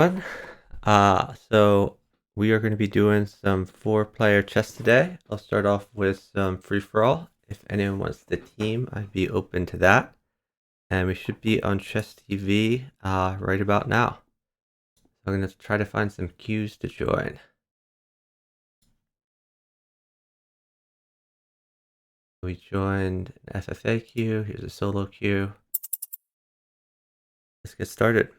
Fun. So we are going to be doing some 4-player chess today. I'll start off with some free-for-all. If anyone wants the team, I'd be open to that. And we should be on Chess TV right about now. So I'm going to try to find some queues to join. We joined an FFA queue. Here's a solo queue. Let's get started.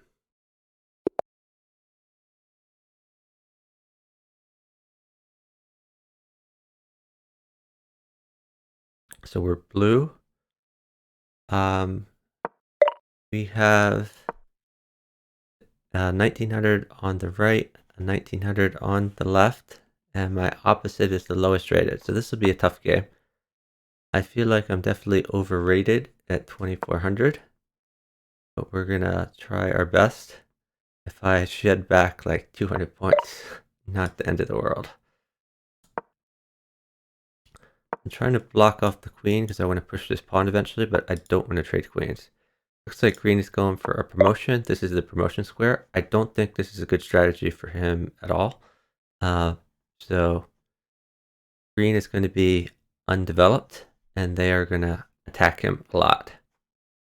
So we're blue. We have 1900 on the right, 1900 on the left, and my opposite is the lowest rated. So this will be a tough game. I feel like I'm definitely overrated at 2400, but we're gonna try our best. If I shed back like 200 points, not the end of the world. I'm trying to block off the queen because I want to push this pawn eventually, but I don't want to trade queens. Looks like green is going for a promotion. This is the promotion square. I don't think this is a good strategy for him at all. So green is going to be undeveloped, and they are going to attack him a lot.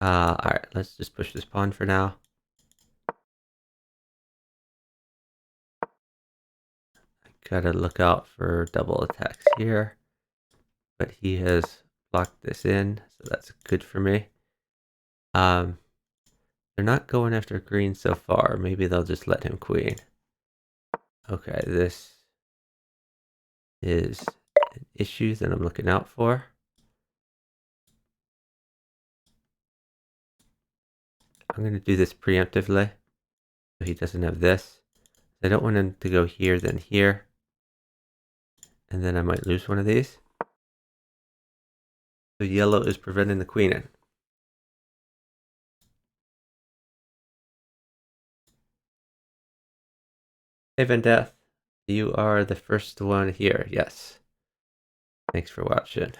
All right, let's just push this pawn for now. Gotta look out for double attacks here, but he has blocked this in, so that's good for me. They're not going after green so far. Maybe they'll just let him queen. Okay, this is an issue that I'm looking out for. I'm going to do this preemptively, so he doesn't have this. I don't want him to go here, then here. And then I might lose one of these. So yellow is preventing the queen in. Hey Vendeth, you are the first one here, yes. Thanks for watching.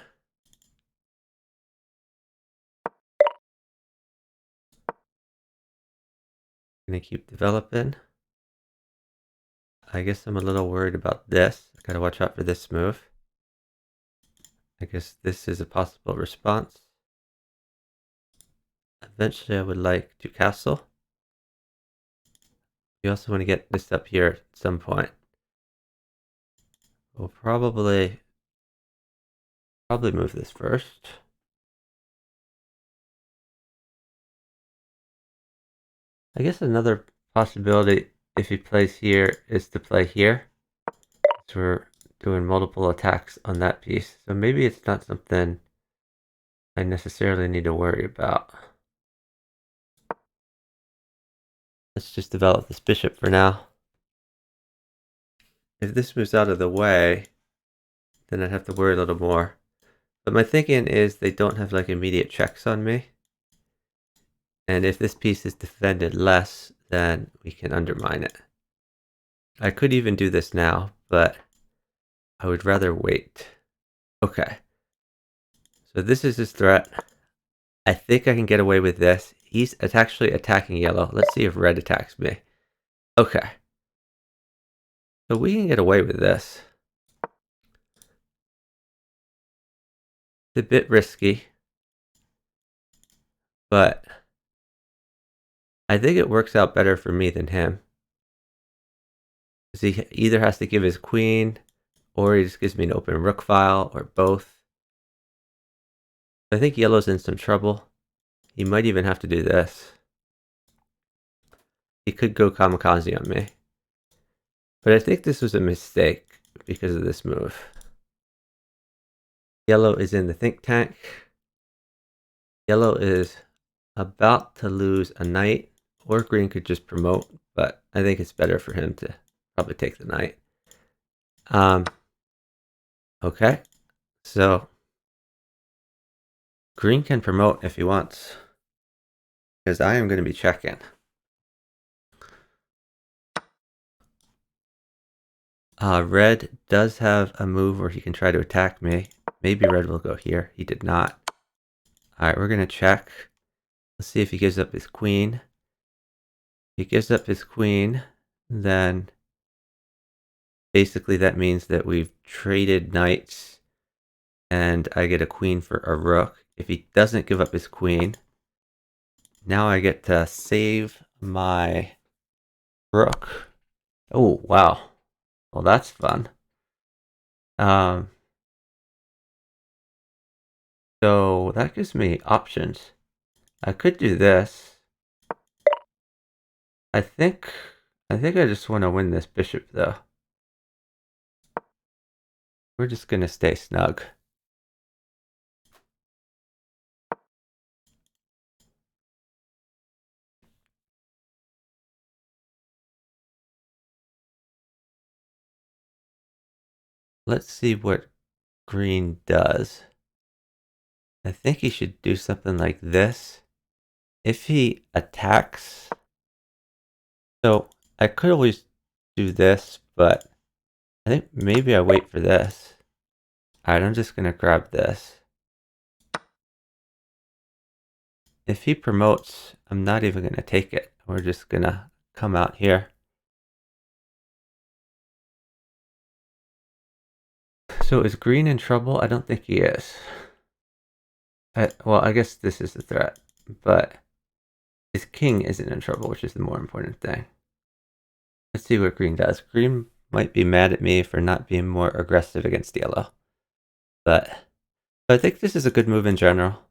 Gonna keep developing. I guess I'm a little worried about this. I gotta watch out for this move. I guess this is a possible response. Eventually I would like to castle. You also want to get this up here at some point. We'll probably move this first. I guess another possibility if he plays here is to play here. So we're doing multiple attacks on that piece. So maybe it's not something I necessarily need to worry about. Let's just develop this bishop for now. If this moves out of the way, then I'd have to worry a little more. But my thinking is they don't have like immediate checks on me. And if this piece is defended less, then we can undermine it. I could even do this now, but I would rather wait. Okay. So this is his threat. I think I can get away with this. He's actually attacking yellow. Let's see if red attacks me. Okay. So we can get away with this. It's a bit risky, but I think it works out better for me than him. Because he either has to give his queen, or he just gives me an open rook file, or both. I think yellow's in some trouble. He might even have to do this. He could go kamikaze on me. But I think this was a mistake because of this move. Yellow is in the think tank. Yellow is about to lose a knight, or green could just promote, but I think it's better for him to probably take the knight. Okay, so green can promote if he wants, because I am going to be checking. Red does have a move where he can try to attack me. Maybe red will go here. He did not. Alright, we're going to check. Let's see if he gives up his queen. If he gives up his queen, then basically that means that we've traded knights and I get a queen for a rook. If he doesn't give up his queen, now I get to save my rook. Oh, wow. Well, that's fun. So that gives me options. I could do this. I think I just want to win this bishop though. We're just gonna stay snug. Let's see what green does. I think he should do something like this. If he attacks, so I could always do this, but I think maybe I wait for this. Alright, I'm just gonna grab this. If he promotes, I'm not even gonna take it. We're just gonna come out here. So is green in trouble? I don't think he is. Well, I guess this is the threat, but his king isn't in trouble, which is the more important thing. Let's see what green does. Green might be mad at me for not being more aggressive against yellow, but I think this is a good move in general.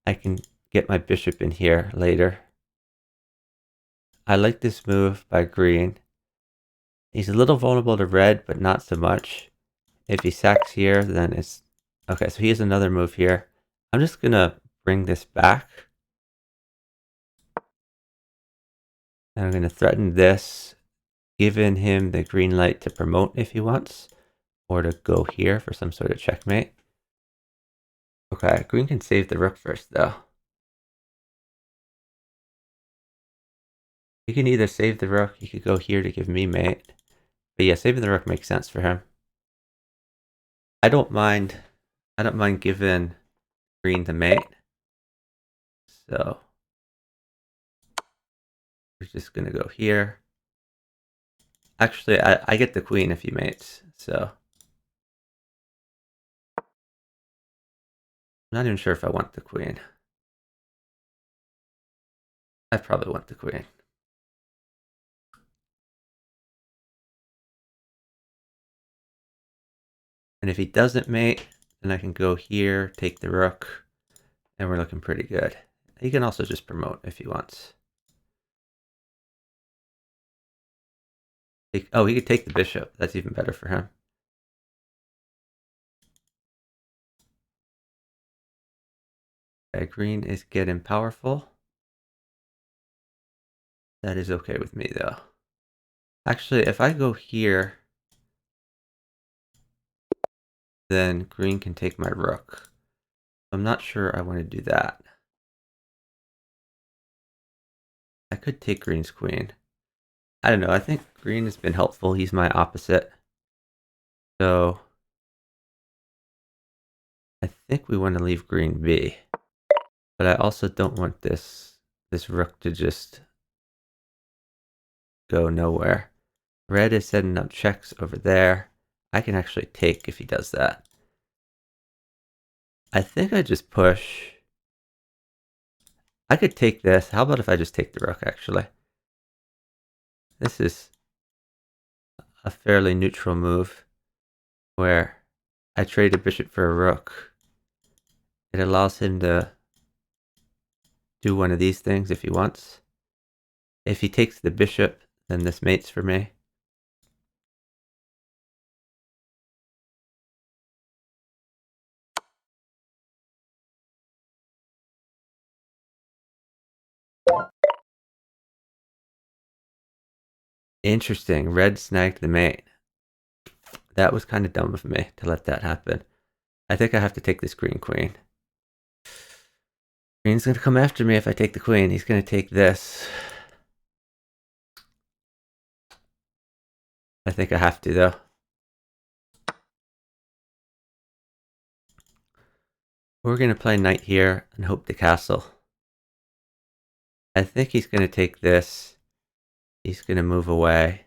I can get my bishop in here later. I like this move by green. He's a little vulnerable to red, but not so much. If he sacks here, then it's... Okay, so he has another move here. I'm just gonna bring this back. And I'm gonna threaten this, giving him the green light to promote if he wants, or to go here for some sort of checkmate. Okay, green can save the rook first though. He can either save the rook, he could go here to give me mate. But yeah, saving the rook makes sense for him. I don't mind giving green the mate. So we're just gonna go here. Actually, I get the queen if he mates, so I'm not even sure if I want the queen. I probably want the queen. And if he doesn't mate, then I can go here, take the rook, and we're looking pretty good. He can also just promote if he wants. Oh, he could take the bishop. That's even better for him. Okay, green is getting powerful. That is okay with me, though. Actually, if I go here, then green can take my rook. I'm not sure I want to do that. I could take green's queen. I don't know. I think green has been helpful. He's my opposite. So I think we want to leave green be. But I also don't want this rook to just go nowhere. Red is setting up checks over there. I can actually take if he does that. I think I just push. I could take this. How about if I just take the rook, actually? This is a fairly neutral move where I trade a bishop for a rook. It allows him to do one of these things if he wants. If he takes the bishop, then this mates for me. Interesting. Red snagged the mate. That was kind of dumb of me to let that happen. I think I have to take this green queen. Green's going to come after me if I take the queen. He's going to take this. I think I have to, though. We're going to play knight here and hope to castle. I think he's going to take this. He's going to move away.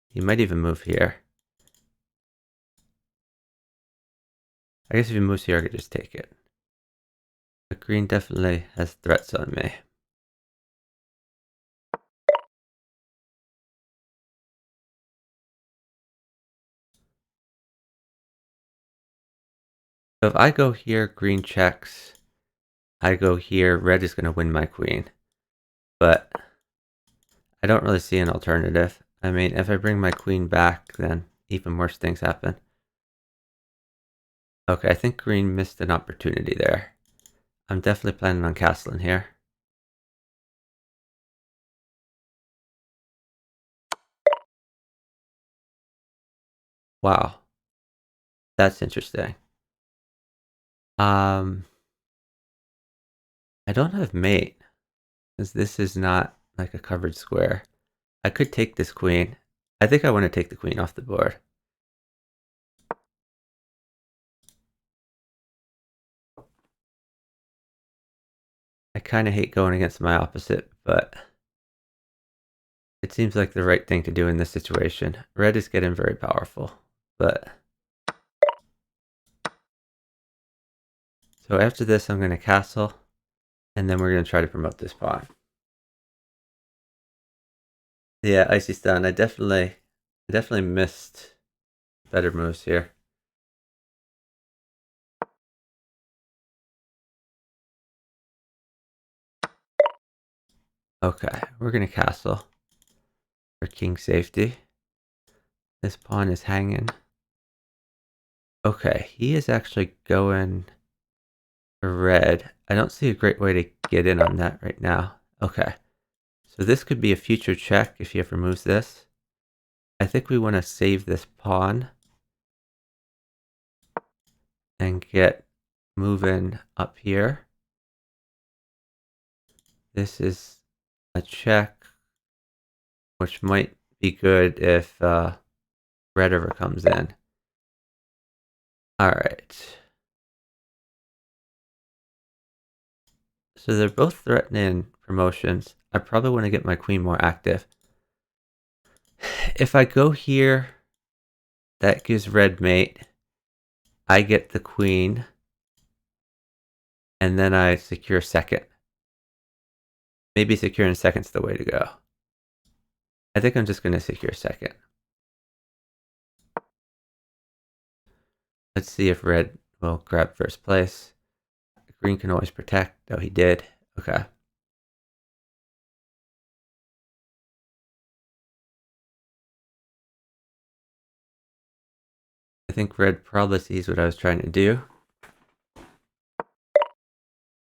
He might even move here. I guess if he moves here, I could just take it. But green definitely has threats on me. So if I go here, green checks. I go here, red is going to win my queen. But I don't really see an alternative. I mean, if I bring my queen back, then even worse things happen. Okay, I think green missed an opportunity there. I'm definitely planning on castling here. Wow. That's interesting. I don't have mate, because this is not like a covered square. I could take this queen. I think I want to take the queen off the board. I kind of hate going against my opposite, but it seems like the right thing to do in this situation. Red is getting very powerful, but... So after this, I'm going to castle, and then we're going to try to promote this pawn. Yeah, Icy Stun. I definitely missed better moves here. Okay, we're going to castle for king safety. This pawn is hanging. Okay, he is actually going for red. I don't see a great way to get in on that right now. Okay, so this could be a future check if he ever moves this. I think we want to save this pawn and get moving up here. This is a check, which might be good if red ever comes in. All right. So they're both threatening promotions. I probably want to get my queen more active. If I go here, that gives red mate. I get the queen. And then I secure second. Maybe securing second's the way to go. I think I'm just going to secure second. Let's see if red will grab first place. Green can always protect. Oh, he did. Okay. I think red probably sees what I was trying to do.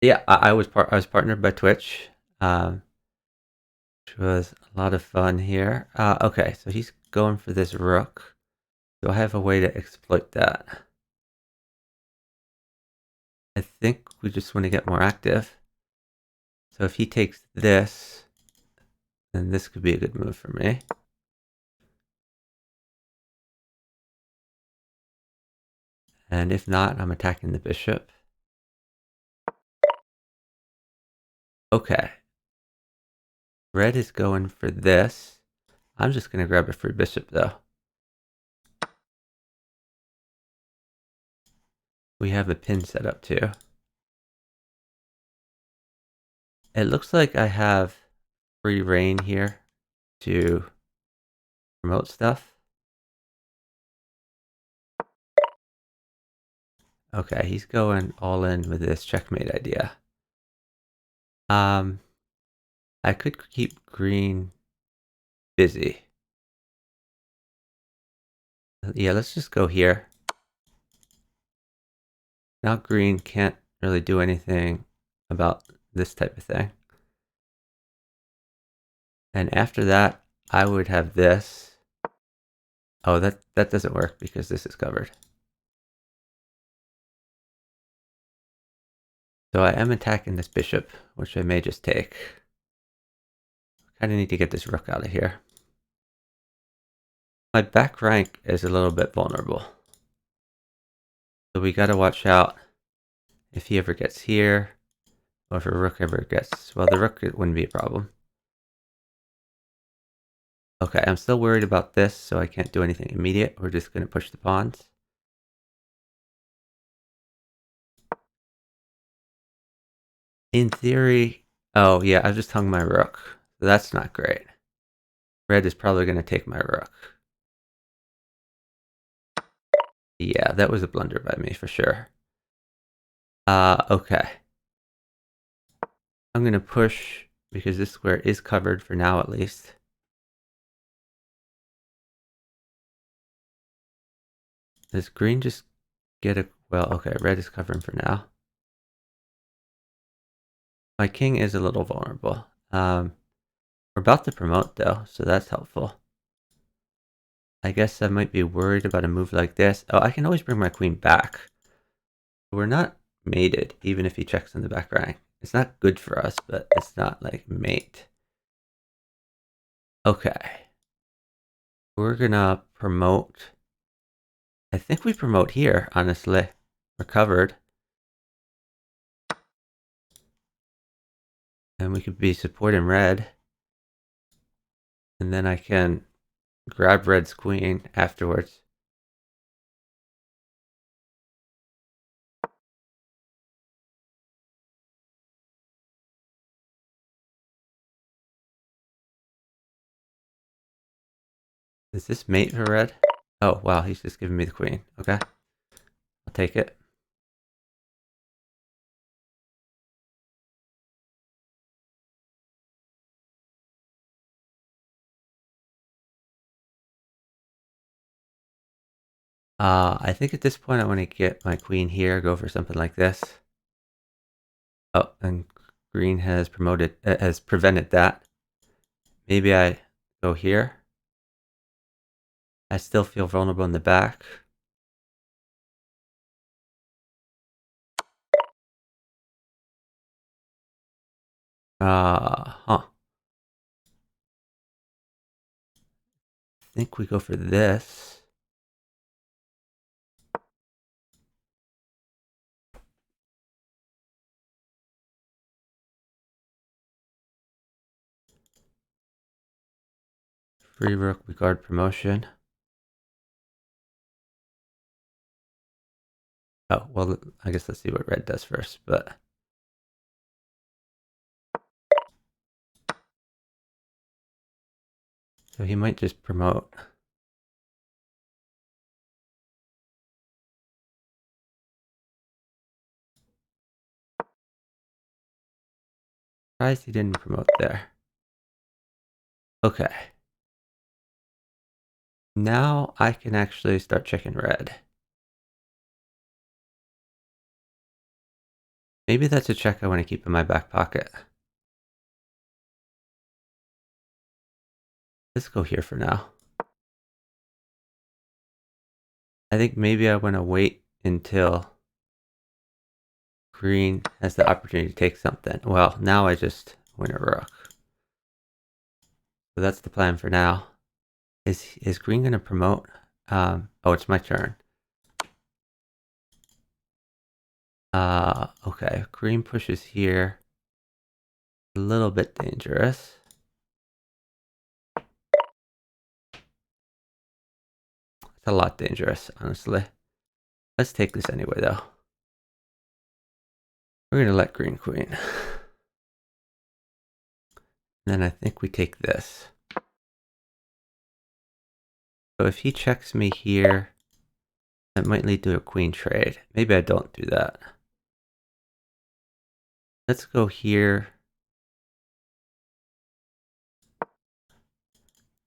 Yeah, I was partnered by Twitch, which was a lot of fun here. Okay, so he's going for this rook. Do I have a way to exploit that? I think we just want to get more active. So if he takes this, then this could be a good move for me. And if not, I'm attacking the bishop. Okay. Red is going for this. I'm just going to grab a free bishop, though. We have a pin set up, too. It looks like I have free reign here to promote stuff. Okay, he's going all in with this checkmate idea. I could keep green busy. Yeah, let's just go here. Now green can't really do anything about this type of thing. And after that, I would have this. Oh, that doesn't work because this is covered. So I am attacking this bishop, which I may just take. Kind of need to get this rook out of here. My back rank is a little bit vulnerable. So we gotta watch out if he ever gets here, or if a rook ever gets... Well, the rook wouldn't be a problem. Okay, I'm still worried about this, so I can't do anything immediate. We're just going to push the pawns. In theory... Oh, yeah, I just hung my rook. So that's not great. Red is probably going to take my rook. Yeah, that was a blunder by me for sure. Okay. I'm going to push because this square is covered for now at least. Does green just get a... Well, okay, red is covering for now. My king is a little vulnerable. We're about to promote though, so that's helpful. I guess I might be worried about a move like this. Oh, I can always bring my queen back. We're not mated, even if he checks in the back rank. It's not good for us, but it's not like mate. Okay. We're gonna promote. I think we promote here, honestly. We're covered. And we could be supporting red. And then I can grab red's queen afterwards. Is this mate for red? Oh, wow, he's just giving me the queen. Okay. I'll take it. I think at this point I want to get my queen here, go for something like this. Oh, and green has prevented that. Maybe I go here. I still feel vulnerable in the back. I think we go for this. Free rook, we guard promotion. Oh, well, I guess let's see what red does first, but... So he might just promote. Surprised he didn't promote there. Okay. Now I can actually start checking red. Maybe that's a check I want to keep in my back pocket. Let's go here for now. I think maybe I want to wait until green has the opportunity to take something. Well, now I just win a rook. So that's the plan for now. Is green going to promote? Oh, it's my turn. Okay. Green pushes here. A little bit dangerous. It's a lot dangerous, honestly. Let's take this anyway, though. We're going to let green queen. Then I think we take this. So if he checks me here, that might lead to a queen trade. Maybe I don't do that. Let's go here.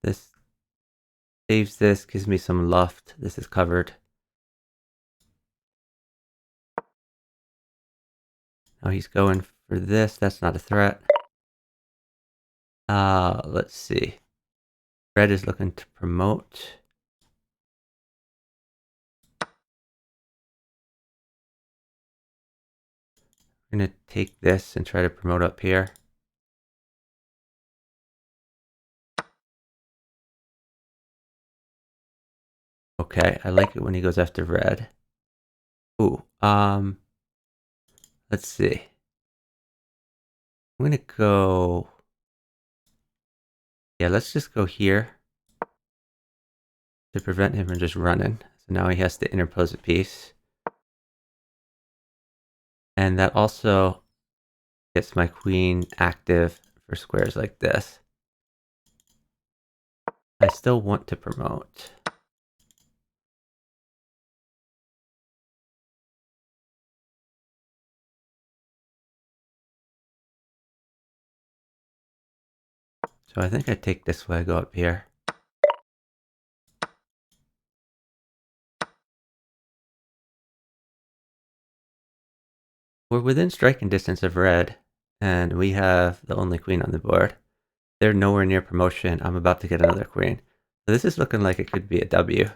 This saves this, gives me some luft. This is covered. Now he's going for this. That's not a threat. Let's see. Red is looking to promote. I'm going to take this and try to promote up here. Okay, I like it when he goes after red. Ooh, let's see. I'm going to go... Yeah, let's just go here. to prevent him from just running. So now he has to interpose a piece. And that also gets my queen active for squares like this. I still want to promote. So I think I take this way, go up here. We're within striking distance of red, and we have the only queen on the board. They're nowhere near promotion. I'm about to get another queen. So this is looking like it could be a W.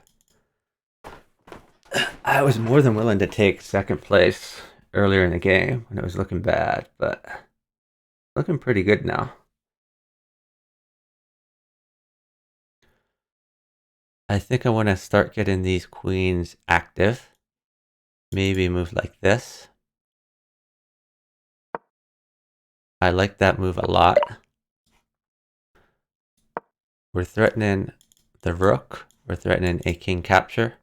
I was more than willing to take second place earlier in the game when it was looking bad, but looking pretty good now. I think I want to start getting these queens active. Maybe move like this. I like that move a lot. We're threatening the rook. We're threatening a king capture.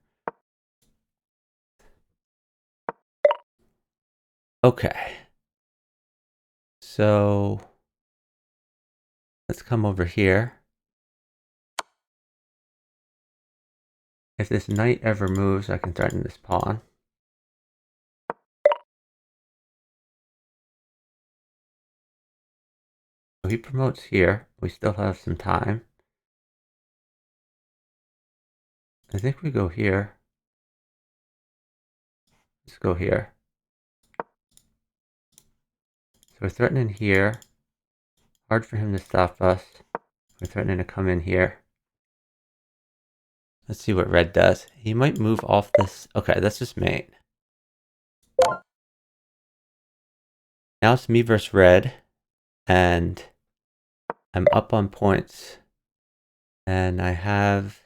Okay. So let's come over here. If this knight ever moves, I can threaten this pawn. So he promotes here. We still have some time. I think we go here. Let's go here. So we're threatening here. Hard for him to stop us. We're threatening to come in here. Let's see what red does. He might move off this. Okay, that's just mate. Now it's me versus red. And I'm up on points. And I have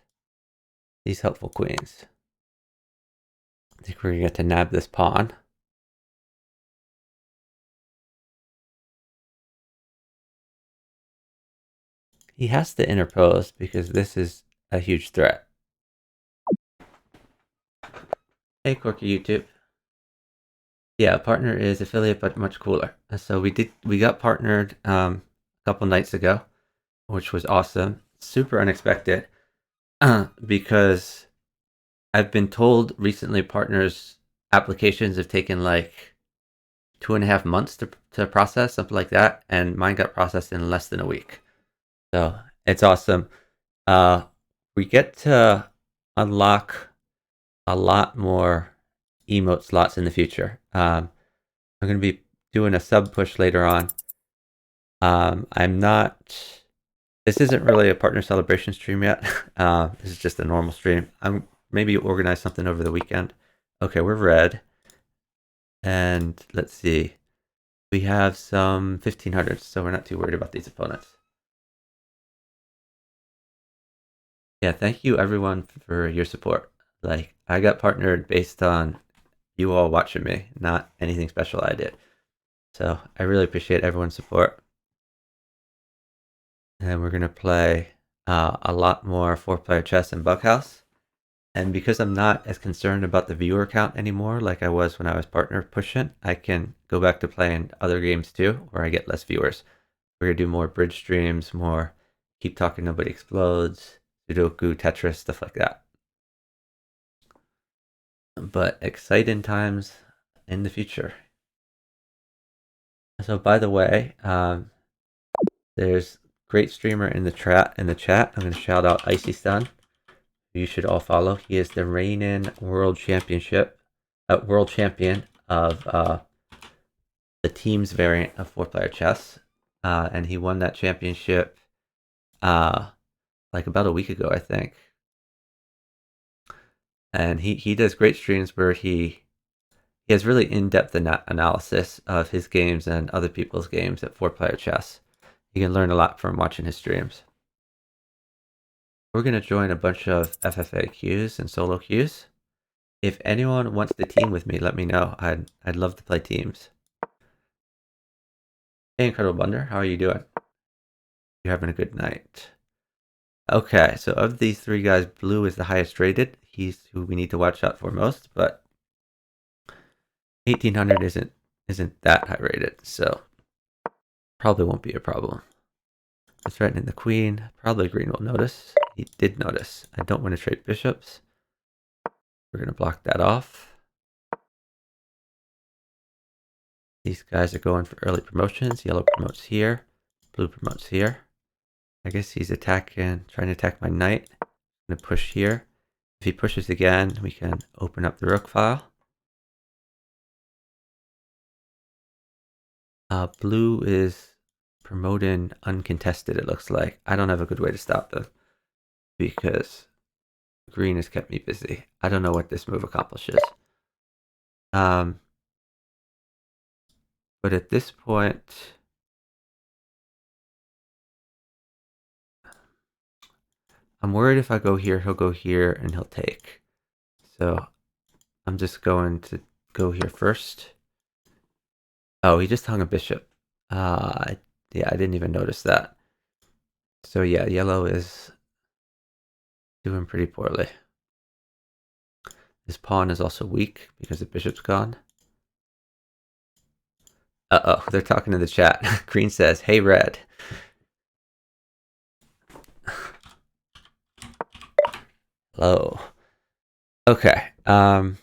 these helpful queens. I think we're going to get to nab this pawn. He has to interpose because this is a huge threat. Hey, Corky YouTube. Yeah, partner is affiliate, but much cooler. So we got partnered a couple nights ago, which was awesome. Super unexpected because I've been told recently partners applications have taken like 2.5 months to process, something like that, and mine got processed in less than a week. So it's awesome. We get to unlock a lot more emote slots in the future. I'm going to be doing a sub push later on. I'm not. This isn't really a partner celebration stream yet. This is just a normal stream. I'm maybe organize something over the weekend. Okay, we're red, and let's see. We have some 1500s, so we're not too worried about these opponents. Yeah, thank you everyone for your support. Like, I got partnered based on you all watching me, not anything special I did. So I really appreciate everyone's support. And we're going to play a lot more 4-player chess in Bughouse. And because I'm not as concerned about the viewer count anymore, like I was when I was partner pushing, I can go back to playing other games too, where I get less viewers. We're going to do more bridge streams, more Keep Talking Nobody Explodes, Sudoku, Tetris, stuff like that. But exciting times in the future. So by the way, there's great streamer in the chat. I'm going to shout out Icy Stun. You should all follow. He is the reigning world champion of the teams variant of 4-player chess, and he won that championship like about a week ago, I think. And he does great streams where he has really in-depth analysis of his games and other people's games at 4-player chess. You can learn a lot from watching his streams. We're going to join a bunch of FFA queues and solo queues. If anyone wants to team with me, let me know. I'd love to play teams. Hey, Incredible Bunder, how are you doing? You having a good night? Okay, so of these three guys, blue is the highest rated. He's who we need to watch out for most, but 1800 isn't that high rated, so probably won't be a problem. Threatening the queen. Probably green will notice. He did notice. I don't want to trade bishops. We're going to block that off. These guys are going for early promotions. Yellow promotes here. Blue promotes here. I guess he's attacking, trying to attack my knight. I'm going to push here. If he pushes again, we can open up the rook file. Blue is promoting uncontested, it looks like. I don't have a good way to stop them because green has kept me busy. I don't know what this move accomplishes. But at this point, I'm worried if I go here, he'll go here and he'll take. So I'm just going to go here first. Oh, he just hung a bishop. Yeah, I didn't even notice that. So yeah, yellow is doing pretty poorly. This pawn is also weak because the bishop's gone. Uh-oh, they're talking in the chat. Green says, hey, red. Hello. Okay. Well.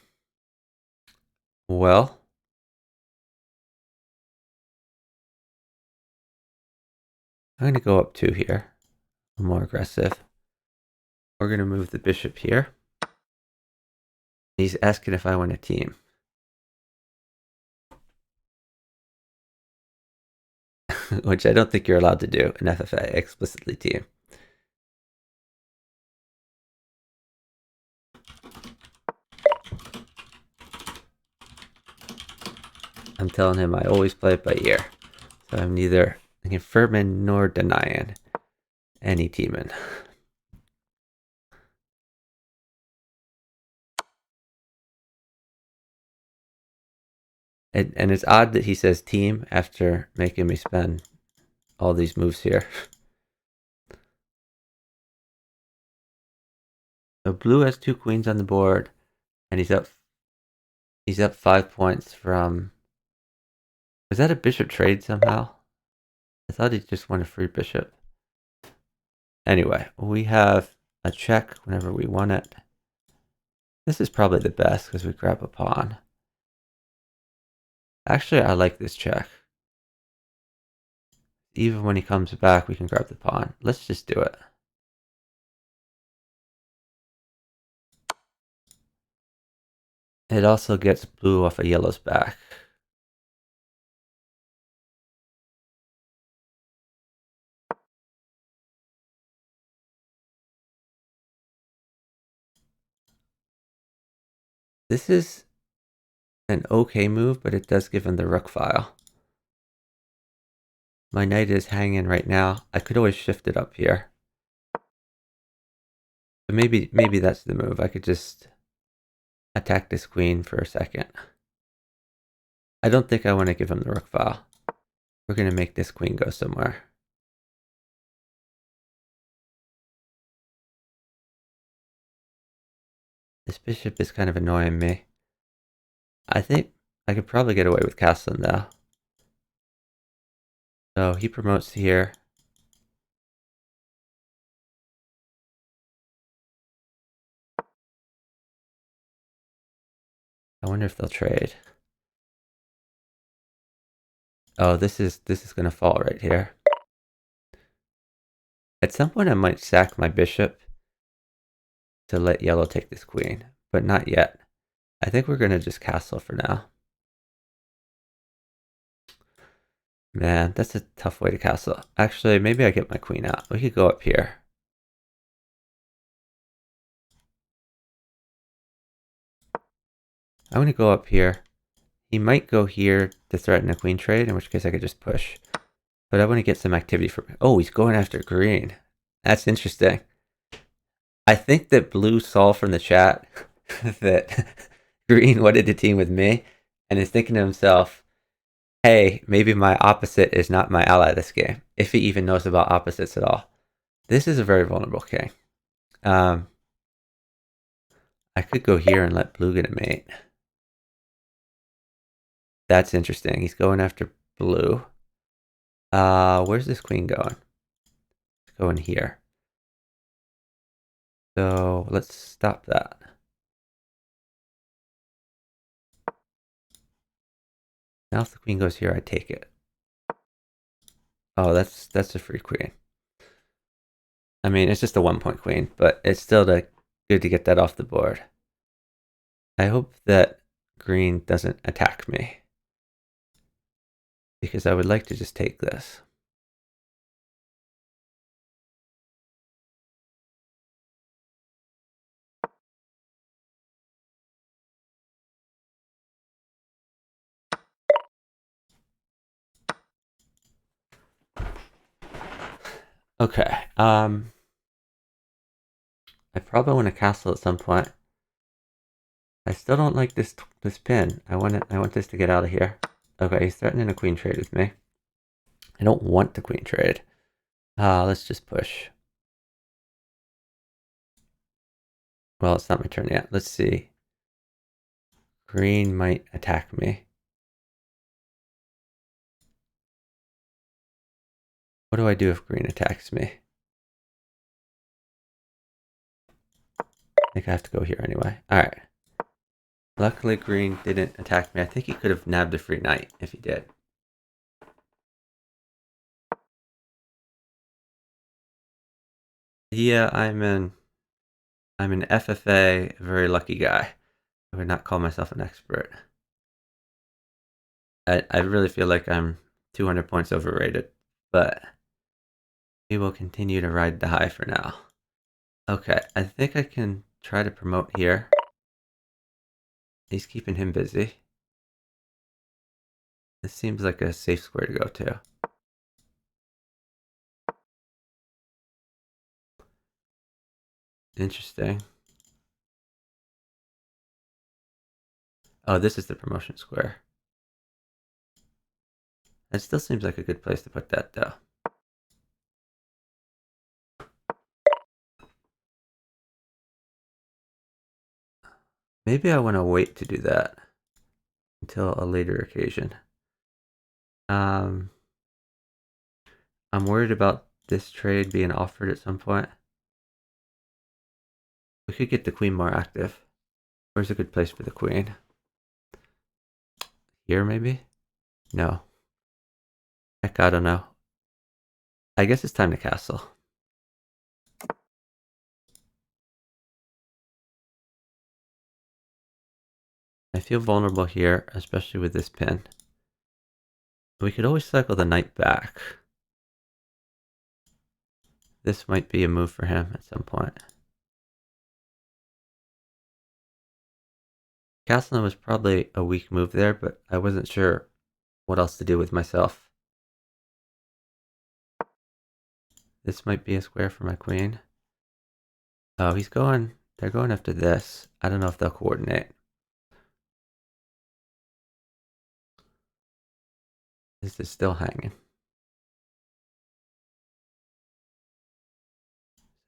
I'm going to go up 2 here. I'm more aggressive. We're going to move the bishop here. He's asking if I want a team. Which I don't think you're allowed to do in FFA, explicitly team. I'm telling him I always play it by ear. So I'm neither confirming nor denying any teaming. And it's odd that he says team after making me spend all these moves here. So blue has 2 queens on the board, and he's up 5 points from... Was that a bishop trade somehow? I thought he just won a free bishop. Anyway, we have a check whenever we want it. This is probably the best because we grab a pawn. Actually, I like this check. Even when he comes back, we can grab the pawn. Let's just do it. It also gets blue off of yellow's back. This is an okay move, but it does give him the rook file. My knight is hanging right now. I could always shift it up here. But maybe that's the move. I could just attack this queen for a second. I don't think I want to give him the rook file. We're going to make this queen go somewhere. This bishop is kind of annoying me. I think I could probably get away with castling though. So he promotes here. I wonder if they'll trade. Oh, this is going to fall right here. At some point I might sack my bishop to let yellow take this queen, but not yet. I think we're going to just castle for now. Man, that's a tough way to castle. Actually, maybe I get my queen out. We could go up here. I'm going to go up here. He might go here to threaten a queen trade, in which case I could just push. But I want to get some activity from him. Oh, he's going after green. That's interesting. I think that blue saw from the chat that green wanted to team with me and is thinking to himself, hey, maybe my opposite is not my ally this game, if he even knows about opposites at all. This is a very vulnerable king. I could go here and let blue get a mate. That's interesting. He's going after blue. Where's this queen going? It's going here. So let's stop that. Now if the queen goes here, I take it. Oh, that's a free queen. I mean, it's just a 1-point queen, but it's still good to get that off the board. I hope that green doesn't attack me, because I would like to just take this. Okay, I probably want to castle at some point. I still don't like this pin. I want this to get out of here. Okay, he's threatening a queen trade with me. I don't want the queen trade. Let's just push. Well, it's not my turn yet. Let's see. Green might attack me. What do I do if green attacks me? I think I have to go here anyway. Alright. Luckily, green didn't attack me. I think he could have nabbed a free knight if he did. Yeah, I'm an FFA, a very lucky guy. I would not call myself an expert. I really feel like I'm 200 points overrated, but we will continue to ride the high for now. Okay, I think I can try to promote here. He's keeping him busy. This seems like a safe square to go to. Interesting. Oh, this is the promotion square. That still seems like a good place to put that, though. Maybe I want to wait to do that until a later occasion. I'm worried about this trade being offered at some point. We could get the queen more active. Where's a good place for the queen? Here, maybe? No. Heck, I don't know. I guess it's time to castle. I feel vulnerable here, especially with this pin. We could always cycle the knight back. This might be a move for him at some point. Castling was probably a weak move there, but I wasn't sure what else to do with myself. This might be a square for my queen. Oh, they're going after this. I don't know if they'll coordinate. This is still hanging.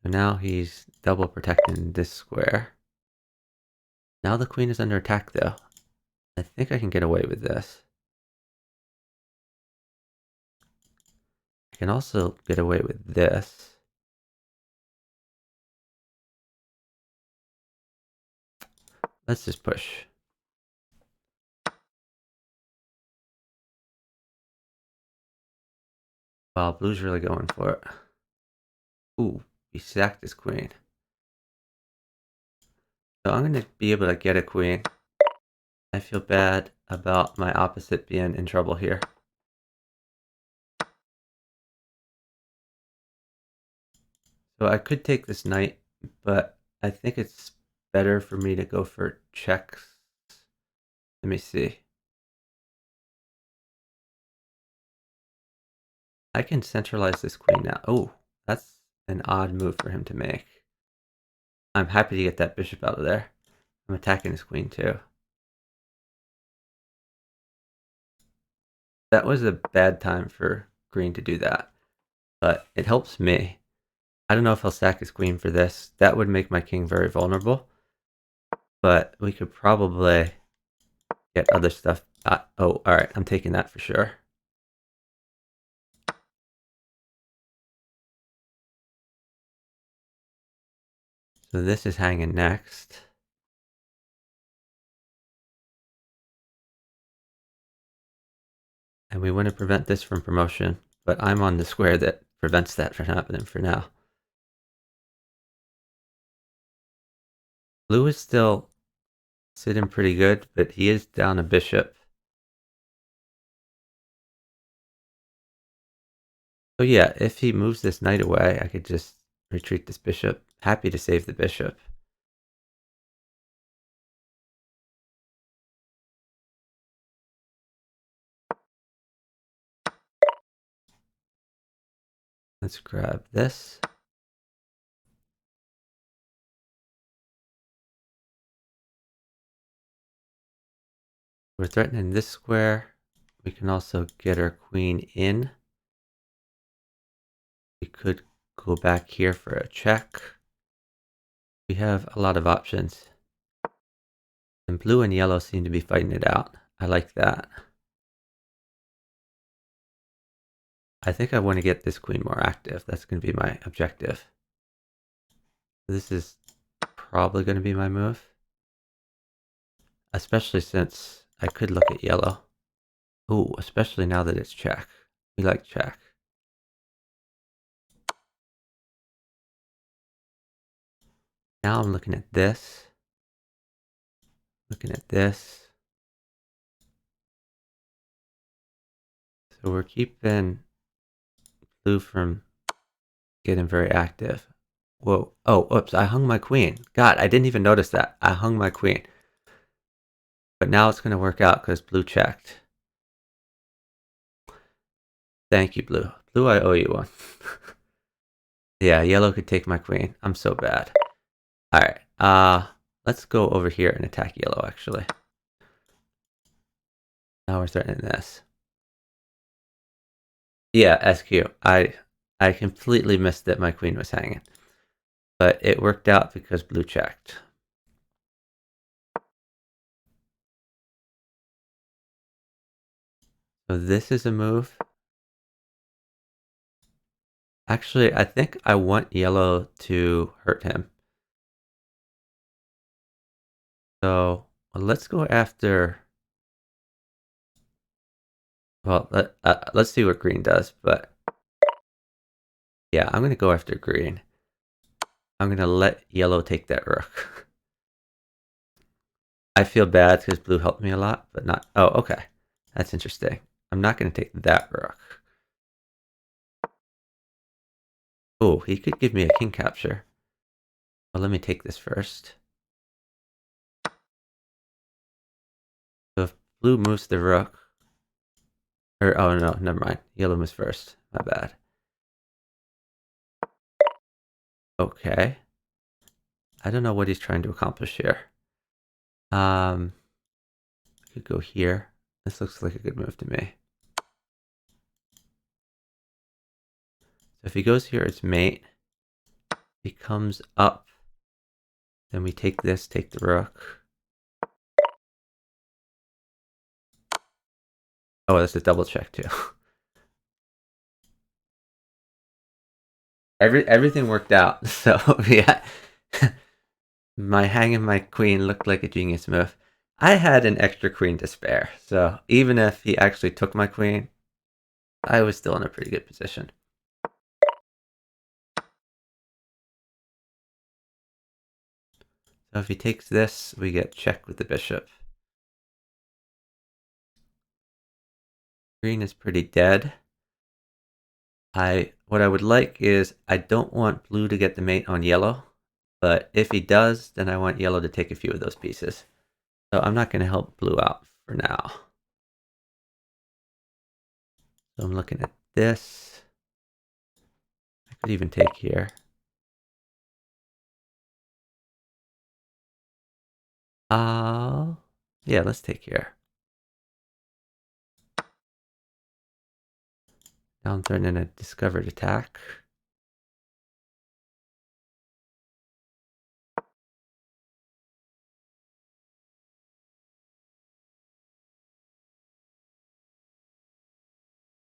So now he's double protecting this square. Now the queen is under attack though. I think I can get away with this. I can also get away with this. Let's just push. Wow, blue's really going for it. Ooh, he sacked his queen. So I'm going to be able to get a queen. I feel bad about my opposite being in trouble here. So I could take this knight, but I think it's better for me to go for checks. Let me see. I can centralize this queen now. Oh, that's an odd move for him to make. I'm happy to get that bishop out of there. I'm attacking his queen too. That was a bad time for green to do that, but it helps me. I don't know if he'll sack his queen for this. That would make my king very vulnerable. But we could probably get other stuff. Oh, alright, I'm taking that for sure. So this is hanging next. And we want to prevent this from promotion, but I'm on the square that prevents that from happening for now. Blue is still sitting pretty good, but he is down a bishop. So yeah, if he moves this knight away, I could just retreat this bishop. Happy to save the bishop. Let's grab this. We're threatening this square. We can also get our queen in. We could go back here for a check. We have a lot of options. And blue and yellow seem to be fighting it out. I like that. I think I want to get this queen more active. That's going to be my objective. This is probably going to be my move. Especially since I could look at yellow. Ooh, especially now that it's check. We like check. Now I'm looking at this. Looking at this. So we're keeping blue from getting very active. Whoa. Oh, oops, I hung my queen. God, I didn't even notice that. I hung my queen. But now it's going to work out because blue checked. Thank you, blue. Blue, I owe you one. Yeah, yellow could take my queen. I'm so bad. Alright, let's go over here and attack yellow, actually. Now we're threatening this. Yeah, SQ. I completely missed that my queen was hanging. But it worked out because blue checked. So this is a move. Actually, I think I want yellow to hurt him. So let's go after... Well, let's see what green does, but... Yeah, I'm going to go after green. I'm going to let yellow take that rook. I feel bad because blue helped me a lot, but not... Oh, okay. That's interesting. I'm not going to take that rook. Oh, he could give me a king capture. Well, let me take this first. So if blue moves the rook... Or, oh no, never mind. Yellow moves first. My bad. Okay. I don't know what he's trying to accomplish here. I could go here. This looks like a good move to me. So if he goes here, it's mate. If he comes up, then we take this, take the rook. Oh, that's a double check too. Everything worked out. So yeah, my hanging my queen looked like a genius move. I had an extra queen to spare, so even if he actually took my queen, I was still in a pretty good position. So if he takes this, we get check with the bishop. Green is pretty dead. What I would like is I don't want blue to get the mate on yellow, but if he does, then I want yellow to take a few of those pieces. So I'm not going to help blue out for now. So I'm looking at this. I could even take here. Yeah, let's take here. Now I'm threatening a discovered attack.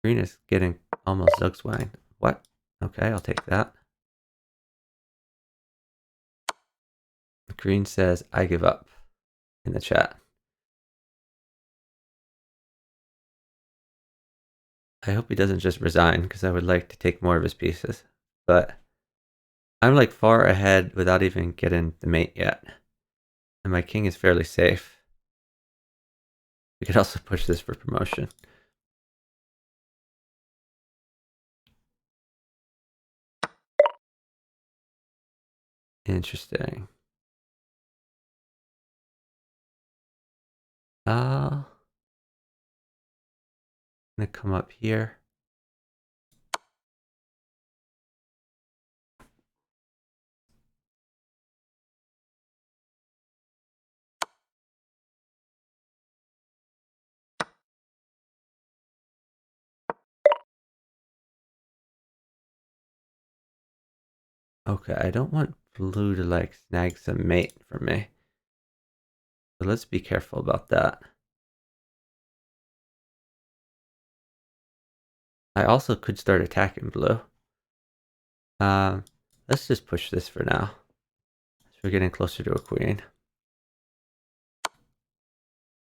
Green is getting almost Zugzwang. What? Okay, I'll take that. Green says, I give up in the chat. I hope he doesn't just resign, because I would like to take more of his pieces. But I'm like far ahead without even getting the mate yet. And my king is fairly safe. We could also push this for promotion. Interesting. I'm gonna come up here. Okay, I don't want blue to like snag some mate from me. So let's be careful about that. I also could start attacking blue. Let's just push this for now. So we're getting closer to a queen.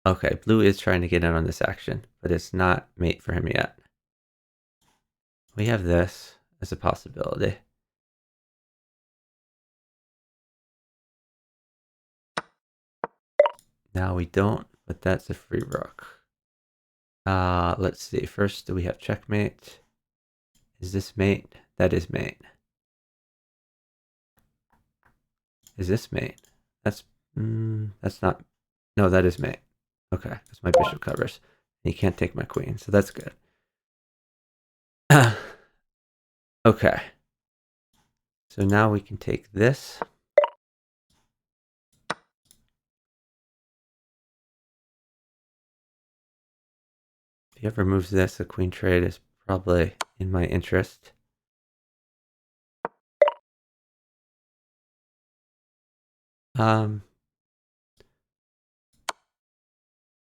Okay, blue is trying to get in on this action, but it's not mate for him yet. We have this as a possibility. Now we don't, but that's a free rook. Let's see. First, do we have checkmate? Is this mate? That is mate. Is this mate? That's not. No, that is mate. Okay, because my bishop covers. He can't take my queen, so that's good. Okay. So now we can take this. If he ever moves this, a queen trade is probably in my interest. I'm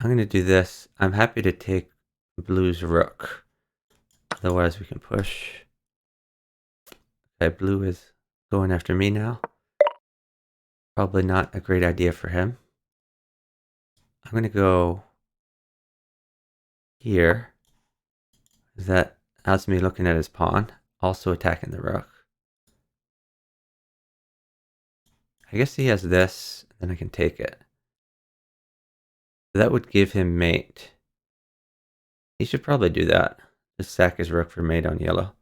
going to do this. I'm happy to take blue's rook. Otherwise, we can push. Okay, blue is going after me now. Probably not a great idea for him. I'm going to go here. That has me looking at his pawn, also attacking the rook. I guess he has this, then I can take it. That would give him mate. He should probably do that. Just sack his rook for mate on yellow.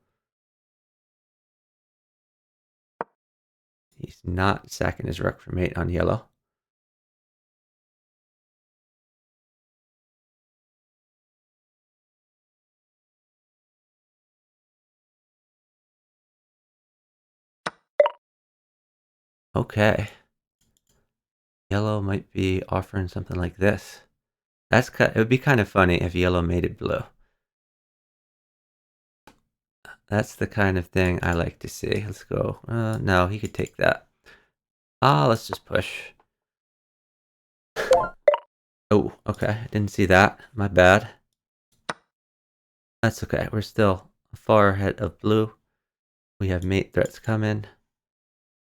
He's not sacking his rook for mate on yellow. Okay. Yellow might be offering something like this. It would be kind of funny if yellow mated blue. That's the kind of thing I like to see. Let's go. No, he could take that. Let's just push. Oh, okay. I didn't see that. My bad. That's okay. We're still far ahead of blue. We have mate threats coming.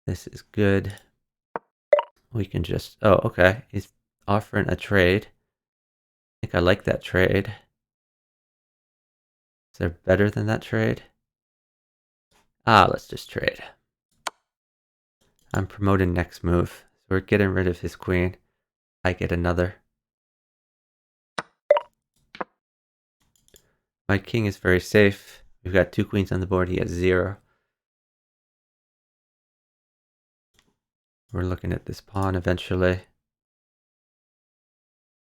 This is good. We can just... Oh, okay. He's offering a trade. I think I like that trade. Is there better than that trade? Let's just trade. I'm promoting next move. So we're getting rid of his queen. I get another. My king is very safe. We've got 2 queens on the board. He has 0. We're looking at this pawn eventually.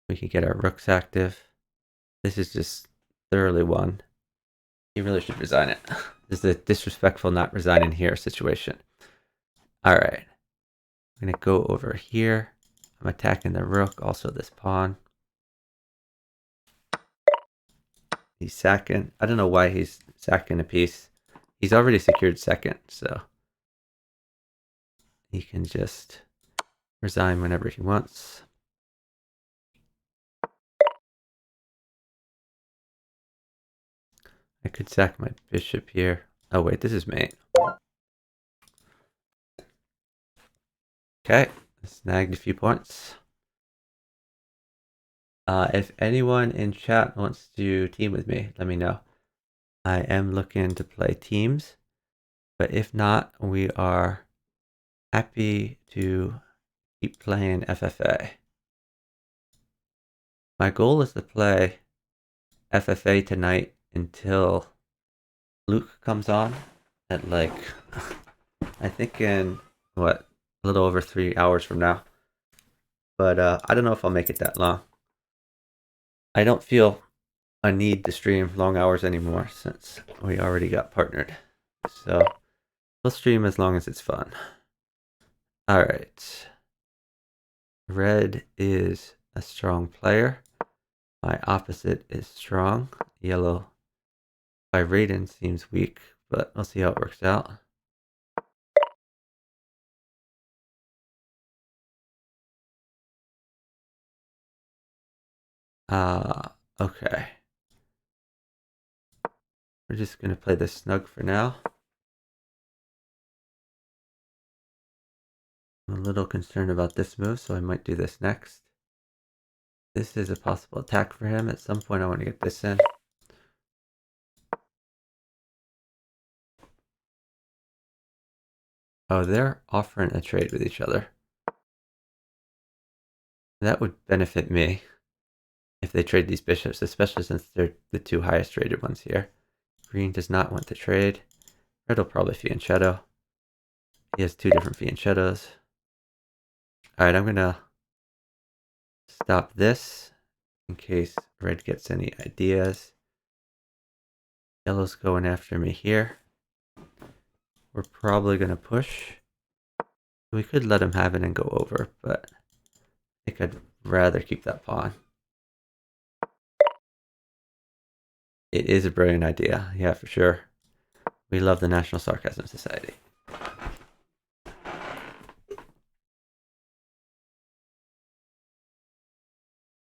We can get our rooks active. This is just thoroughly won. He really should resign it. This is a disrespectful not resigning here situation. Alright. I'm going to go over here. I'm attacking the rook, also this pawn. He's sacking. I don't know why he's sacking a piece. He's already secured second, so he can just resign whenever he wants. I could sack my bishop here. Oh wait, this is mate. Okay, snagged a few points. If anyone in chat wants to team with me, let me know. I am looking to play teams, but if not, we are happy to keep playing FFA. My goal is to play FFA tonight until Luke comes on at like, I think in, what, a little over 3 hours from now. But I don't know if I'll make it that long. I don't feel a need to stream long hours anymore since we already got partnered. So we'll stream as long as it's fun. All right. Red is a strong player. My opposite is strong. Yellow by Raiden seems weak, but we'll see how it works out. Okay. We're just going to play this snug for now. I'm a little concerned about this move, so I might do this next. This is a possible attack for him. At some point I want to get this in. Oh, they're offering a trade with each other. That would benefit me if they trade these bishops, especially since they're the two highest rated ones here. Green does not want to trade. Red will probably fianchetto. He has two different fianchettos. Alright, I'm gonna stop this in case red gets any ideas. Yellow's going after me here. We're probably gonna push. We could let him have it and go over, but I think I'd rather keep that pawn. It is a brilliant idea, yeah, for sure. We love the National Sarcasm Society.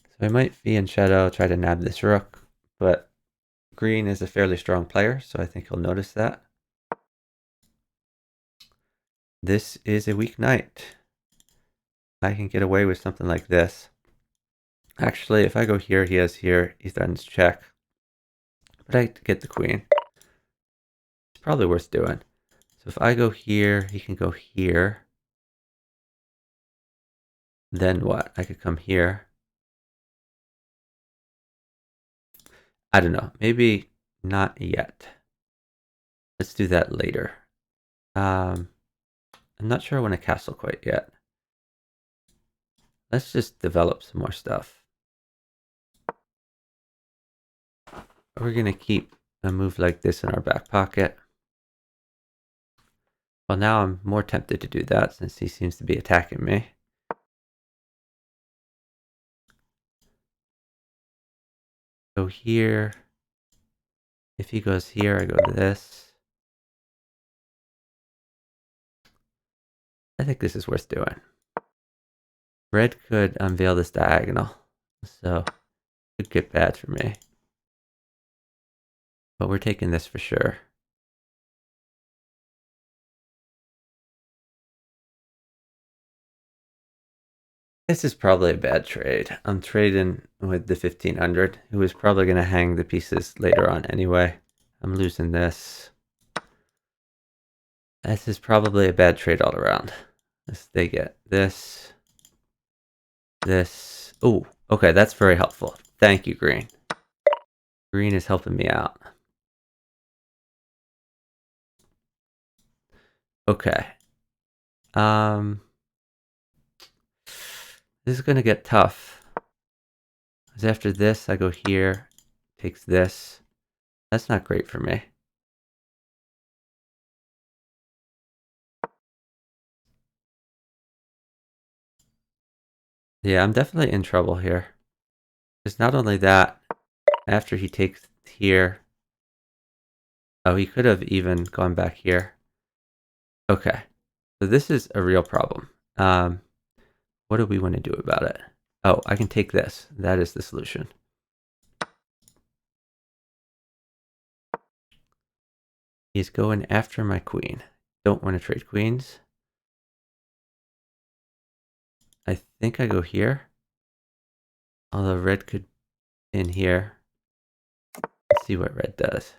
So I might fianchetto, try to nab this rook, but green is a fairly strong player, so I think he'll notice that. This is a weak knight. I can get away with something like this. Actually, if I go here, he has here, he threatens check. But I get the queen. It's probably worth doing. So if I go here, he can go here. Then what? I could come here. I don't know. Maybe not yet. Let's do that later. I'm not sure I want a castle quite yet. Let's just develop some more stuff. We're going to keep a move like this in our back pocket. Well, now I'm more tempted to do that since he seems to be attacking me. Go here. If he goes here, I go to this. I think this is worth doing. Red could unveil this diagonal, so it could get bad for me. But we're taking this for sure. This is probably a bad trade. I'm trading with the 1500, who is probably going to hang the pieces later on anyway. I'm losing this. This is probably a bad trade all around. They get this. This. Oh, okay, that's very helpful. Thank you, green. Green is helping me out. Okay. This is going to get tough. Because after this, I go here, takes this. That's not great for me. Yeah, I'm definitely in trouble here. Because not only that, after he takes here... Oh, he could have even gone back here. Okay. So this is a real problem. What do we want to do about it? Oh, I can take this. That is the solution. He's going after my queen. Don't want to trade queens. I think I go here. Although red could in here. Let's see what red does.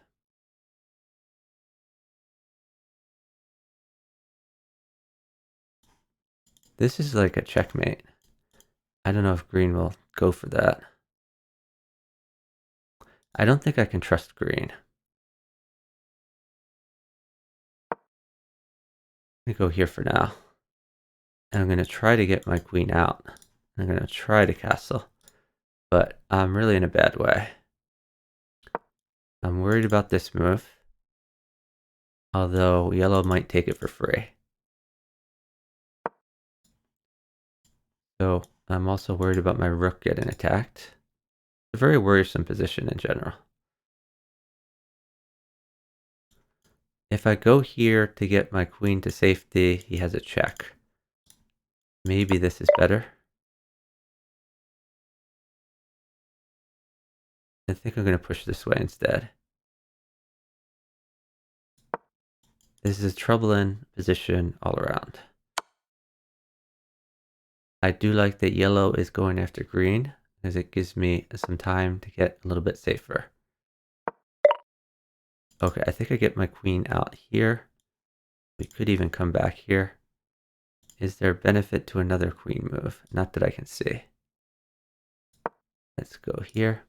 This is like a checkmate. I don't know if green will go for that. I don't think I can trust green. I'm gonna go here for now. And I'm gonna try to get my queen out. I'm gonna try to castle. But I'm really in a bad way. I'm worried about this move. Although yellow might take it for free. So I'm also worried about my rook getting attacked. It's a very worrisome position in general. If I go here to get my queen to safety, he has a check. Maybe this is better. I think I'm going to push this way instead. This is a troubling position all around. I do like that yellow is going after green, because it gives me some time to get a little bit safer. Okay, I think I get my queen out here. We could even come back here. Is there benefit to another queen move? Not that I can see. Let's go here.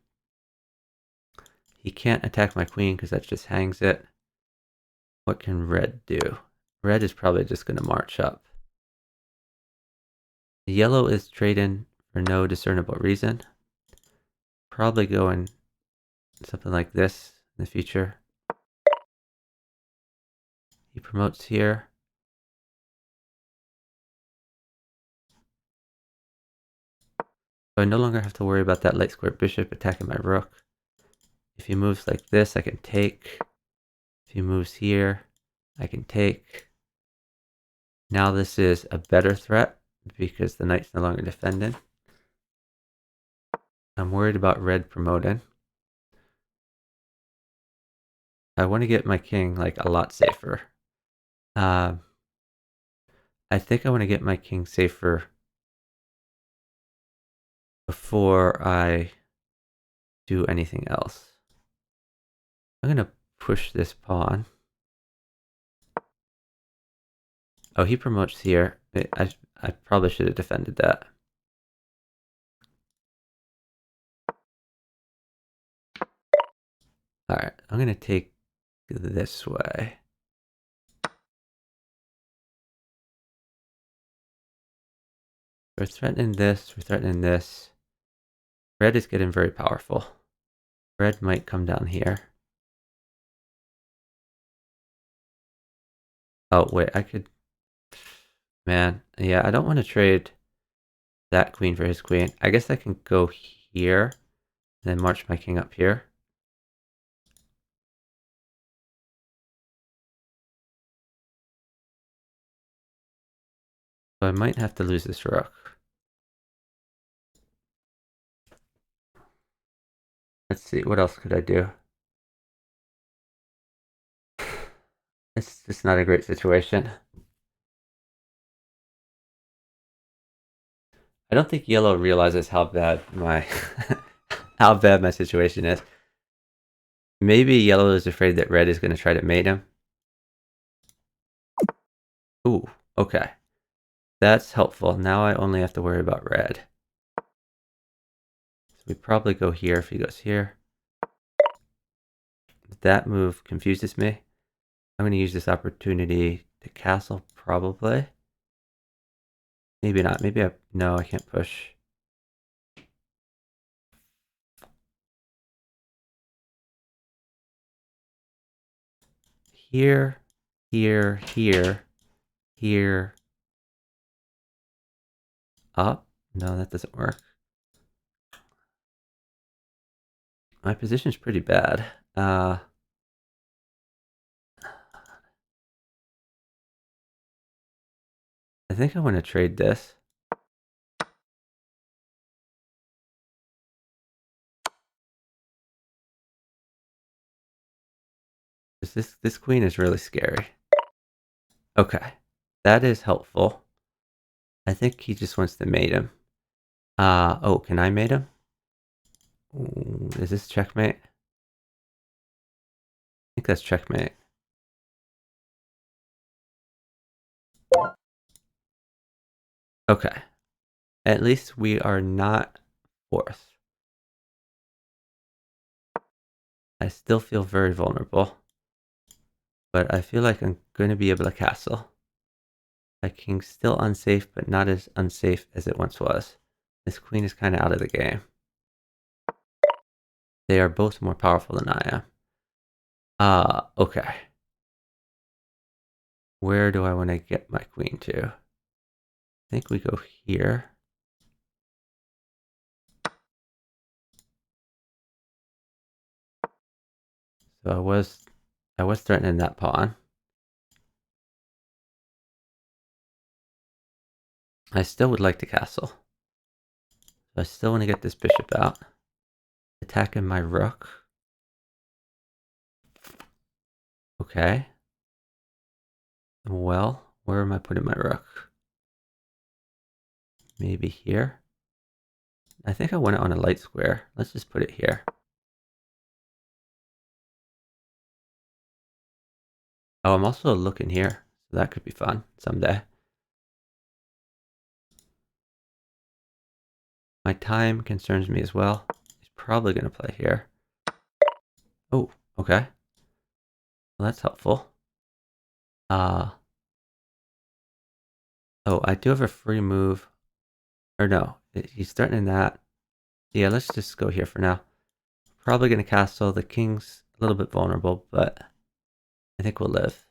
He can't attack my queen because that just hangs it. What can red do? Red is probably just going to march up. The yellow is trading for no discernible reason. Probably going something like this in the future. He promotes here. So I no longer have to worry about that light square bishop attacking my rook. If he moves like this, I can take. If he moves here, I can take. Now this is a better threat because the knight's no longer defending. I'm worried about red promoting. I want to get my king like a lot safer. I think I want to get my king safer before I do anything else. I'm going to push this pawn. Oh, he promotes here. I probably should have defended that. Alright, I'm going to take this way. We're threatening this, we're threatening this. Red is getting very powerful. Red might come down here. Oh, wait, I could... Man, yeah, I don't want to trade that queen for his queen. I guess I can go here, then march my king up here. So I might have to lose this rook. Let's see, what else could I do? It's just not a great situation. I don't think yellow realizes how bad my how bad my situation is. Maybe yellow is afraid that red is going to try to mate him. Ooh, okay. That's helpful. Now I only have to worry about red. So we probably go here if he goes here. That move confuses me. I'm going to use this opportunity to castle, probably. Maybe not. Maybe no, I can't push. Here, here, here, here. Up? No, that doesn't work. My position's pretty bad. I think I want to trade this. This queen is really scary. Okay, that is helpful. I think he just wants to mate him. Oh, can I mate him? Ooh, is this checkmate? I think that's checkmate. Okay, at least we are not fourth. I still feel very vulnerable, but I feel like I'm going to be able to castle. My king's still unsafe, but not as unsafe as it once was. This queen is kind of out of the game. They are both more powerful than I am. Okay. Where do I want to get my queen to? I think we go here. So I was threatening that pawn. I still would like to castle. So I still want to get this bishop out. Attacking my rook. Okay. Well, where am I putting my rook? Maybe here? I think I want it on a light square. Let's just put it here. Oh, I'm also looking here. So that could be fun someday. My time concerns me as well. He's probably going to play here. Oh, okay. Well, that's helpful. Oh, I do have a free move. Or no, he's threatening that. Yeah, let's just go here for now. Probably going to castle. The king's a little bit vulnerable, but I think we'll live.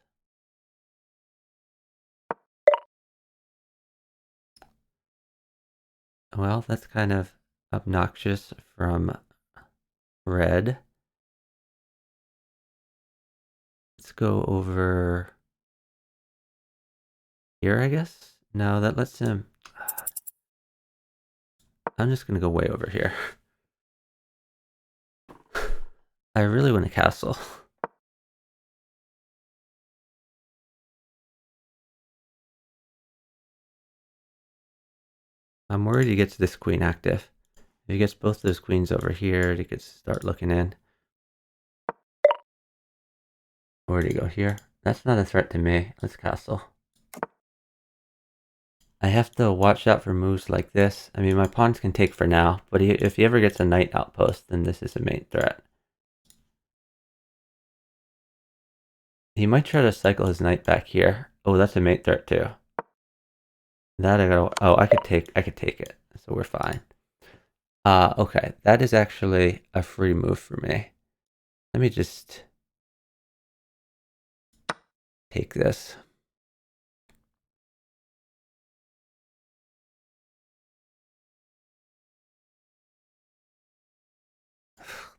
Well, that's kind of obnoxious from red. Let's go over here, I guess? No, that lets him... I'm just going to go way over here. I really want a castle. I'm worried he gets this queen active. If he gets both those queens over here, he could start looking in. Where do you go here? That's not a threat to me. Let's castle. I have to watch out for moves like this. I mean, my pawns can take for now, but if he ever gets a knight outpost, then this is a main threat. He might try to cycle his knight back here. Oh, that's a mate threat too. That I gotta, oh, I could take it, so we're fine. Okay, that is actually a free move for me. Let me just take this.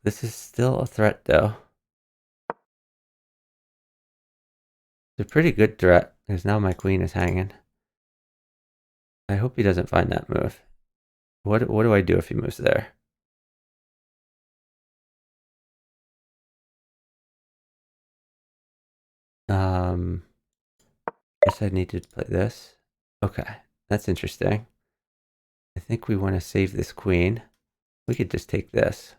This is still a threat though. It's a pretty good threat, because now my queen is hanging. I hope he doesn't find that move. What do I do if he moves there? Guess I need to play this. Okay, that's interesting. I think we want to save this queen. We could just take this.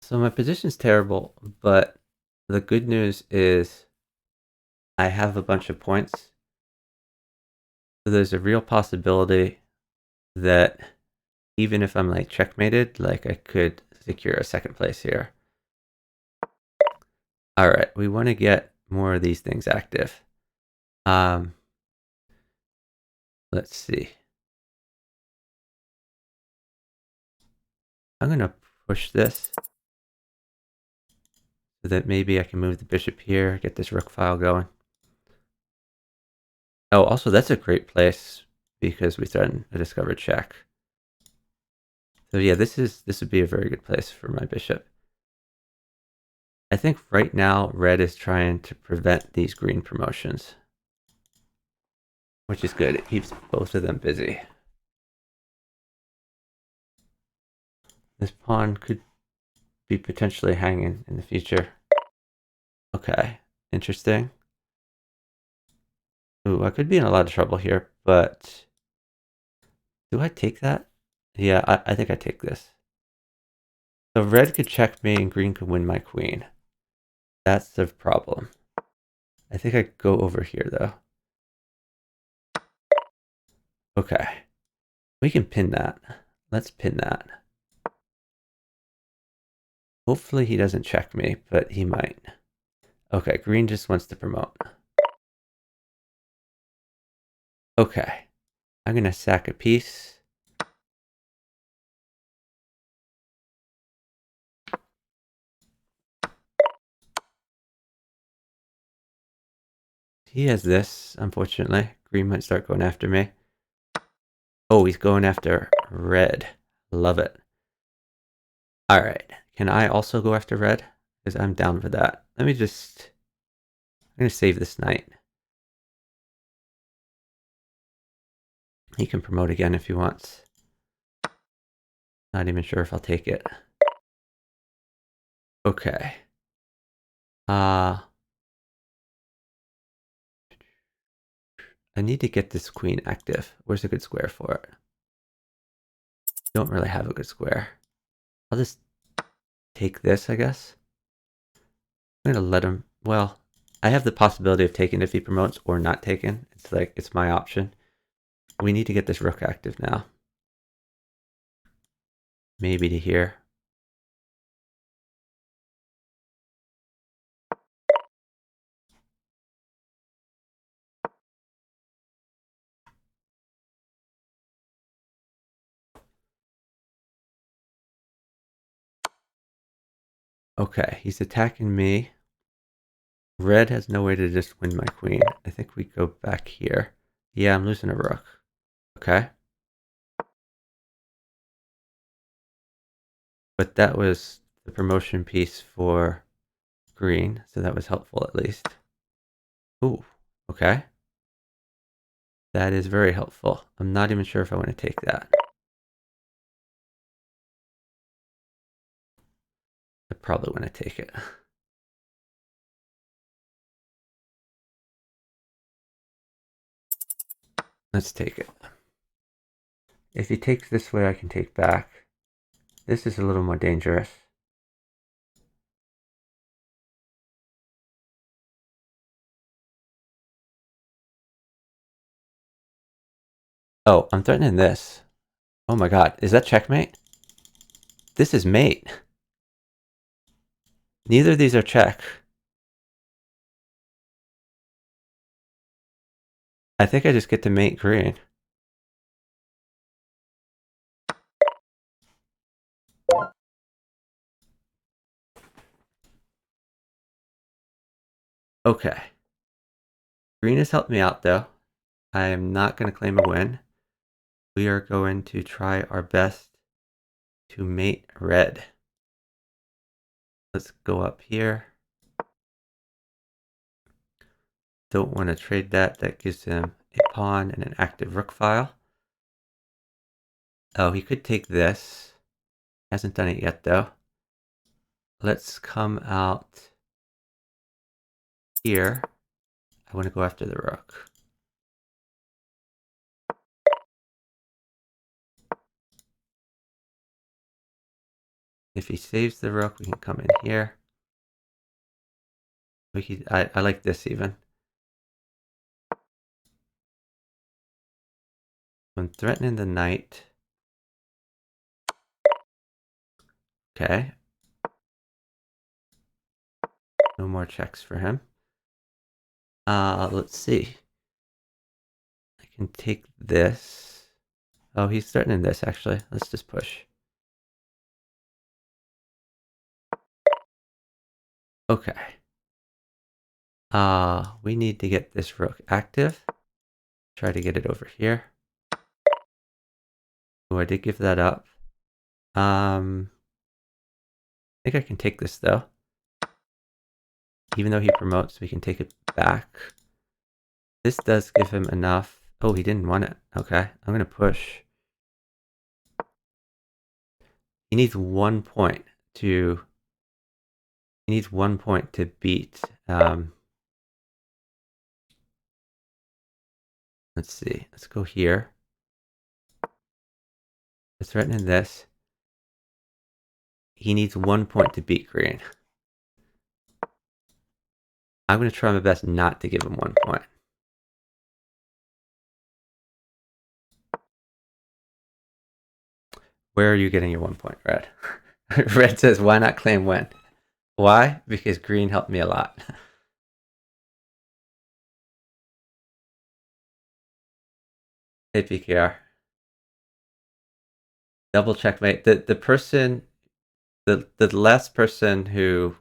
So my position's terrible, but the good news is I have a bunch of points. So there's a real possibility that even if I'm like checkmated, like I could secure a second place here. All right, we want to get more of these things active. Let's see. I'm going to push this so that maybe I can move the bishop here, get this rook file going. Oh, also that's a great place because we threaten a discovered check. So yeah, this would be a very good place for my bishop. I think right now red is trying to prevent these green promotions, which is good. It keeps both of them busy. This pawn could be potentially hanging in the future. Okay, interesting. Ooh, I could be in a lot of trouble here, but do I take that? Yeah, I think I take this. So red could check me and green could win my queen. That's the problem. I think I go over here though. Okay, we can pin that. Let's pin that. Hopefully he doesn't check me, but he might. Okay, green just wants to promote. Okay, I'm gonna sack a piece. He has this, unfortunately. Green might start going after me. Oh, he's going after red. Love it. All right, can I also go after red? Because I'm down for that. I'm gonna save this knight. He can promote again if he wants. Not even sure if I'll take it. Okay. I need to get this queen active. Where's a good square for it? Don't really have a good square. I'll just take this, I guess. I'm gonna let him, well, I have the possibility of taking if he promotes or not taking. It's like, it's my option. We need to get this rook active now. Maybe to here. Okay, he's attacking me. Red has no way to just win my queen. I think we go back here. Yeah, I'm losing a rook. Okay. But that was the promotion piece for green, so that was helpful at least. Ooh, okay. That is very helpful. I'm not even sure if I want to take that. I probably want to take it. Let's take it. If he takes this way, I can take back. This is a little more dangerous. Oh, I'm threatening this. Oh my god, is that checkmate? This is mate. Neither of these are check. I think I just get to mate green. Okay. Green has helped me out though. I am not going to claim a win. We are going to try our best to mate red. Let's go up here. Don't want to trade that. That gives him a pawn and an active rook file. Oh, he could take this. Hasn't done it yet though. Let's come out here. I want to go after the rook. If he saves the rook, we can come in here. I like this even. I'm threatening the knight. Okay. No more checks for him. Let's see. I can take this. Oh, he's threatening this actually. Let's just push. Okay. We need to get this rook active. Try to get it over here. Oh, I did give that up. I think I can take this though. Even though he promotes, we can take it back. This does give him enough. Oh, he didn't want it. Okay, I'm gonna push. He needs 1 point to... He needs 1 point to beat... let's see. Let's go here. Let's threaten this. He needs 1 point to beat green. I'm going to try my best not to give him 1 point. Where are you getting your 1 point, Red? Red says, why not claim win? Why? Because green helped me a lot. Hit PKR. Double checkmate. The person, the last person who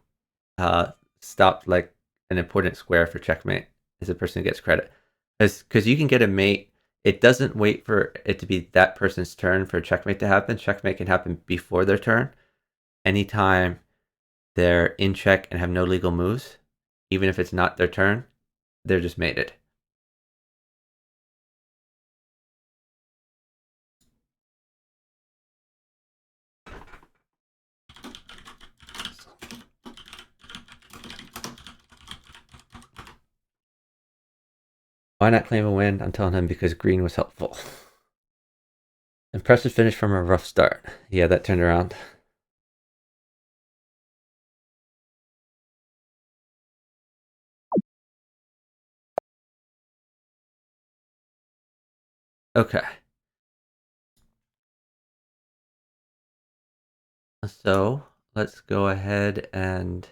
stopped like an important square for checkmate is the person who gets credit. Because you can get a mate. It doesn't wait for it to be that person's turn for checkmate to happen. Checkmate can happen before their turn. Anytime they're in check and have no legal moves, even if it's not their turn, they're just mated. Why not claim a win? I'm telling him because green was helpful. Impressive finish from a rough start. Yeah, that turned around. Okay. So let's go ahead and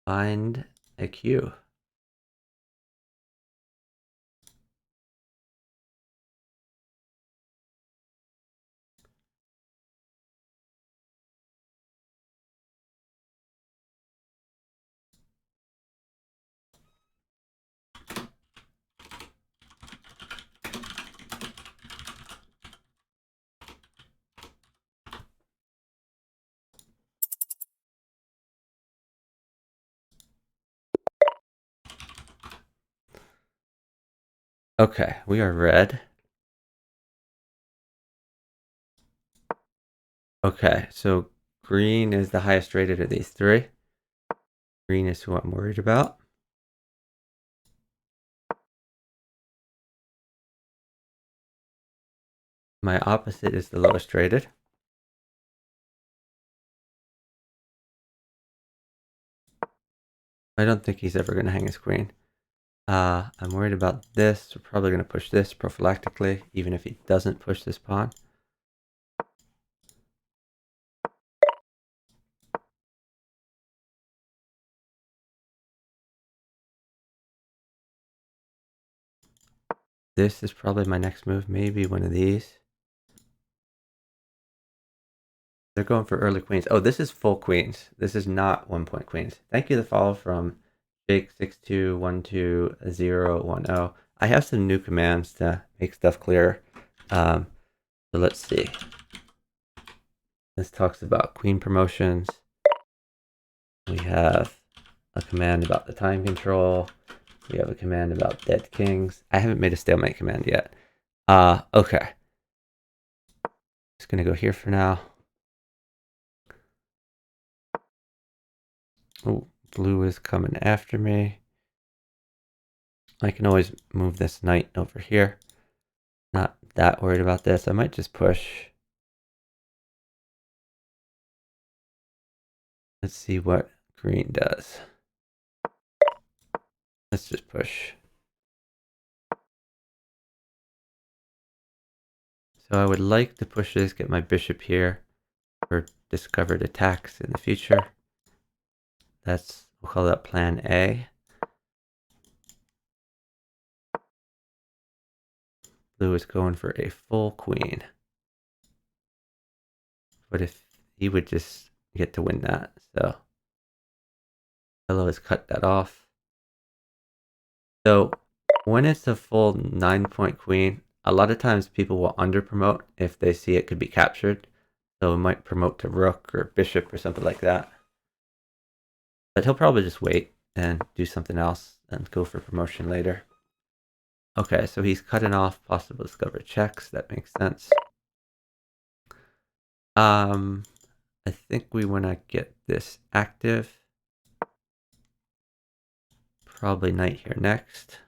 find a cue. Okay, we are red. Okay, so green is the highest rated of these three. Green is who I'm worried about. My opposite is the lowest rated. I don't think he's ever going to hang his queen. I'm worried about this. We're probably going to push this prophylactically, even if he doesn't push this pawn. This is probably my next move, maybe one of these. They're going for early queens. Oh, this is full queens. This is not 1 point queens. Thank you, the follow from Jake62121010. I have some new commands to make stuff clearer. So let's see. This talks about queen promotions. We have a command about the time control. We have a command about dead kings. I haven't made a stalemate command yet. Okay. Just gonna go here for now. Oh, blue is coming after me. I can always move this knight over here. Not that worried about this. I might just push. Let's see what green does. Let's just push. So I would like to push this, get my bishop here for discovered attacks in the future. That's, we'll call that plan A. Blue is going for a full queen. But if he would just get to win that, so yellow has cut that off. So when it's a full 9-point queen, a lot of times people will under promote if they see it could be captured. So it might promote to rook or bishop or something like that. But he'll probably just wait and do something else and go for promotion later. Okay, so he's cutting off possible discovered checks. That makes sense. I think we want to get this active. Probably knight here next.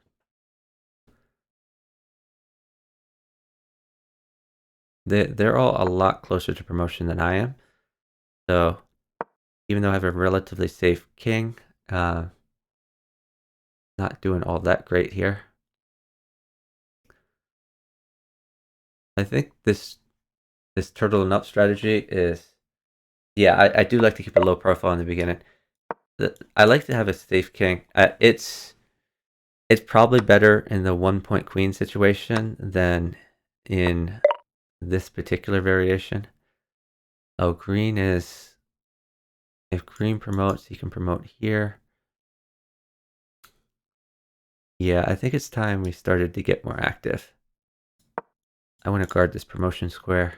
They're all a lot closer to promotion than I am. So even though I have a relatively safe king, not doing all that great here. I think this turtle and up strategy is, yeah, I do like to keep a low profile in the beginning. I like to have a safe king. It's probably better in the 1-point queen situation than in this particular variation. Oh, green is, if green promotes, he can promote here. Yeah, I think it's time we started to get more active. I want to guard this promotion square.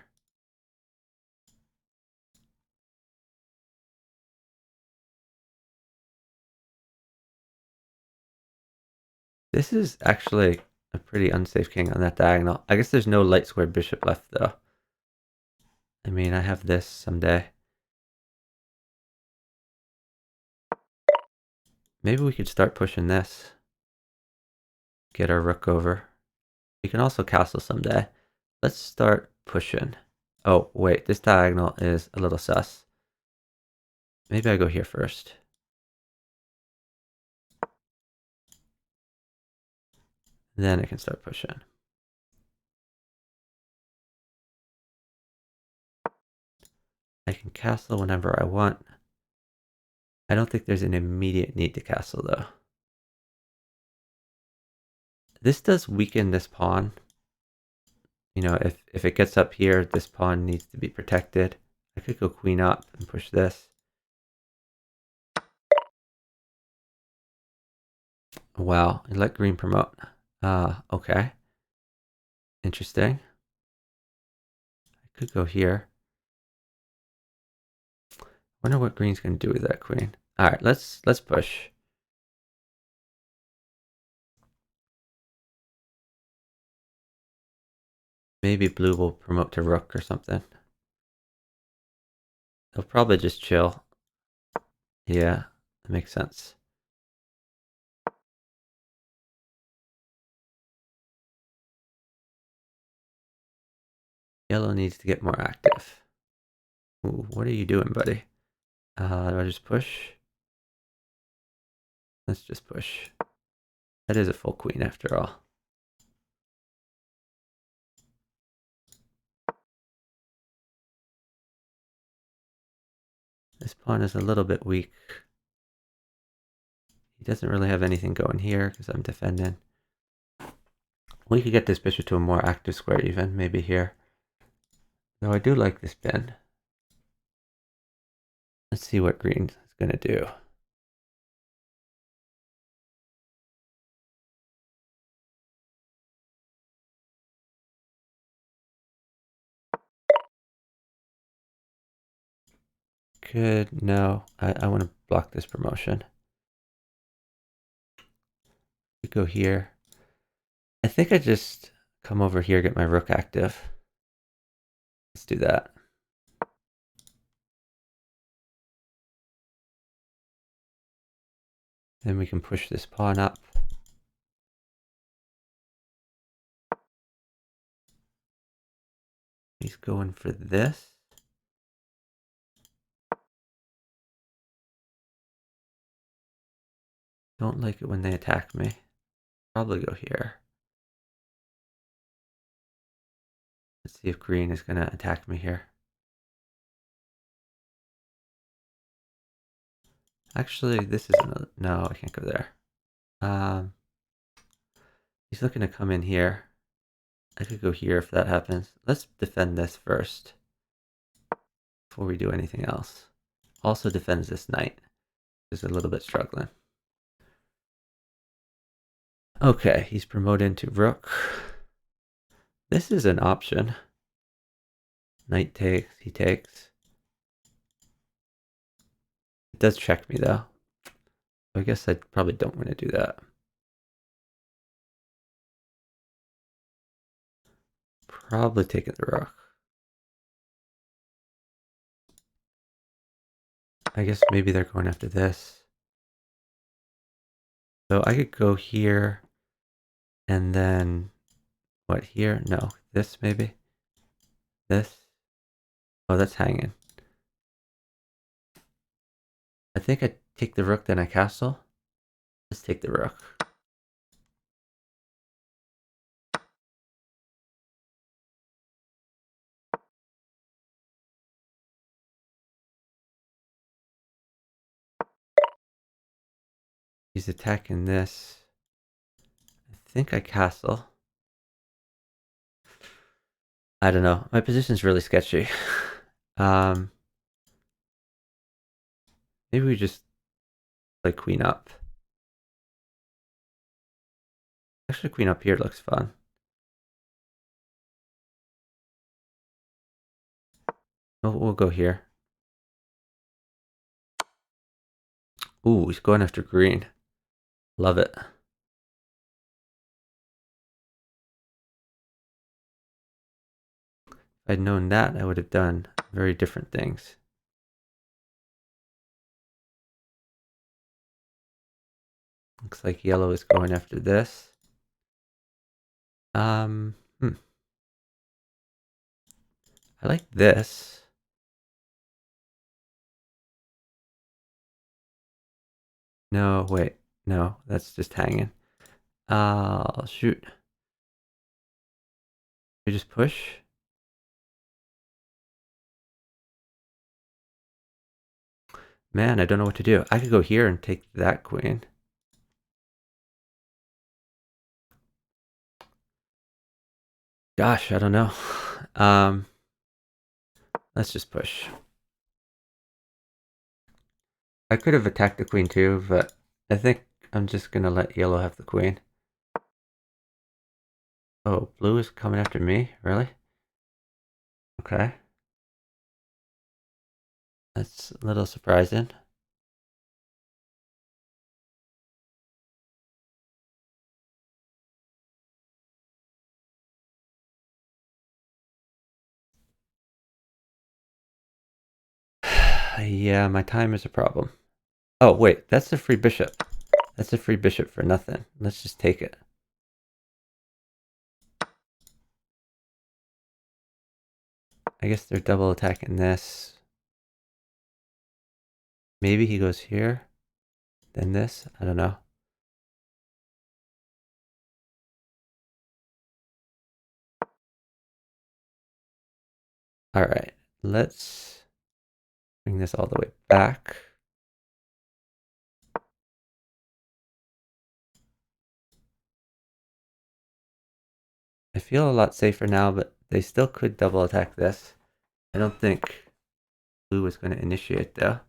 This is actually a pretty unsafe king on that diagonal. I guess there's no light square bishop left though. I mean, I have this someday. Maybe we could start pushing this. Get our rook over. We can also castle someday. Let's start pushing. Oh, wait, this diagonal is a little sus. Maybe I go here first. Then I can start pushing. I can castle whenever I want. I don't think there's an immediate need to castle though. This does weaken this pawn. You know, if it gets up here, this pawn needs to be protected. I could go queen up and push this. Wow, and let green promote. Okay. Interesting. I could go here. Wonder what green's gonna do with that queen. Alright, let's push. Maybe blue will promote to rook or something. They'll probably just chill. Yeah, that makes sense. Yellow needs to get more active. Ooh, what are you doing, buddy? Do I just push? Let's just push. That is a full queen after all. This pawn is a little bit weak. He doesn't really have anything going here because I'm defending. We could get this bishop to a more active square even, maybe here. Though I do like this pin. Let's see what green is going to do. Good, no. I want to block this promotion. We go here. I think I just come over here, get my rook active. Let's do that. Then we can push this pawn up. He's going for this. Don't like it when they attack me. Probably go here. Let's see if green is going to attack me here. Actually, this is another... No, I can't go there. He's looking to come in here. I could go here if that happens. Let's defend this first before we do anything else. Also defends this knight. Just a little bit struggling. Okay, he's promoted to rook. This is an option. Knight takes, he takes. It does check me though. I guess I probably don't want to do that. Probably taking the rook. I guess maybe they're going after this. So I could go here and then what here? No, this maybe. This. Oh, that's hanging. I think I take the rook, then I castle. Let's take the rook. He's attacking this. I think I castle. I don't know. My position's really sketchy. Maybe we just play queen up. Actually, queen up here looks fun. We'll go here. Ooh, he's going after green. Love it. If I'd known that, I would have done very different things. Looks like yellow is going after this. I like this. No, wait. No, that's just hanging. Shoot. We just push. Man, I don't know what to do. I could go here and take that queen. Gosh, I don't know. Let's just push. I could have attacked the queen too, but I think I'm just gonna let yellow have the queen. Oh, blue is coming after me? Really? Okay. That's a little surprising. Yeah, my time is a problem. Oh, wait, that's a free bishop. That's a free bishop for nothing. Let's just take it. I guess they're double attacking this. Maybe he goes here, then this. I don't know. All right, let's bring this all the way back. I feel a lot safer now, but they still could double attack this. I don't think blue is going to initiate though.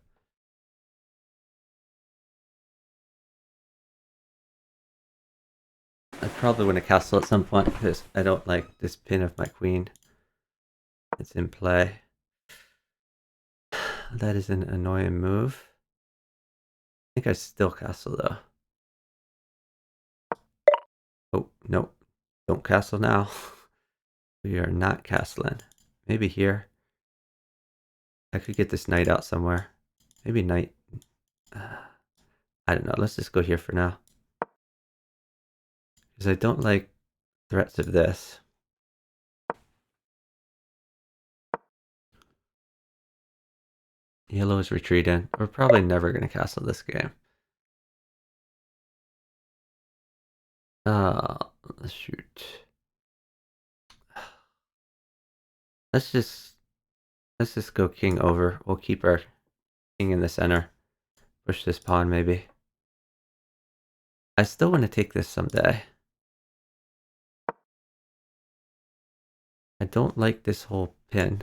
I probably want to castle at some point because I don't like this pin of my queen. It's in play. That is an annoying move. I think I still castle though. Oh, no. Don't castle now. We are not castling. Maybe here. I could get this knight out somewhere. Maybe knight. I don't know. Let's just go here for now. Because I don't like threats of this. Yellow is retreating. We're probably never going to castle this game. Shoot. Let's just go king over. We'll keep our king in the center. Push this pawn maybe. I still want to take this someday. I don't like this whole pin.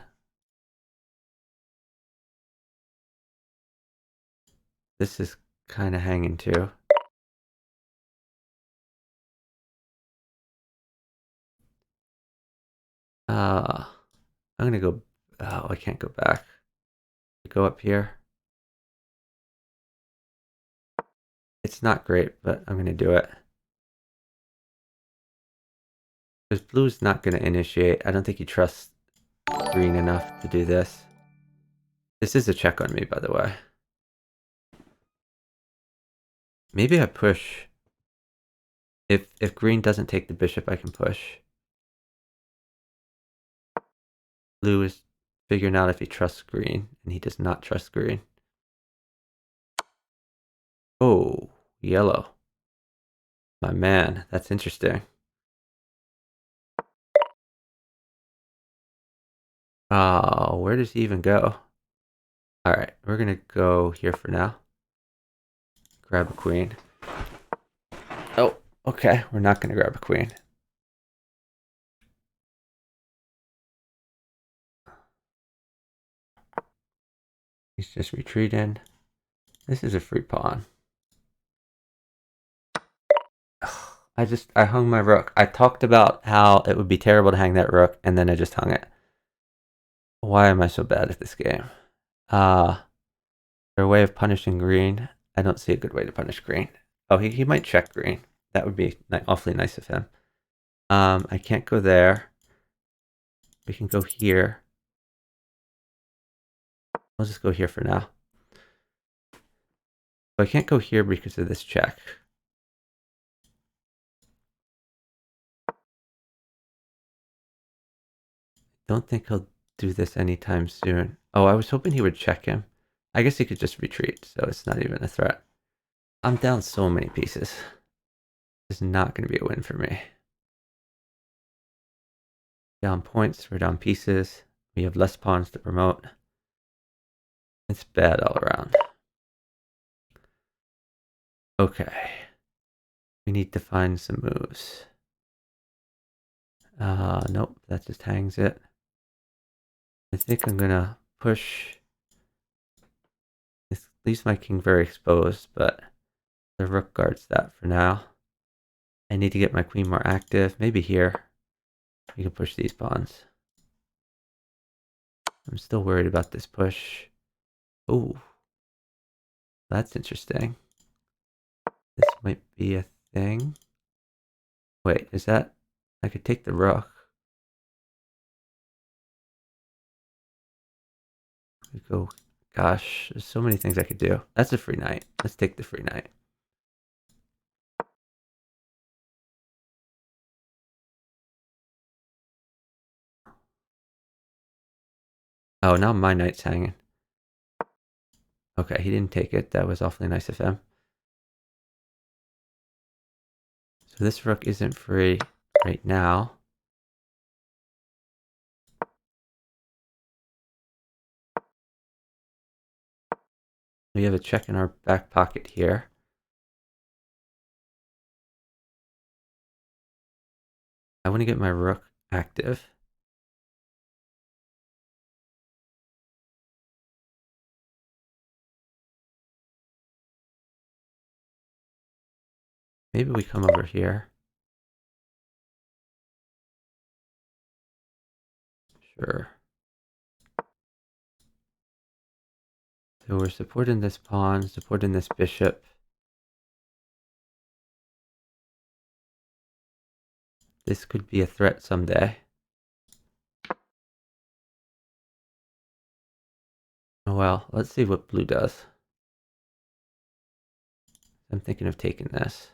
This is kind of hanging too. I'm gonna go. Oh, I can't go back. Go up here. It's not great, but I'm gonna do it. Because blue's not gonna initiate. I don't think he trusts green enough to do this. This is a check on me, by the way. Maybe I push. If green doesn't take the bishop, I can push. Blue is figuring out if he trusts green, and he does not trust green. Oh, yellow. My man, that's interesting. Oh, where does he even go? All right, we're gonna go here for now. Grab a queen. Oh, okay, we're not gonna grab a queen. He's just retreating. This is a free pawn. I hung my rook. I talked about how it would be terrible to hang that rook, and then I just hung it. Why am I so bad at this game? Their way of punishing green. I don't see a good way to punish green. Oh, he might check green. That would be awfully nice of him. I can't go there. We can go here. I'll just go here for now. But I can't go here because of this check. Don't think he'll do this anytime soon. Oh, I was hoping he would check him. I guess he could just retreat, so it's not even a threat. I'm down so many pieces. It's not going to be a win for me. Down points, we're down pieces. We have less pawns to promote. It's bad all around. Okay. We need to find some moves. Nope, that just hangs it. I think I'm gonna push. This leaves my king very exposed, but the rook guards that for now. I need to get my queen more active. Maybe here. We can push these pawns. I'm still worried about this push. Oh, that's interesting. This might be a thing. Wait, is that... I could take the rook. We go... Gosh, there's so many things I could do. That's a free knight. Let's take the free knight. Oh, now my knight's hanging. Okay, he didn't take it. That was awfully nice of him. So this rook isn't free right now. We have a check in our back pocket here. I want to get my rook active. Maybe we come over here. Sure. So we're supporting this pawn, supporting this bishop. This could be a threat someday. Oh well, let's see what blue does. I'm thinking of taking this.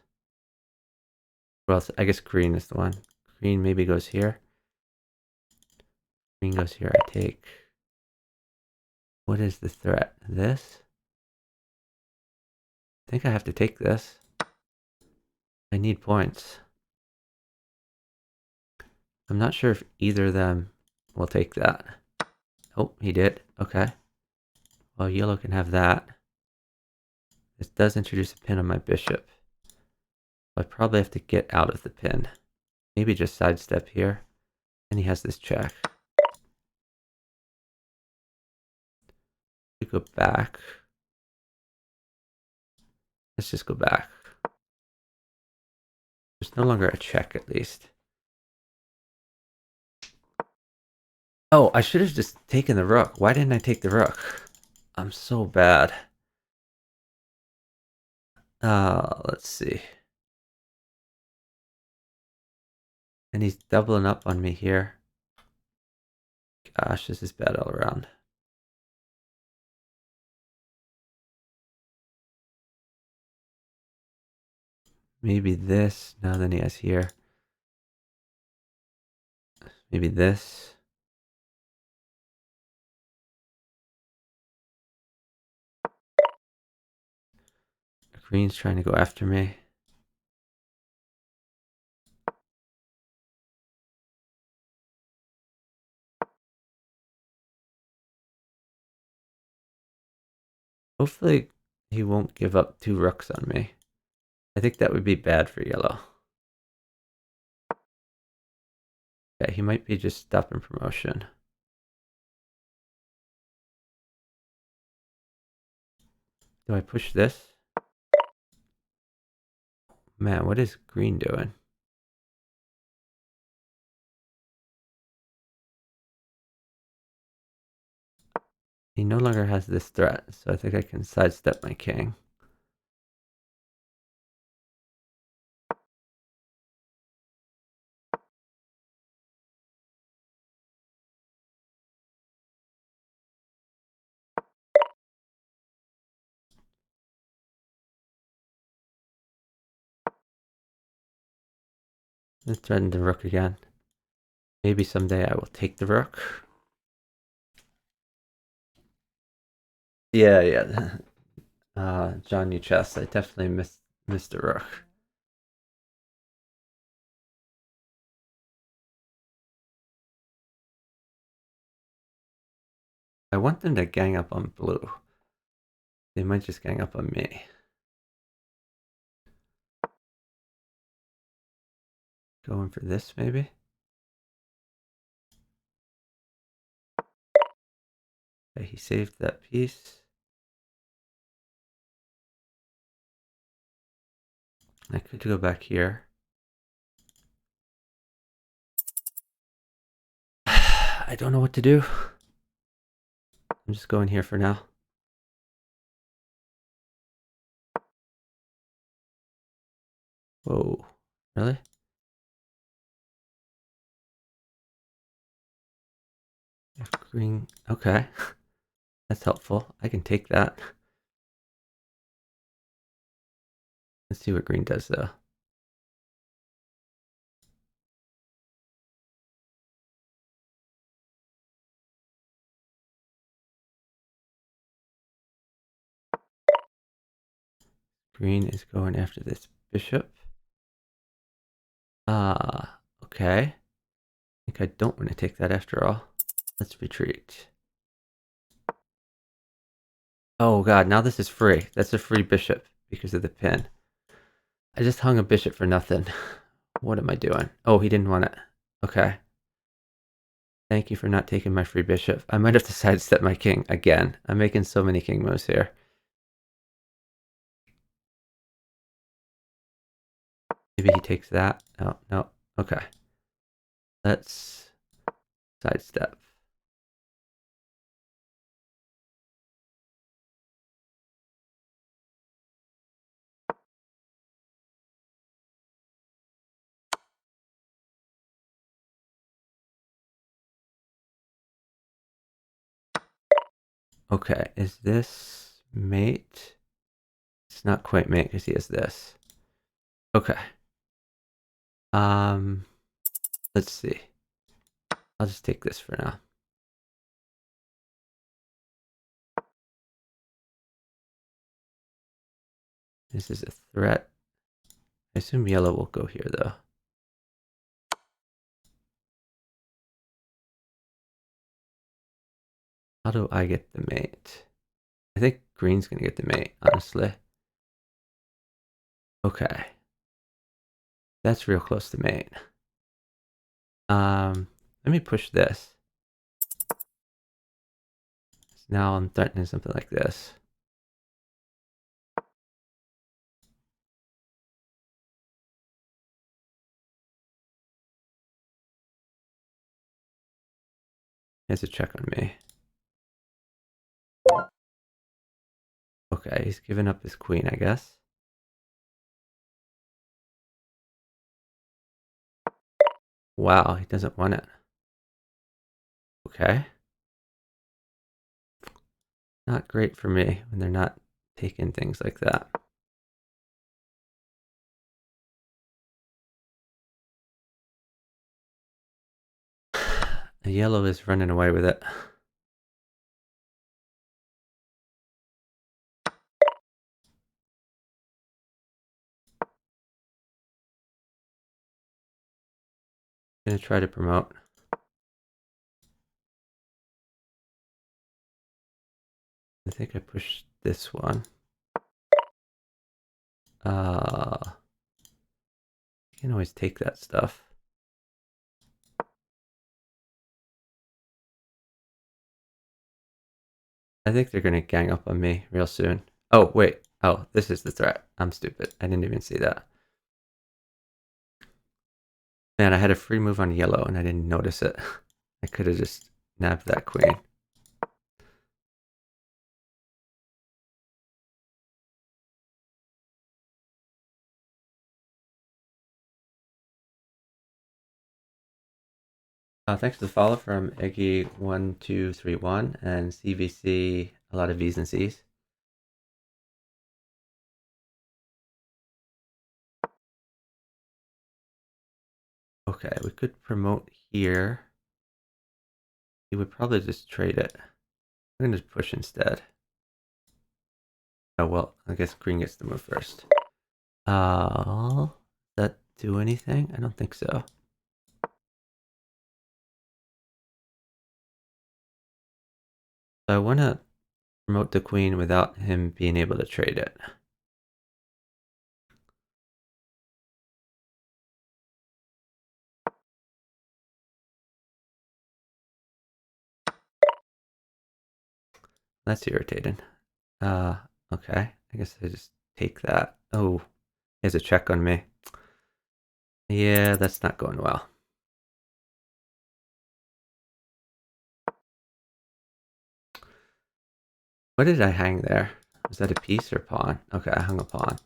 Well, I guess green is the one. Green maybe goes here. Green goes here, I take. What is the threat? This? I think I have to take this. I need points. I'm not sure if either of them will take that. Oh, he did. Okay. Well, yellow can have that. This does introduce a pin on my bishop. I probably have to get out of the pin. Maybe just sidestep here. And he has this check. We go back. Let's just go back. There's no longer a check, at least. Oh, I should have just taken the rook. Why didn't I take the rook? I'm so bad. Let's see. And he's doubling up on me here. Gosh, this is bad all around. maybe this. No, then he has here. Maybe this. Green's trying to go after me. Hopefully he won't give up 2 rooks on me. I think that would be bad for yellow. Yeah, he might be just stopping promotion. Do I push this? Man, what is green doing? He no longer has this threat, so I think I can sidestep my king. Let's threaten the rook again. Maybe someday I will take the rook. Yeah. John New Chess, I definitely missed the rook. I want them to gang up on blue. They might just gang up on me. Going for this, maybe? Okay, he saved that piece. I could go back here. I don't know what to do. I'm just going here for now. Whoa, really? Green, okay. That's helpful. I can take that. Let's see what green does though. Green is going after this bishop. Okay. I think I don't want to take that after all. Let's retreat. Oh god, now this is free. That's a free bishop because of the pin. I just hung a bishop for nothing. What am I doing? Oh, he didn't want it. Okay. Thank you for not taking my free bishop. I might have to sidestep my king again. I'm making so many king moves here. Maybe he takes that. Oh, no. Okay. Let's sidestep. Okay, is this mate? It's not quite mate because he has this. Okay. Let's see. I'll just take this for now. This is a threat. I assume yellow will go here though. How do I get the mate? I think green's gonna get the mate, honestly. Okay. That's real close to mate. Let me push this. Now I'm threatening something like this. He has a check on me. Okay, he's giving up his queen, I guess. Wow, he doesn't want it. Okay. Not great for me when they're not taking things like that. Yellow is running away with it. Gonna try to promote. I think I pushed this one. You can always take that stuff. I think they're gonna gang up on me real soon. Oh, wait. Oh, this is the threat. I'm stupid. I didn't even see that. Man, I had a free move on yellow and I didn't notice it. I could have just nabbed that queen. Thanks for the follow from Eggy1231 and CVC, a lot of V's and C's. Okay, we could promote here. He would probably just trade it. I'm gonna just push instead. Oh well, I guess green gets to move first. Does that do anything? I don't think so. So I want to promote the queen without him being able to trade it. That's irritating. Okay. I guess I just take that. Oh, he has a check on me. Yeah, that's not going well. What did I hang there? Was that a piece or a pawn? Okay, I hung a pawn.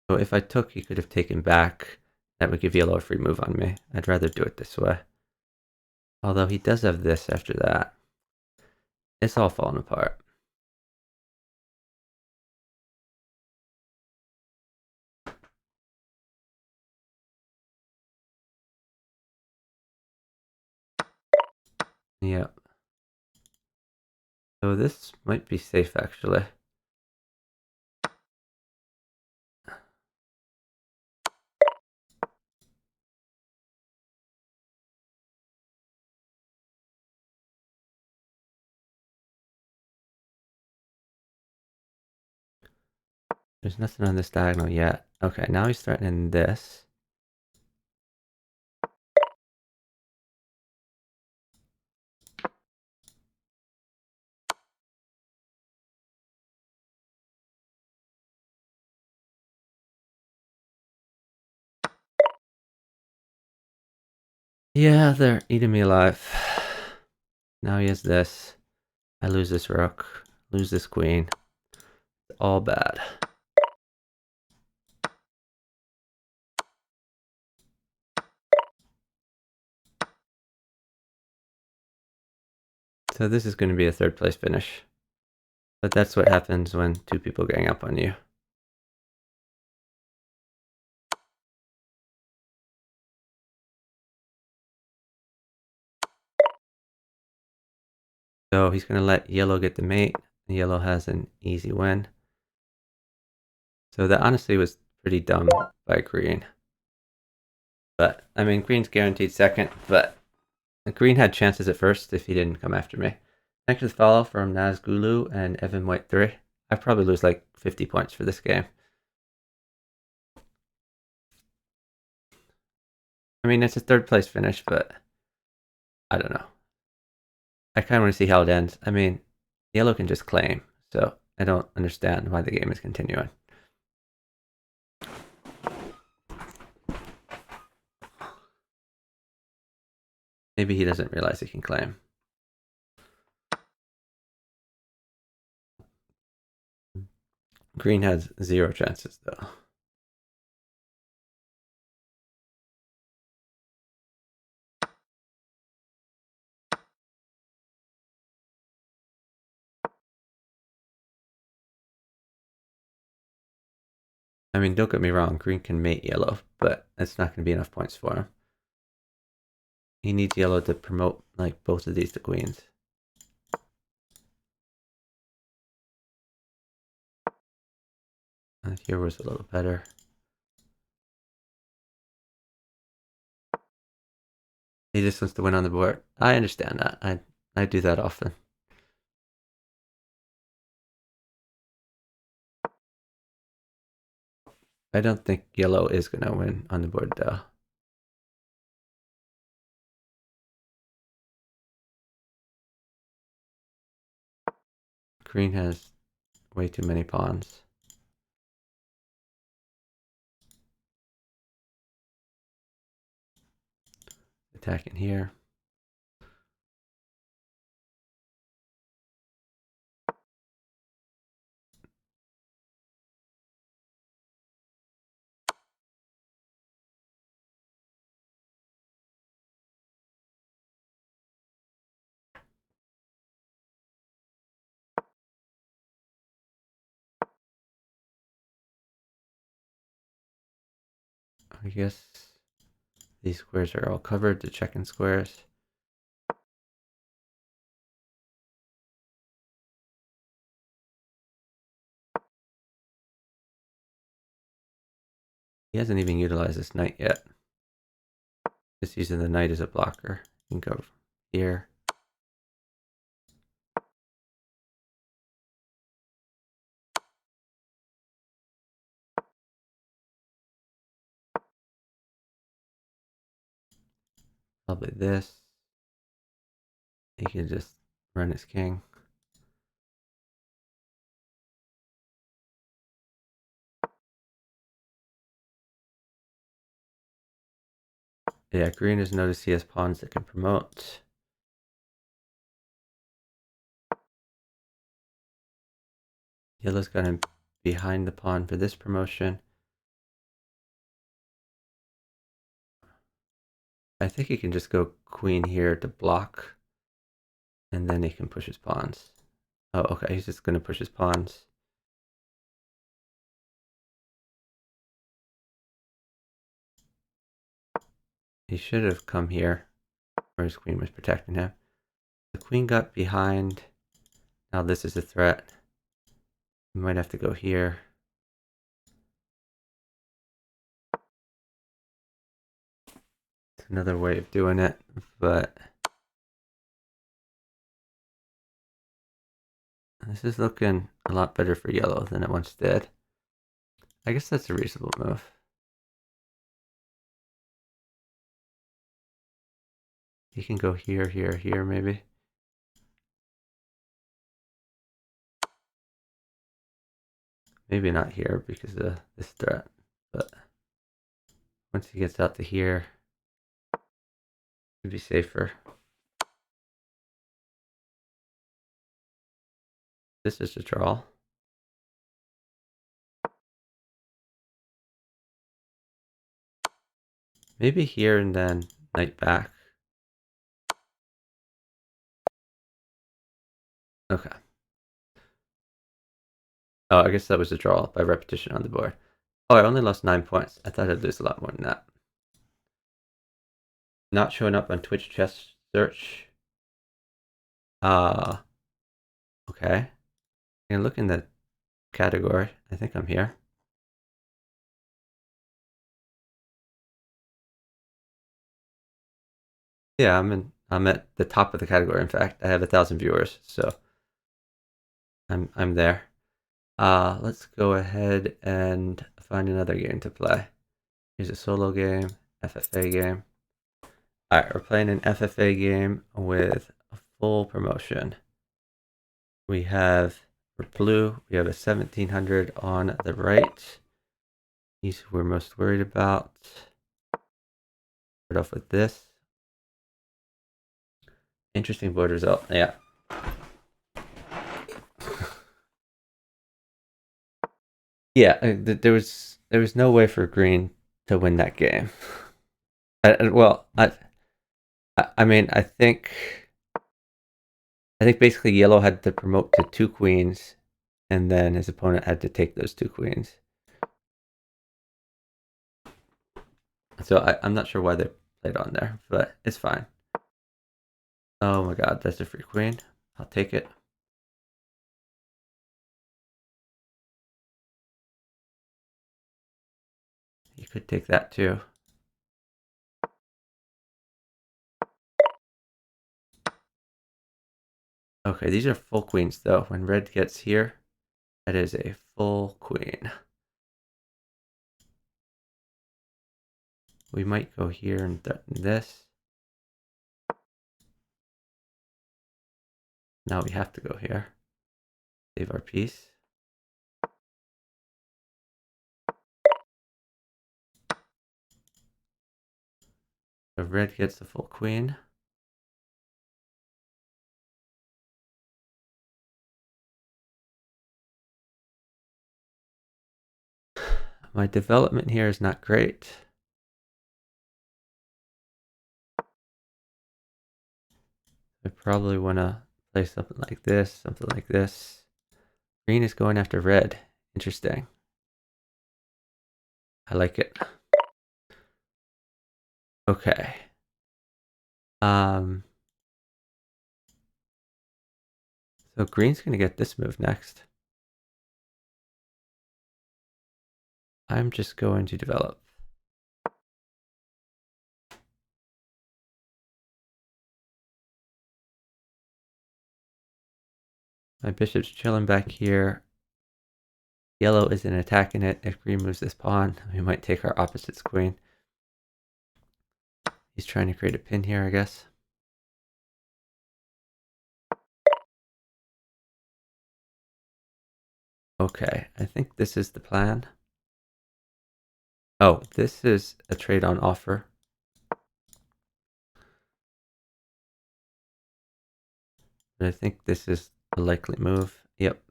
So if I took, he could have taken back. That would give yellow a free move on me. I'd rather do it this way. Although he does have this after that. It's all falling apart. Yep. So this might be safe actually. There's nothing on this diagonal yet. Okay, now he's threatening this. Yeah, they're eating me alive. Now he has this. I lose this rook, lose this queen. It's all bad. So this is going to be a third place finish. But that's what happens when two people gang up on you. So he's going to let yellow get the mate. Yellow has an easy win. So that honestly was pretty dumb by green. But, I mean, green's guaranteed second, but green had chances at first if he didn't come after me. Thanks for the follow from Nazgulu and Evan White 3. I probably lose like 50 points for this game. I mean, it's a third place finish, but I don't know. I kind of want to see how it ends. I mean, yellow can just claim, so I don't understand why the game is continuing. Maybe he doesn't realize he can claim. Green has 0 chances, though. I mean, don't get me wrong, green can mate yellow, but it's not going to be enough points for him. He needs yellow to promote like both of these to queens. Here was a little better. He just wants to win on the board. I understand that. I do that often. I don't think yellow is going to win on the board though. Green has way too many pawns. Attacking here. I guess these squares are all covered, the checking squares. He hasn't even utilized this knight yet. Just using the knight as a blocker. You can go here. Probably this. He can just run his king. Yeah, green has noticed he has pawns that can promote. Yellow's got him behind the pawn for this promotion. I think he can just go queen here to block. And then he can push his pawns. Oh, okay, he's just going to push his pawns. He should have come here where his queen was protecting him. The queen got behind. Now this is a threat. We might have to go here. It's another way of doing it, but this is looking a lot better for yellow than it once did. I guess that's a reasonable move. He can go here, here, here, maybe. Maybe not here because of this threat, but once he gets out to here, it'd be safer. This is a draw. Maybe here and then knight back. Okay. Oh, I guess that was a draw by repetition on the board. Oh, I only lost 9 points. I thought I'd lose a lot more than that. Not showing up on Twitch chess search. Okay. I can look in the category. I think I'm here. Yeah, I'm at the top of the category. In fact, I have 1,000 viewers, so I'm there. Let's go ahead and find another game to play. Here's a solo game, FFA game. Alright, we're playing an FFA game with a full promotion. We have, for blue, we have a 1700 on the right. These we're most worried about. Start off with this. Interesting board result, yeah. Yeah, there was no way for green to win that game. Well, I mean, I think basically yellow had to promote to 2 queens, and then his opponent had to take those 2 queens. So I'm not sure why they played on there, but it's fine. Oh my god, that's a free queen. I'll take it. You could take that too. Okay, these are full queens though. When red gets here, that is a full queen. We might go here and threaten this. Now we have to go here. Save our piece. So red gets the full queen. My development here is not great. I probably want to play something like this, something like this. Green is going after red. Interesting. I like it. Okay. So green's going to get this move next. I'm just going to develop. My bishop's chilling back here. Yellow isn't attacking it. If green moves this pawn, we might take our opposite's queen. He's trying to create a pin here, I guess. Okay, I think this is the plan. Oh, this is a trade on offer. But I think this is a likely move. Yep.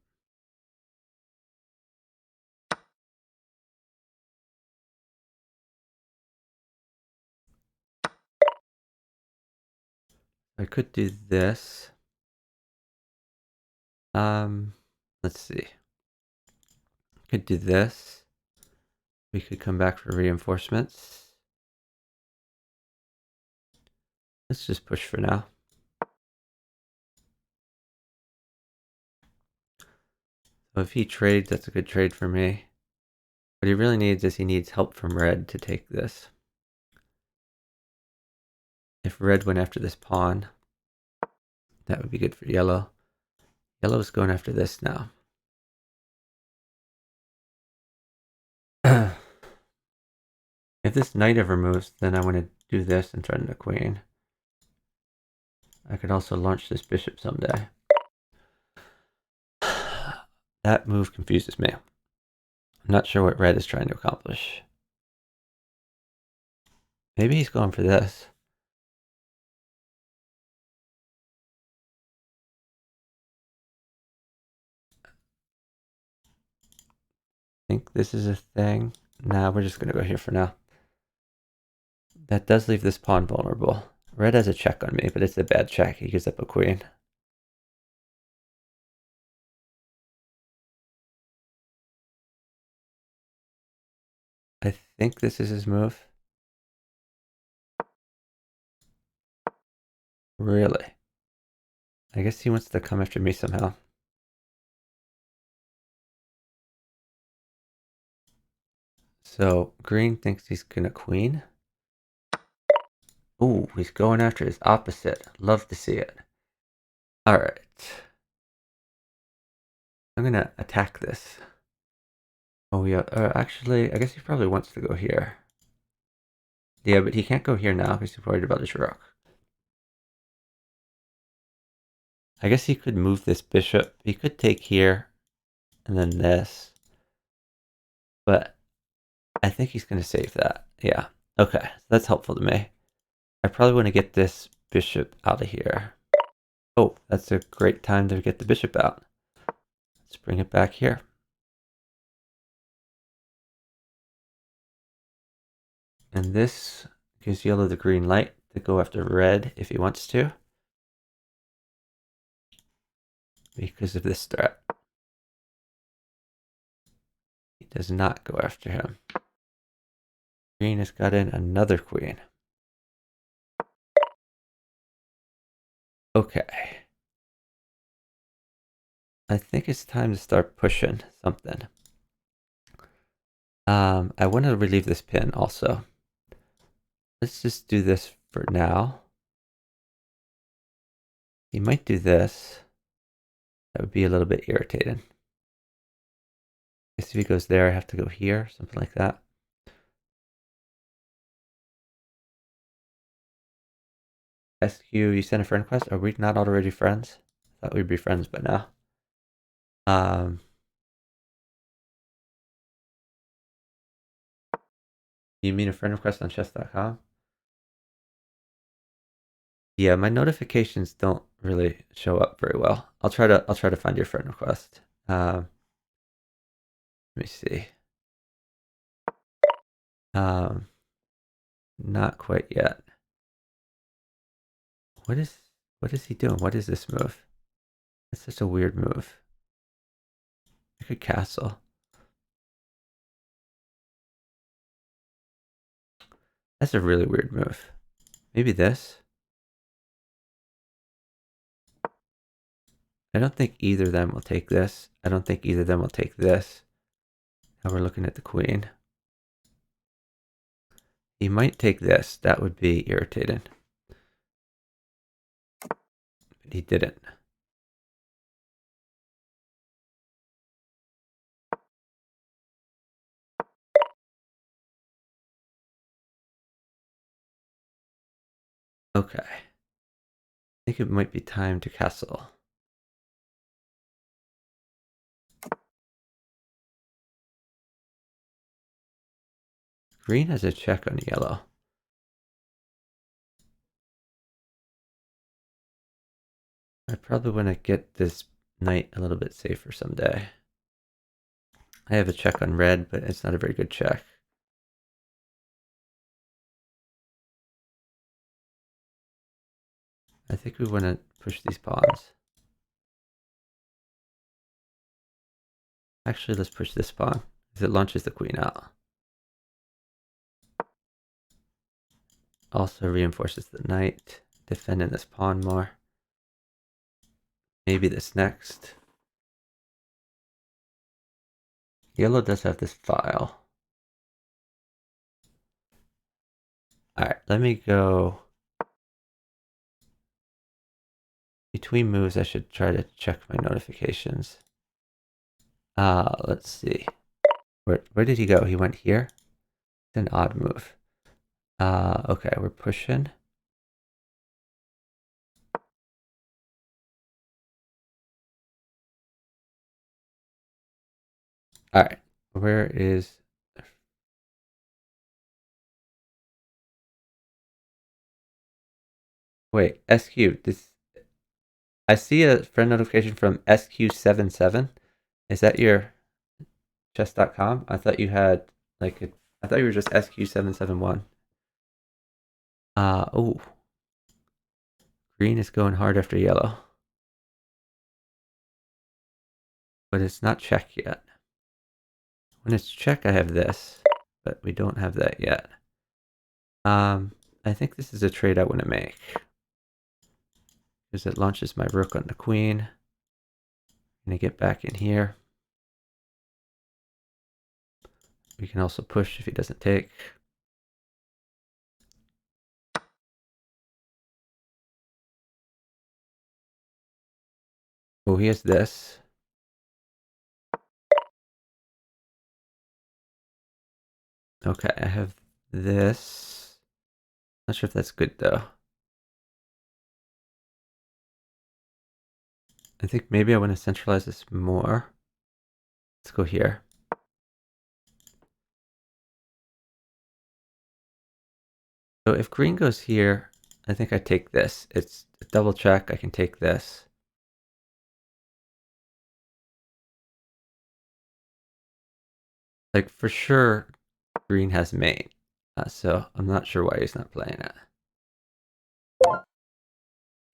I could do this. Let's see. Could do this. We could come back for reinforcements. Let's just push for now. So if he trades, that's a good trade for me. What he really needs is he needs help from red to take this. If red went after this pawn, that would be good for yellow. Yellow's going after this now. If this knight ever moves, then I want to do this and threaten the queen. I could also launch this bishop someday. That move confuses me. I'm not sure what red is trying to accomplish. Maybe he's going for this. I think this is a thing. Nah, we're just going to go here for now. That does leave this pawn vulnerable. Red has a check on me, but it's a bad check. He gives up a queen. I think this is his move. Really? I guess he wants to come after me somehow. So green thinks he's gonna queen. Ooh, he's going after his opposite. Love to see it. All right. I'm gonna attack this. Oh yeah, actually, I guess he probably wants to go here. Yeah, but he can't go here now because he's worried about his rook. I guess he could move this bishop. He could take here and then this. But I think he's going to save that. Yeah. Okay, that's helpful to me. I probably want to get this bishop out of here. Oh, that's a great time to get the bishop out. Let's bring it back here. And this gives yellow the green light to go after red if he wants to. Because of this threat. He does not go after him. Green has got in another queen. Okay. I think it's time to start pushing something. I want to relieve this pin also. Let's just do this for now. He might do this. That would be a little bit irritating. I guess if he goes there, I have to go here, something like that. SQ, you sent a friend request? Are we not already friends? I thought we'd be friends by now. You mean a friend request on chess.com? Yeah, my notifications don't really show up very well. I'll try to find your friend request. Let me see. Not quite yet. What is he doing? What is this move? It's such a weird move. I could castle. That's a really weird move. Maybe this? I don't think either of them will take this. I don't think either of them will take this. Now we're looking at the queen. He might take this. That would be irritating. But he didn't. Okay. I think it might be time to castle. Green has a check on yellow. I probably want to get this knight a little bit safer someday. I have a check on red, but it's not a very good check. I think we want to push these pawns. Actually, let's push this pawn, because it launches the queen out. Also reinforces the knight, defending this pawn more. Maybe this next. Yellow does have this file. Alright, let me go. Between moves, I should try to check my notifications. Let's see. Where did he go? He went here? It's an odd move. Okay, we're pushing. Alright, where is... Wait, SQ, this... I see a friend notification from SQ77. Is that your chess.com? I thought you had, like, I thought you were just SQ771. Oh. Green is going hard after yellow. But it's not check yet. When it's check, I have this, but we don't have that yet. I think this is a trade I want to make. Because it launches my rook on the queen. I'm going to get back in here. We can also push if he doesn't take. Oh, he has this. Okay, I have this. Not sure if that's good though. I think maybe I want to centralize this more. Let's go here. So if green goes here, I think I take this. It's a double check. I can take this. Like for sure, green has mate. So I'm not sure why he's not playing it.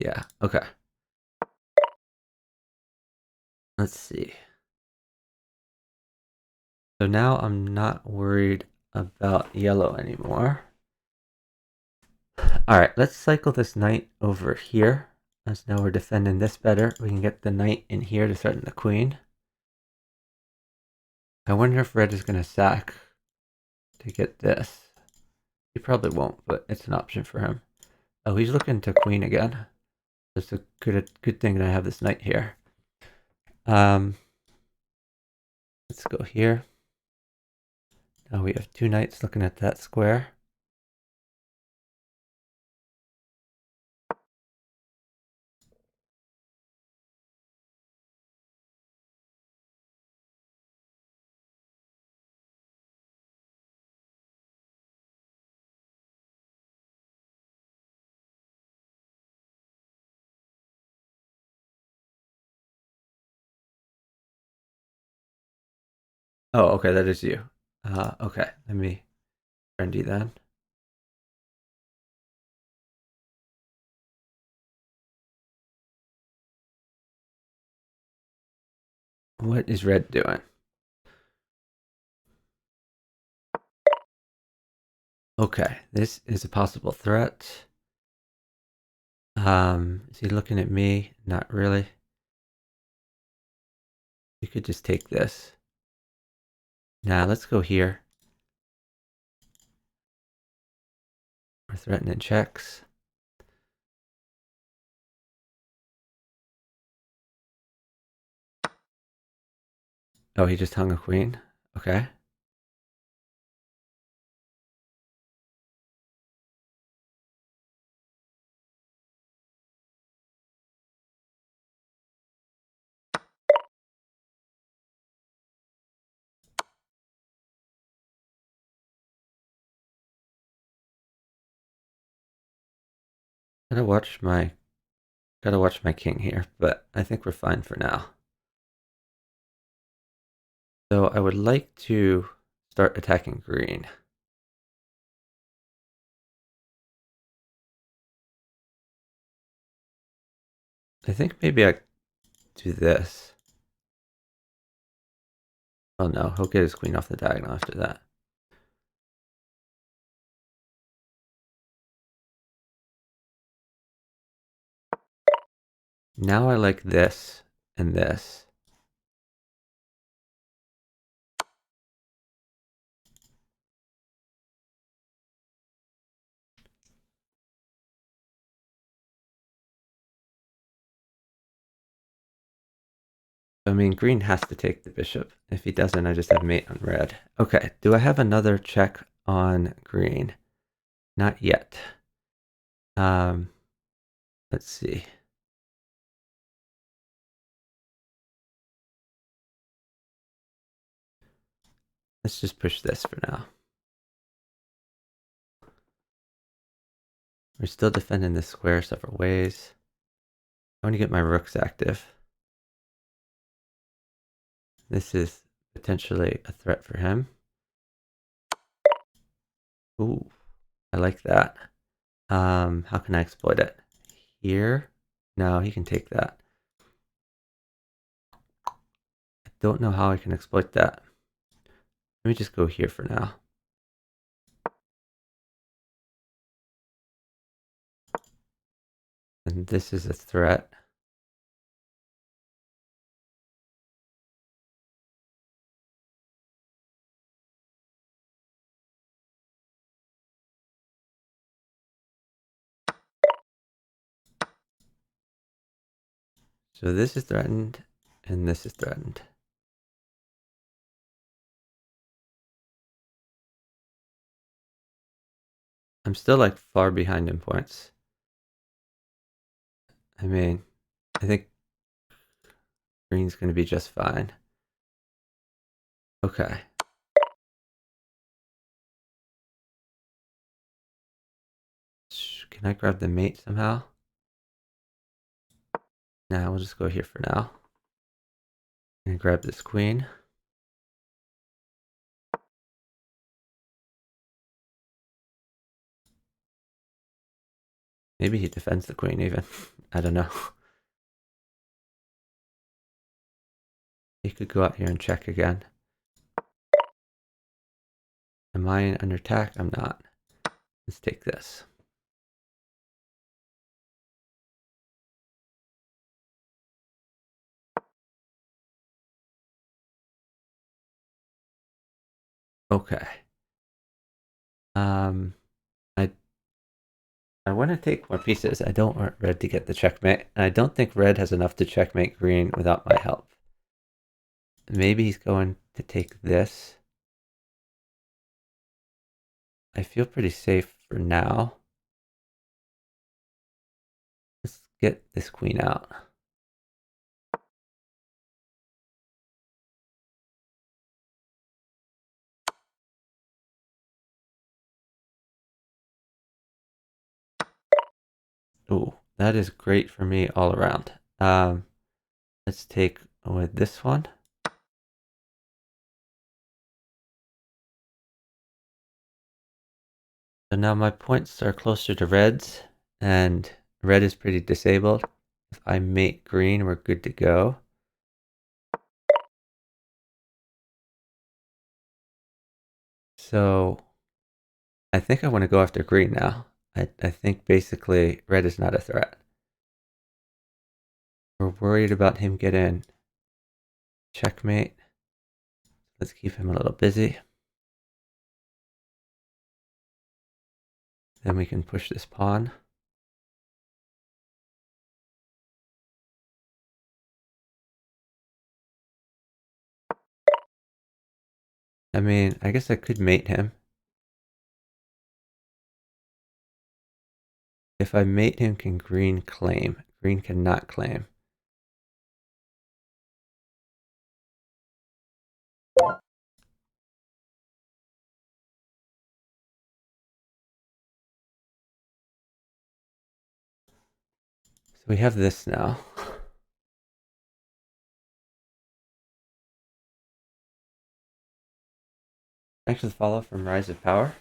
Yeah, okay. Let's see. So now I'm not worried about yellow anymore. Alright, let's cycle this knight over here. As now we're defending this better. We can get the knight in here to threaten the queen. I wonder if red is going to sack to get this. He probably won't, but it's an option for him. Oh, he's looking to queen again. It's a good thing that I have this knight here. Let's go here. Now we have two knights looking at that square. Oh, okay, that is you. Okay, let me friendly then. What is red doing? Okay, this is a possible threat. Is he looking at me? Not really. You could just take this. Now let's go here. We're threatening checks. Oh, he just hung a queen. Okay. Gotta watch my king here, but I think we're fine for now. So I would like to start attacking green. I think maybe I do this. Oh no, he'll get his queen off the diagonal after that. Now I like this and this. I mean, green has to take the bishop. If he doesn't, I just have mate on red. Okay, do I have another check on green? Not yet. Let's see. Let's just push this for now. We're still defending this square several ways. I want to get my rooks active. This is potentially a threat for him. Ooh, I like that. How can I exploit it? Here? No, he can take that. I don't know how I can exploit that. Let me just go here for now. And this is a threat. So this is threatened, and this is threatened. I'm still like far behind in points. I mean, I think green's going to be just fine. Okay. Can I grab the mate somehow? Nah, we'll just go here for now. And grab this queen. Maybe he defends the queen even. I don't know. He could go out here and check again. Am I under attack? I'm not. Let's take this. Okay. I want to take more pieces. I don't want red to get the checkmate. And I don't think red has enough to checkmate green without my help. Maybe he's going to take this. I feel pretty safe for now. Let's get this queen out. Ooh, that is great for me all around. Let's take with this one. So now my points are closer to red's, and red is pretty disabled. If I mate green, we're good to go. So I think I want to go after green now. I think basically red is not a threat. We're worried about him getting checkmate. Let's keep him a little busy. Then we can push this pawn. I mean, I guess I could mate him. If I mate him, can green claim? Green cannot claim. So we have this now. Thanks for the follow from Rise of Power.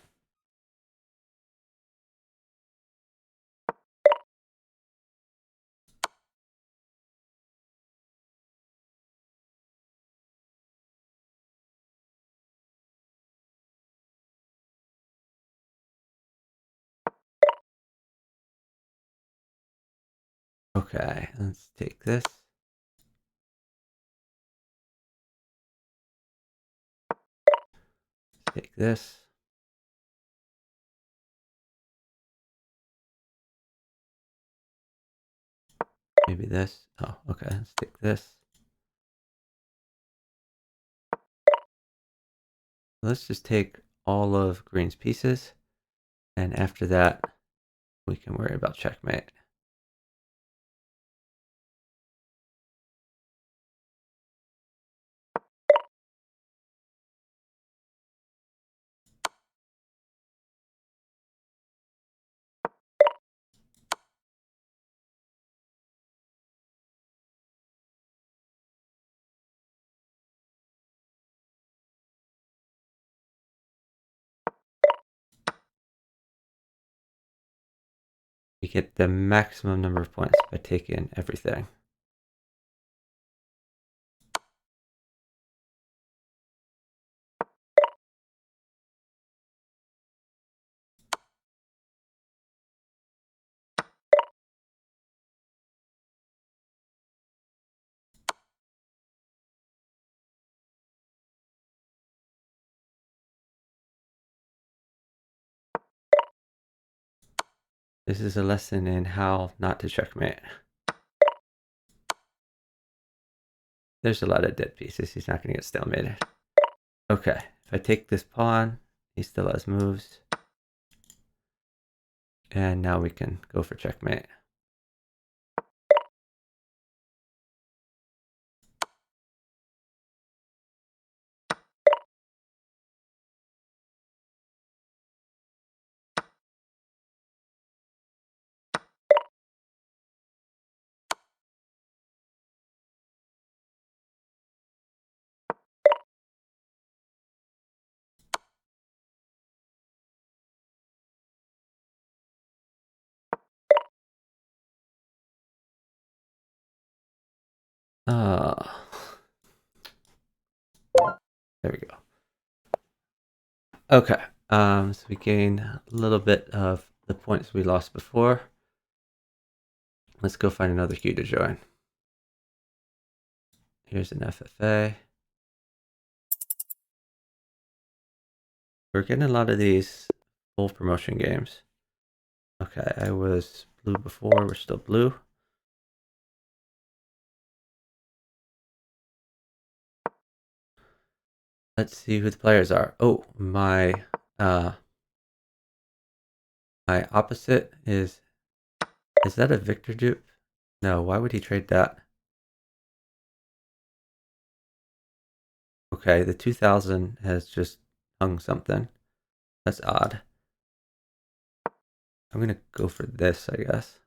Okay, let's take this. Take this. Maybe this. Oh, okay, let's take this. Let's just take all of green's pieces, and after that, we can worry about checkmate. We get the maximum number of points by taking everything. This is a lesson in how not to checkmate. There's a lot of dead pieces. He's not going to get stalemated. Okay, if I take this pawn, he still has moves. And now we can go for checkmate. There we go. Okay, so we gain a little bit of the points we lost before. Let's go find another queue to join. Here's an FFA. We're getting a lot of these full promotion games. Okay, I was blue before, we're still blue. Let's see who the players are. Oh, my opposite is that a Victor dupe? No, why would he trade that? Okay, the 2000 has just hung something. That's odd. I'm gonna go for this, I guess.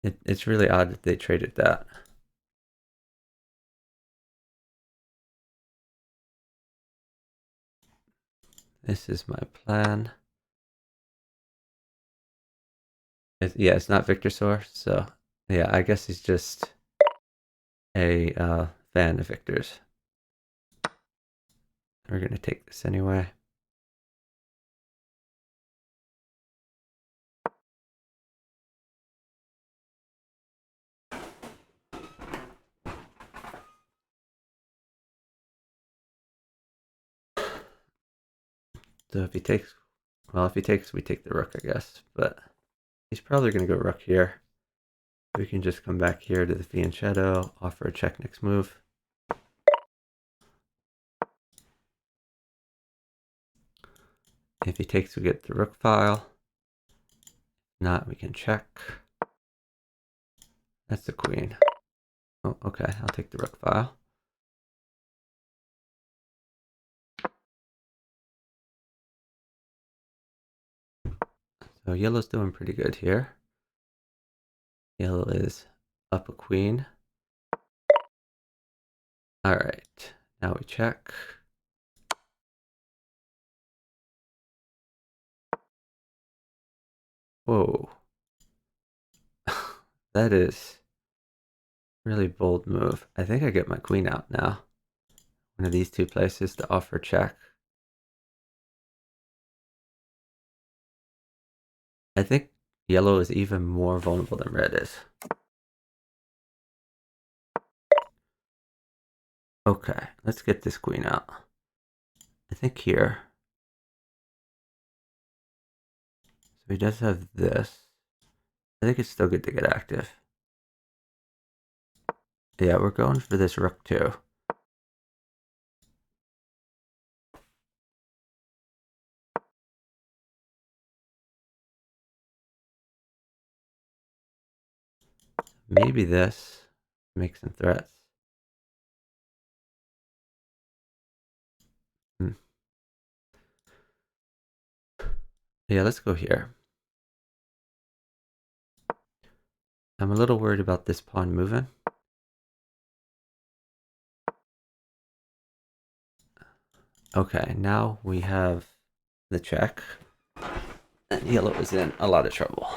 It's really odd that they traded that. This is my plan. Yeah, it's not Victor Source, so yeah, I guess he's just a fan of Victor's. We're gonna take this anyway. So if he takes, well, if he takes, we take the rook, I guess. But he's probably gonna go rook here. We can just come back here to the Fiend Shadow, offer a check next move. If he takes, we get the rook file. If not, we can check. That's the queen. Oh, okay, I'll take the rook file. So yellow's doing pretty good here. Yellow is up a queen. All right, now we check. Whoa. That is really bold move. I think I get my queen out now. One of these two places to offer check. I think yellow is even more vulnerable than red is. Okay, let's get this queen out. I think here. So he does have this. I think it's still good to get active. Yeah, we're going for this rook too. Maybe this makes some threats. Yeah, let's go here. I'm a little worried about this pawn moving. Okay, now we have the check. And yellow is in a lot of trouble.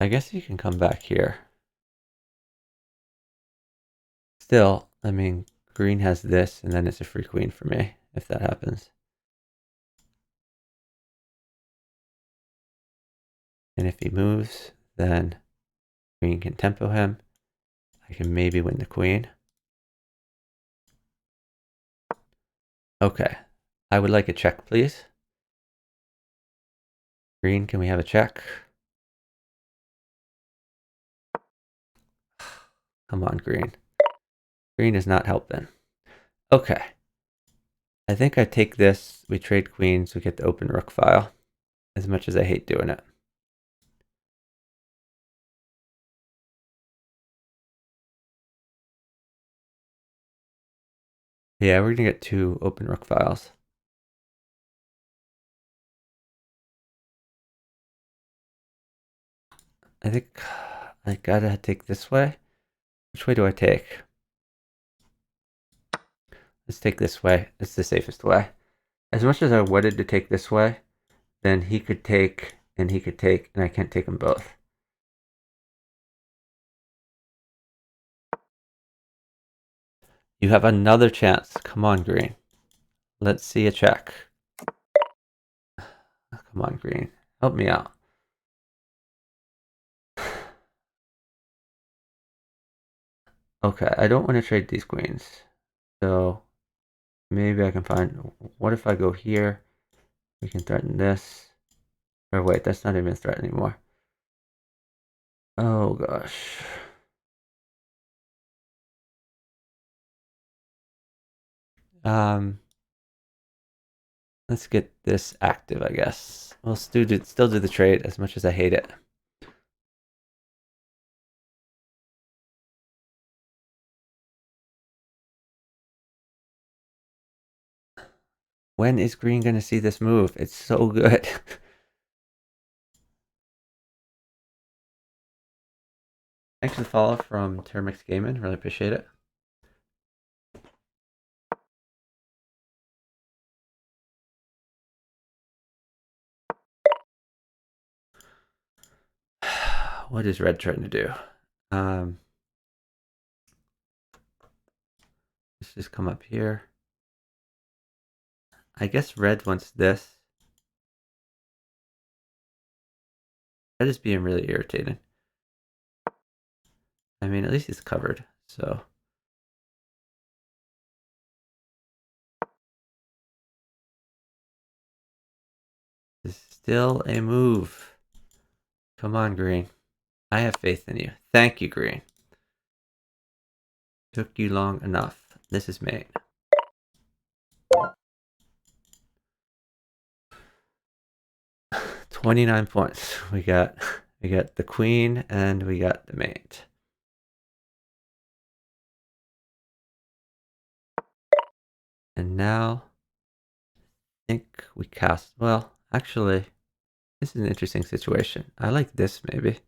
I guess you can come back here. Still, I mean, green has this, and then it's a free queen for me, if that happens. And if he moves, then green can tempo him. I can maybe win the queen. Okay, I would like a check, please. Green, can we have a check? Come on, green. Green is not helping. Okay. I think I take this, we trade queens, we get the open rook file, as much as I hate doing it. Yeah, we're gonna get 2 open rook files. I think I gotta take this way. Which way do I take? Let's take this way. It's the safest way. As much as I wanted to take this way, then he could take, and he could take, and I can't take them both. You have another chance. Come on, green. Let's see a check. Come on, green. Help me out. Okay, I don't want to trade these queens. So maybe I can find... What if I go here? We can threaten this. Or wait, that's not even a threat anymore. Oh gosh. Let's get this active, I guess. We'll still do the trade as much as I hate it. When is green going to see this move? It's so good. Thanks for the follow from Termix Gaming. Really appreciate it. What is red trying to do? Let's just come up here. I guess red wants this. Red is being really irritating. I mean, at least it's covered, so. It's still a move. Come on, green. I have faith in you. Thank you, green. Took you long enough. This is mate. $29 points. We got the queen and we got the mate. And now I think we cast. Well, actually, this is an interesting situation. I like this maybe.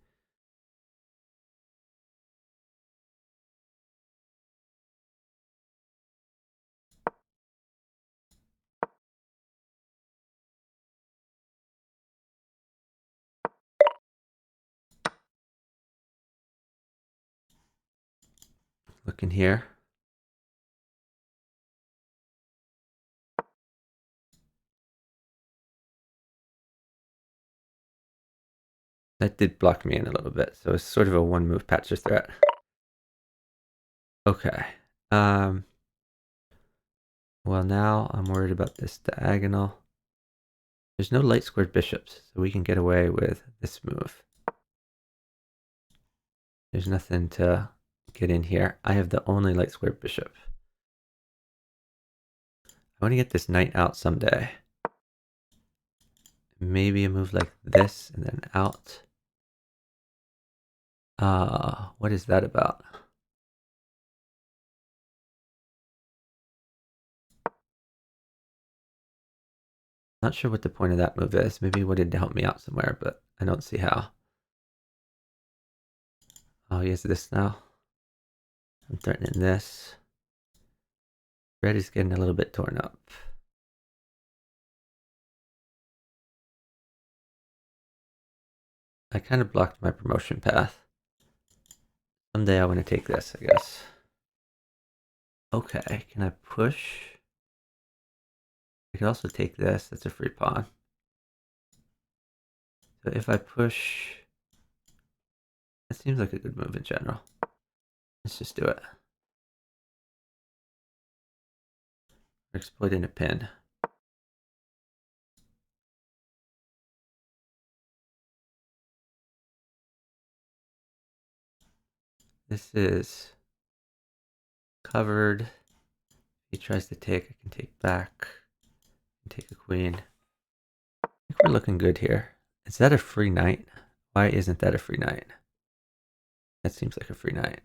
Looking here. That did block me in a little bit, so it's sort of a one move patcher threat. Okay. Well, now I'm worried about this diagonal. There's no light squared bishops, so we can get away with this move. There's nothing to get in here. I have the only light squared bishop. I want to get this knight out someday. Maybe a move like this and then out. What is that about? Not sure what the point of that move is. Maybe he wanted to help me out somewhere, but I don't see how. Oh, he has this now. I'm threatening this. Red is getting a little bit torn up. I kind of blocked my promotion path. Someday I want to take this, I guess. Okay, can I push? I could also take this. That's a free pawn. So if I push, that seems like a good move in general. Let's just do it. We're exploiting a pin. This is covered. If he tries to take, I can take back. And take a queen. I think we're looking good here. Is that a free knight? Why isn't that a free knight? That seems like a free knight.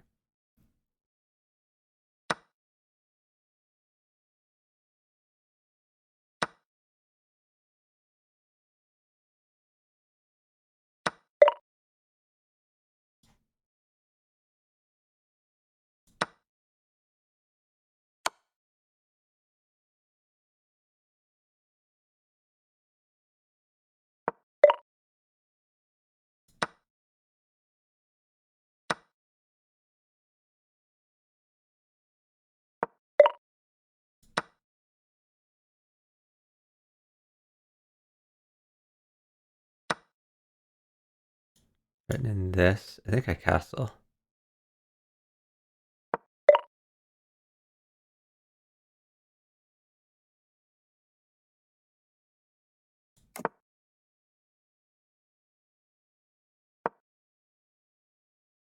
Threatening this. I think I castle.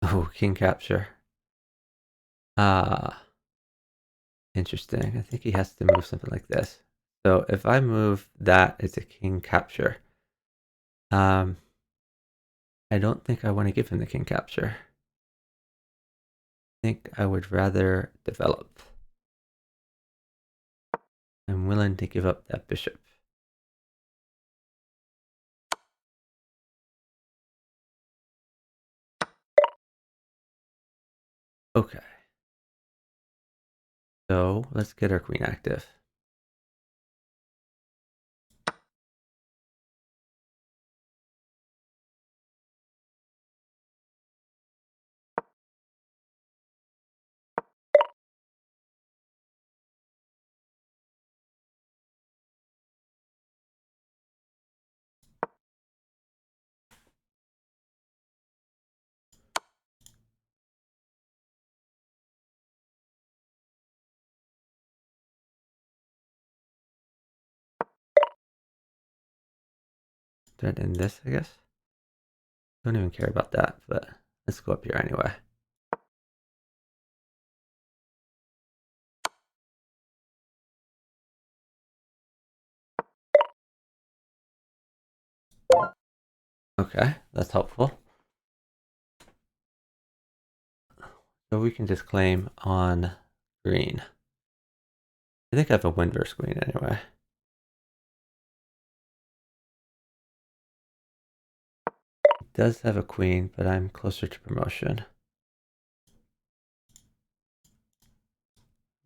Oh, king capture. Ah, interesting. I think he has to move something like this. So if I move that, it's a king capture. I don't think I want to give him the king capture. I think I would rather develop. I'm willing to give up that bishop. Okay. So let's get our queen active. Threaten this, I guess. Don't even care about that, but let's go up here anyway. Okay, that's helpful. So we can just claim on green. I think I have a win versus queen anyway. It does have a queen, but I'm closer to promotion.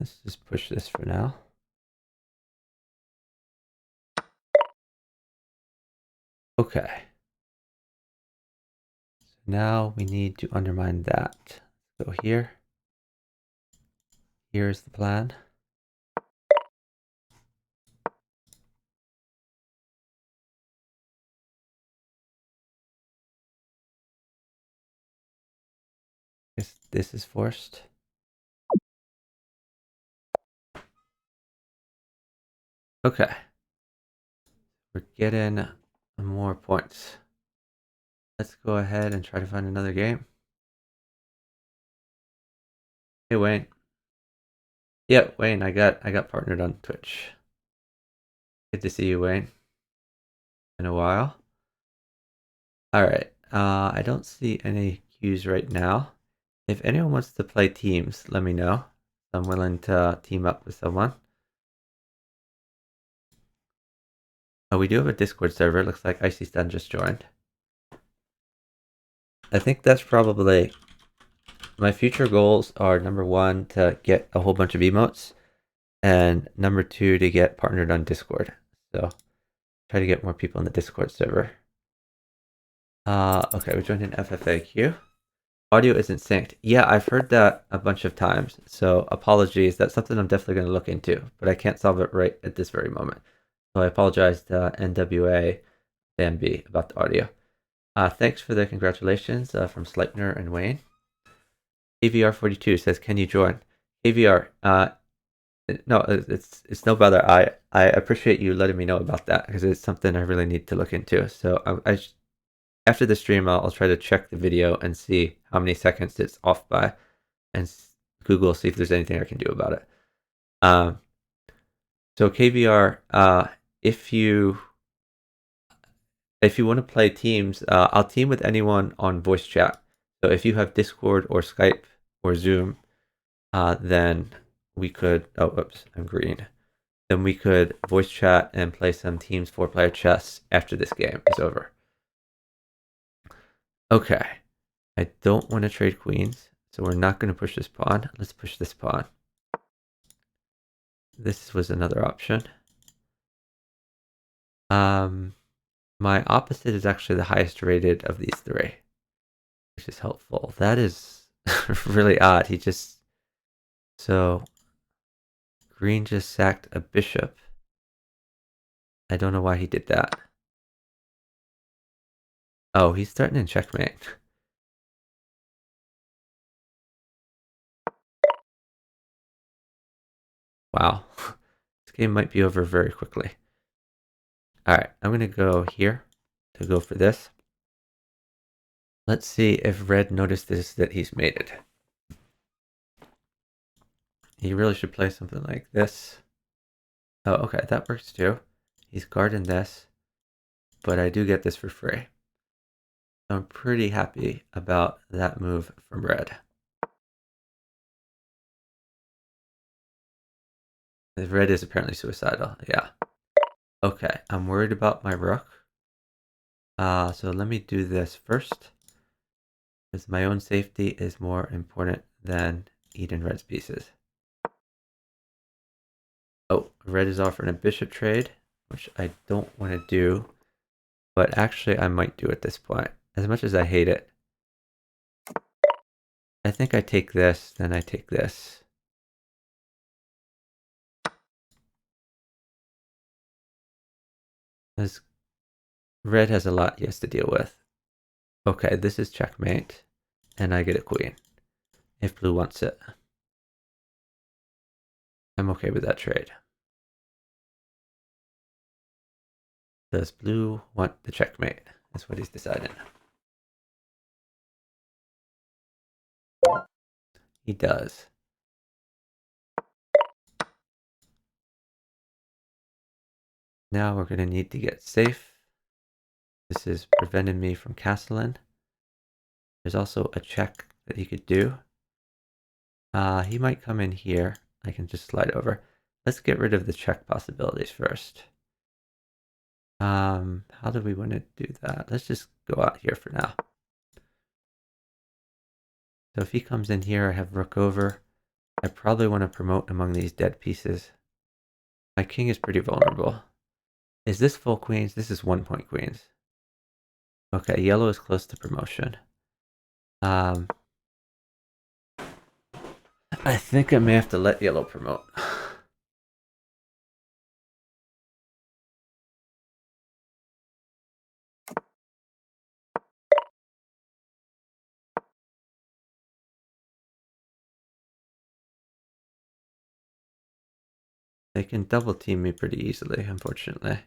Let's just push this for now. Okay. So now we need to undermine that. Go here. Here's the plan. Guess this is forced. Okay. We're getting more points. Let's go ahead and try to find another game. Hey Wayne. Yeah, Wayne, I got partnered on Twitch. Good to see you, Wayne. In a while. Alright. I don't see any queues right now. If anyone wants to play teams, let me know. I'm willing to team up with someone. Oh, we do have a Discord server. It looks like Icy Stun just joined. I think that's probably my future goals are number 1 to get a whole bunch of emotes, and number 2 to get partnered on Discord. So try to get more people in the Discord server. Okay, we joined an FFA queue. Audio isn't synced. Yeah, I've heard that a bunch of times. So apologies. That's something I'm definitely going to look into, but I can't solve it right at this very moment. So I apologize to NWA FanB about the audio. Thanks for the congratulations from Sleipner and Wayne. KVR42 says, "Can you join?" KVR, no, it's no bother. I appreciate you letting me know about that because it's something I really need to look into. So after the stream, I'll try to check the video and see how many seconds it's off by, and Google see if there's anything I can do about it. So KVR, if you want to play teams, I'll team with anyone on voice chat. So if you have Discord or Skype or Zoom, then we could. Oh, oops, I'm green. Then we could voice chat and play some teams 4-player chess after this game is over. Okay. I don't want to trade queens, so we're not going to push this pawn. Let's push this pawn. This was another option. My opposite is actually the highest rated of these 3, which is helpful. That is really odd. So green just sacked a bishop. I don't know why he did that. Oh, he's threatening checkmate. Wow. This game might be over very quickly. Alright, I'm going to go here to go for this. Let's see if red notices that he's mated. He really should play something like this. Oh, okay, that works too. He's guarding this, but I do get this for free. I'm pretty happy about that move from red. The red is apparently suicidal, yeah. Okay, I'm worried about my rook. So let me do this first, because my own safety is more important than eating red's pieces. Oh, red is offering a bishop trade, which I don't want to do, but actually I might do at this point, as much as I hate it. I think I take this, then I take this. As red has a lot he has to deal with. Okay, this is checkmate, and I get a queen, if blue wants it. I'm okay with that trade. Does blue want the checkmate? That's what he's deciding. He does. Now we're going to need to get safe. This is preventing me from castling. There's also a check that he could do. He might come in here. I can just slide over. Let's get rid of the check possibilities first. How do we want to do that? Let's just go out here for now. So if he comes in here, I have rook over. I probably want to promote among these dead pieces. My king is pretty vulnerable. Is this full queens? This is 1 point queens. Okay, yellow is close to promotion. I think I may have to let yellow promote. They can double team me pretty easily, unfortunately.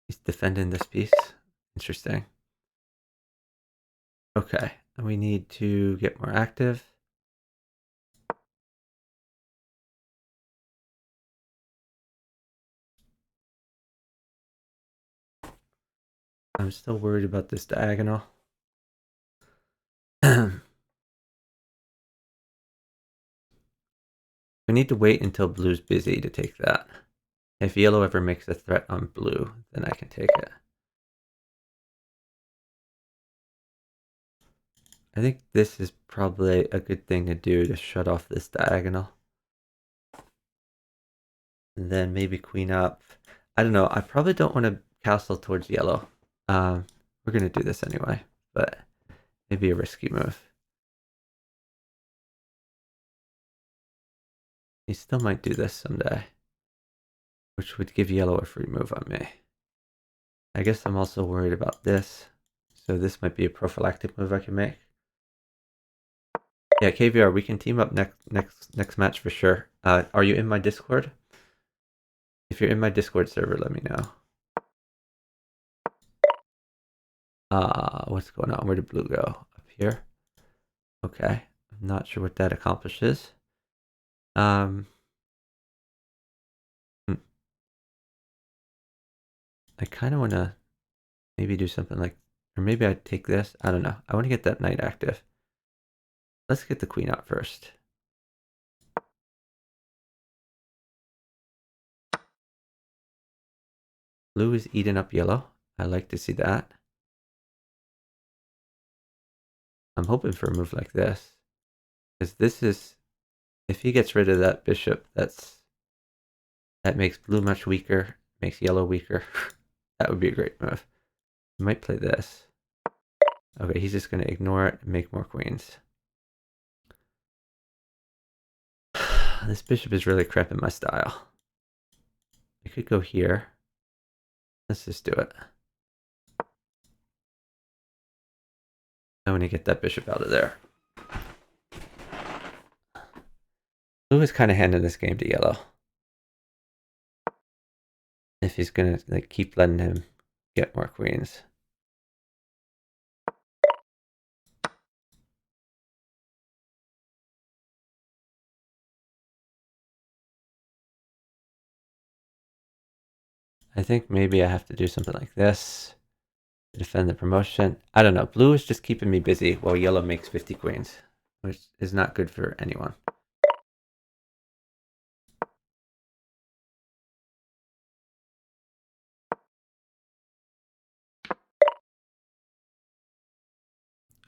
He's defending this piece. Interesting. Okay, we need to get more active. I'm still worried about this diagonal. We need to wait until blue's busy to take that. If yellow ever makes a threat on blue, then I can take it. I think this is probably a good thing to do to shut off this diagonal. And then maybe queen up. I don't know. I probably don't want to castle towards yellow. We're going to do this anyway, but maybe a risky move. He still might do this someday, which would give yellow a free move on me. I guess I'm also worried about this, so this might be a prophylactic move I can make. Yeah, KVR, we can team up next match for sure. Are you in my Discord? If you're in my Discord server, let me know. What's going on? Where did blue go? Up here? Okay. I'm not sure what that accomplishes. I kind of want to maybe do something like, or maybe I take this. I don't know. I want to get that knight active. Let's get the queen out first. Blue is eating up yellow. I like to see that. I'm hoping for a move like this. Because this is, if he gets rid of that bishop, that makes blue much weaker, makes yellow weaker. That would be a great move. I might play this. Okay, he's just going to ignore it and make more queens. This bishop is really cramping my style. I could go here. Let's just do it. I want to get that bishop out of there. blue is kind of handing this game to yellow. If he's gonna like keep letting him get more queens. I think maybe I have to do something like this to defend the promotion. I don't know. Blue is just keeping me busy while yellow makes 50 queens, which is not good for anyone.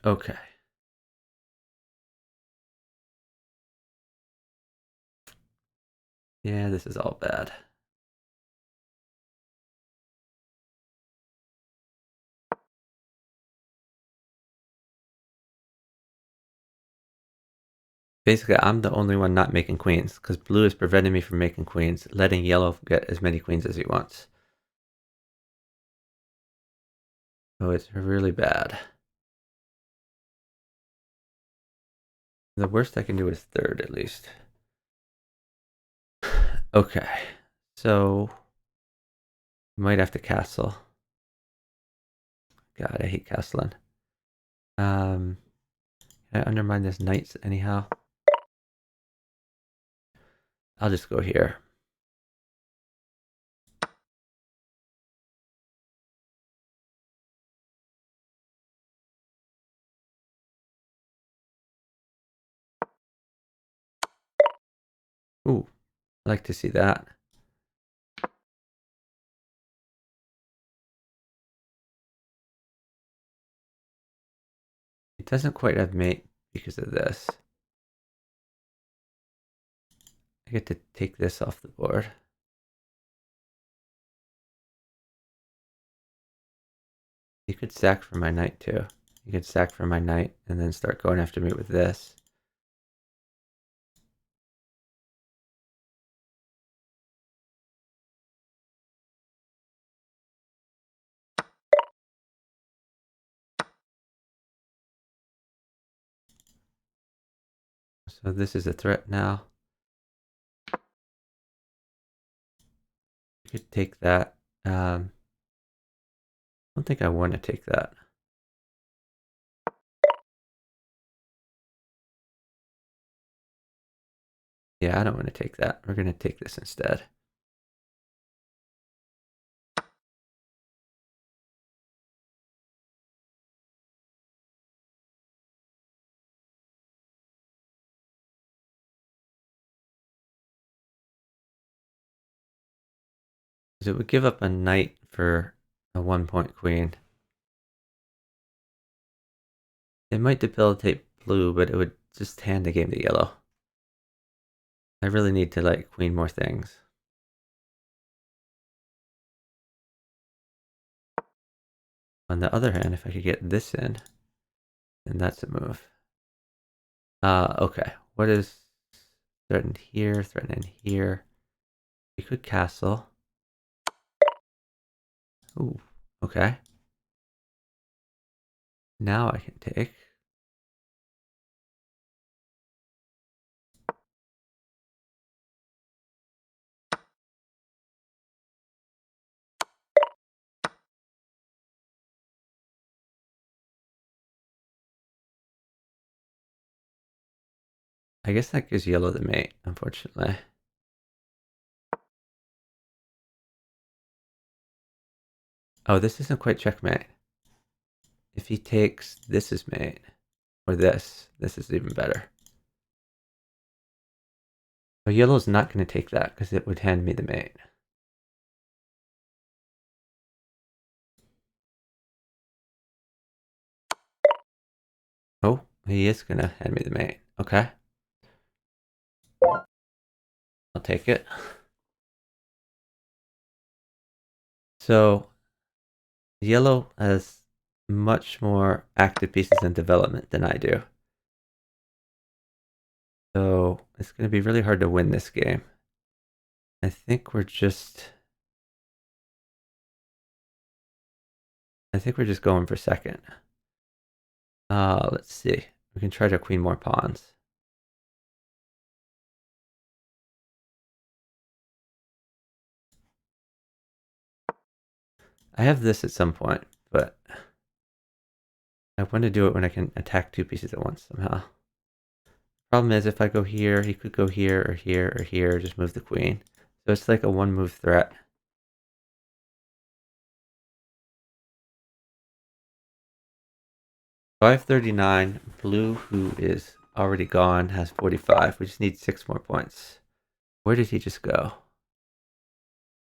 Okay. Yeah, this is all bad. Basically, I'm the only one not making queens because blue is preventing me from making queens, letting yellow get as many queens as he wants. So it's really bad. The worst I can do is third, at least. Okay, so might have to castle. God, I hate castling. Can I undermine this knights anyhow? I'll just go here. Ooh, I like to see that. It doesn't quite have mate because of this. I get to take this off the board. You could sack for my knight too. You could sack for my knight and then start going after me with this. So this is a threat now. You could take that. I don't think I want to take that. Yeah, I don't want to take that. We're going to take this instead. Because it would give up a knight for a 1-point queen. It might debilitate blue, but it would just hand the game to yellow. I really need to like queen more things. On the other hand, if I could get this in, then that's a move. Okay. What is threatened here, threatened here? We could castle. Ooh, okay. Now I can take. I guess that gives yellow the mate, unfortunately. Oh, this isn't quite checkmate. If he takes, this is mate. Or this is even better. So yellow's not going to take that because it would hand me the mate. Oh, he is going to hand me the mate. Okay. I'll take it. So yellow has much more active pieces in development than I do. So it's going to be really hard to win this game. I think we're just going for second. Let's see. We can try to queen more pawns. I have this at some point, but I want to do it when I can attack two pieces at once somehow. Problem is, if I go here, he could go here or here or here, just move the queen. So it's like a one move threat. $539, blue, who is already gone, has 45. We just need 6 more points. Where did he just go?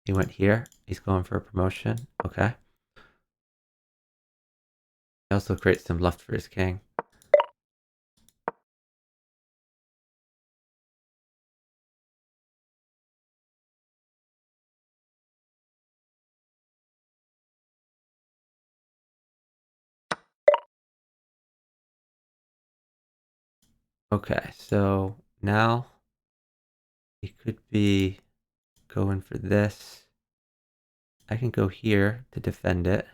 He went here. He's going for a promotion. Okay. He also creates some left for his king. Okay, so now he could be going for this. I can go here to defend it.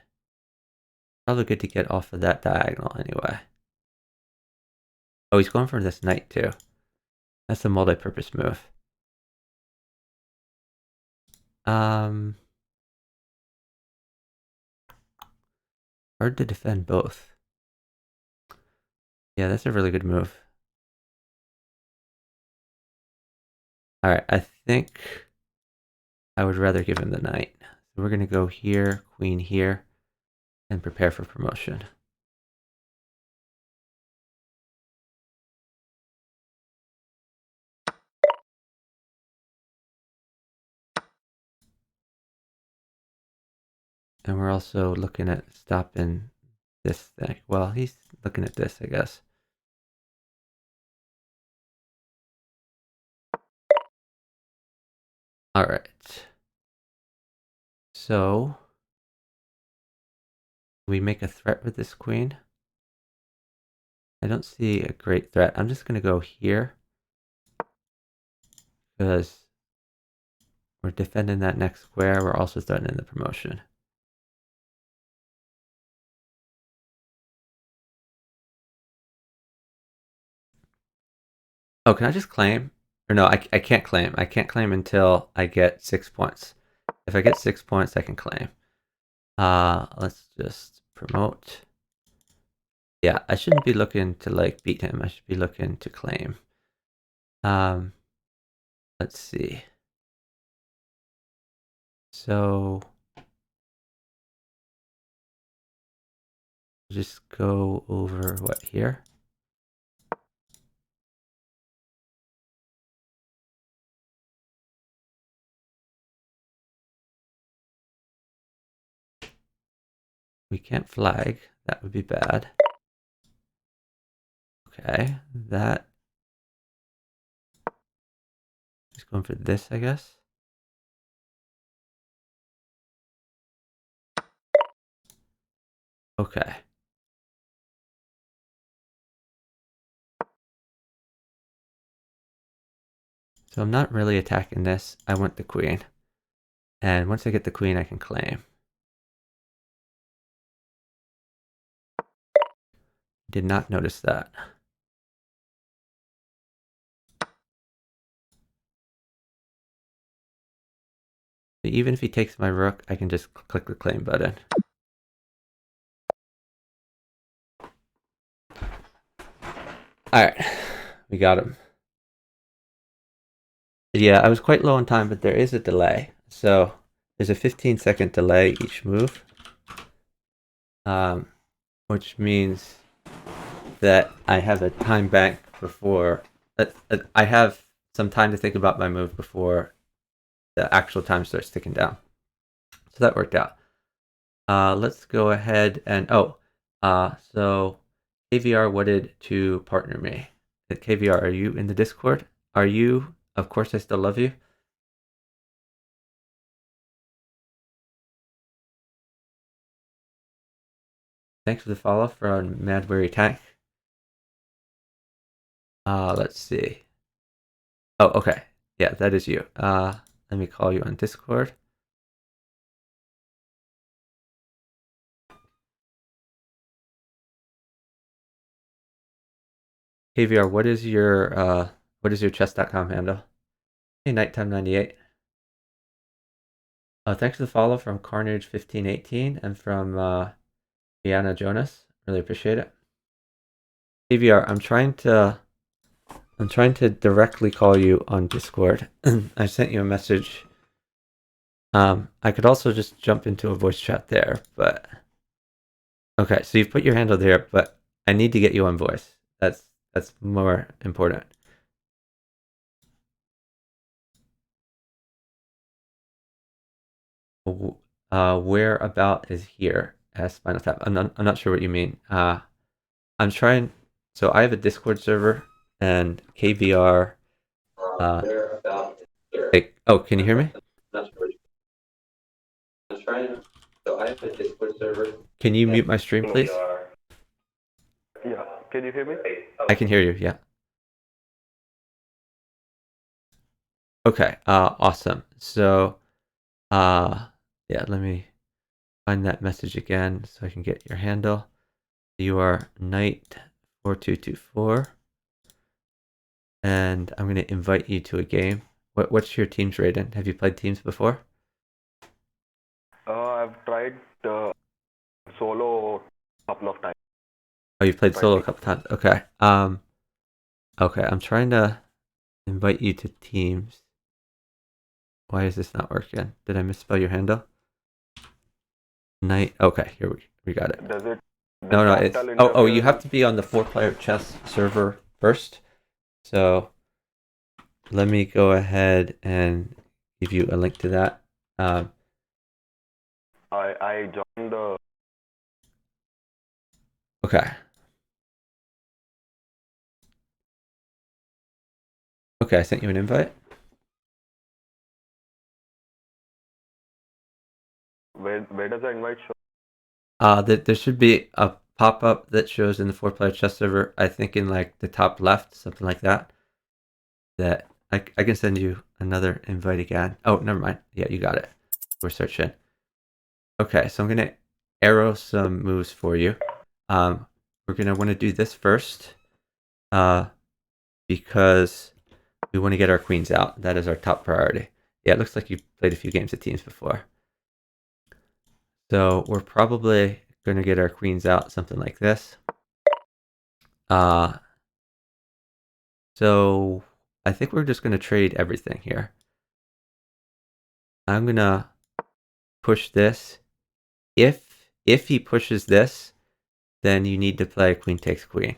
Probably good to get off of that diagonal anyway. Oh, he's going for this knight too. That's a multi-purpose move. Hard to defend both. Yeah, that's a really good move. Alright, I think I would rather give him the knight. So we're going to go here, queen here, and prepare for promotion. And we're also looking at stopping this thing. Well, he's looking at this, I guess. Alright. So we make a threat with this queen. I don't see a great threat. I'm just going to go here because we're defending that next square. We're also threatening the promotion. Oh, can I just claim? Or no, I can't claim. I can't claim until I get 6 points. If I get 6 points, I can claim. Let's just promote. Yeah, I shouldn't be looking to like beat him. I should be looking to claim. Let's see. So just go over what here? We can't flag. That would be bad. Okay, that. Just going for this, I guess. Okay. So I'm not really attacking this. I want the queen. And once I get the queen, I can claim. Did not notice that. But even if he takes my rook, I can just click the claim button. Alright, we got him. Yeah, I was quite low on time, but there is a delay. So there's a 15-second delay each move. Which means that I have a time bank before... I have some time to think about my move before the actual time starts ticking down. So that worked out. Let's go ahead and... so KVR wanted to partner me. KVR, are you in the Discord? Are you? Of course I still love you. Thanks for the follow from Mad Weary Tank. Let's see. Oh, okay. Yeah, that is you. Let me call you on Discord. KVR, what is your chess.com handle? Hey, Nighttime98. Thanks for the follow from Carnage1518 and from Rihanna Jonas. Really appreciate it. AVR, I'm trying to directly call you on Discord. I sent you a message. I could also just jump into a voice chat there, but okay, so you've put your handle there, but I need to get you on voice. That's more important. Where about is here as Spinal Tap? I'm not sure what you mean. I'm trying. So I have a Discord server and KVR. Where about here? Hey, oh, can you hear me? I'm trying. So I have a Discord server. Can you mute my stream, please? Yeah. Can you hear me? I can hear you. Yeah. Okay. Awesome. So, yeah. Let me find that message again so I can get your handle. You are knight4224, and I'm going to invite you to a game. What's your team's rating? Have you played teams before? I've tried solo a couple of times. Oh, you've played solo a couple times. Okay. Okay. I'm trying to invite you to teams. Why is this not working? Did I misspell your handle? Knight. Okay, here we got it. Does it? No, it's oh, you have to be on the 4-player chess server first. So let me go ahead and give you a link to that. I joined the. Okay. Okay, I sent you an invite. Where does the invite show? There should be a pop-up that shows in the 4-player chess server. I think in like the top left, something like that. That I can send you another invite again. Oh, never mind. Yeah, you got it. We're searching. Okay, so I'm gonna arrow some moves for you. We're gonna want to do this first, because we want to get our queens out. That is our top priority. Yeah, it looks like you've played a few games of teams before. So we're probably gonna get our queens out, something like this. So I think we're just gonna trade everything here. I'm gonna push this. If he pushes this, then you need to play queen takes queen.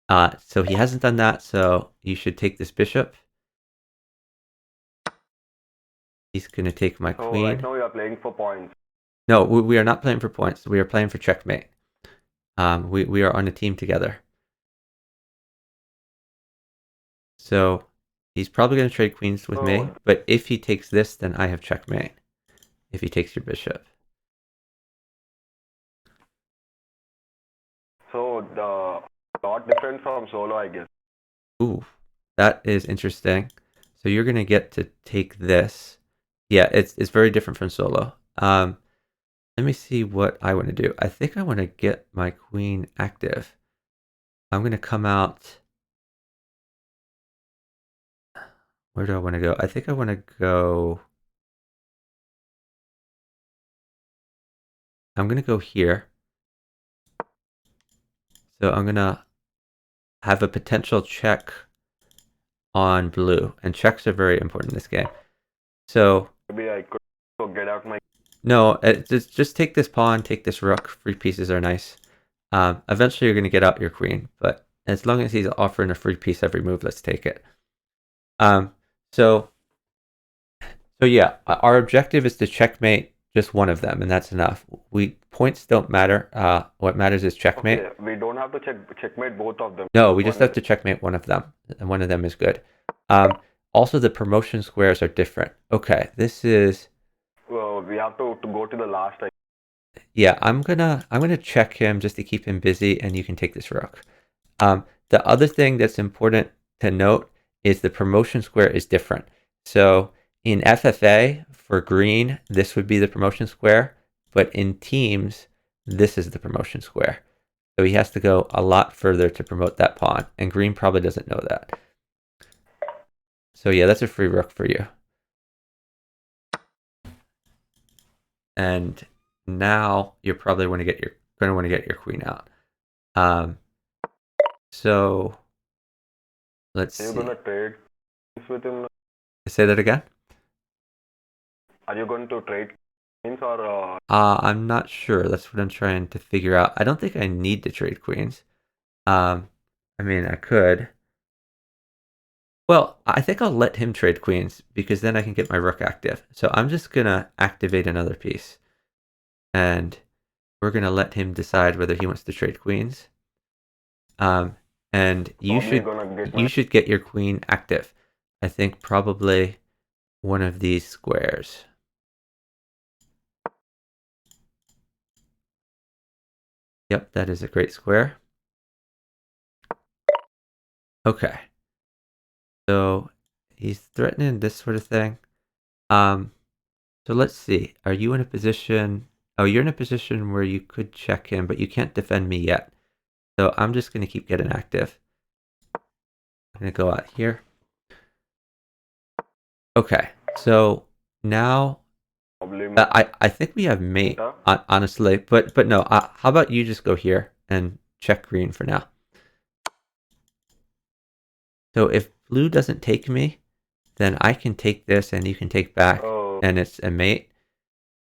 So he hasn't done that, so you should take this bishop. He's going to take my queen. So right now you are playing for points. No, we are not playing for points. We are playing for checkmate. We are on a team together. So he's probably going to trade queens with me, but if he takes this, then I have checkmate. If he takes your bishop. So not different from solo, I guess. Ooh, that is interesting. So you're going to get to take this. Yeah, it's very different from solo. Let me see what I want to do. I think I want to get my queen active. I'm going to come out. Where do I want to go? I think I want to go. I'm going to go here. So I'm going to have a potential check on blue. And checks are very important in this game. So maybe I could get out my. No, just take this pawn, take this rook. Free pieces are nice. Eventually you're going to get out your queen, but as long as he's offering a free piece every move, let's take it. So yeah, our objective is to checkmate just one of them, and that's enough. Points don't matter. What matters is checkmate. Okay, we don't have to checkmate both of them. No, we just have to checkmate one of them, and one of them is good. Also, the promotion squares are different. Okay, this is. Well, we have to go to the last. Yeah, I'm gonna check him just to keep him busy, and you can take this rook. The other thing that's important to note is the promotion square is different. So in FFA for green, this would be the promotion square, but in teams, this is the promotion square. So he has to go a lot further to promote that pawn, and green probably doesn't know that. So yeah, that's a free rook for you. And now you're probably going to want to get your queen out. So let's Are you see. gonna trade with him? Say that again. Are you going to trade queens or? I'm not sure. That's what I'm trying to figure out. I don't think I need to trade queens. I mean, I could. Well, I think I'll let him trade queens because then I can get my rook active. So I'm just gonna activate another piece, and we're gonna let him decide whether he wants to trade queens. And Probably gonna get you should get your queen active. I think probably one of these squares. Yep, that is a great square. Okay. So he's threatening this sort of thing. So let's see. Are you in a position? Oh, you're in a position where you could check him, but you can't defend me yet. So I'm just going to keep getting active. I'm going to go out here. Okay. So now I think we have mate, honestly. But no, how about you just go here and check green for now. So if blue doesn't take me, then I can take this and you can take back, and it's a mate.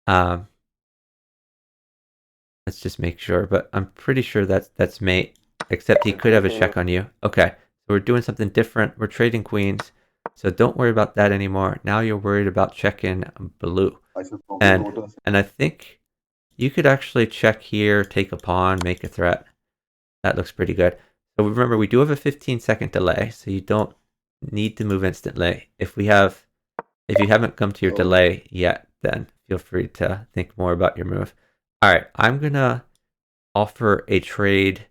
Let's just make sure, but I'm pretty sure that's mate, except he could have a check on you. Okay, so we're doing something different. We're trading queens, so don't worry about that anymore. Now you're worried about checking blue. And I think you could actually check here, take a pawn, make a threat. That looks pretty good. So remember, we do have a 15-second delay, so you don't need to move instantly. If you haven't come to your delay yet, then feel free to think more about your move. All right, I'm gonna offer a trade.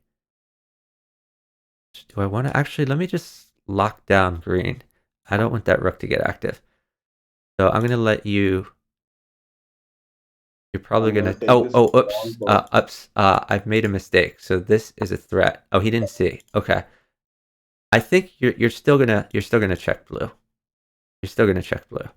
Do I want to actually? Let me just lock down green. I don't want that rook to get active. So I'm gonna let you. You're probably gonna. Oops. I've made a mistake. So this is a threat. Oh, he didn't see. Okay. I think you're still gonna check blue. You're still gonna check blue.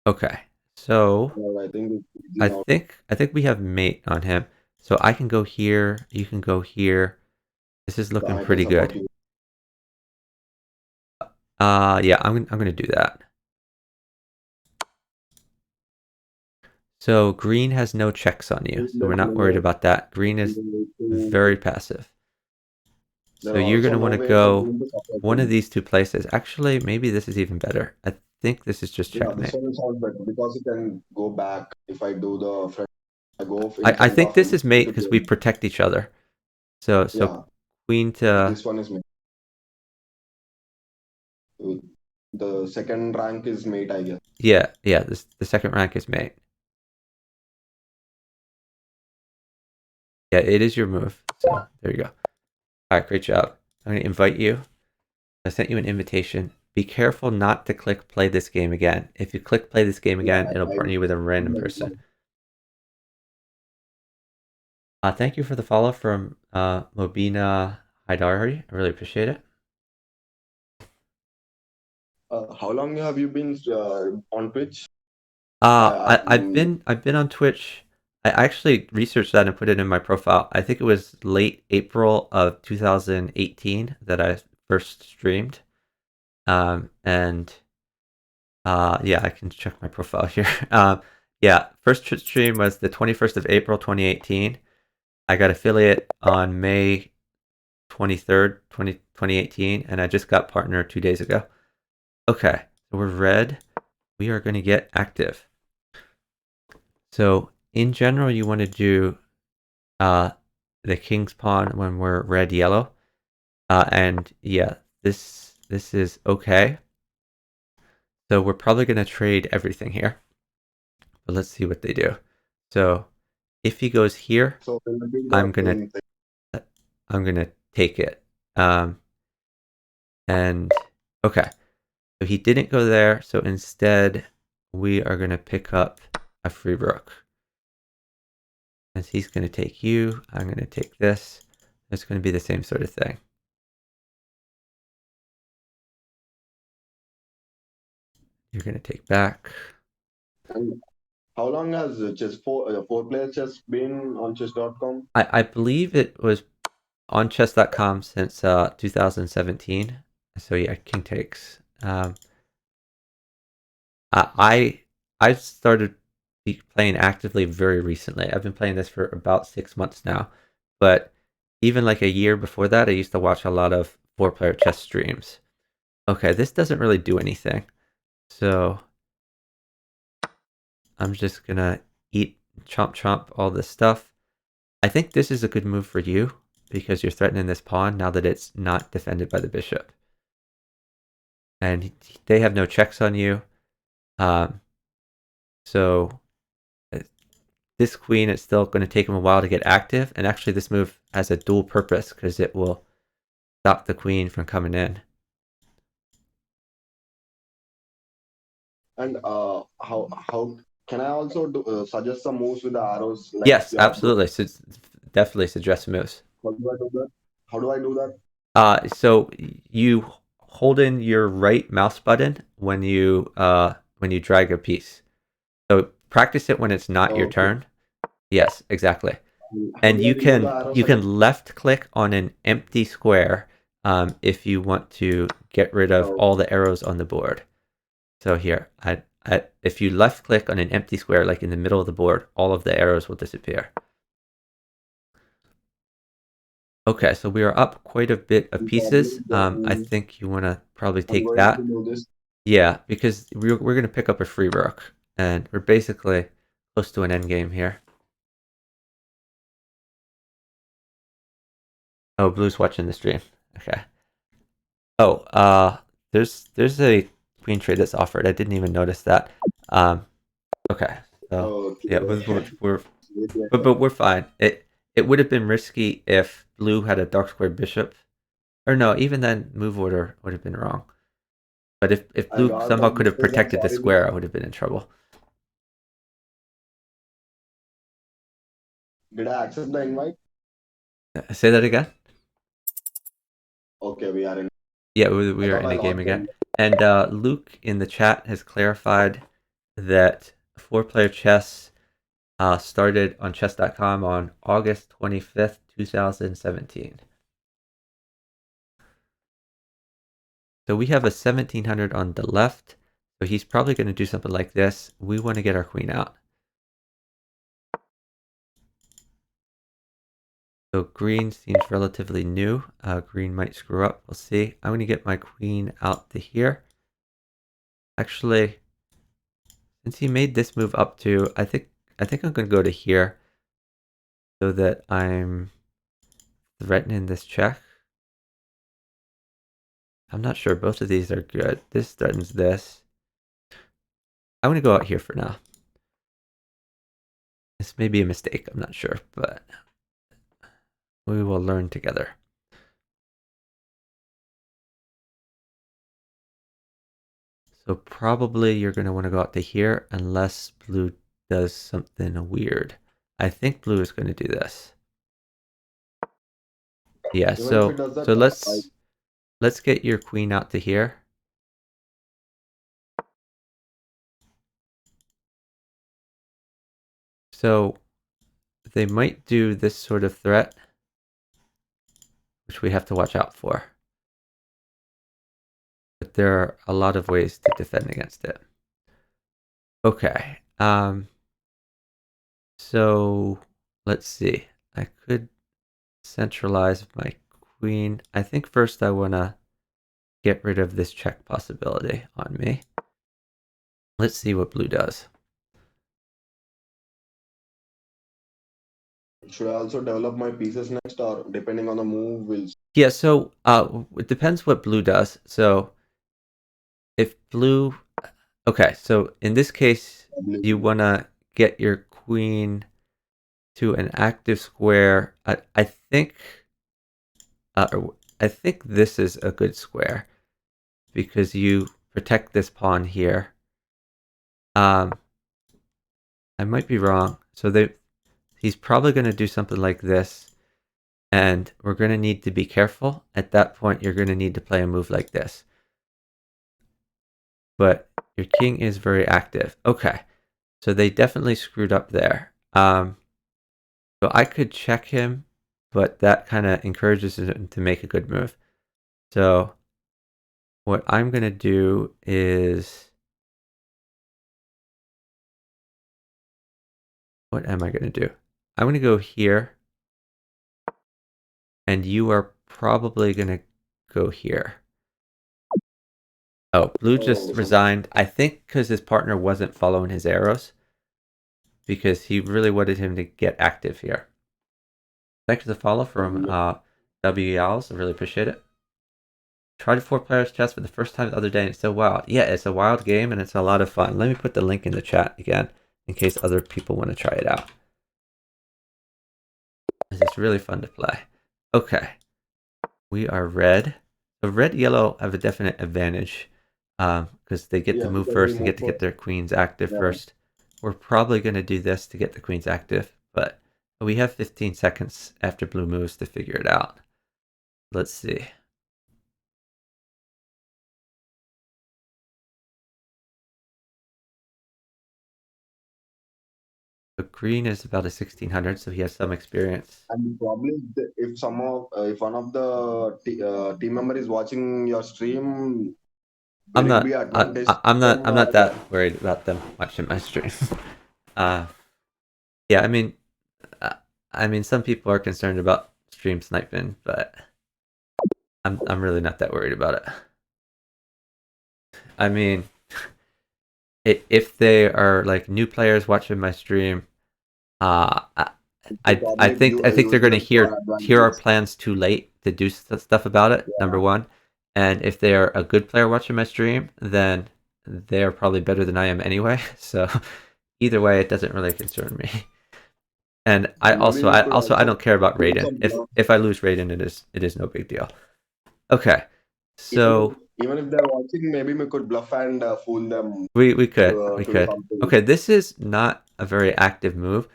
Okay. So I think we have mate on him. So I can go here. You can go here. This is looking pretty good. Yeah, I'm gonna do that. So green has no checks on you, so we're not worried about that. Green is very passive. So you're gonna want to go one of these two places. Actually, maybe this is even better. I think this is just checkmate. This one sounds better because you can go back if I do the front. I go in I front think of this him is mate to because play. we protect each other. So Yeah, queen to this one is mate. The second rank is mate, I guess. yeah. The second rank is mate. Yeah, it is your move. So there you go. All right, great job. I'm gonna invite you. I sent you an invitation. Be careful not to click play this game again. If you click play this game again, it'll partner you with a random person. Thank you for the follow from Mobina Haidari. I really appreciate it. How long have you been on Twitch? I've been on Twitch. I actually researched that and put it in my profile. I think it was late April of 2018 that I first streamed. And yeah, I can check my profile here. Yeah, first Twitch stream was the 21st of April 2018. I got affiliate on May 23rd, 2018, and I just got partner 2 days ago. Okay, so we're red. We are going to get active. So in general, you want to do the king's pawn when we're red yellow, and yeah, this is okay. So we're probably going to trade everything here, but let's see what they do. So if he goes here, I'm gonna take it. And okay, so he didn't go there. So instead, we are gonna pick up a free rook. As he's gonna take you, I'm gonna take this. It's gonna be the same sort of thing. You're going to take back. And how long has four player chess been on chess.com? I believe it was on chess.com since 2017. So yeah, king takes. I started playing actively very recently. I've been playing this for about 6 months now, but even like a year before that, I used to watch a lot of 4-player chess streams. Okay, this doesn't really do anything, so I'm just gonna eat, chomp chomp all this stuff. I think this is a good move for you because you're threatening this pawn now that it's not defended by the bishop, and they have no checks on you. So this queen, it's still going to take him a while to get active, and actually this move has a dual purpose because it will stop the queen from coming in. And how can I also suggest some moves with the arrows? Like Yes, absolutely. So definitely suggest moves. how do I do that? How do I do that? So you hold in your right mouse button when you drag a piece. So practice it when it's not your Okay. turn. Yes, exactly. How And do I remove the arrows you can again? left click on an empty square if you want to get rid of all the arrows on the board. So here, if you left click on an empty square, like in the middle of the board, all of the arrows will disappear. Okay, so we are up quite a bit of pieces. I think you want to probably I'm take going to that. do this. Yeah, because we're going to pick up a free rook, and we're basically close to an endgame here. Oh, Blue's watching the stream. Okay. Oh, there's a queen trade that's offered. I didn't even notice that. Okay. So yeah, but we're fine. It would have been risky if Blue had a dark square bishop, or no, even then move order would have been wrong. But if I Blue got somehow that could have mistake. I'm protected the sorry. square, I would have been in trouble. Did I accept the invite? Say that again. Okay, we are in. Yeah, we I are thought in I a game lost again. them. And Luke in the chat has clarified that 4-player chess started on chess.com on August 25th, 2017. So we have a 1700 on the left. So he's probably going to do something like this. We want to get our queen out. So green seems relatively new. Green might screw up. We'll see. I'm going to get my queen out to here. Actually, since he made this move up to, I think I'm going to go to here so that I'm threatening this check. I'm not sure. Both of these are good. This threatens this. I'm going to go out here for now. This may be a mistake. I'm not sure, but we will learn together. So probably you're going to want to go out to here unless Blue does something weird. I think Blue is going to do this. Yeah, Even if it does that, let's get your queen out to here. So they might do this sort of threat, which we have to watch out for. But there are a lot of ways to defend against it. Okay. So let's see. I could centralize my queen. I think first I want to get rid of this check possibility on me. Let's see what Blue does. should I also develop my pieces next, or depending on the move, will Yeah, so it depends what Blue does. So if Blue, okay, so in this case, you want to get your queen to an active square. I think this is a good square because you protect this pawn here. I might be wrong. So he's probably going to do something like this, and we're going to need to be careful. At that point, you're going to need to play a move like this. But Your king is very active. Okay, so they definitely screwed up there. So I could check him, but that kind of encourages him to make a good move. So what I'm going to do is... What am I going to do? I'm going to go here. And you are probably going to go here. Oh, blue just resigned. I think because his partner wasn't following his arrows. Because he really wanted him to get active here. Thanks for the follow from W. Yowls. I really appreciate it. Tried 4 players chess for the first time the other day and it's so wild. Yeah, it's a wild game and it's a lot of fun. Let me put the link in the chat again in case other people want to try it out. It's really fun to play. Okay. We are red. So red, yellow have a definite advantage because they get to move first. They get to get their queens active first. We're probably going to do this to get the queens active, but we have 15 seconds after blue moves to figure it out. Let's see. So green is about a 1600, so he has some experience. And probably if one of the team member is watching your stream, I'm will it not. be advantage? I'm not that worried about them watching my stream. Yeah, I mean, some people are concerned about stream sniping, but I'm really not that worried about it. I mean, if they are like new players watching my stream, I think they're going to hear our plans too late to do stuff about it. Yeah. Number one, and if they are a good player watching my stream, then they're probably better than I am anyway. So either way, it doesn't really concern me. And I don't care about Raiden. If I lose Raiden, it is no big deal. Okay, so even if they're watching, maybe we could bluff and fool them. We could. Okay, this is not a very active move,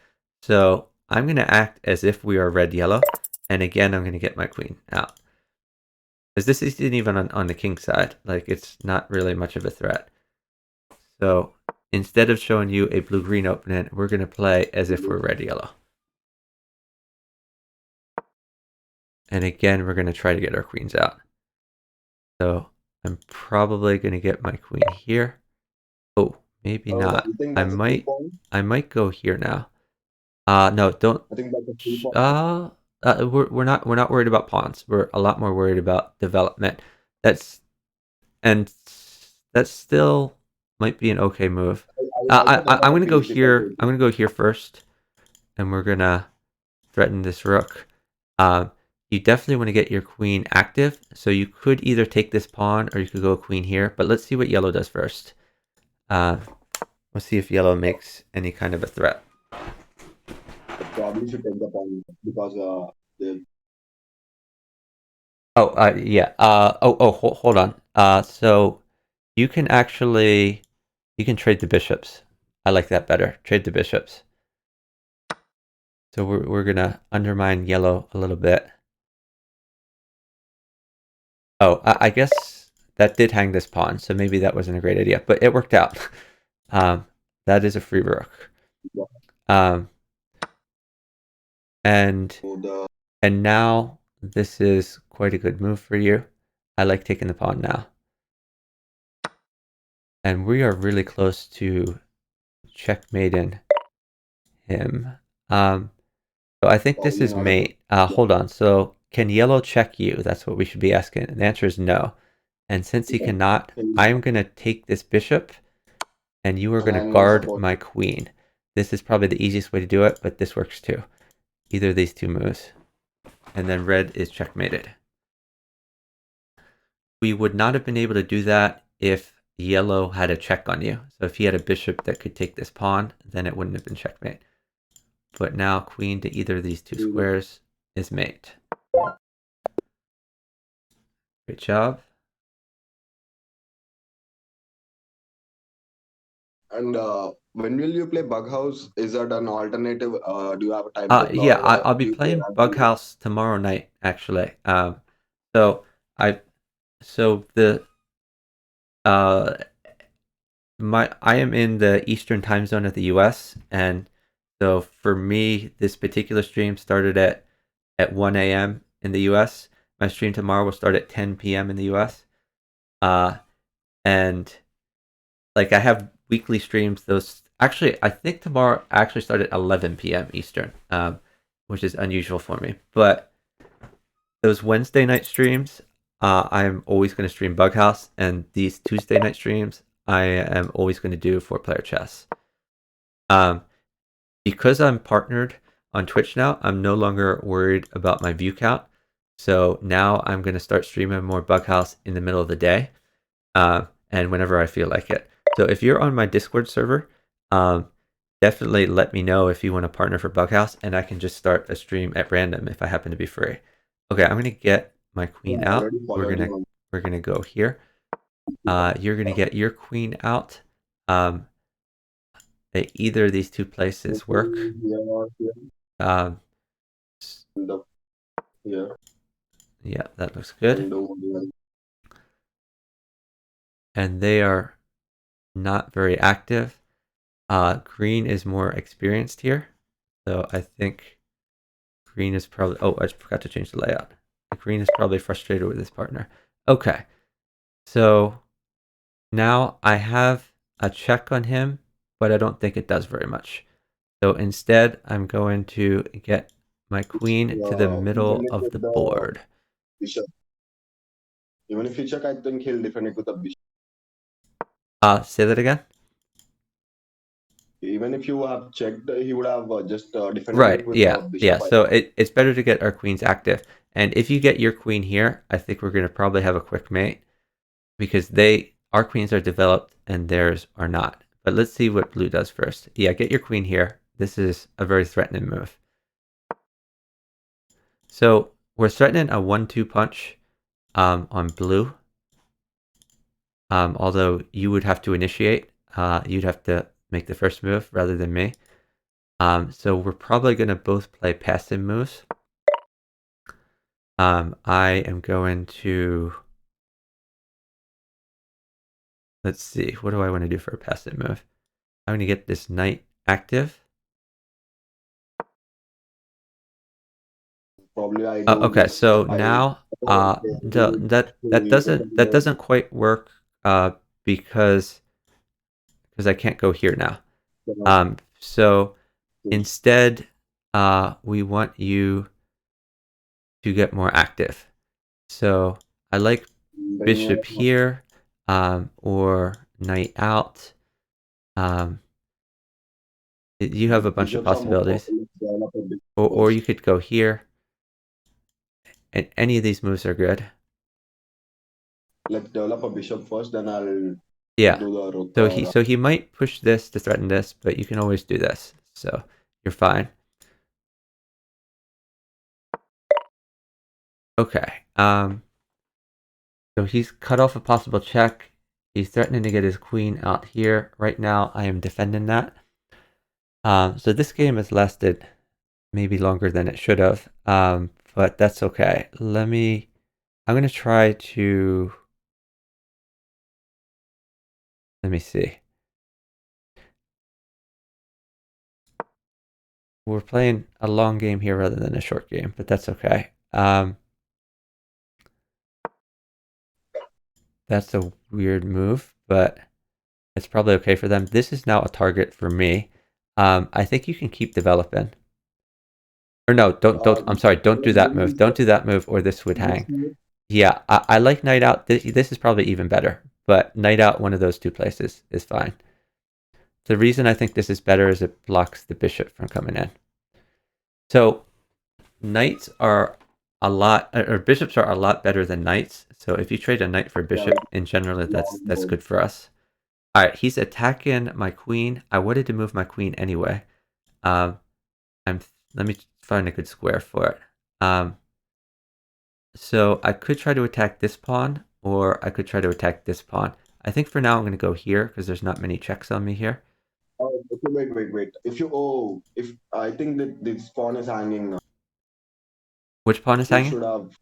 so I'm gonna act as if we are red yellow, and again I'm gonna get my queen out. Because this isn't even on the king side, like it's not really much of a threat. So instead of showing you a blue-green opening, we're gonna play as if we're red yellow. And again, we're gonna try to get our queens out. So I'm probably gonna get my queen here. Oh, maybe not. I might go here now. No, don't. I think that's we're not worried about pawns. We're a lot more worried about development. That still might be an okay move. I'm gonna go here. I'm gonna go here first, and we're gonna threaten this rook. You definitely want to get your queen active. So you could either take this pawn or you could go queen here. But let's see what yellow does first. Let's see if yellow makes any kind of a threat. Probably should take the pawn because yeah. Hold on. So you can trade the bishops. I like that better. Trade the bishops. So we're gonna undermine yellow a little bit. Oh, I guess that did hang this pawn, so maybe that wasn't a great idea, but it worked out. That is a free rook. And now this is quite a good move for you. I like taking the pawn now. And we are really close to checkmating him. So I think this is mate. Hold on. So can yellow check you? That's what we should be asking. And the answer is no. And since he cannot, I'm going to take this bishop and you are going to guard my queen. This is probably the easiest way to do it, but this works too. Either of these two moves. And then red is checkmated. We would not have been able to do that if yellow had a check on you. So if he had a bishop that could take this pawn, then it wouldn't have been checkmate. But now queen to either of these two squares is mate. Great job. And when will you play Bug House? Is that an alternative? Do you have a time? Yeah, I'll be playing Bug House tomorrow night, actually. So the I am in the Eastern time zone of the US, and so for me, this particular stream started at 1 a.m. in the US. My stream tomorrow will start at 10 p.m. in the US. And like I have weekly streams. Those actually, I think tomorrow actually start at 11 p.m. Eastern, which is unusual for me. But those Wednesday night streams, I'm always going to stream Bughouse, and these Tuesday night streams, I am always going to do 4-player chess. Because I'm partnered on Twitch now, I'm no longer worried about my view count. So now I'm going to start streaming more Bughouse in the middle of the day, and whenever I feel like it. So if you're on my Discord server, definitely let me know if you want to partner for Bughouse, and I can just start a stream at random if I happen to be free. Okay, I'm gonna get my queen Yeah, I out. already followed you. We're gonna go here. You're gonna get your queen out. Either of these two places work. Um, yeah, that looks good. And they are not very active. Green is more experienced here, so I think green is probably. Oh, I forgot to change the layout. Green is probably frustrated with his partner. Okay, so now I have a check on him, but I don't think it does very much. So instead, I'm going to get my queen to the middle of the board. Bishop. Even if you check, I think he'll defend it with a bishop. Say that again? Even if you have checked, he would have just defended Right, it with yeah, a bishop. yeah. So it's better to get our queens active. And if you get your queen here, I think we're going to probably have a quick mate, because our queens are developed and theirs are not. But let's see what blue does first. Yeah, get your queen here. This is a very threatening move. So we're threatening a 1-2 punch on blue. Although you would have to initiate. You'd have to make the first move rather than me. So we're probably going to both play passive moves. I am going to... Let's see, what do I want to do for a passive move? I'm going to get this knight active. Probably I do. Okay, so now that doesn't quite work because I can't go here now. So instead, we want you to get more active. So I like bishop here, or knight out. You have a bunch of possibilities. Or you could go here. And any of these moves are good. Let's develop a bishop first, then I'll do the rook. So he might push this to threaten this, but you can always do this. So you're fine. Okay. So he's cut off a possible check. He's threatening to get his queen out here. Right now, I am defending that. So this game has lasted maybe longer than it should have, but that's okay. I'm going to try to... Let me see. We're playing a long game here rather than a short game, but that's okay. That's a weird move, but it's probably okay for them. This is now a target for me. I think you can keep developing. Or no, don't. I'm sorry. Don't do that move. Don't do that move, or this would hang. Yeah, I like knight out. This is probably even better. But knight out, one of those two places is fine. The reason I think this is better is it blocks the bishop from coming in. So knights are a lot, or bishops are a lot better than knights. So if you trade a knight for a bishop, in general, that's good for us. All right, he's attacking my queen. I wanted to move my queen anyway. Let me find a good square for it. So I could try to attack this pawn, or I could try to attack this pawn. I think for now I'm going to go here because there's not many checks on me here. Oh, okay, wait. If I think that this pawn is hanging now. Which pawn is hanging? Should have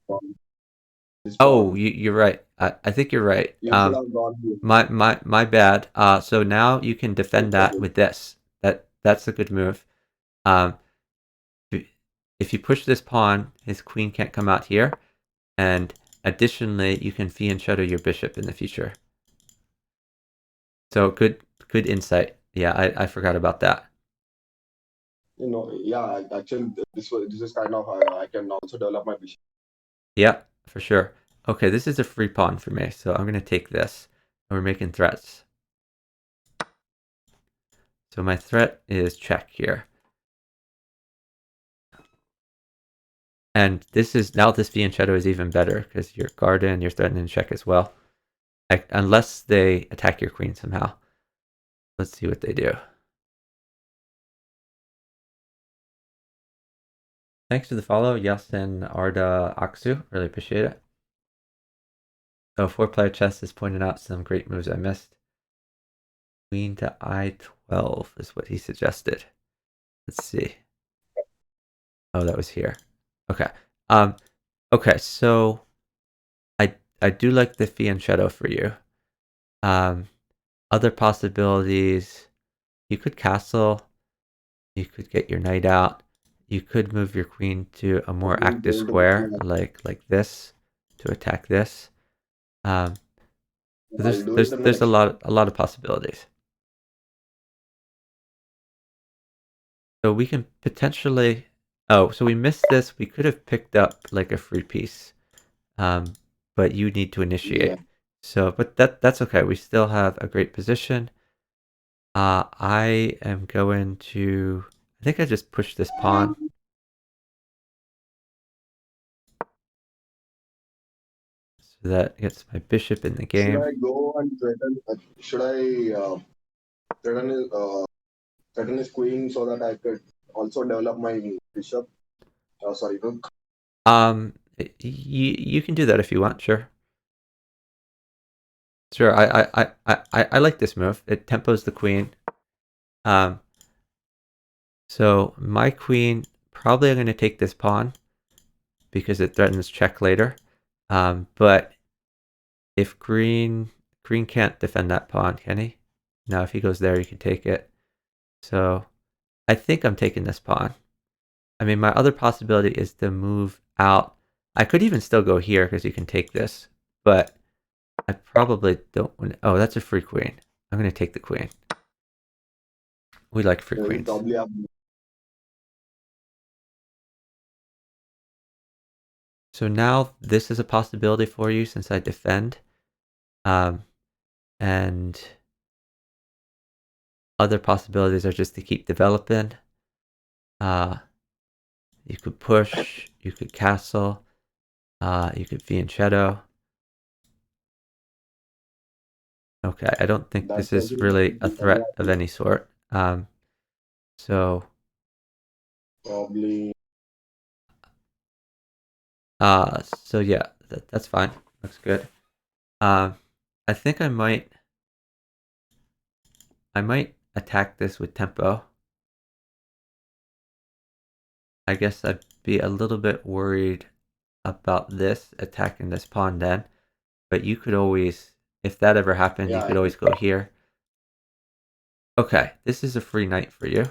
this Oh, pawn. you're right. I think you're right. You should have gone here. My bad. So now you can defend that with this. That's a good move. Um, if you push this pawn, his queen can't come out here, and additionally, you can fianchetto your bishop in the future. So good insight. Yeah, I forgot about that. Yeah, actually, this is kind of I can also develop my bishop. Yeah, for sure. Okay, this is a free pawn for me, so I'm gonna take this. And we're making threats. So my threat is check here. And this is now this fianchetto is even better because you're guarded and you're threatening check as well. Unless they attack your queen somehow. Let's see what they do. Thanks for the follow, Yasin Arda Aksu. Really appreciate it. Oh, 4-player chess has pointed out some great moves I missed. Queen to I12 is what he suggested. Let's see. Oh, that was here. Okay. Okay, so I do like the fianchetto for you. Other possibilities, you could castle, you could get your knight out, you could move your queen to a more Probably active going to square, like this, to attack this. So I'll do it in the there's a next. lot of possibilities. So we can potentially. Oh, so we missed this. We could have picked up like a free piece, but you need to Yeah. initiate. So, but that's okay. We still have a great position. I am going to. I think I just pushed this pawn. So that gets my bishop in the Should game. I go and threaten? Should I threaten threaten his queen so that I could also develop my bishop? Sorry, rook. You can do that if you want. Sure, sure. I like this move. It tempos the queen. Um, so my queen probably I'm going to take this pawn because it threatens check later. But if green can't defend that pawn, can he? No, if he goes there, you can take it. So I think I'm taking this pawn. I mean, my other possibility is to move out. I could even still go here because you can take this, but I probably don't want. Oh, that's a free queen. I'm going to take the queen. We like free You queens. probably have. So now this is a possibility for you since I defend. And other possibilities are just to keep developing. You could push, you could castle, you could fianchetto. Okay, I don't think That's this is really a threat of any sort. So probably. so yeah, that's fine. Looks good. I think I might attack this with tempo. I guess I'd be a little bit worried about this attacking this pawn then, but you could always, if that ever happened, you Yeah. could always go here. Okay, this is a free knight for you.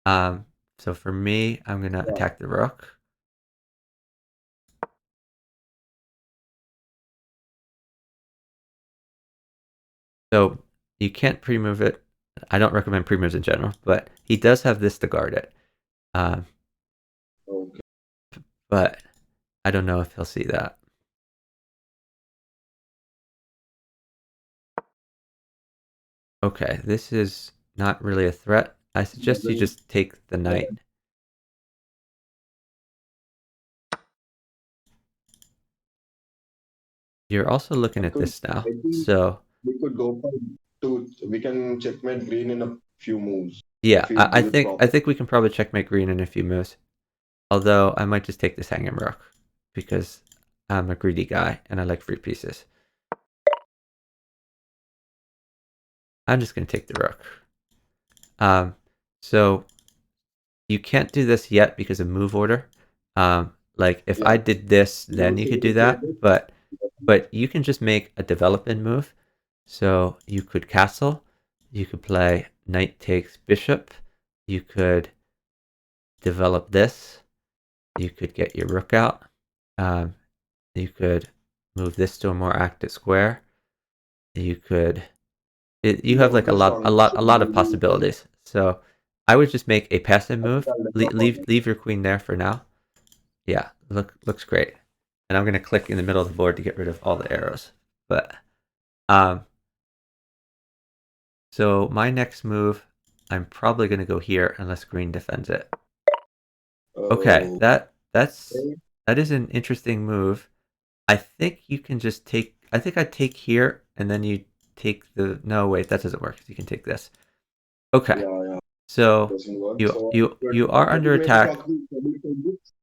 So for me, I'm gonna Yeah. attack the rook. So you can't pre-move it. I don't recommend pre-moves in general, but he does have this to guard it. Okay. But I don't know if he'll see that. Okay, this is not really a threat. I suggest you just take the knight. You're also looking I at could. this now. I think So we could go for two. We can checkmate green in a few moves yeah, if he do it I properly. think we can probably checkmate green in a few moves. Although I might just take this hanging rook because I'm a greedy guy and I like free pieces. I'm just gonna take the rook. So you can't do this yet because of move order. Like if Yeah. I did this, then you You could do take that, it. but you can just make a development move. So you could castle, you could play knight takes bishop, you could develop this, you could get your rook out, you could move this to a more active square, you could you have like Note the strong a lot of possibilities. So I would just make a passive I think move. I'll develop on it. Leave your queen there for now. Yeah, looks great. And I'm gonna click in the middle of the board to get rid of all the arrows. But so my next move, I'm probably gonna go here unless green defends it. Okay, Oh, that okay. is an interesting move. I think you can just take. I think I take here and then you take the. No, wait, that doesn't work. You can take this. Okay, Yeah, yeah. so Doesn't work. So you are I under think maybe attack. probably take this.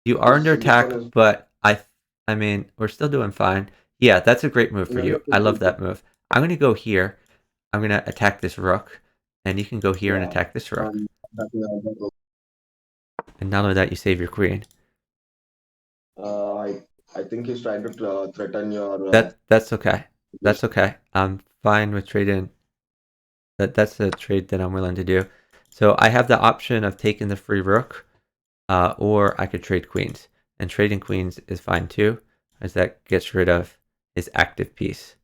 You are under This one attack, is but I mean we're still doing fine. Yeah, that's a great move for yeah, you. I love that move. I'm gonna go here. I'm gonna attack this rook, and you can go here and yeah. attack this rook. That is another. And not only that, you save your queen. Uh, I I think he's trying to threaten your That's okay. position. That's okay. I'm fine with trading. That's a trade that I'm willing to do. So I have the option of taking the free rook, or I could trade queens. And trading queens is fine too, as that gets rid of his active piece.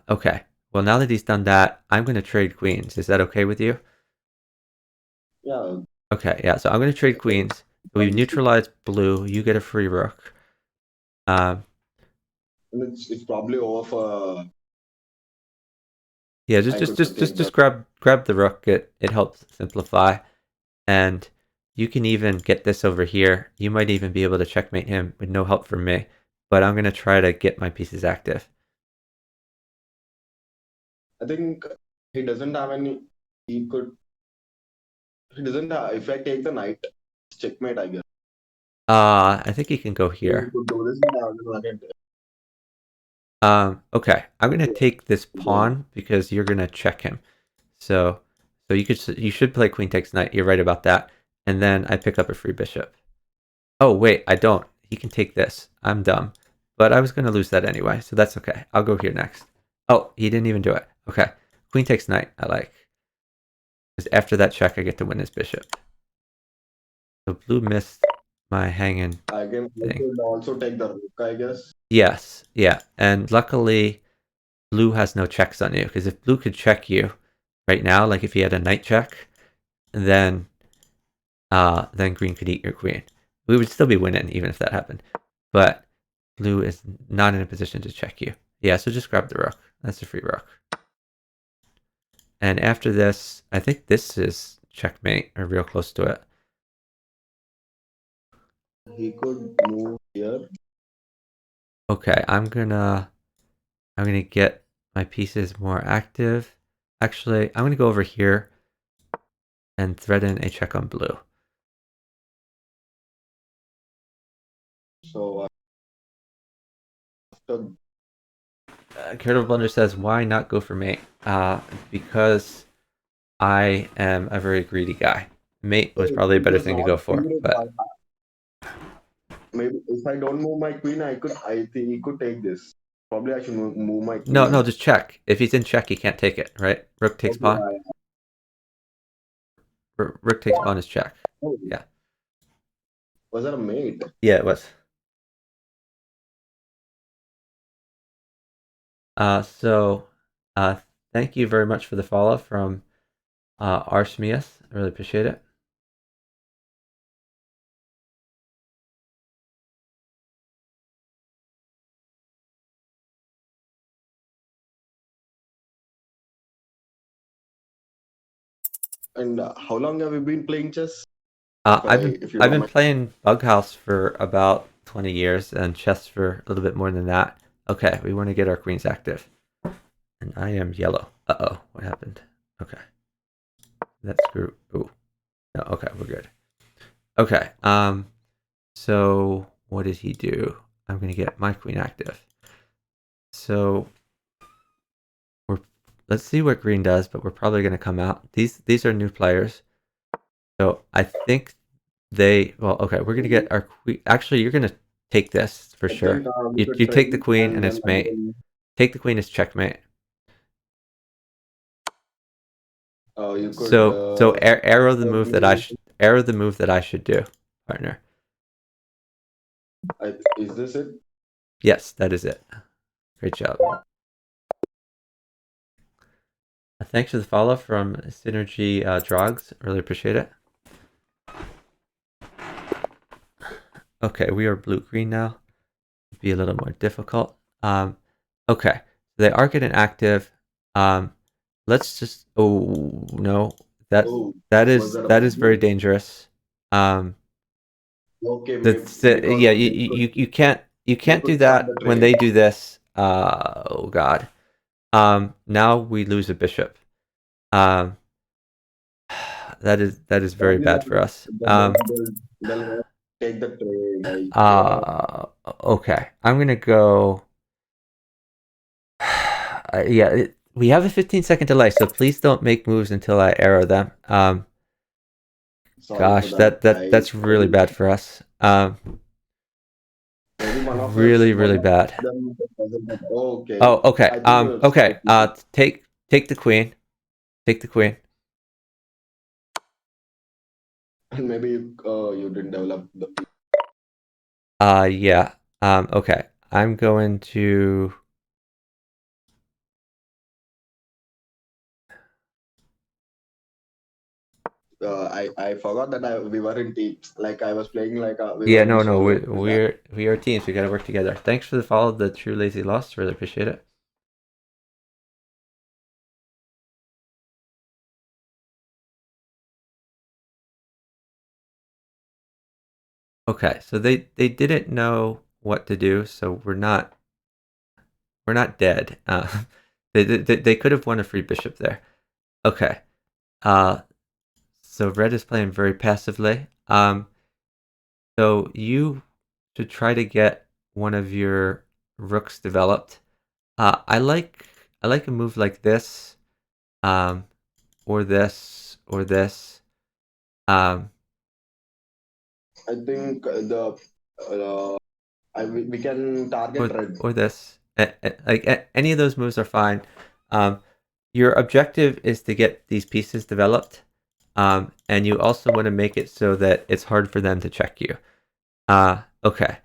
Okay. Well, now that he's done that, I'm going to trade queens. Is that okay with you? Yeah. Okay, yeah. So I'm going to trade queens. We've neutralized blue. You get a free rook. Um, And it's probably over for yeah, I could take just that. grab the rook. It helps simplify, and you can even get this over here. You might even be able to checkmate him with no help from me. But I'm going to try to get my pieces active. I think he doesn't have any. He could. He doesn't have. If I take the knight, it's checkmate. I guess. I think he can go He here. could do this. But I don't know. Okay, I'm gonna take this pawn because you're gonna check him. So you should play queen takes knight. You're right about that. And then I pick up a free bishop. Oh wait, I don't. He can take this. I'm dumb. But I was gonna lose that anyway, so that's okay. I'll go here next. Oh, he didn't even do it. Okay, queen takes knight. I like. Because after that check, I get to win his bishop. So blue missed my hanging I can. I thing. could also take the rook. I guess. Yes, yeah, and luckily blue has no checks on you, because if blue could check you right now, like if he had a knight check, then green could eat your queen. We would still be winning even if that happened. But blue is not in a position to check you. Yeah, so just grab the rook. That's a free rook. And after this, I think this is checkmate or real close to it. He could move here. Okay, I'm gonna get my pieces more active. Actually, I'm gonna go over here and threaten a check on blue. So after Carol Blunder says, "Why not go for mate?" Because I am a very greedy guy. Mate was probably a better because thing to now go the for, thing is, but maybe if I don't move my queen, I could. I think he could take this. Probably I should move my queen. no, just check. If he's in check, he can't take it, right? Rook takes Okay, pawn. Rook takes pawn is check. oh, Yeah, was that a mate? yeah, it was. So, thank you very much for the follow from Arsmius. I really appreciate it. And how long have you been playing chess? If you I've don't been mind. playing Bughouse for about 20 years and chess for a little bit more than that. Okay, we want to get our queens active. And I am yellow. Uh-oh, what happened? Okay. That's screw. Ooh. No, okay, we're good. Okay, so what did he do? I'm gonna get my queen active. So let's see what green does, but we're probably gonna come out. These are new players. So I think well, okay, we're gonna get our queen. Actually, you're gonna take this for I sure. think we You should take the trade queen and and then it's mate. again, Take the queen as checkmate. you could So arrow the move that maybe, I should do, partner. is this it? Yes, that is it. Great job. Thanks for the follow from Synergy Drogs. Really appreciate it. Okay, we are blue-green now. Be a little more difficult. Okay, they are getting active. Let's just. Oh no, that Oh, that was is that a that is very move? dangerous. Okay, because Yeah, they could you can't do start that the when trade. they do this. Oh god. Now we lose a bishop. Um, that is very Probably bad for us. they'll not take the trade. Okay, I'm gonna go. Yeah, we have a 15-second delay, so please don't make moves until I arrow them. Sorry for Gosh, that. that's really bad for us. Maybe one of us, Really bad. them doesn't have, oh, okay. Oh, okay. I think it's Okay. slightly, Take the queen. Take the queen. maybe you didn't develop the. Yeah. Okay. I'm going to. I forgot that we were in teams. Like I was playing like we Yeah. were in No. solo with that. We are teams. We got to work together. Thanks for the follow. The True Lazy Lost. Really appreciate it. Okay. So they didn't know what to do. So we're not dead. They could have won a free bishop there. Okay. So red is playing very passively. So you should try to get one of your rooks developed. I like a move like this, um, or this, or this. Um, I think we can target red. or this. Any of those moves are fine. Your objective is to get these pieces developed, and you also want to make it so that it's hard for them to check you. Okay.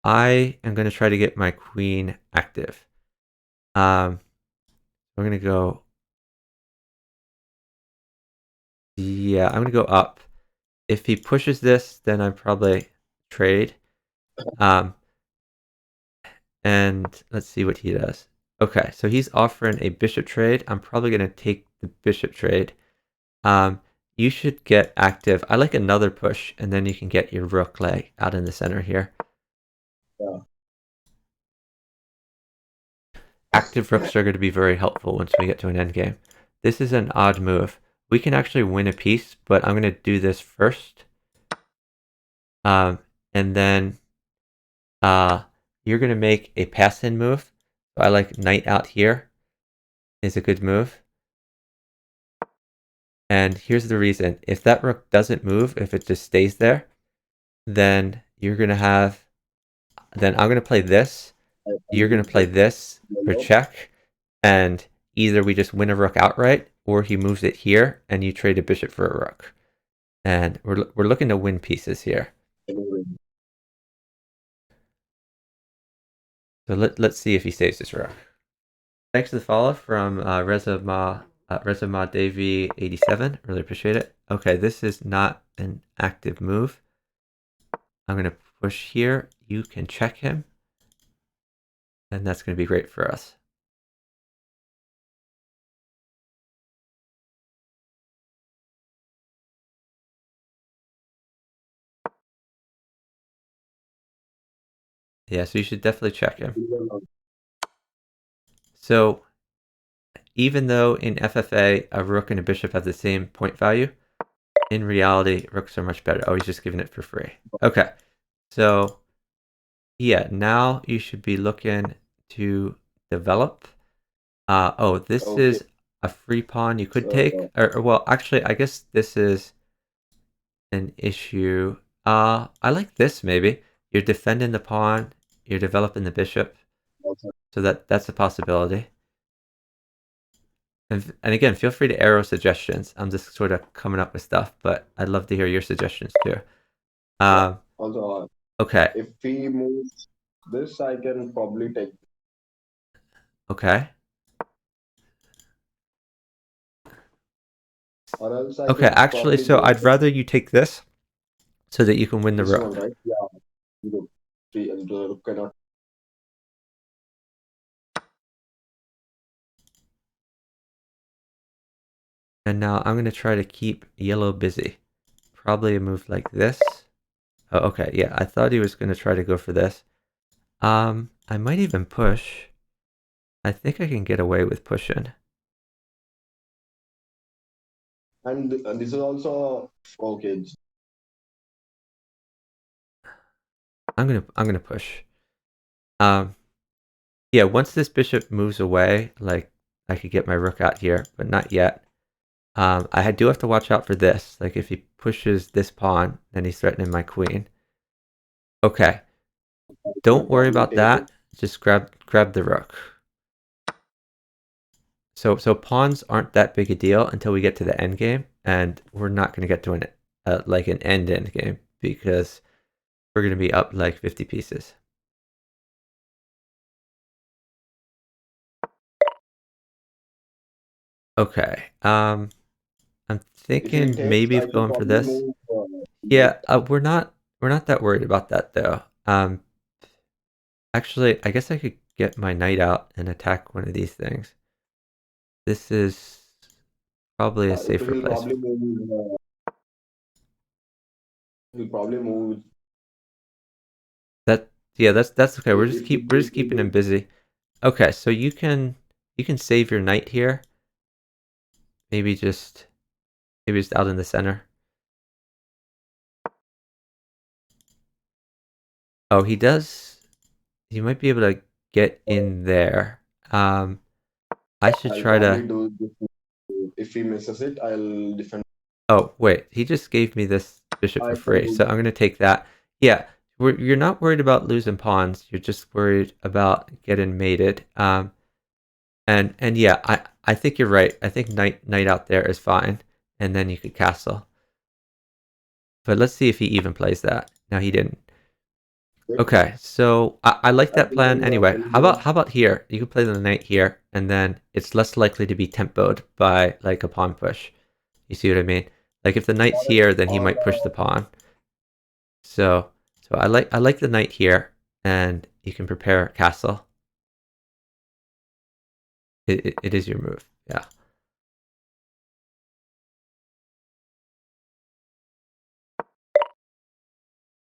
I am going to try to get my queen active. We're going to go. Yeah, I'm going to go up. If he pushes this, then I probably trade. And let's see what he does. Okay, so he's offering a bishop trade. I'm probably going to take the bishop trade. You should get active. I like another push, and then you can get your rook leg out in the center here. Yeah. Active rooks are going to be very helpful once we get to an endgame. This is an odd move. We can actually win a piece, but I'm going to do this first. And then you're going to make a pass-in move. So I like knight out here is a good move. And here's the reason. If that rook doesn't move, if it just stays there, then you're going to have... Then I'm going to play this. You're going to play this for check. And either we just win a rook outright, or he moves it here, and you trade a bishop for a rook. And we're looking to win pieces here. So let's see if he saves this rook. Thanks to the follow from Reza Ma Devi 87. Really appreciate it. Okay, this is not an active move. I'm going to push here. You can check him. And that's going to be great for us. Yeah, so you should definitely check him. So even though in FFA a rook and a bishop have the same point value, in reality rooks are much better. Oh, he's just giving it for free. Okay, so yeah, now you should be looking to develop. Oh, this is a free pawn you could take. Or well, actually, I guess this is an issue. I like this maybe. You're defending the pawn, you're developing the bishop, Also, so that's a possibility. And again, feel free to arrow suggestions. I'm just sort of coming up with stuff, but I'd love to hear your suggestions too. also, Okay, if he moves this, I can probably take, okay. or else I Okay, could actually, probably so go I'd for rather you take this so that you can win the this one, rook. right? Yeah. Good. The rook cannot. And now I'm going to try to keep yellow busy. Probably a move like this. Oh, okay, yeah, I thought he was going to try to go for this. I might even push. I think I can get away with pushing. And this is also okay. I'm gonna push. Yeah, once this bishop moves away, like I could get my rook out here, but not yet. I do have to watch out for this. Like if he pushes this pawn, then he's threatening my queen. Okay, I don't could worry probably about take it. that. Just grab the rook. So pawns aren't that big a deal until we get to the end game, and we're not going to get to an like an end game because we're going to be up like 50 pieces. Okay. I'm If he thinking takes, maybe I of could going for probably this. move. Yeah, we're not that worried about that though. Actually, I guess I could get my knight out and attack one of these things. This is probably a If safer he'll place. probably move. He'll probably move. That yeah, that's okay. If he We're just takes, keeping him busy. Okay, so you can save your knight here. Maybe just out in the center. Oh, he does. He might be able to get in there. I should I'll try probably to. do this. If he misses it, I'll defend. Oh, wait. He just gave me this bishop I for free, can so I'm going to take that. Yeah, you're not worried about losing pawns. You're just worried about getting mated. And yeah, I think you're right. I think knight out there is fine, and then you could castle. But let's see if he even plays that. No, he didn't. do it. Okay, so I like I that think plan I'll anyway. probably How about here? You can play the knight here, and then it's less likely to be tempoed by like a pawn push. You see what I mean? Like if the knight's here, then he or might push the pawn. So I like the knight here, and you can prepare a castle. It is your move, yeah.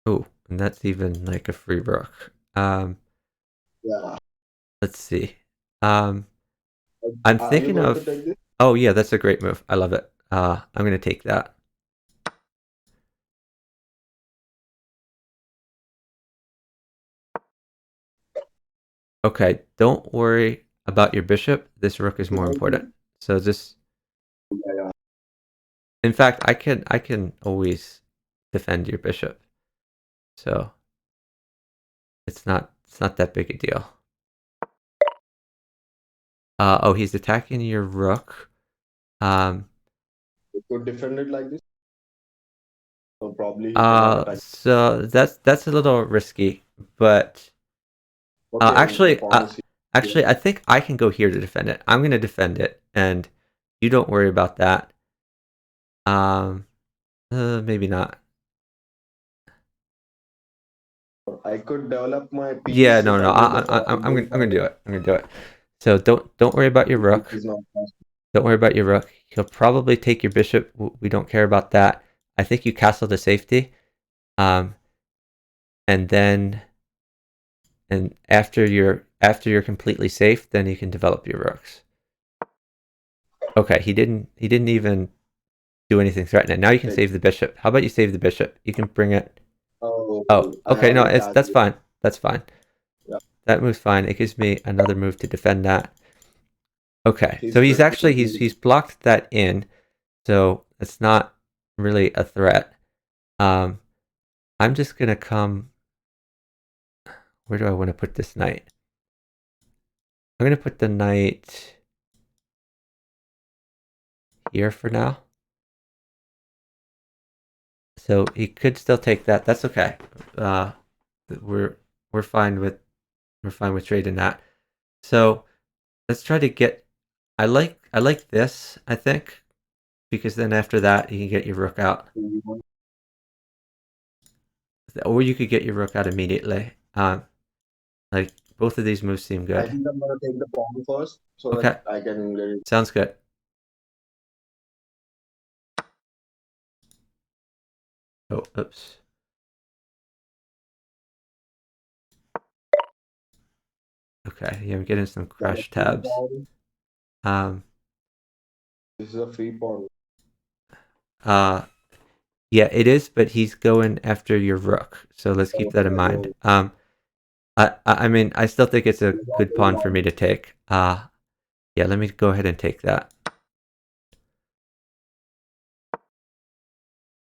Oh, and that's even like a free rook. yeah. Let's see. Um, I'm Are you thinking going to of. take this? Oh yeah, that's a great move. I love it. I'm gonna take that. Okay, don't worry about your bishop. This rook is more important. So just, Yeah, yeah. in fact, I can always defend your bishop. So it's not that big a deal. Oh, he's attacking your rook. Um, You could defend it like this. So probably he cannot attack. so that's a little risky, but Okay, the actually, pawn is here. I think I can go here to defend it. I'm gonna defend it, and you don't worry about that. Um, maybe not. I could develop my Yeah, piece if no, I go I'm for gonna do it. I'm gonna do it. So don't worry about your which rook. is not possible. Don't worry about your rook. He'll probably take your bishop. We don't care about that. I think you castle to safety. Um, and then and after you're completely safe, then you can develop your rooks. Okay, he didn't even do anything threatening. Now you can Okay. save the bishop. How about you save the bishop? You can bring it. Oh, Oh, I okay, no, haven't it's charged that's it. fine. That's fine. Yeah. That move's fine. It gives me another move to defend that. Okay, so He's he's actually threatening. he's blocked that in, so it's not really a threat. I'm just gonna come. Where do I want to put this knight? I'm gonna put the knight here for now. So he could still take that. That's okay. We're fine with trading that. So let's try to get. I like this. I think because then after that you can get your rook out, or you could get your rook out immediately. Like both of these moves seem I good. think I'm gonna take the pawn first so Okay, that I can get it. sounds good. Oh, oops. Okay, yeah, I'm getting some Yeah, the crash free tabs. pawn. This is a free pawn. Yeah, it is, but he's going after your rook, so let's keep that in mind. I mean, I still think it's a good pawn for me to take. Yeah, let me go ahead and take that.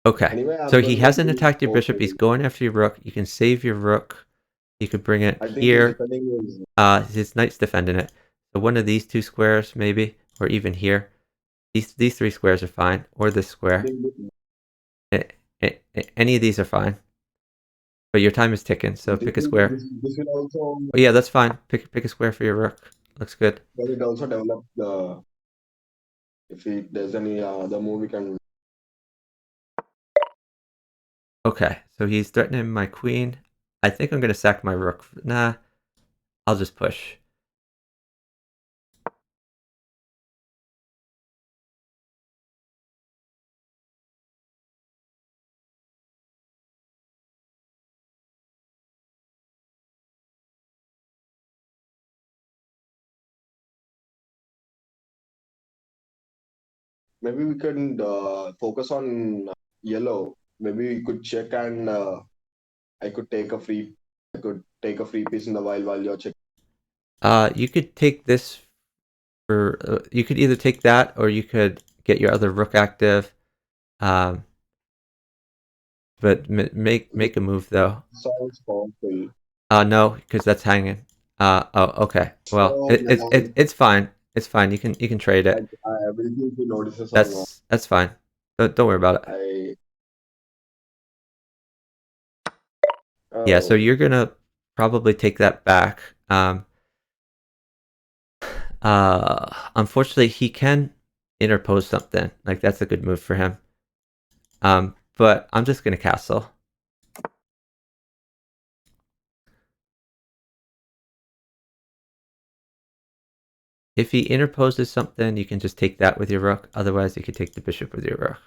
Okay, Anyway, so I'm he going to hasn't move attacked your bishop. He's forward. going after your rook. You can save your rook. You could bring it I think he's here. defending his. His knight's defending it. So one of these two squares, maybe, or even here. These three squares are fine, or this square. Any of these are fine. But your time is ticking, so pick a square. This will also. Oh yeah, that's fine. Pick a square for your rook. Looks good. Will it also develop the. If there's any other move we can. Okay, so he's threatening my queen. I think I'm gonna sack my rook. Nah, I'll just push. Maybe we can focus on yellow. Maybe we could check and I could take a free. I could take a free piece in the while you're checking. You could take this for. You could either take that, or you could get your other rook active. Um, but make a move though. Sounds powerful. No, because that's hanging. Oh, okay. Well, Oh man, it's fine. It's fine. You can trade it. I will give you notices or not. That's fine. Don't worry about it. I Yeah. So oh you're gonna probably take that back. Unfortunately, he can interpose something. Like that's a good move for him. But I'm just gonna castle. If he interposes something, you can just take that with your rook. Otherwise, you could take the bishop with your rook.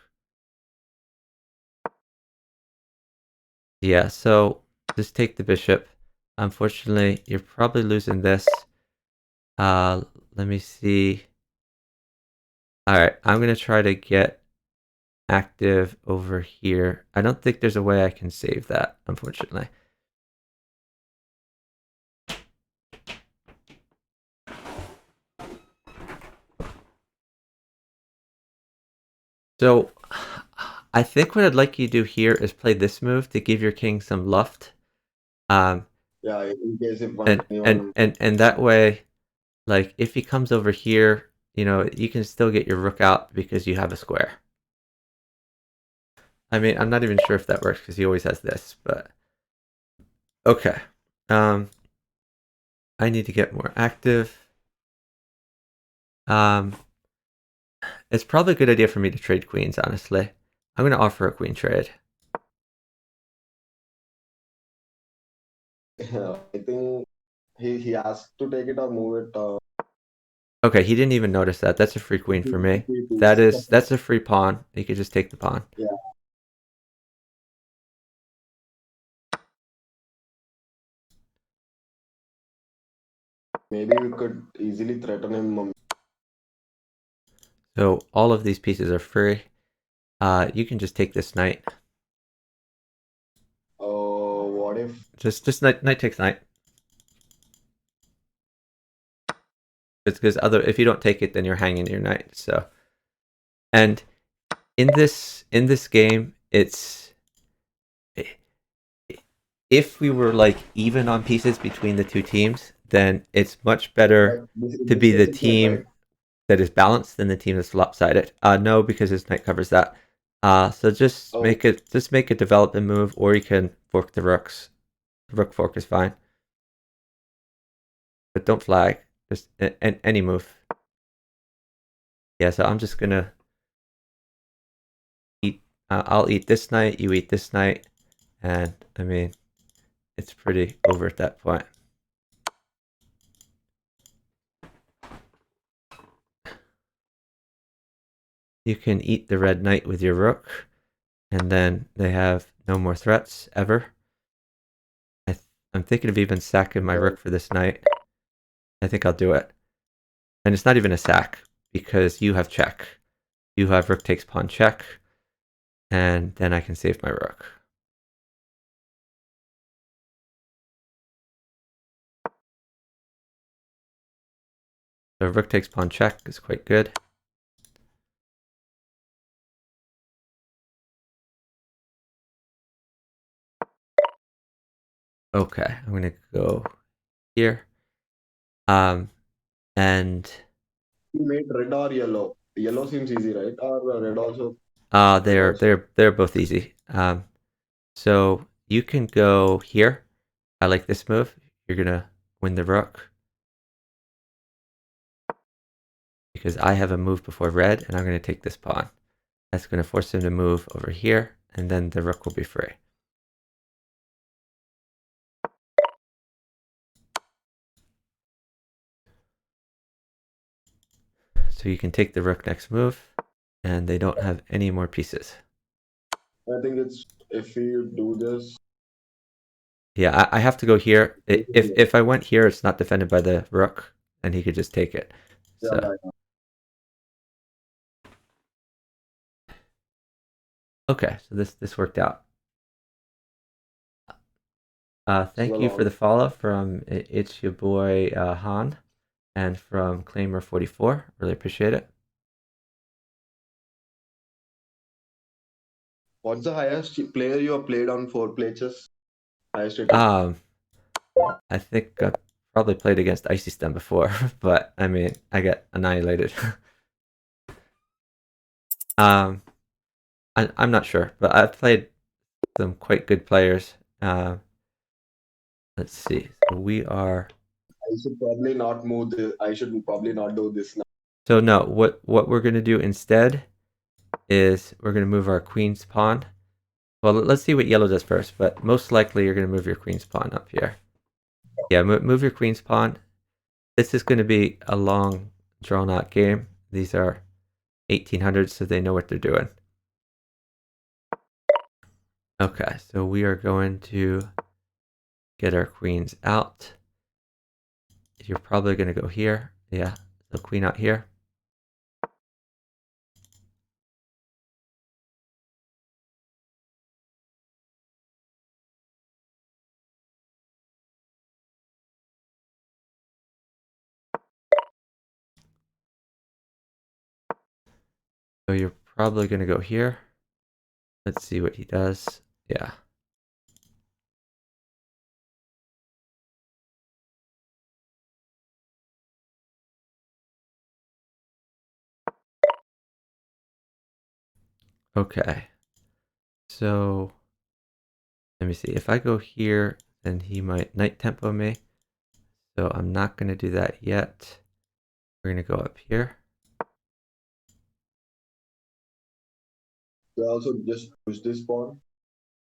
Yeah, so just take the bishop. Unfortunately, you're probably losing this. Let me see. Alright, I'm gonna try to get active over here. I don't think there's a way I can save that, unfortunately. So, I think what I'd like you to do here is play this move to give your king some luft. yeah, in case if And that way, like, if he comes over here, you know, you can still get your rook out because you have a square. I mean, I'm not even sure if that works because he always has this, but... Okay. I need to get more active. It's probably a good idea for me to trade queens, honestly. I'm going to offer a queen trade. I think he asked to take it or move it. Okay, he didn't even notice that. That's a free queen for me. That's a free pawn. You could just take the pawn. Yeah. Maybe we could easily threaten him. So all of these pieces are free. You can just take this knight. Oh, what if? Just knight takes knight. It's because if you don't take it, then you're hanging your knight. So, and in this game, it's if we were like even on pieces between the two teams, then it's much better Like this is to the be the basic plan, right? team that is balanced than the team that's lopsided. No, because his knight covers that. So just Oh, make a development move, or you can fork the rooks. The rook fork is fine, but don't flag. Just any move. Yeah, so I'm just gonna eat. I'll eat this knight. You eat this knight, and I mean, it's pretty over at that point. You can eat the red knight with your rook, and then they have no more threats ever. I'm thinking of even sacking my rook for this knight. I think I'll do it. And it's not even a sack, because you have check. You have rook takes pawn check, and then I can save my rook. So rook takes pawn check is quite good. Okay, I'm gonna go here. And you made red or yellow. Yellow seems easy, right? Or red also. Red they're also. they're they're both easy. So you can go here. I like this move. You're gonna win the rook because I have a move before red, and I'm gonna take this pawn. That's gonna force him to move over here, and then the rook will be free. So you can take the rook next move, and they don't have any more pieces. I think it's if you do this. Yeah, I have to go here. If I went here, it's not defended by the rook, and he could just take it. Yeah, So yeah. okay, so this worked out. Thank Well, you for the follow from It's Your Boy Han, and from Claimer44. Really appreciate it. What's the highest player you have played on 4 play chess? Highest rated. Um, I think I probably played against Icy Stem before, but I mean, I got annihilated. um, I'm not sure, but I've played some quite good players. Let's see. So we are. I should probably not move. I should probably not do this now. So no, what we're gonna do instead is we're gonna move our queen's pawn. Well, let's see what yellow does first, but most likely you're gonna move your queen's pawn up here. Yeah, move your queen's pawn. This is going to be a long, drawn-out game. These are 1800s, so they know what they're doing. Okay, so we are going to get our queens out. You're probably going to go here. Yeah, so queen out here. So you're probably going to go here. Let's see what he does. Yeah. Okay. So let me see. If I go here, then he might knight tempo me. So I'm not going to do that yet. We're going to go up here. I also just push this pawn.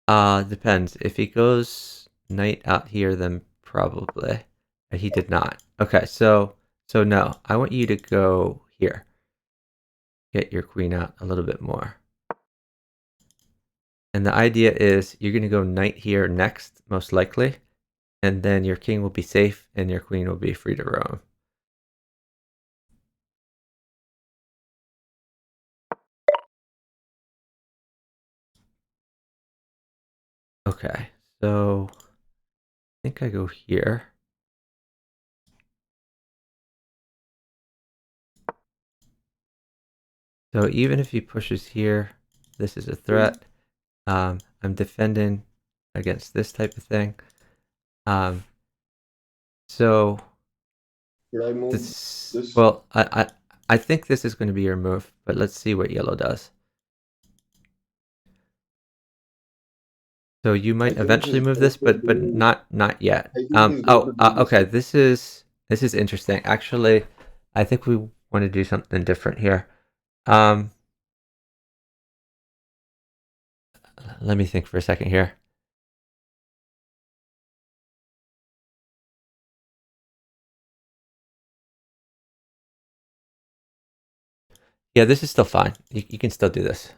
Depends. If he goes knight out here, then probably. He did not. Okay, so no. I want you to go here. Get your queen out a little bit more. And the idea is you're going to go knight here next, most likely. And then your king will be safe and your queen will be free to roam. Okay, so I think I go here. So even if he pushes here, this is a threat. I'm defending against this type of thing. So Should I move this, this? well, I think this is going to be your move, but let's see what yellow does. So you might eventually move this, but not yet. I think he's going to do this. Okay. This is interesting. Actually, I think we want to do something different here. Let me think for a second here. Yeah, this is still fine. You can still do this.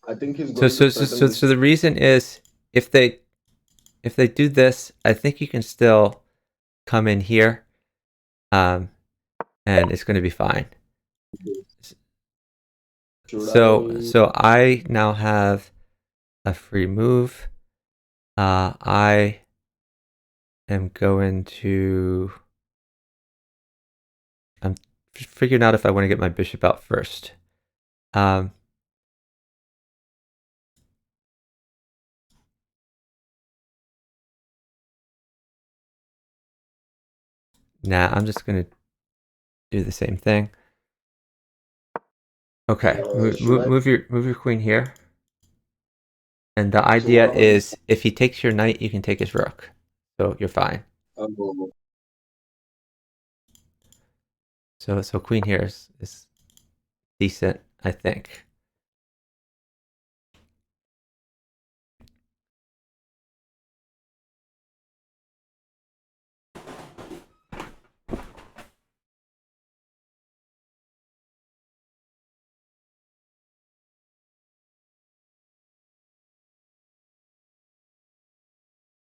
I think he's going to threaten this. So the reason is if they do this, I think you can still come in here, and it's going to be fine. So I now have a free move. I am going to. I'm figuring out if I want to get my bishop out first. Nah, I'm just going to do the same thing. Okay, move your queen here. And the idea is if he takes your knight, you can take his rook. So you're fine. So queen here is decent, I think.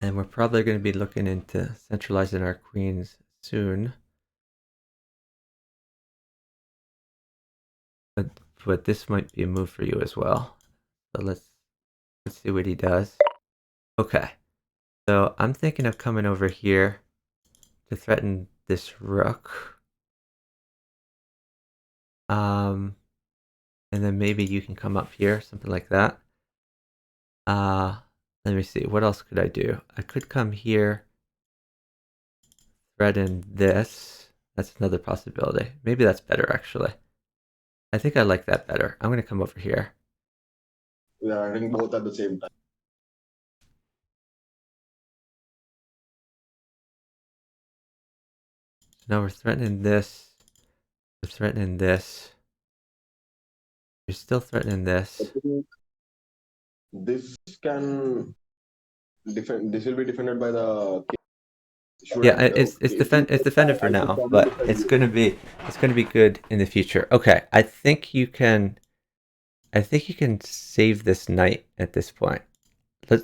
And we're probably going to be looking into centralizing our queens soon. But this might be a move for you as well. So let's see what he does. Okay. So I'm thinking of coming over here to threaten this rook. And then maybe you can come up here, something like that. Let me see. What else could I do? I could come here, threaten this. That's another possibility. Maybe that's better, actually. I think I like that better. I'm going to come over here. We are running both at the same time. Now we're threatening this. We're threatening this. You're still threatening this. This can defend. This will be defended by the king. Yeah, it's defended for now, but it's gonna be good in the future. Okay, I think you can save this knight at this point.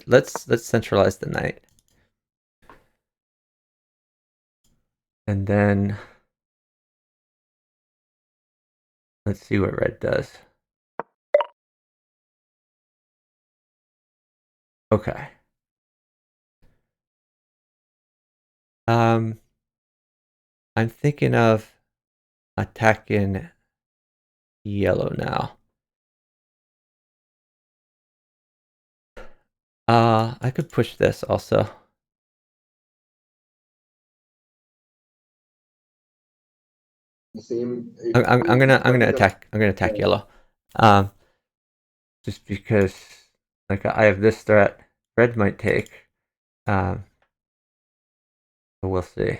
Let's centralize the knight, and then let's see what red does. Okay. I'm thinking of attacking yellow now. I could push this also. The same. I'm gonna attack yellow. Just because like I have this threat, red might take. So we'll see.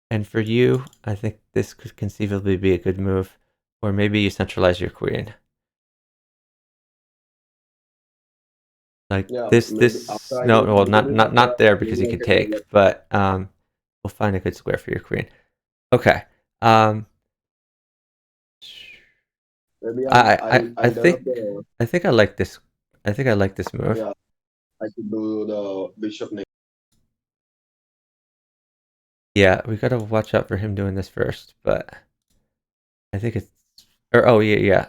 And for you, I think this could conceivably be a good move, or maybe you centralize your queen. Like this no, well not there because you can take, but we'll find a good square for your queen. Okay. I think I like this. I think I like this move. Yeah, I could do the bishop next. Yeah, we gotta watch out for him doing this first, but I think it's oh yeah.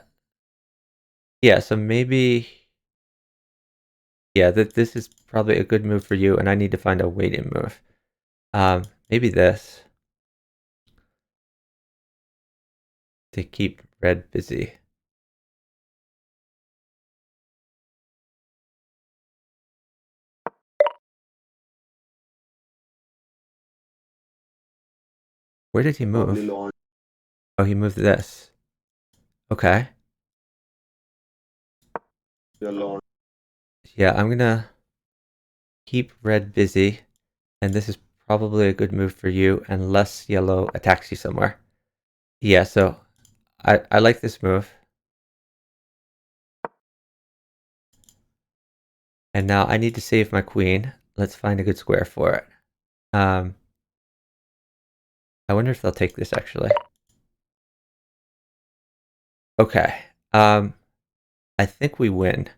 Yeah, so maybe this is probably a good move for you, and I need to find a waiting move. Maybe this. to keep red busy. Where did he Probably move? launch Oh, he moved this. Okay. your launch. Yeah, I'm gonna keep red busy, and this is probably a good move for you unless yellow attacks you somewhere. Yeah, so I like this move. And now I need to save my queen. Let's find a good square for it. I wonder if they'll take this actually. Okay. I think we win.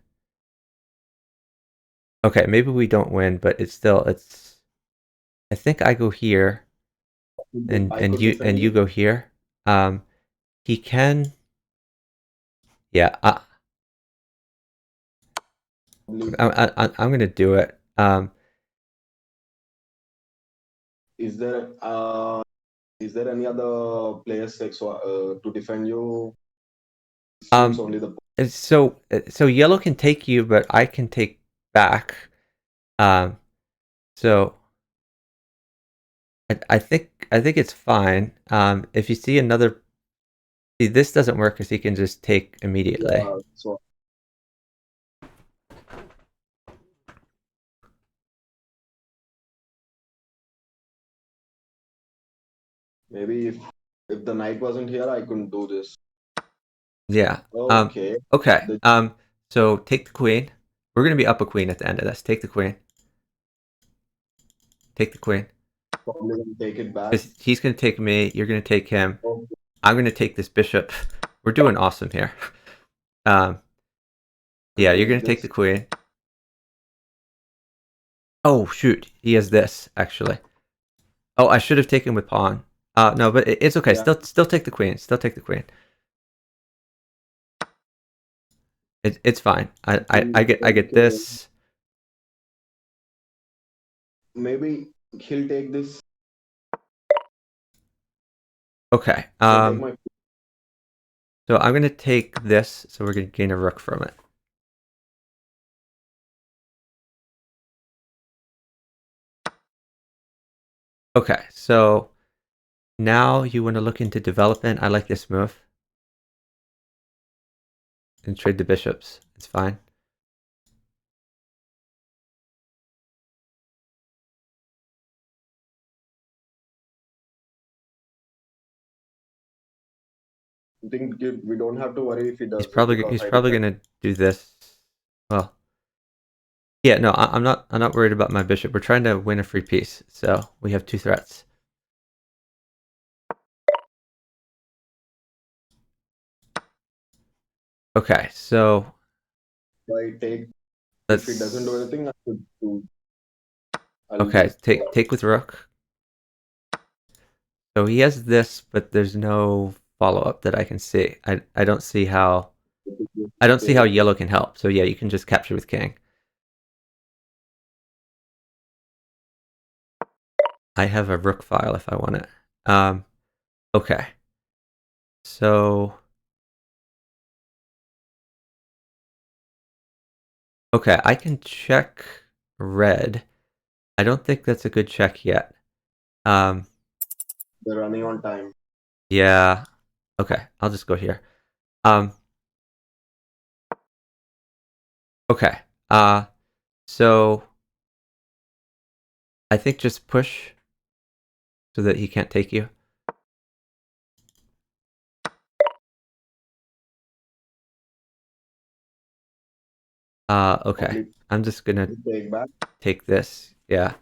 Okay, maybe we don't win, but it's I think I go here I and could defend you you. go here. He can. Yeah, Probably. I'm gonna do it. Is there any other players like to defend you? Seems Um, only the so yellow can take you, but I can take back. Um, so I think it's fine. If you see another, see this doesn't work because he can just take immediately. yeah. So maybe if the knight wasn't here, I couldn't do this. Yeah. Okay. Okay. The, So take the queen. We're gonna be up a queen at the end of this. Take the queen. Take the queen. probably gonna take it back. Because he's gonna take me. You're gonna take him. Okay. I'm gonna take this bishop. We're doing awesome here. Yeah, you're gonna Take take the this. queen. Oh shoot, he has this actually. Oh, I should have taken with pawn. No, but it's okay. Yeah. Still take the queen. Still take the queen. It's fine. I get this. Maybe he'll take this. Okay. He'll take my. So I'm gonna take this. So we're gonna gain a rook from it. Okay. So now you want to look into development. I like this move. And trade the bishops. It's fine. I think we don't have to worry if he He's does this probably because I defend. gonna do this. Well, yeah. No, I'm not worried about my bishop. We're trying to win a free piece. So we have two threats. Okay. So I take. If he doesn't do let's. anything, I could do. I'll Okay. just Take with rook. So he has this, but there's no follow up that I can see. I don't see how yellow can help. So yeah, you can just capture with king. I have a rook file if I want it. Okay. So okay, I can check red. I don't think that's a good check yet. They're running on time. Yeah. Okay, I'll just go here. Um okay. So I think just push so that he can't take you. Okay. Probably I'm just gonna take back. take this. Yeah.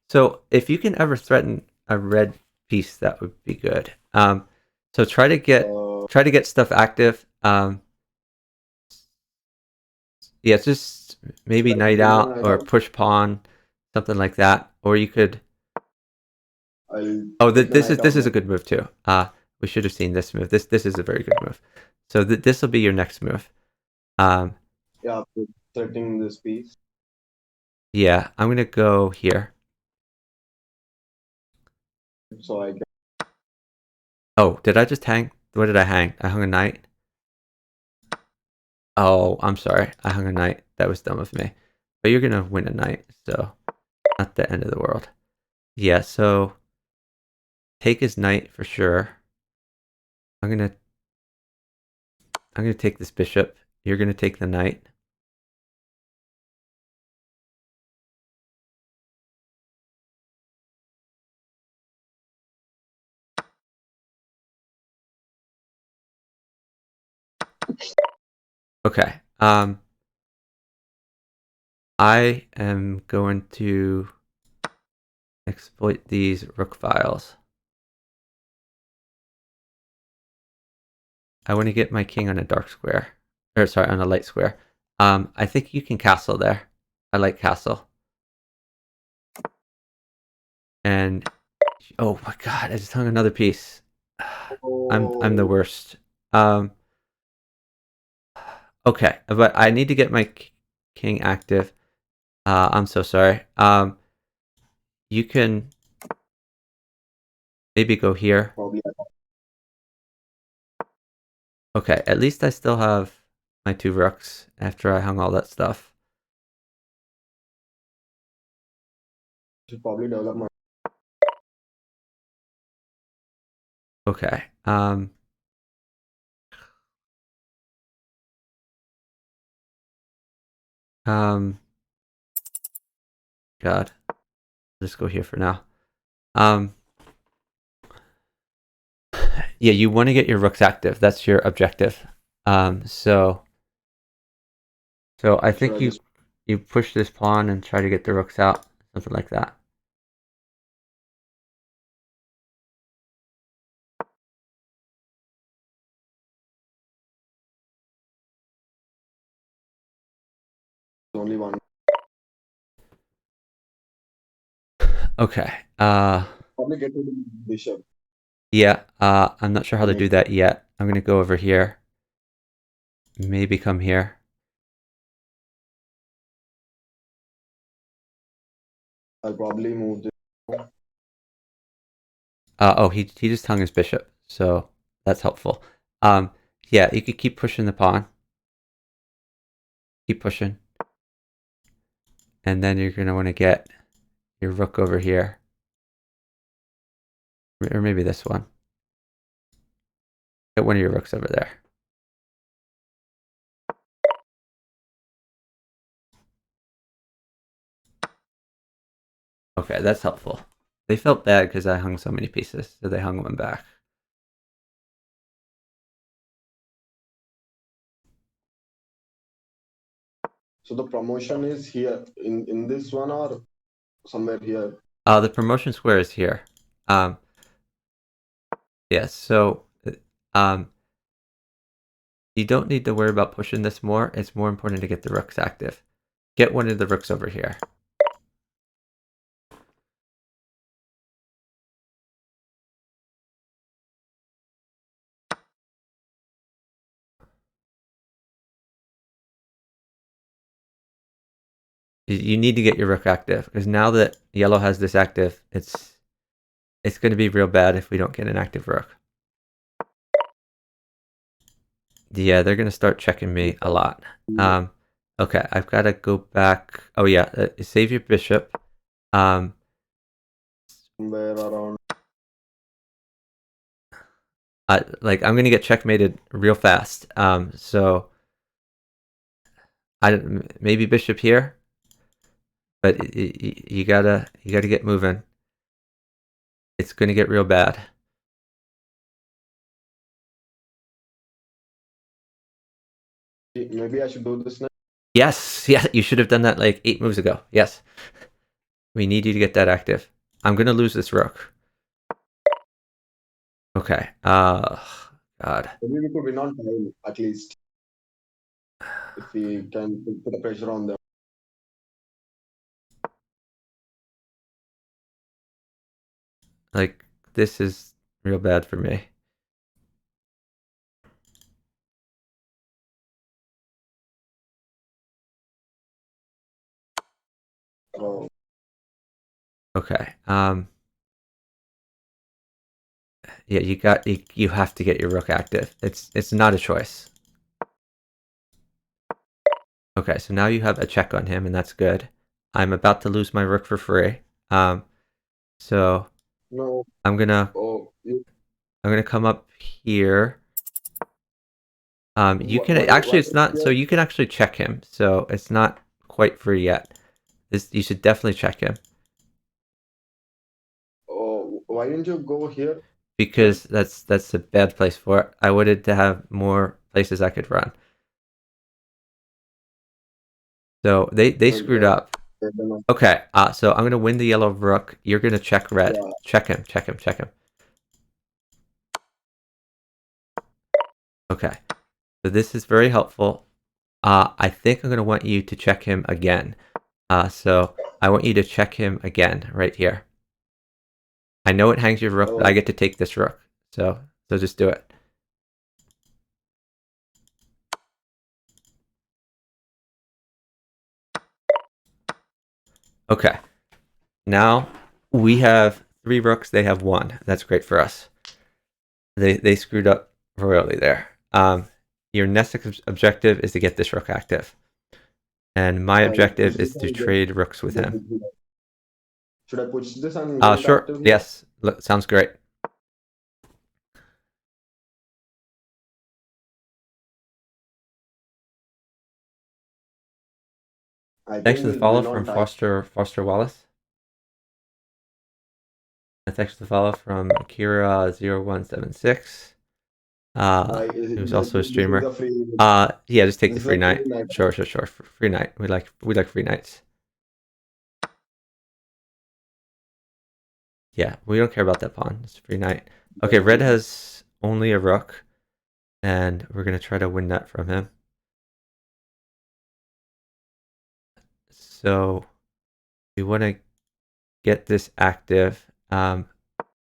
So if you can ever threaten a red piece, that would be good. So try to get stuff active. Yeah, just maybe Should I knight continue out night or out? push pawn, something like that. Or you could. I'll Oh, take the this night out is now. a good move too. We should have seen this move. This is a very good move. So this will be your next move. Yeah, threatening this piece. Yeah, I'm gonna go here. So I can. Oh, did I just hang? What did I hang? I hung a knight. Oh, I'm sorry. I hung a knight. That was dumb of me. But you're gonna win a knight, so not the end of the world. Yeah, so take his knight for sure. I'm gonna take this bishop. You're gonna take the knight. Okay. I am going to exploit these rook files. I want to get my king on a dark square. Or sorry, on a light square. I think you can castle there. I like castle. And oh my god, I just hung another piece. I'm the worst. Okay, but I need to get my king active. I'm so sorry. You can maybe go here. Probably Okay, at least I still have my 2 rooks after I hung all that stuff. should probably develop my. Okay. God, let's go here for now. Yeah, you want to get your rooks active. That's your objective. So I think you push this pawn and try to get the rooks out, something like that. Only one. Okay. Probably get rid of the bishop. Yeah. I'm not sure how to do that yet. I'm gonna go over here. Maybe come here. I'll probably move this. Oh, he just hung his bishop, so that's helpful. Yeah, you could keep pushing the pawn. Keep pushing. And then you're gonna want to get your rook over here. Or maybe this one. Get one of your rooks over there. Okay, that's helpful. They felt bad because I hung so many pieces, so they hung one back. So the promotion is here in this one or somewhere here. The promotion square is here. Yeah, so you don't need to worry about pushing this more. It's more important to get the rooks active. Get one of the rooks over here. You need to get your rook active because now that yellow has this active, it's going to be real bad if we don't get an active rook. Yeah, they're going to start checking me a lot. Okay, I've got to go back. Oh yeah, save your bishop. Somewhere around. Like I'm going to get checkmated real fast. So maybe bishop here, but you gotta get moving. It's going to get real bad. Maybe I should do this now. Yes, yeah, you should have done that like 8 moves ago. Yes. We need you to get that active. I'm going to lose this rook. Okay. God. Maybe we could win on time at least. If we can put the pressure on them. Like, this is real bad for me. Oh, Okay. Yeah, you have to get your rook active. It's not a choice. Okay, so now you have a check on him, and that's good. I'm about to lose my rook for free. So No. I'm gonna Oh, come up here. You can why actually, it's not, so here? you can actually check him. So it's not quite free yet. You should definitely check him Oh, why didn't you go here? because that's a bad place for it. I wanted to have more places I could run. So they screwed up. Okay, so I'm gonna win the yellow rook. You're gonna check red. Yeah. Check him. Okay, so this is very helpful. I think I'm gonna want you to check him again. So I want you to check him again right here. I know it hangs your rook, but I Oh, get to take this rook. So just do it. Okay. Now we have 3 rooks, they have 1. That's great for us. They screwed up royally there. Your next objective is to get this rook active. And my I objective push this is to and trade rooks with him. should I push this and get it Sure. active here? Yes. Look, sounds great. I Thanks think for the we'll follow win from on time. Foster Wallace. And thanks for the follow from Akira0176. He was also a This is streamer. a free. Yeah, just take This the is a free free knight. night. Sure. Free knight. We like free knights. Yeah, we don't care about that pawn. It's a free knight. Okay, red has only a rook, and we're gonna try to win that from him. So we want to get this active. Yeah,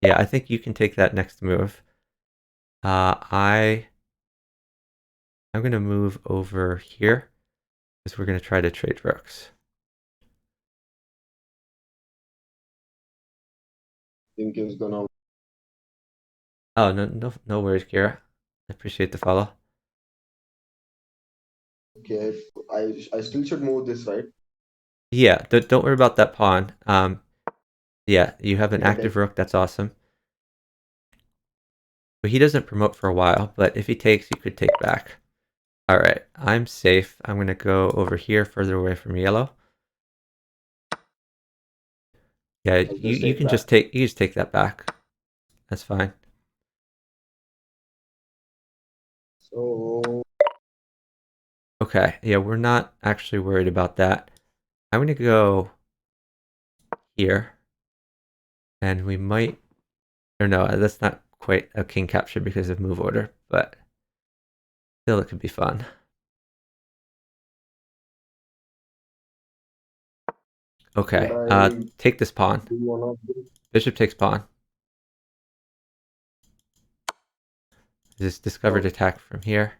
I think you can take that next move. I'm gonna move over here because we're gonna try to trade rooks. Think is gonna. Oh, no worries, Kira. I appreciate the follow. Okay, I still should move this, right? Yeah, don't worry about that pawn. Yeah, you have an Okay, active rook. That's awesome. But he doesn't promote for a while. But if he takes, you could take back. All right, I'm safe. I'm gonna go over here, further away from yellow. Yeah, I'll you just take can back. just take that back. That's fine. So Okay, yeah, we're not actually worried about that. I'm gonna go here, and we might, or no, that's not quite a king capture because of move order, but still it could be fun. Okay, should I take this pawn. do one of this? Bishop takes pawn. This discovered Oh, attack from here.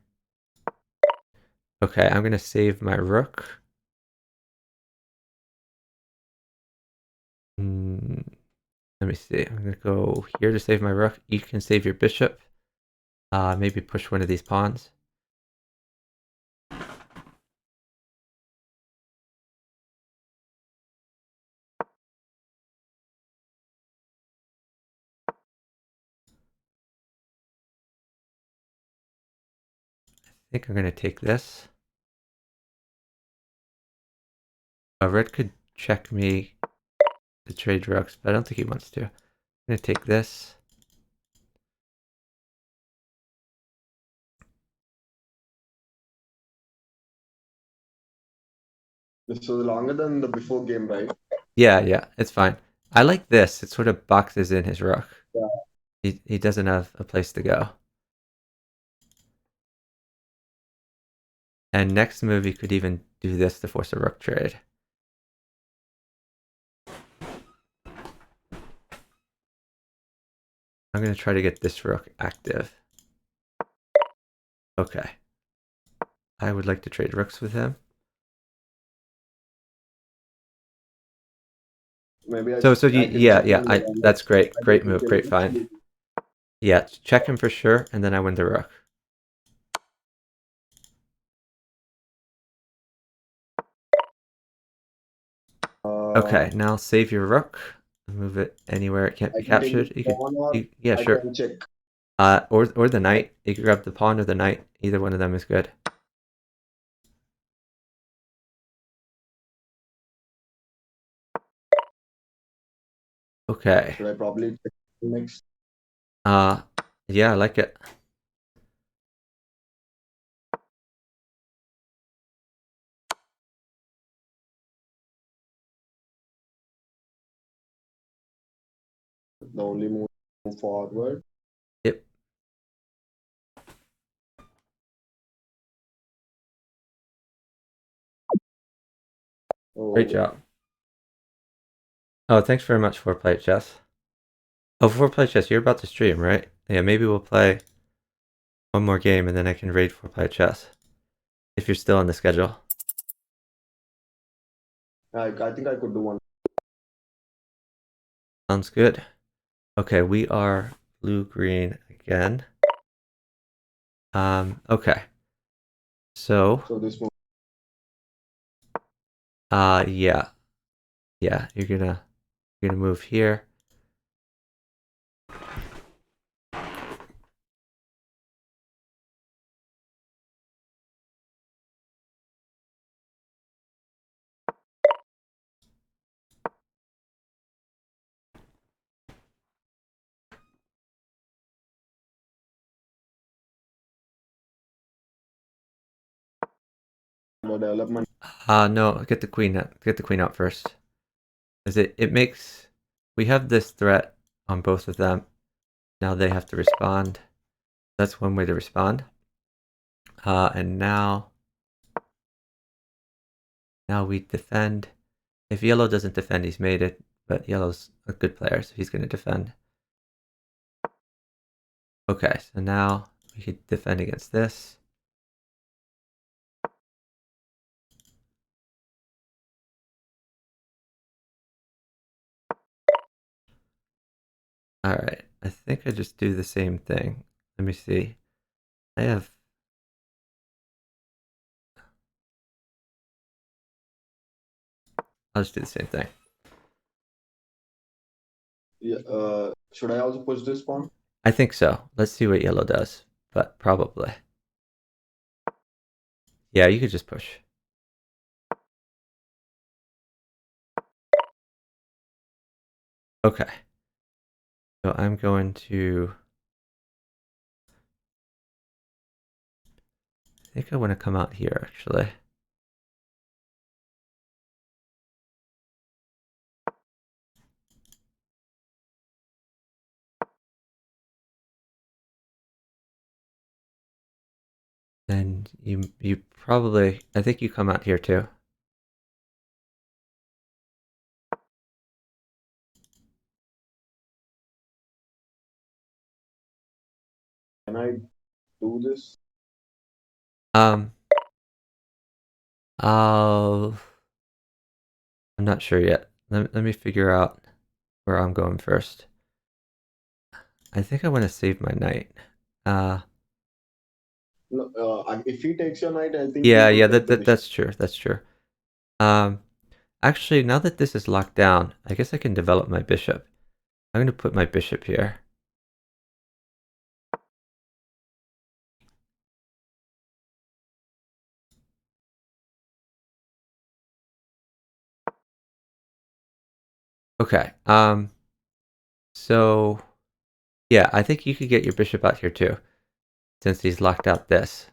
Okay, I'm gonna save my rook. Let me see. I'm gonna go here to save my rook. You can save your bishop. Maybe push one of these pawns. I think I'm gonna take this. Red could check me to trade rooks, but I don't think he wants to. I'm gonna take this. this was longer than the before game, right? Yeah, it's fine. I like this. It sort of boxes in his rook. Yeah. He doesn't have a place to go. And next move, you could even do this to force a rook trade. I'm going to try to get this rook active. Okay. I would like to trade rooks with him. Maybe So I can check yeah, that's great. Great move, great find. Yeah, check him for sure, and then I win the rook. Okay, now save your rook. Move it anywhere it can't I be can take captured. the pawn or Yeah, I sure. can check. Or the knight. You can grab the pawn or the knight. Either one of them is good. Okay. Should I probably check next? Yeah, I like it. The only move forward. Yep. Great Oh, job. Oh, thanks very much for Play Chess. Oh, for Play Chess, you're about to stream, right? Yeah, maybe we'll play one more game and then I can raid for Play Chess. If you're still on the schedule. I think I could do one. Sounds good. Okay, we are blue-green again. Okay. So, So this move. yeah. Yeah, you're gonna move here. The development. No, get the queen out. Get the queen out first. Because it makes... We have this threat on both of them. Now they have to respond. That's one way to respond. And now we defend. If yellow doesn't defend, he's made it. But yellow's a good player, so he's going to defend. Okay, so now we could defend against this. Alright, I think I just do the same thing. Let me see. I'll just do the same thing. Yeah. Should I also push this pawn? I think so. Let's see what yellow does. But probably. Yeah, you could just push. Okay. So I'm going to... I think I want to come out here, actually. Then you probably... I think you come out here, too. Can I do this? Um... I'm not sure yet. Let me figure out where I'm going first. I think I want to save my knight. No, if he takes your knight, I think he Yeah, could take the bishop. that's true. That's true. Actually, now that this is locked down, I guess I can develop my bishop. I'm going to put my bishop here. Okay. So yeah, I think you could get your bishop out here too, since he's locked out this.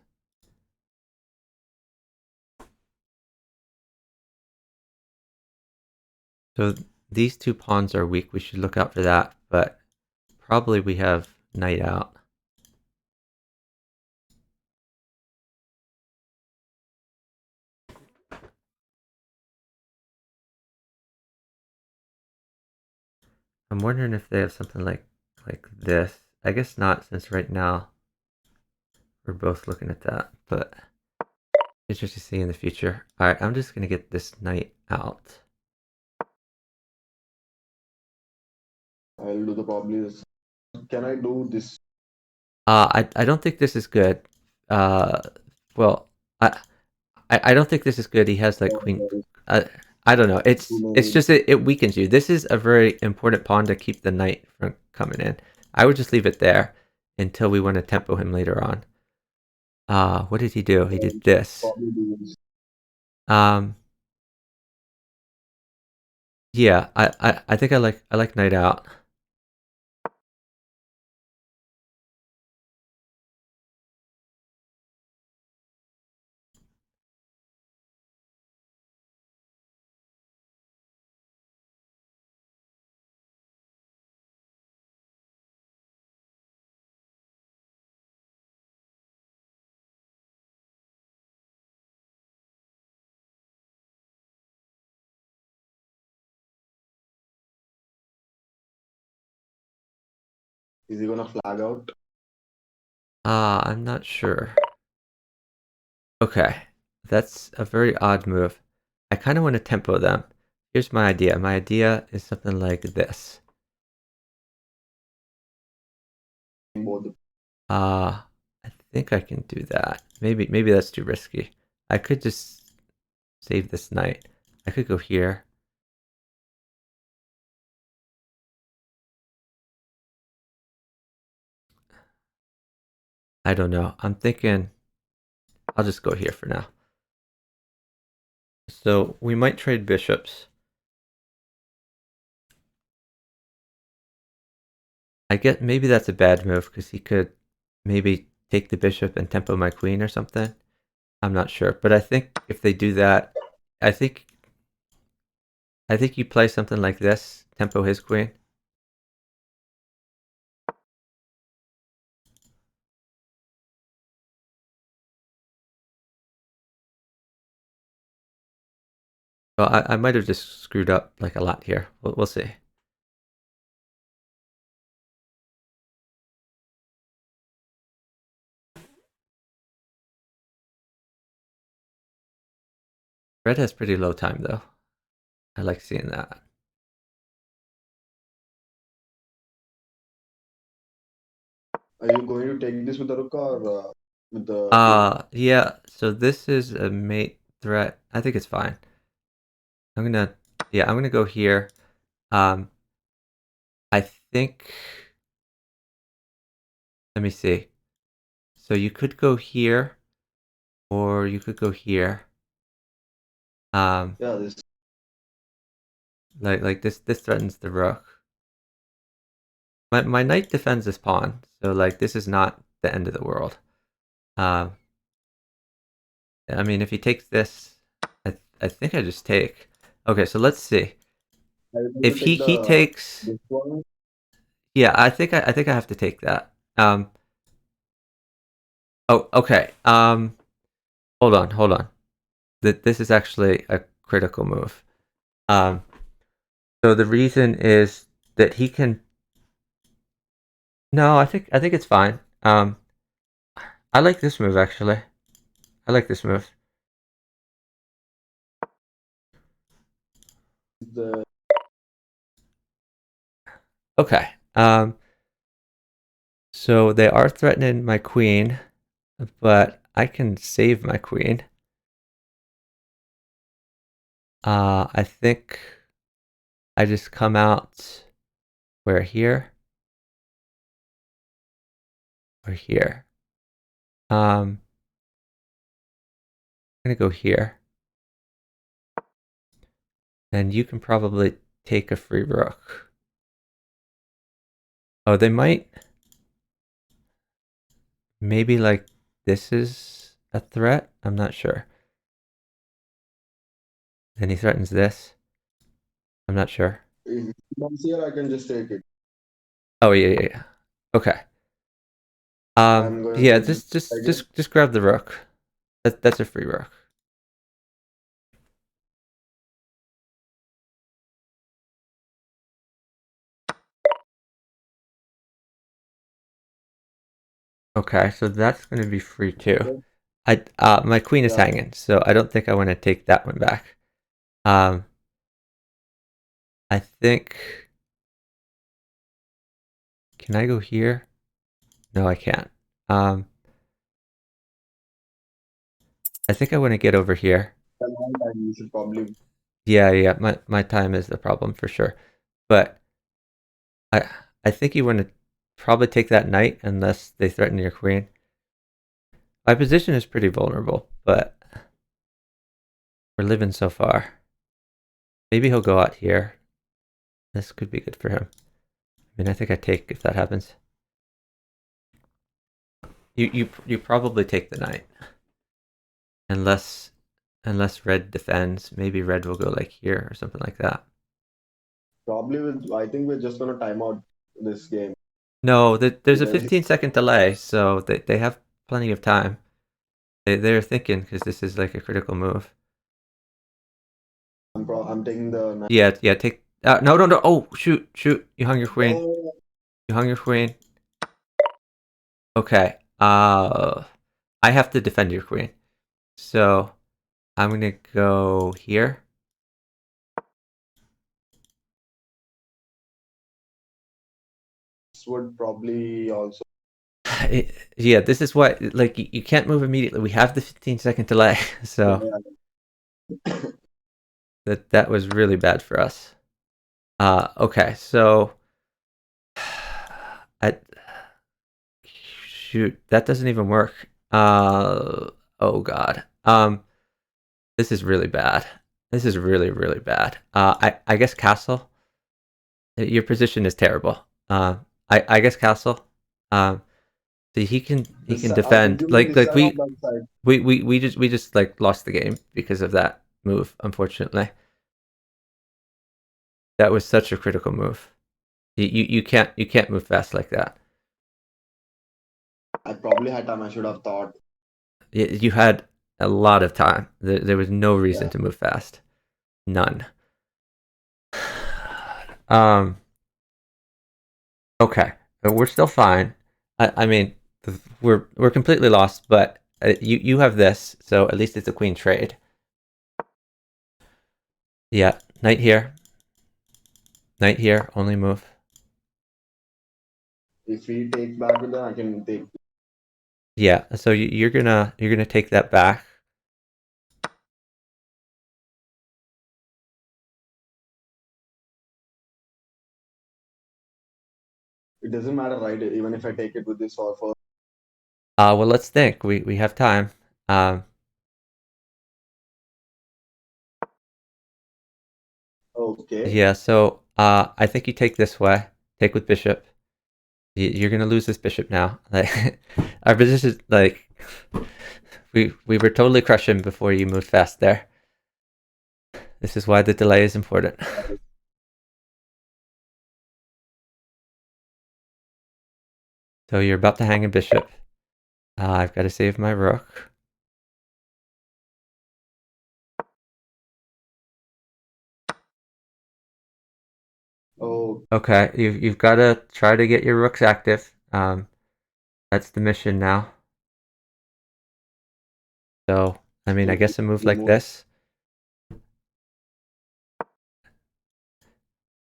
So these two pawns are weak. We should look out for that, but probably we have knight out. I'm wondering if they have something like this. I guess not, since right now we're both looking at that, but interesting to see in the future. All right, I'm just gonna get this knight out. I'll do the probably this. can I do this? I don't think this is good. Well, I don't think this is good. He has like queen. There is Uh, I don't know. too It's many. just it weakens you. This is a very important pawn to keep the knight from coming in. I would just leave it there until we want to tempo him later on. What did he do? He did this. Probably do this. Um, yeah, I think I like knight out. Is he gonna flag out? I'm not sure. Okay, that's a very odd move. I kind of want to tempo them. Here's my idea. My idea is something like this. Both. I think I can do that. Maybe that's too risky. I could just save this knight. I could go here. I don't know. I'm thinking I'll just go here for now. So we might trade bishops. I get maybe that's a bad move because he could maybe take the bishop and tempo my queen or something. I'm not sure, but I think if they do that, I think you play something like this, tempo his queen. Well, I might have just screwed up like a lot here. We'll see. Red has pretty low time though. I like seeing that. Are you going to take this with the rook or with the queen? Yeah, so this is a mate threat. I think it's fine. I'm gonna go here. I think, let me see. So you could go here, or you could go here. Yeah, this. Like this threatens the rook. My knight defends this pawn, so like this is not the end of the world. Um, I mean, if he takes this, I think I just take. Okay, so let's see. Are you going If to take he the takes, this one? yeah, I think I have to take that. Oh, okay. Hold on. This is actually a critical move. So the reason is that he can. No, I think it's fine. I like this move actually. I like this move. The Okay. So they are threatening my queen, but I can save my queen. I think I just come out where here or here. I'm gonna go here, and you can probably take a free rook. Oh, they might. Maybe like this is a threat. I'm not sure. Then he threatens this. I'm not sure. if it comes here, I can just take it. Oh yeah. Okay. I'm going Yeah, to just again. just grab the rook. That's a free rook. Okay, so that's gonna be free too. My queen is Yeah, hanging, so I don't think I want to take that one back. Um, I think. Can I go here? No, I can't. I think I want to get over here. You should probably. Yeah, my time is the problem for sure. But I think you want to probably take that knight unless they threaten your queen. My position is pretty vulnerable, but we're living so far. Maybe he'll go out here. This could be good for him. I mean, I think I take if that happens. You probably take the knight. Unless red defends, maybe red will go like here or something like that. Probably I think we're just gonna time out this game. No, there's a 15-second delay, so they have plenty of time. They're thinking because this is like a critical move. I'm taking the knight. Yeah, take. No. Oh, shoot. You hung your queen. Oh. You hung your queen. Okay. I have to defend your queen. So I'm gonna go here. This would probably also. Yeah, this is what, like, you can't move immediately. We have the 15-second delay, so that was really bad for us. Okay, so shoot, that doesn't even work. Oh god. This is really bad. This is really, really bad. I guess castle. Your position is terrible. I guess castle. So he can defend. Like we just like lost the game because of that move. Unfortunately, that was such a critical move. You can't move fast like that. I probably had time. I should have thought. You had a lot of time. There was no reason to move fast. None. Okay, we're still fine. I mean, we're completely lost, but you have this, so at least it's a queen trade. Yeah, knight here. Knight here, only move. If he takes back with them, I can take. Yeah, so you're gonna take that back. It doesn't matter, right? Even if I take it with this or for. Well, let's think. We have time. Okay. Yeah, so I think you take this way. Take with bishop. You're gonna lose this bishop now. Like our position is like we were totally crushing before you moved fast there. This is why the delay is important. So you're about to hang a bishop. I've got to save my rook. Oh. Okay, you've got to try to get your rooks active. That's the mission now. So, I mean, I guess a move like this.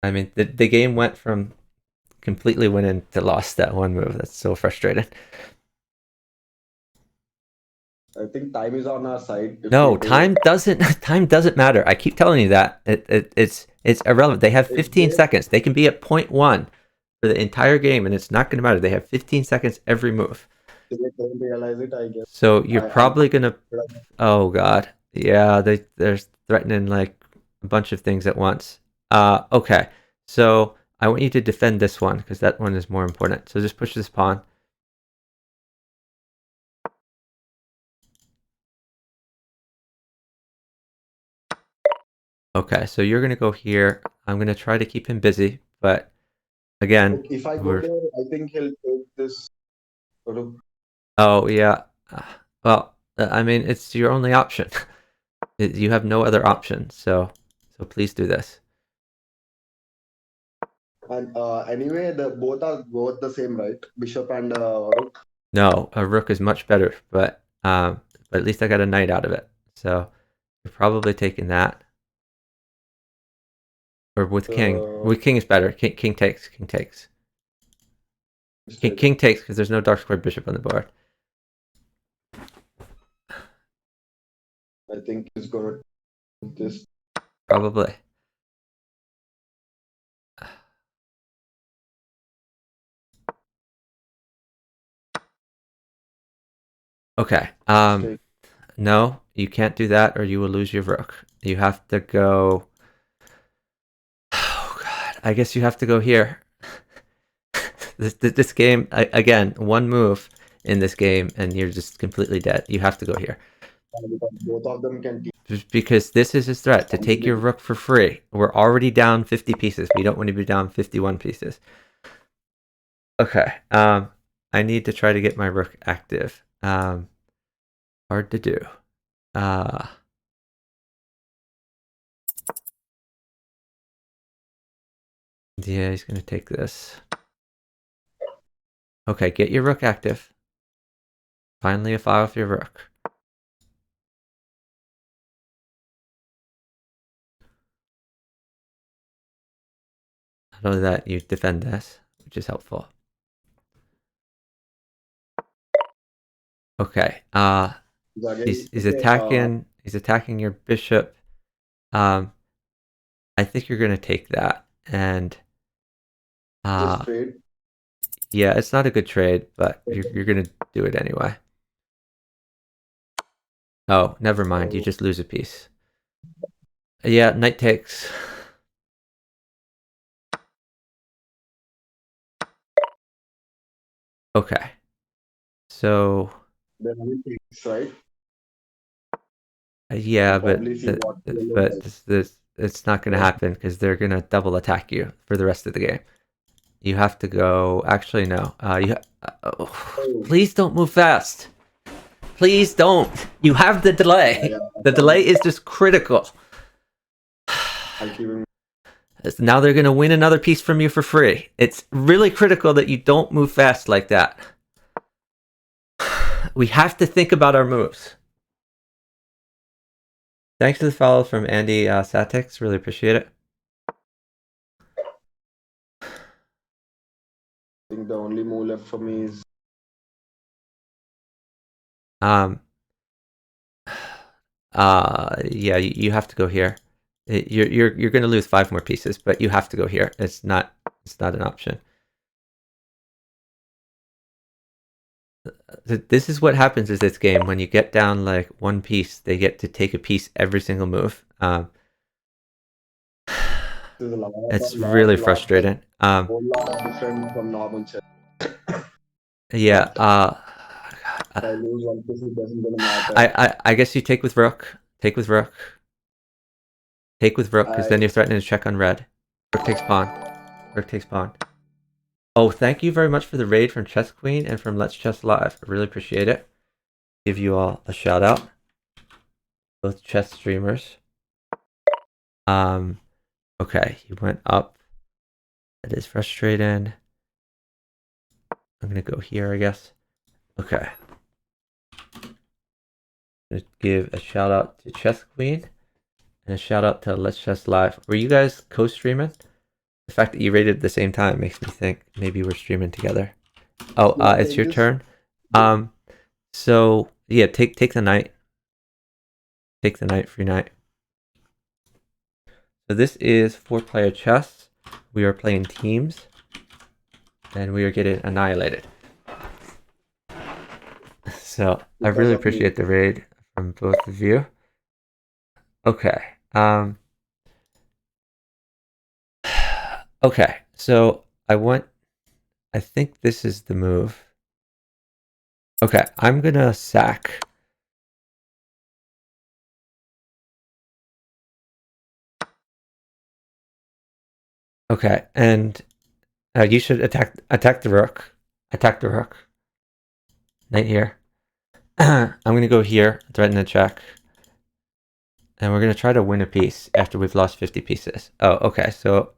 I mean, the game went from completely winning to lost that one move. That's so frustrating. I think time is on our side. No, time doesn't matter. I keep telling you that. It's irrelevant. They have 15 seconds. They can be at 0.1 for the entire game, and it's not going to matter. They have 15 seconds every move. They don't realize it, I guess. So you're probably gonna. Oh god, yeah. They're threatening like a bunch of things at once. Okay. So I want you to defend this one because that one is more important. So just push this pawn. Okay, so you're gonna go here. I'm gonna try to keep him busy, but again, if I go there, I think he'll take this. Oh yeah. Well, I mean, it's your only option. You have no other option, so please do this. And anyway, both are the same, right? Bishop and rook. No, a rook is much better, but at least I got a knight out of it. So you're probably taking that. Or with king. With king is better. King takes. King takes. King takes because there's no dark square bishop on the board. I think he's gonna do this. Probably. Okay. Mistake. No, you can't do that or you will lose your rook. You have to go... Oh, God. I guess you have to go here. This game, again, one move in this game and you're just completely dead. You have to go here. Because both of them can keep. Just because this is his threat, to take your rook for free. We're already down 50 pieces. We don't want to be down 51 pieces. Okay. I need to try to get my rook active. Hard to do. Yeah, he's gonna take this. Okay, get your rook active. Finally a file for your rook. Not only that, you defend this, which is helpful. Okay, he's attacking your bishop. I think you're gonna take that, and Trade. yeah, it's not a good trade, but you're gonna do it anyway. Oh, never mind. You just lose a piece. Yeah, knight takes. Okay. So... right? Yeah, but this. it's not going to happen because they're going to double attack you for the rest of the game. You have to go... Actually, no. Please don't move fast. Please don't. You have the delay. The delay is just critical. Now they're going to win another piece from you for free. It's really critical that you don't move fast like that. We have to think about our moves. Thanks for the follow from Andy Satix. Really appreciate it. I think the only move left for me is... Yeah, you have to go here. You're going to lose 5 more pieces, but you have to go here. It's not an option. This is what happens is this game. When you get down like 1 piece, they get to take a piece every single move. It's really frustrating. Yeah. I guess you take with rook. Take with rook. Take with rook, because then you're threatening to check on red. Rook takes pawn. Rook takes pawn. Oh, thank you very much for the raid from Chess Queen and from Let's Chess Live. I really appreciate it. Give you all a shout out. Both chess streamers. Okay, he went up. That is frustrating. I'm gonna go here, I guess. Okay. I'm gonna give a shout out to Chess Queen and a shout out to Let's Chess Live. Were you guys co-streaming? The fact that you raided at the same time makes me think maybe we're streaming together. Oh, it's your turn. So yeah, take the knight. Take the knight, free knight. So this is 4-player chess. We are playing teams, and we are getting annihilated. So I really appreciate the raid from both of you. Okay. Okay, so I think this is the move. Okay, I'm gonna sack. Okay, and you should attack the rook. Attack the rook. Knight here. I'm gonna go here, threaten a check. And we're gonna try to win a piece after we've lost 50 pieces. Oh, okay, so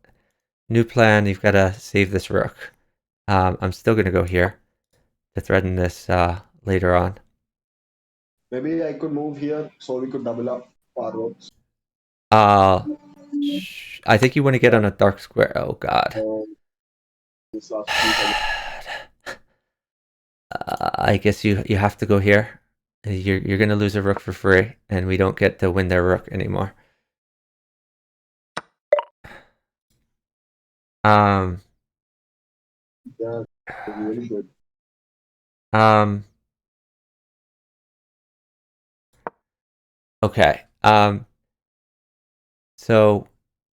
new plan, you've gotta save this rook. I'm still gonna go here to threaten this later on. Maybe I could move here so we could double up our rooks. I think you want to get on a dark square. Oh god. I guess you have to go here. You're gonna lose a rook for free, and we don't get to win their rook anymore. Yeah, really good. Okay. So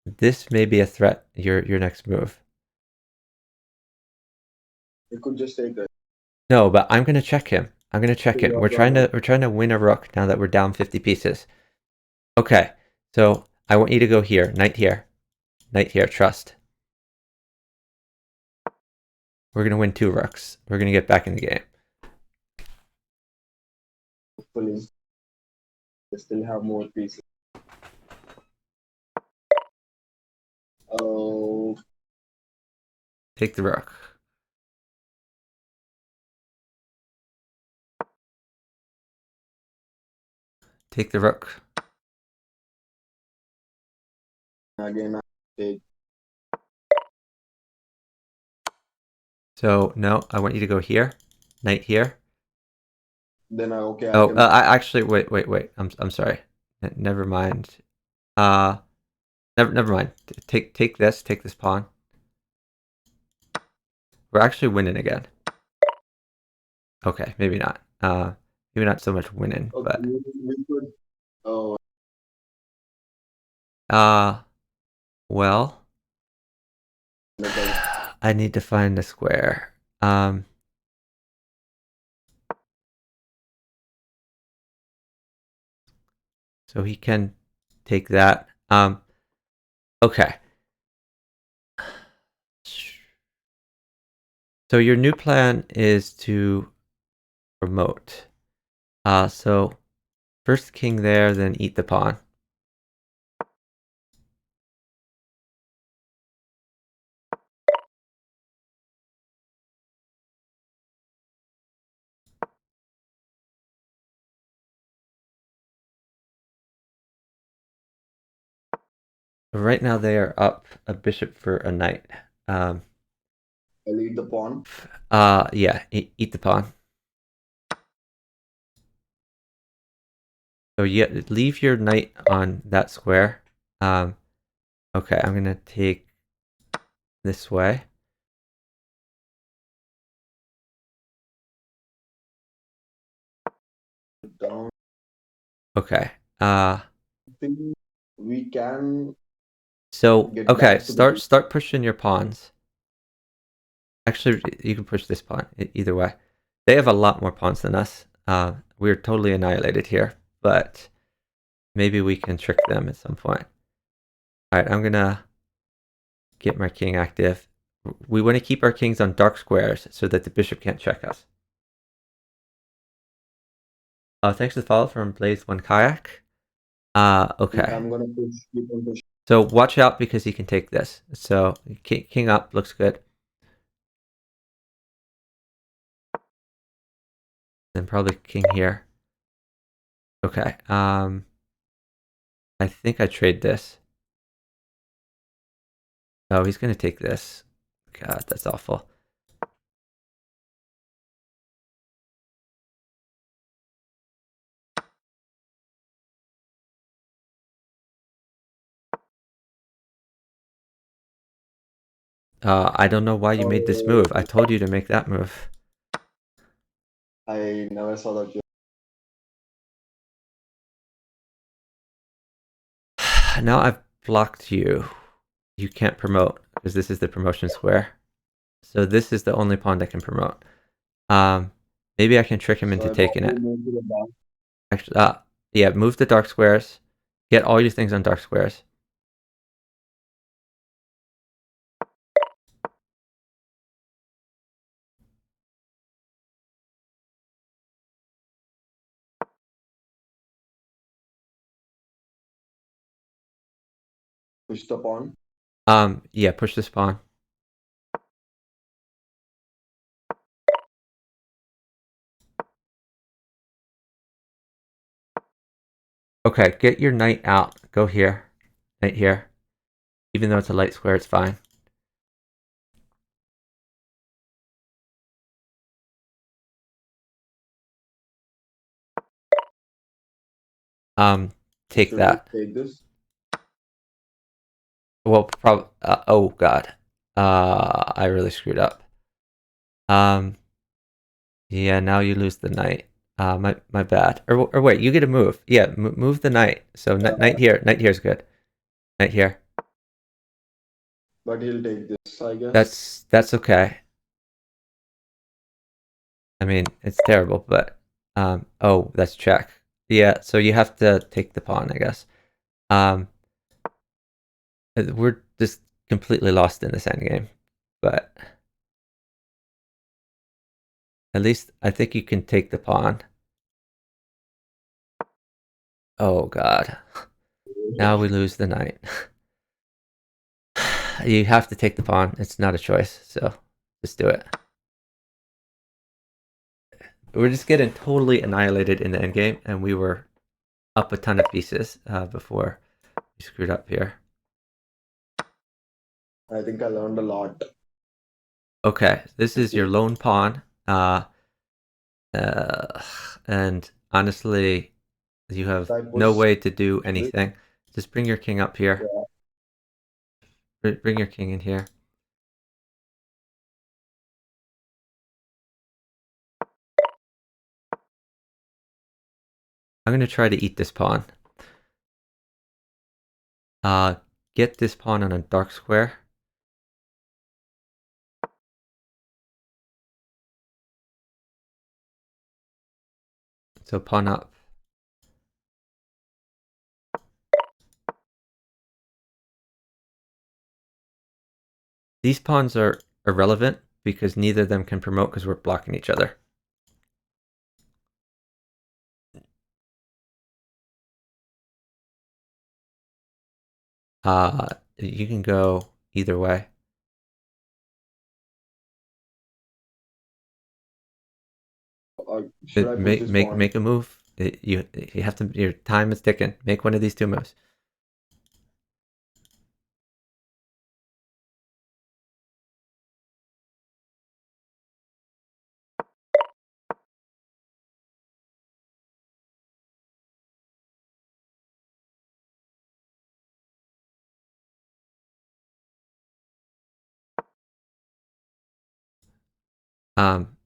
this may be a threat. Your next move. You could just take it. No, but I'm gonna check him. I'm gonna check him. Yeah, We're trying to win a rook now that we're down 50 pieces. Okay. So I want you to go here. Knight here. Knight here. Trust. We're gonna win 2 rooks. We're gonna get back in the game. hopefully, they still have more pieces. Oh, Take the rook. Take the rook. again, I take. So no, I want you to go here. Knight here. Then okay, I Oh, can. I actually wait. I'm sorry. Never mind. Never mind. Take this. Take this pawn. We're actually winning again. Okay, maybe not. Maybe not so much winning, Okay, but we could. Oh, well, like I need to find the square. So he can take that. Okay. So your new plan is to promote. So first king there, then eat the pawn. Right now they are up a bishop for a knight. I'll eat the pawn. Yeah, eat the pawn. So yeah, leave your knight on that square. Okay, I'm gonna take this way. Down. Okay. I think we can So get okay, back to the. start pushing your pawns. Actually, you can push this pawn either way. They have a lot more pawns than us. We're totally annihilated here, but maybe we can trick them at some point. All right, I'm gonna get my king active. We want to keep our kings on dark squares so that the bishop can't check us. Thanks for the follow from Blaze One Kayak. Okay. I'm gonna push. Keep on pushing. So watch out because he can take this. So king up looks good. Then probably king here. Okay. I think I trade this. Oh, he's gonna take this. God, that's awful. I don't know why you made this move. I told you to make that move. I never saw that. Now I've blocked you. You can't promote because this is the promotion square. So this is the only pawn that can promote. Maybe I can trick him into So I taking probably it. move to the back. Actually, yeah, move the dark squares. Get all your things on dark squares. Push the pawn. Yeah, push this pawn. Okay, get your knight out. Go here. Knight here. Even though it's a light square, it's fine. Take Should that. I take this? Well, probably. Oh God. I really screwed up. Yeah. Now you lose the knight. My bad. Or wait, you get a move. Yeah, move the knight. So knight here. Knight here is good. Knight here. But he'll take this, I guess. That's okay. I mean, it's terrible, but oh, that's check. Yeah, so you have to take the pawn, I guess. We're just completely lost in this endgame, but at least I think you can take the pawn. Oh God, now we lose the knight. You have to take the pawn. It's not a choice, so just do it. We're just getting totally annihilated in the endgame, and we were up a ton of pieces before we screwed up here. I think I learned a lot. Okay, this is your lone pawn. And honestly, you have I no push way to do this. anything. Just bring your king up here. Bring your king in here. I'm going to try to eat this pawn. Get this pawn on a dark square. So pawn up. These pawns are irrelevant because neither of them can promote because we're blocking each other. You can go either way. Should I push this pawn? Make a move. You have to. Your time is ticking. Make one of these two moves.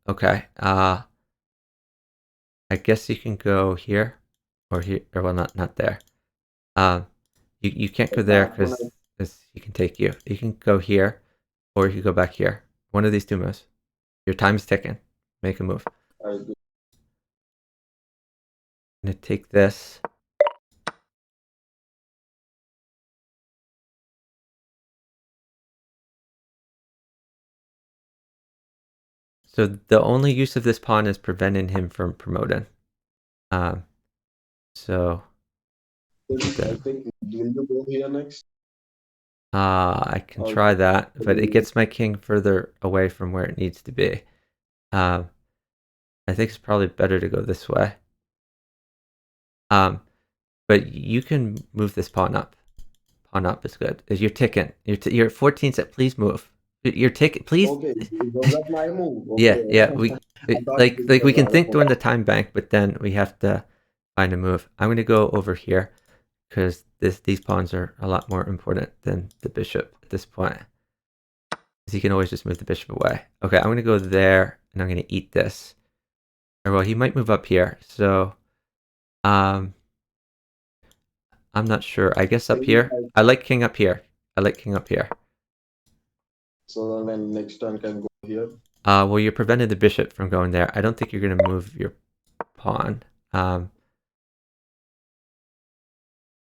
Okay. I guess you can go here, or here, or well, not there. You can't go there That one because he can take you. You can go here, or you can go back here. One of these two moves. Your time is ticking. Make a move. I I'm gonna take this. So the only use of this pawn is preventing him from promoting. So I think, will you go here next? I can Or try that, but it gets my king further away from where it needs to be. I think it's probably better to go this way. But you can move this pawn up. Pawn up is good. You're ticking. You're 14 set. Please move. You're ticking. Please. Okay, was that my move? Yeah, Okay. yeah. I thought Like this we was can the other think one. during the time bank, but then we have to find a move. I'm gonna go over here because these pawns are a lot more important than the bishop at this point. Because he can always just move the bishop away. Okay, I'm gonna go there and I'm gonna eat this. Or well, he might move up here. So I'm not sure. I guess up here. I like king up here. I like king up here. So then next turn can go here. Well, you're preventing the bishop from going there. I don't think you're going to move your pawn.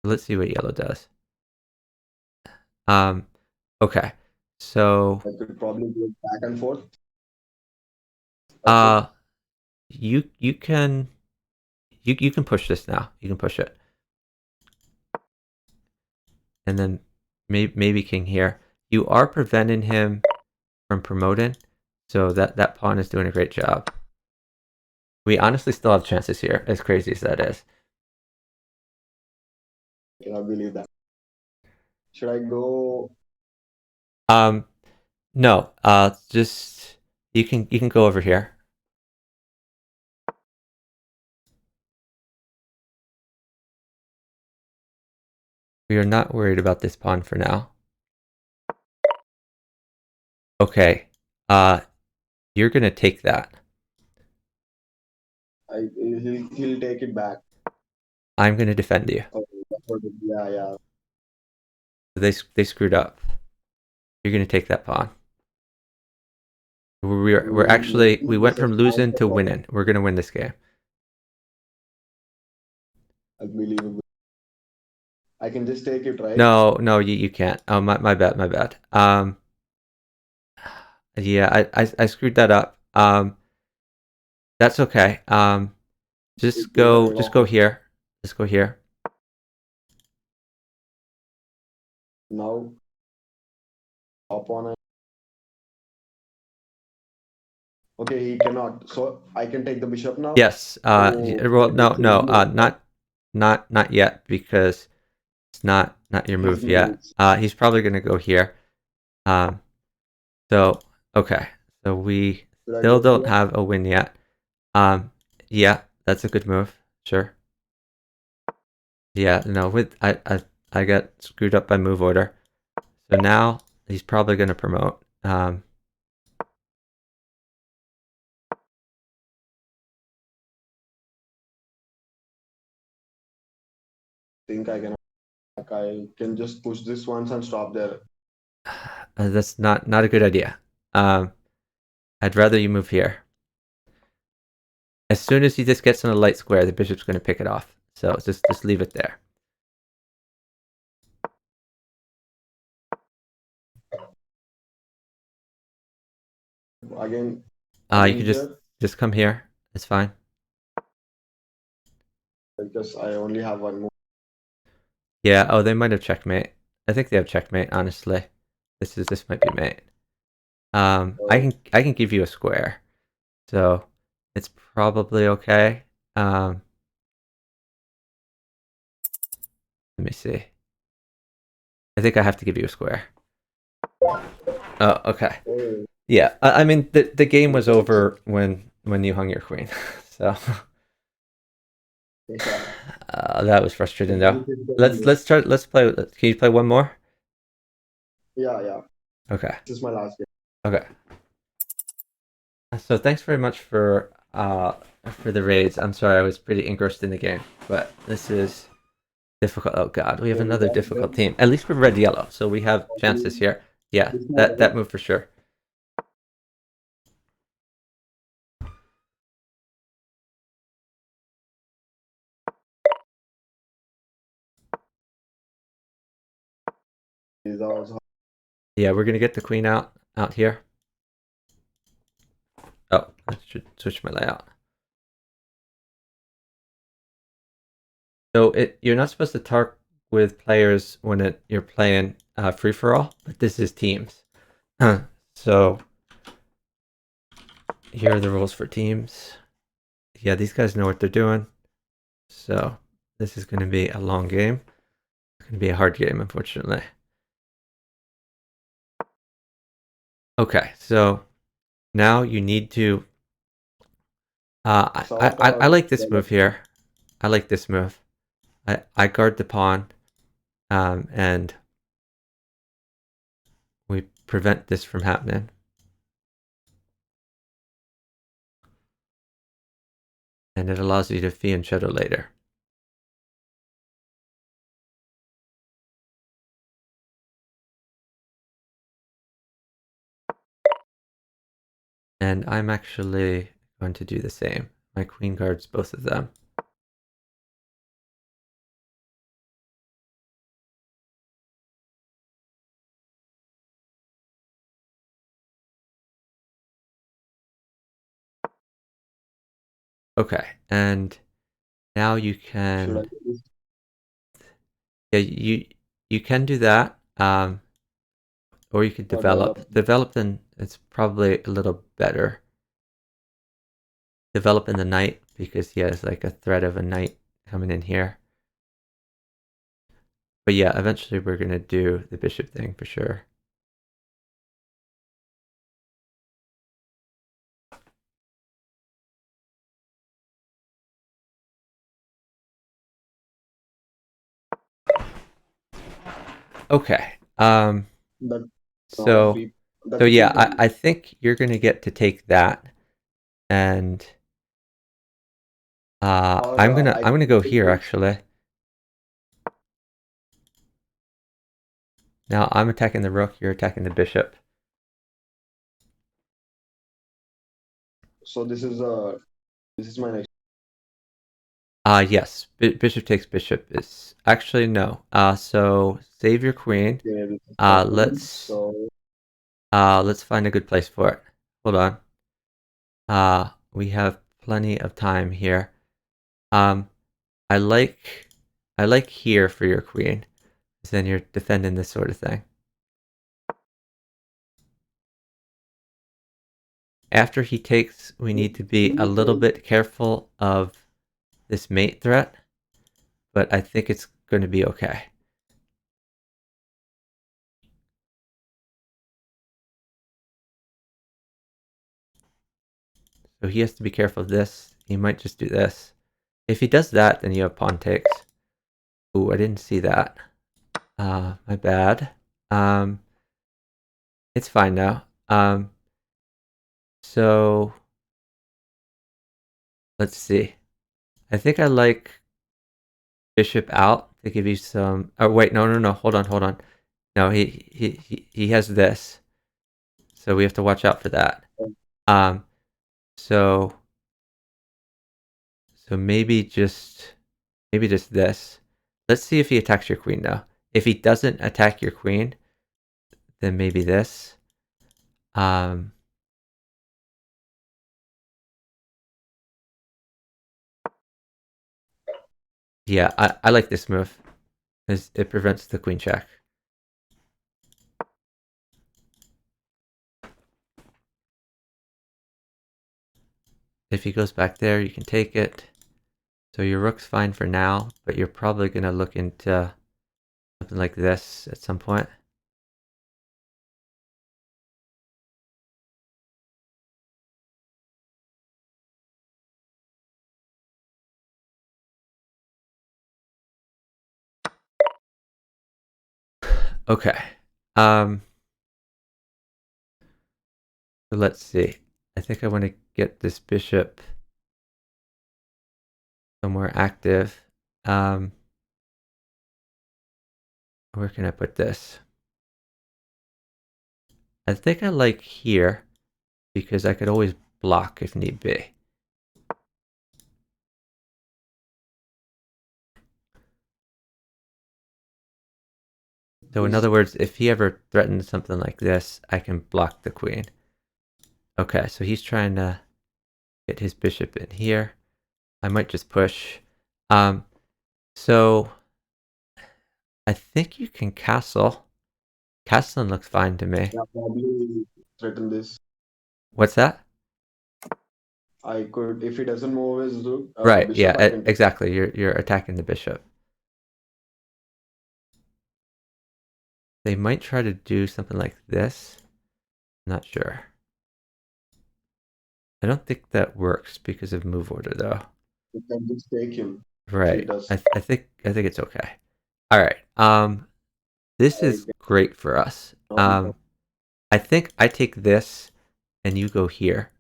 Let's see what yellow does. Okay. So I could probably go back and forth. you can push this now. You can push it. And then maybe king here. You are preventing him from promoting, so that pawn is doing a great job. We honestly still have chances here, as crazy as that is. I cannot believe that. Should I go? No. Just you can go over here. We are not worried about this pawn for now. Okay. You're gonna take that. He'll take it back. I'm gonna defend you. Okay. Yeah. They screwed up. You're gonna take that pawn. We're actually we went from losing to winning. We're gonna win this game. Unbelievable. I can just take it, right? No, you can't. Oh, my bad. Yeah, I screwed that up. That's okay. Just go here. Just go here. Now, up on it. Okay, he cannot. So I can take the bishop now. Yes. Well, no. Not yet because it's not your move yet. He's probably gonna go here. So okay. So we still don't have a win yet. Yeah, that's a good move. Sure. Yeah, no, I got screwed up by move order. So now he's probably gonna promote. Think I can. I can just push this once and stop there. That's not a good idea. I'd rather you move here. As soon as he just gets in a light square, the bishop's going to pick it off. So just leave it there. Again. You can just come here. It's fine. Because I only have one more. Yeah. Oh, they might have checkmate. I think they have checkmate. Honestly, this might be mate. I can give you a square, so it's probably okay. Let me see. I think I have to give you a square. Oh, okay. Yeah. I mean, the game was over when you hung your queen. So that was frustrating though. Let's try. Let's play. Can you play one more? Yeah. Okay. This is my last game. Okay. So thanks very much for the raids. I'm sorry I was pretty engrossed in the game, but this is difficult. Oh god, we have another difficult team. At least we're red yellow, so we have chances here. Yeah, that move for sure. Yeah, we're gonna get the queen out here. Oh, I should switch my layout. So you're not supposed to talk with players when you're playing free for all, but this is teams. So here are the rules for teams. Yeah, these guys know what they're doing. So this is going to be a long game. It's going to be a hard game, unfortunately. Okay, so now you need to. I like this move here. I like this move. I guard the pawn, and we prevent this from happening. And it allows you to fianchetto later. And I'm actually going to do the same. My queen guards both of them. Okay, and now you can. Yeah, you can do that. Or you could develop. Develop, then it's probably a little better. Develop in the knight because he has like a threat of a knight coming in here. But yeah, eventually we're gonna do the bishop thing for sure. Okay. That So three. so That's yeah, three pawn. I think you're gonna get to take that, and Or I'm gonna I I'm gonna can go take here this. actually. Now I'm attacking the rook, you're attacking the bishop. So this is my next. Yes, bishop takes bishop is actually no. So save your queen. Yeah, this is happening. Let's So let's find a good place for it. Hold on. We have plenty of time here. Um, I like here for your queen, because then you're defending this sort of thing. After he takes, we need to be a little bit careful of this mate threat, but I think it's going to be okay. So he has to be careful of this. He might just do this. If he does that, then you have pawn takes. Ooh, I didn't see that. My bad. It's fine now. So let's see. I think I like bishop out to give you some. Oh wait, no. Hold on. No, he has this, so we have to watch out for that. Um, so maybe just this. Let's see if he attacks your queen now. If he doesn't attack your queen, then maybe this. Um, yeah, I like this move, because it prevents the queen check. If he goes back there, you can take it. So your rook's fine for now, but you're probably going to look into something like this at some point. Okay. So let's see. I think I want to get this bishop somewhere active. Where can I put this? I think I like here, because I could always block if need be. So in other words, if he ever threatens something like this, I can block the queen. Okay, so he's trying to get his bishop in here. I might just push. So I think you can castle. Castling looks fine to me. yeah, probably threaten this. What's that? I could, if he doesn't move his Right, bishop, I yeah, can take. exactly. You're attacking the bishop. They might try to do something like this. Not sure. I don't think that works because of move order though. You can just take him if he Right. does. I think it's okay. All right. This is great for us. I think I take this and you go here,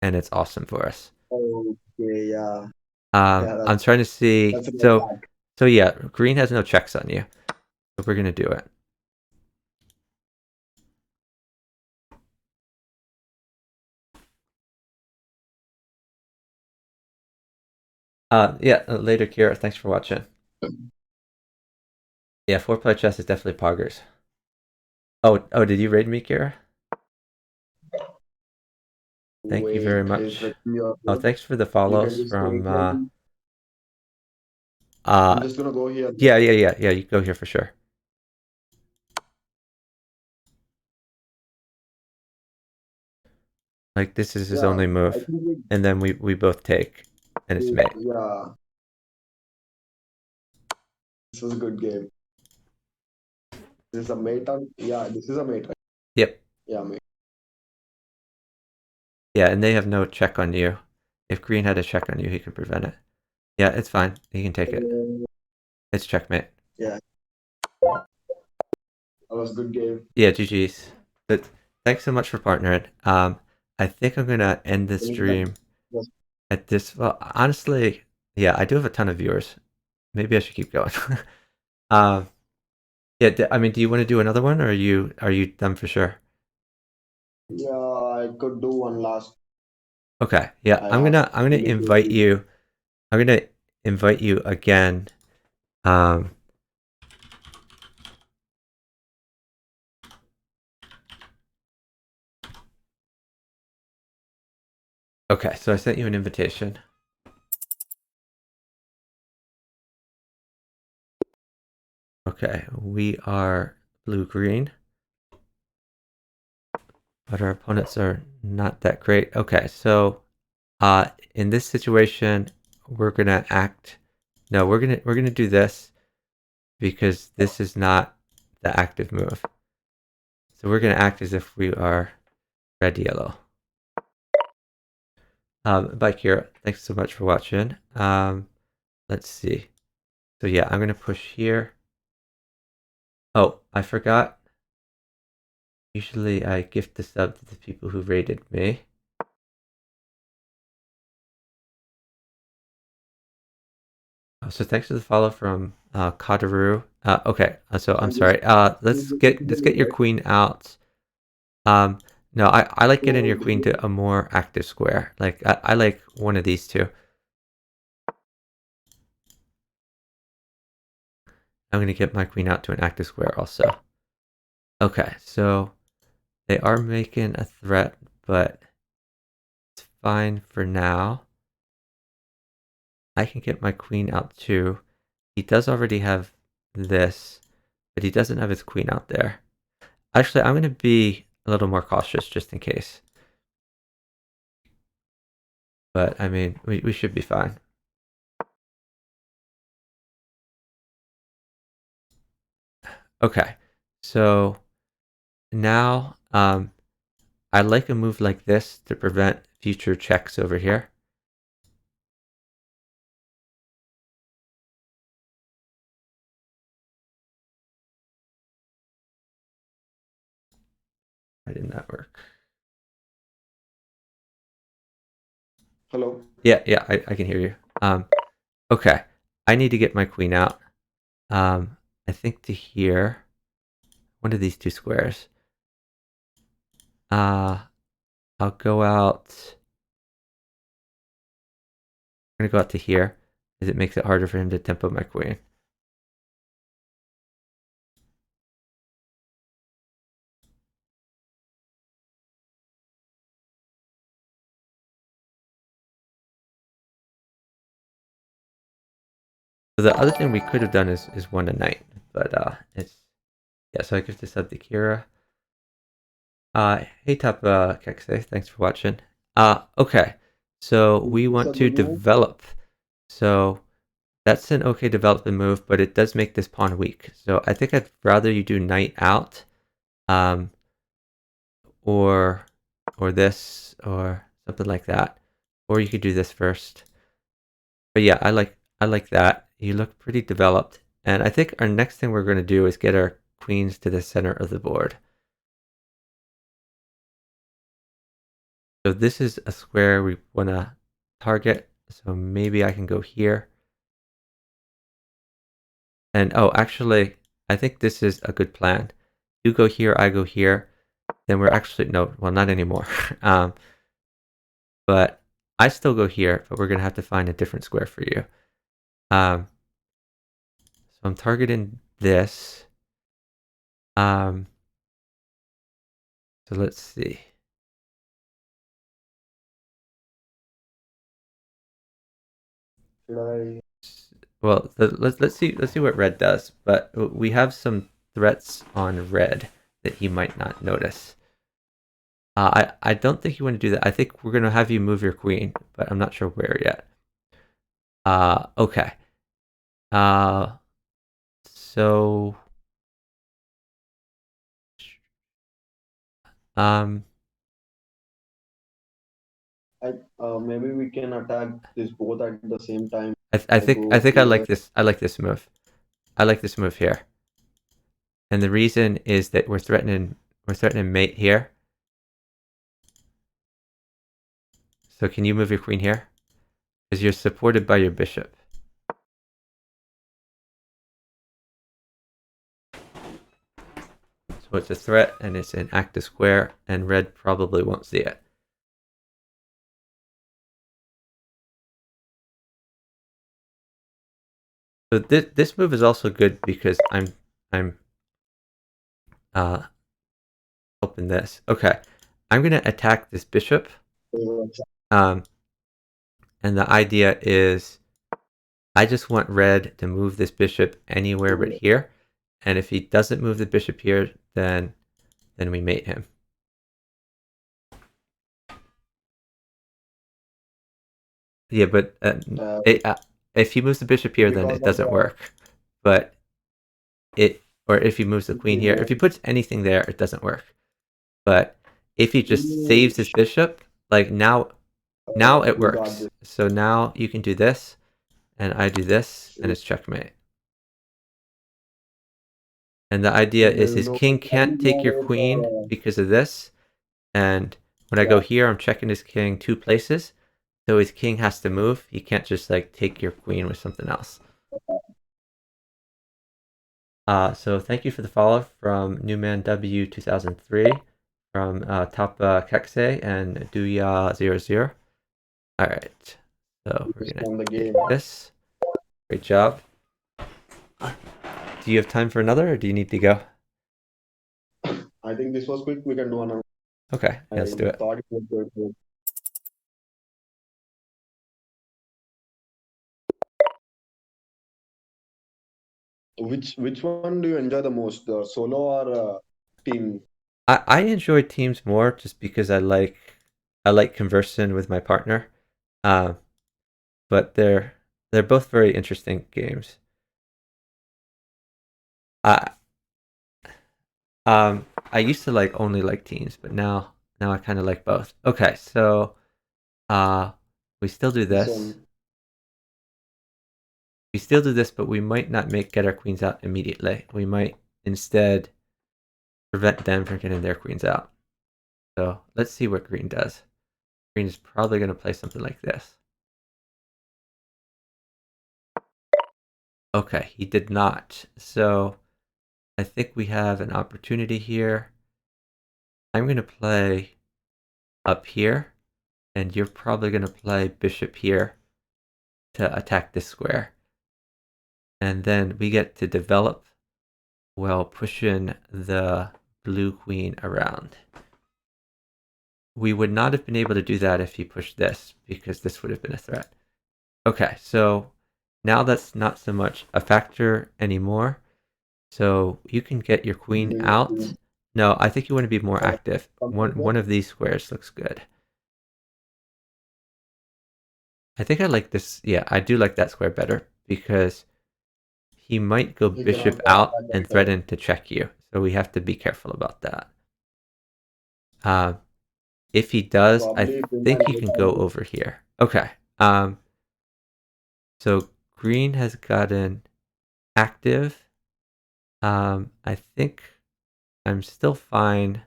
and it's awesome for us. Okay, yeah. Yeah, I'm trying to see. that's a good So attack. yeah, green has no checks on you, so we're gonna do it. Yeah. Later, Kira. Thanks for watching. Yeah, 4-player chess is definitely poggers. Oh, did you raid me, Kira? Thank you very Wait, he's much. threatening your Oh, rook. thanks for the You can follows just take from him. I'm uh just gonna go here. yeah, you go here for sure. Like this is his Yeah, only I move. think And then we both take, and it's mate. yeah, this was a good game. This is a mate on. Yeah, this is a mate. Right? Yep. Yeah, mate. Yeah, and they have no check on you. If green had a check on you, he could prevent it. Yeah, it's fine. He can take it. It's checkmate. Yeah. That was good game. Yeah, GG's. But thanks so much for partnering. I think I'm gonna end the Anytime. stream Yes. at this. Well, honestly, yeah, I do have a ton of viewers. Maybe I should keep going. um, yeah. I mean, do you want to do another one, or are you done for sure? Yeah, I could do one last. Okay. Yeah, I I'm have gonna I'm gonna only invite 20. you. I'm gonna invite you again. Um. Okay, so I sent you an invitation. Okay, we are blue-green, but our opponents are not that great. Okay, so in this situation, we're gonna act. No, we're gonna do this because this is not the active move. So we're gonna act as if we are red yellow. Bye, Kira. Thanks so much for watching. Let's see. So yeah, I'm gonna push here. Oh, I forgot. Usually I gift the sub to the people who rated me. So thanks for the follow from Kadaru. Okay, so I'm And this sorry. is Let's the get your right? queen out. No, I like getting your queen So, to a more active square. Like I like one of these two. I'm gonna get my queen out to an active square also. Okay, so they are making a threat, but it's fine for now. I can get my queen out too. He does already have this, but he doesn't have his queen out there. Actually, I'm going to be a little more cautious just in case. But, I mean, we should be fine. Okay, so now I like a move like this to prevent future checks over here. Why didn't that work? hello. Yeah, I can hear you. Okay, I need to get my queen out. I think to here, one of these two squares. I'll go out. I'm gonna go out to here, as it makes it harder for him to tempo my queen. So the other thing we could have done is won a knight, but it's yeah. So I give this up to Kira. Hey Top Kekse, thanks for watching. Okay, so we Is this want a to good move? develop. So that's an okay development move, but it does make this pawn weak. So I think I'd rather you do knight out, um, or this or something like that, or you could do this first. But yeah, I like that. You look pretty developed, and I think our next thing we're going to do is get our queens to the center of the board. So this is a square we want to target. So maybe I can go here. And oh, actually, I think this is a good plan. You go here, I go here. Then we're actually, no, well, not anymore. But I still go here, but we're going to have to find a different square for you. So I'm targeting this. So let's see. Should I? Well, let's see what red does. But we have some threats on red that he might not notice. I don't think you want to do that. I think we're gonna have you move your queen, but I'm not sure where yet. Okay. So um, Maybe we can attack this both at the same time. I I think go I here. like this. I like this move. I like this move here. And the reason is that we're threatening mate here. So can you move your queen here? Because you're supported by your bishop. So it's a threat and it's an active square, and red probably won't see it. So this move is also good because I'm helping this. Okay, I'm gonna attack this bishop. And the idea is I just want red to move this bishop anywhere but here. And if he doesn't move the bishop here, then we mate him. Yeah, but if he moves the bishop here, then it doesn't work. But or if he moves the queen here, if he puts anything there, it doesn't work. But if he just saves his bishop, like now it works. So now you can do this, and I do this, and it's checkmate. And the idea is his king can't take your queen because of this. And when I go here, I'm checking his king 2 places. So his king has to move. He can't just like take your queen with something else. So thank you for the follow from Newman W 2003 from Tapa Kekse and Duya00. All right. So we're gonna take this. Great job. Do you have time for another, or do you need to go? I think this was quick. We can do another. Okay, yeah, let's do it. Which one do you enjoy the most, the solo or team? I enjoy teams more just because I like conversing with my partner. But they're both very interesting games. I used to only like teams, but now I kind of like both. Okay, so we still do this. We still do this, but we might not get our queens out immediately. We might instead prevent them from getting their queens out. So let's see what green does. Green is probably going to play something like this. Okay, he did not. So I think we have an opportunity here. I'm going to play up here, and you're probably going to play bishop here to attack this square. And then we get to develop while pushing the blue queen around. We would not have been able to do that if he pushed this, because this would have been a threat. Okay, so now that's not so much a factor anymore. So you can get your queen out. No, I think you want to be more active. One of these squares looks good. I think I like this. Yeah, I do like that square better because he might go bishop out and threaten to check you. So we have to be careful about that. If he does, I think he can go over here. Okay. So green has gotten active. I think I'm still fine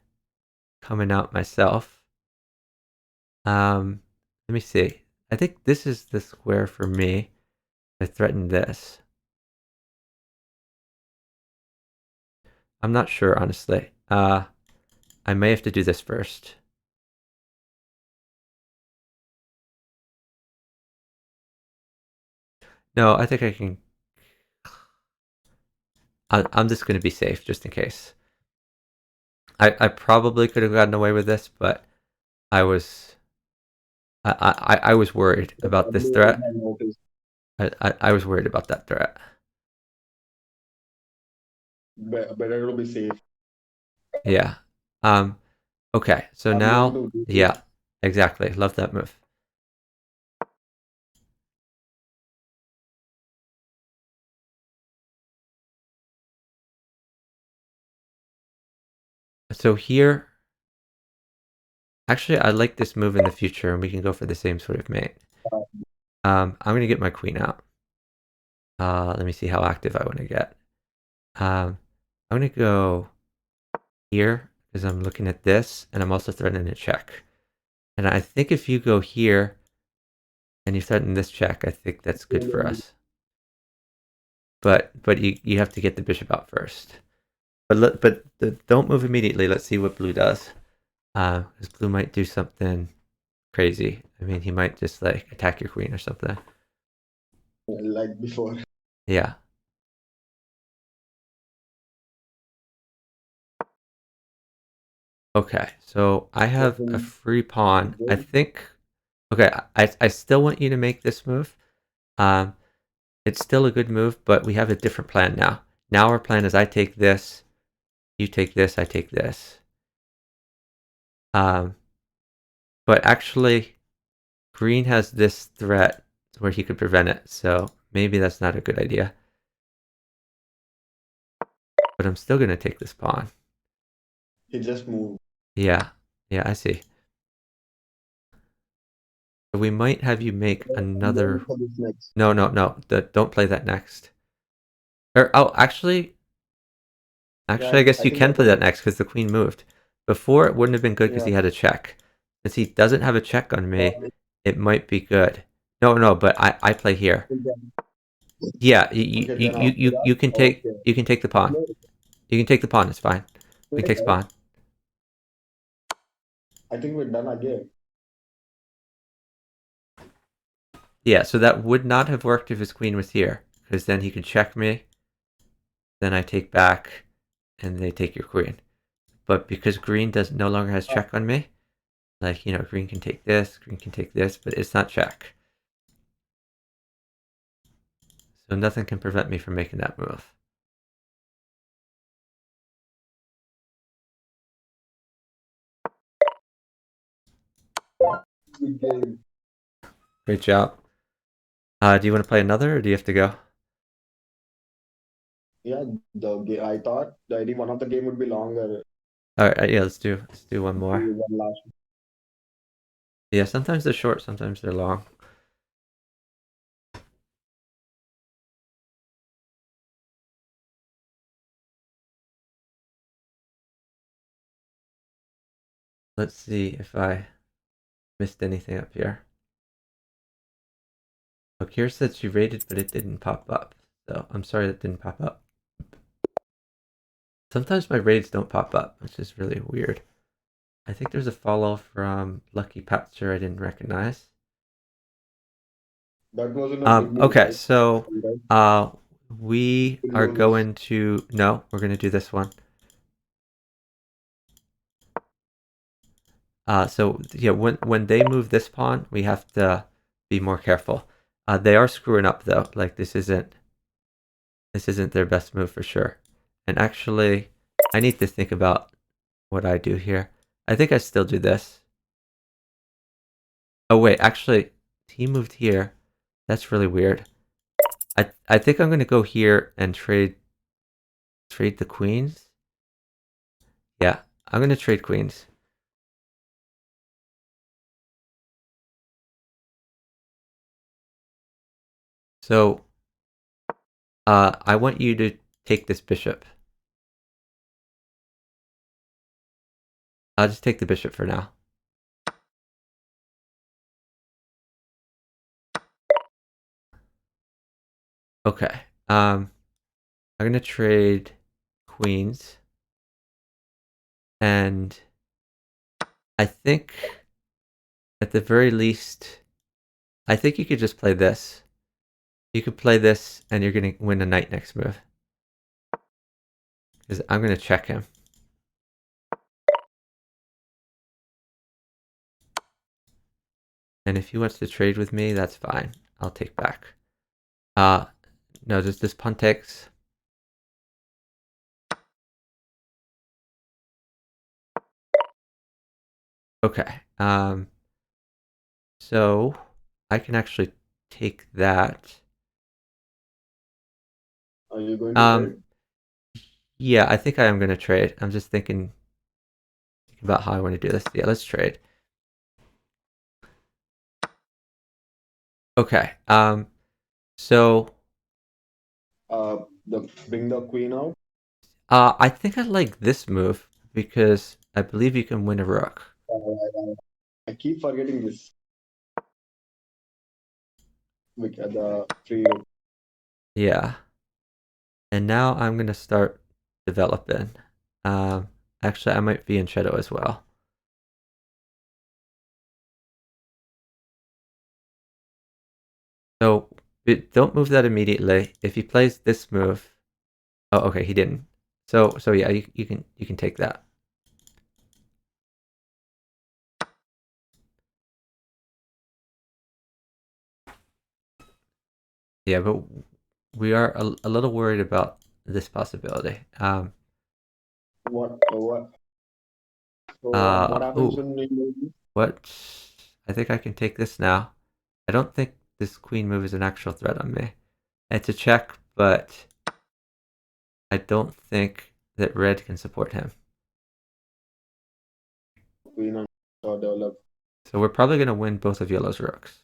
coming out myself. Let me see. I think this is the square for me. I threatened this. I'm not sure, honestly. I may have to do this first. No, I think I can. I'm just going to be safe, just in case. I probably could have gotten away with this, but I was worried about this threat. I was worried about that threat. Better to be safe. Yeah. Okay, so now, yeah, exactly. Love that move. So here, actually, I like this move in the future, and we can go for the same sort of mate. I'm going to get my queen out. Let me see how active I want to get. I'm going to go here because I'm looking at this and I'm also threatening a check. And I think if you go here and you threaten this check, I think that's good for us. But you have to get the bishop out first. But don't move immediately. Let's see what blue does. Because blue might do something crazy. I mean, he might just like attack your queen or something. Like before. Yeah. Okay, so I have a free pawn. I think. Okay, I still want you to make this move. It's still a good move, but we have a different plan now. Now our plan is I take this, you take this, I take this. But actually, green has this threat where he could prevent it, so maybe that's not a good idea. But I'm still going to take this pawn. He just moved. Yeah, I see. So we might have you make another... No, don't play that next. Actually, I guess you can play that next because the queen moved. Before, it wouldn't have been good because he had a check. Since he doesn't have a check on me, it might be good. No, but I play here. Yeah, you can take the pawn. You can take the pawn. It's fine. We take pawn. I think we're done again. Yeah, so that would not have worked if his queen was here, because then he could check me. Then I take back, and they take your queen. But because green no longer has check on me, like, green can take this, but it's not check. So nothing can prevent me from making that move. Good game. Great job. Do you want to play another, or do you have to go? Yeah, I thought one of the game would be longer. All right, yeah, let's do one more. One last. Yeah, sometimes they're short, sometimes they're long. Let's see if I missed anything up here. Oh, Kira said she rated, but it didn't pop up. So I'm sorry that didn't pop up. Sometimes my raids don't pop up, which is really weird. I think there's a follow from Lucky Patcher I didn't recognize. That was in a big move, okay, right? so we are going to... No, we're going to do this one. So yeah, when they move this pawn, we have to be more careful. They are screwing up though. Like this isn't their best move for sure. And actually, I need to think about what I do here. I think I still do this. Oh wait, actually, he moved here. That's really weird. I think I'm gonna go here and trade the queens. Yeah, I'm gonna trade queens. So, I want you to take this bishop. I'll just take the bishop for now. Okay. I'm gonna trade queens, and I think at the very least, I think you could just play this. You could play this, and you're gonna win a knight next move. Because I'm gonna check him. And if he wants to trade with me, that's fine. I'll take back. No, just this pawn takes. Okay. So I can actually take that. Are you going to trade? Yeah, I think I am going to trade. I'm just thinking about how I want to do this. Yeah, let's trade. Okay. So Bring the queen out. I think I like this move because I believe you can win a rook. I keep forgetting this. The free rook. Yeah. And now I'm gonna start developing. Actually, I might be in shadow as well. So don't move that immediately. If he plays this move, oh, okay, he didn't. So yeah, you can take that. Yeah, but we are a little worried about this possibility. What? So what happens Ooh, when we move? what? I think I can take this now. I don't think this queen move is an actual threat on me. It's a check, but I don't think that red can support him. Queen and develop. So we're probably going to win both of yellow's rooks.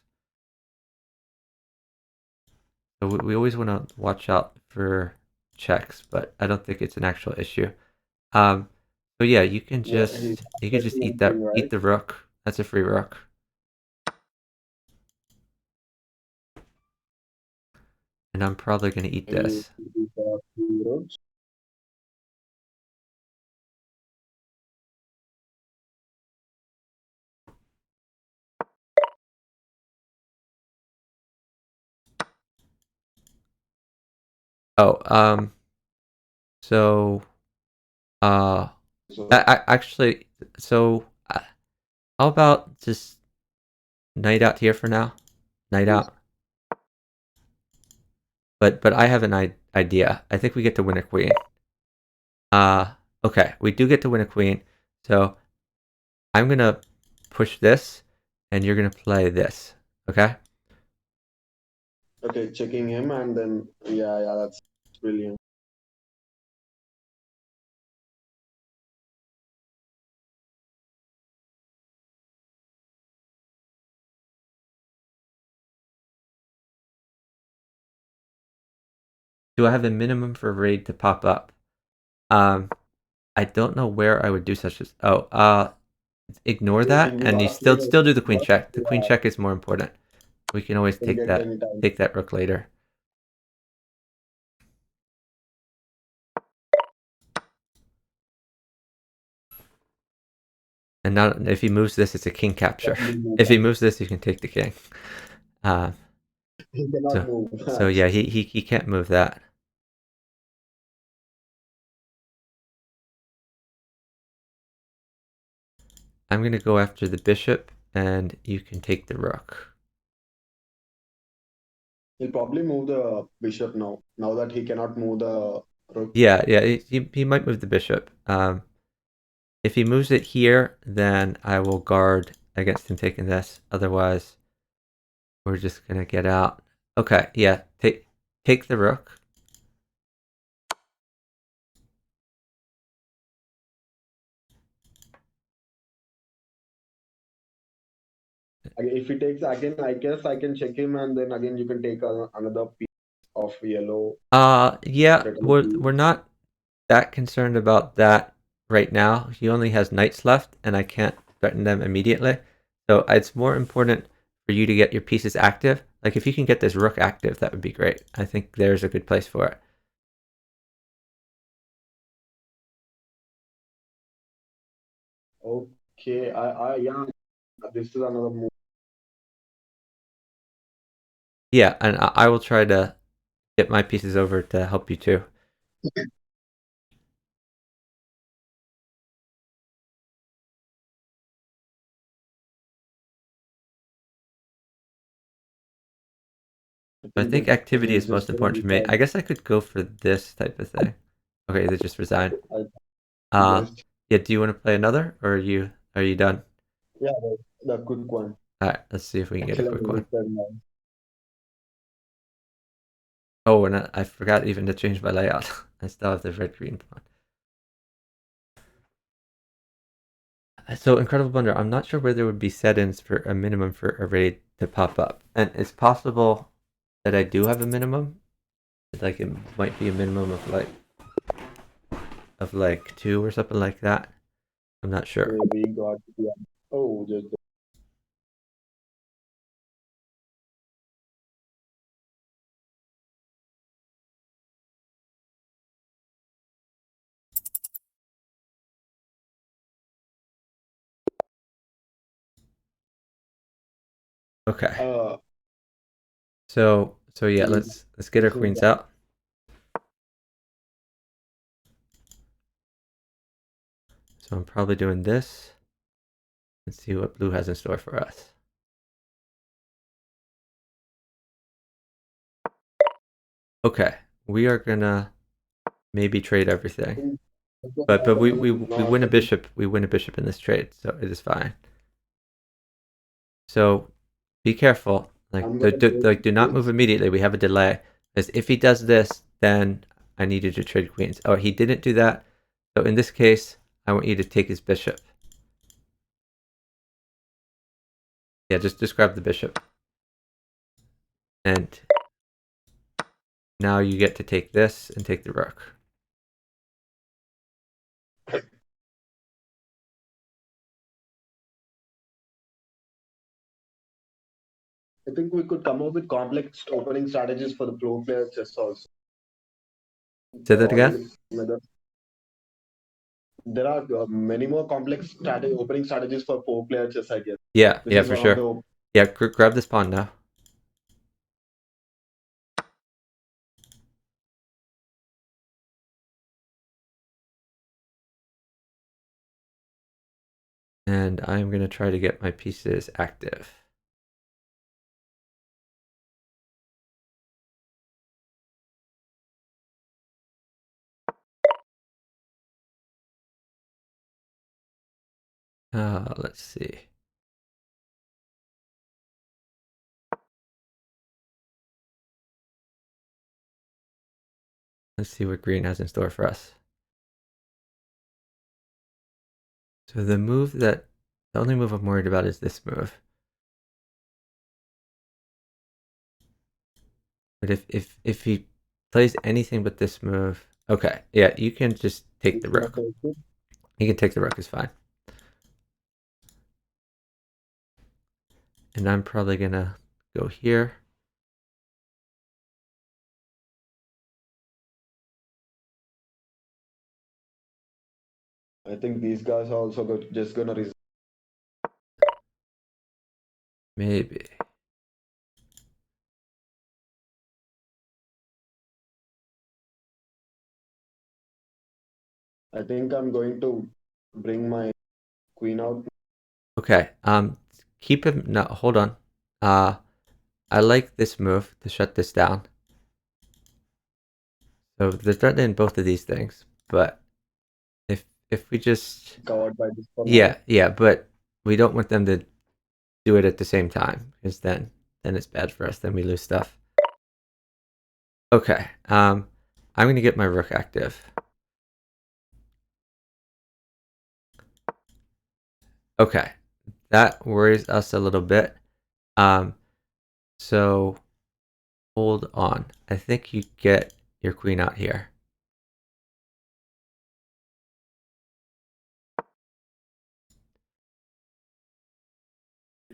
So we always want to watch out for checks, but I don't think it's an actual issue. So yeah, you can just eat Right? the rook. That's a free rook. And I'm probably going to eat this. Free rooks. Oh, so So I actually, so how about just knight out here for now? Knight out. But I have an idea. I think we get to win a queen. Okay, we do get to win a queen. So I'm gonna push this, and you're gonna play this. Okay. okay, checking him and then yeah, that's brilliant. Do I have a minimum for raid to pop up? I don't know where I would do such as. Oh, ignore that, In and you last minute, still do the queen check. The queen yeah, check is more important. We can always can get any time. take that rook later. And now, if he moves this, it's a king capture. If he moves this, you can take the king. He cannot move. So yeah, he can't move that. I'm gonna go after the bishop, and you can take the rook. He'll probably move the bishop now. Now that he cannot move the rook. Yeah, he might move the bishop. If he moves it here, then I will guard against him taking this. Otherwise, we're just gonna get out. Okay, yeah, take the rook. If he takes again, I guess I can check him and then again you can take another piece of yellow. Yeah, Threaten the we're not that concerned about that right now. He only has knights left, and I can't threaten them immediately. So it's more important for you to get your pieces active. Like if you can get this rook active, that would be great. I think there's a good place for it. Okay, yeah, this is another move. Yeah, and I will try to get my pieces over to help you too. I think activity is most important for me. I guess I could go for this type of thing. Okay, they just resigned. Just Yeah, do you want to play another, or are you done? yeah, the quick one. All right, let's see if we can get a Actually, quick one. now. Oh, and I forgot even to change my layout. I still have the red-green pawn. So Incredible Blunder, I'm not sure where there would be settings for a minimum for a raid to pop up. And it's possible that I do have a minimum. Like it might be a minimum of like of like 2 or something like that. I'm not sure. We got the oh just Okay. uh So yeah, this let's get our this is queens out. So I'm probably doing this. Let's see what blue has in store for us. Okay, we are gonna maybe trade everything, but we not win a bishop. We win a bishop in this trade, so it is fine. So be careful. I'm gonna Do not move immediately. We have a delay. Because if he does this, then I need you to trade queens. Oh, he didn't do that. So in this case, I want you to take his bishop. Yeah, just grab the bishop. And now you get to take this and take the rook. I think we could come up with complex opening strategies for the pro player chess also. Say that again? There are many more complex opening strategies for four-player chess, I guess. Yeah, This yeah, is for one of sure. the. Yeah, grab this pawn now. And I'm going to try to get my pieces active. Let's see. Let's see what green has in store for us. So the only move I'm worried about is this move. But if he plays anything but this move, okay, yeah, you can just take the rook. You can take the rook, is fine. And I'm probably gonna go here. I think these guys are also just gonna. Maybe. I think I'm going to bring my queen out. Okay. Keep him. No, hold on. I like this move to shut this down. So they're threatening both of these things, but if we just Covered by this for now. yeah, but we don't want them to do it at the same time because then it's bad for us. Then we lose stuff. Okay. I'm gonna get my rook active. Okay, that worries us a little bit. So hold on. I think you get your queen out here.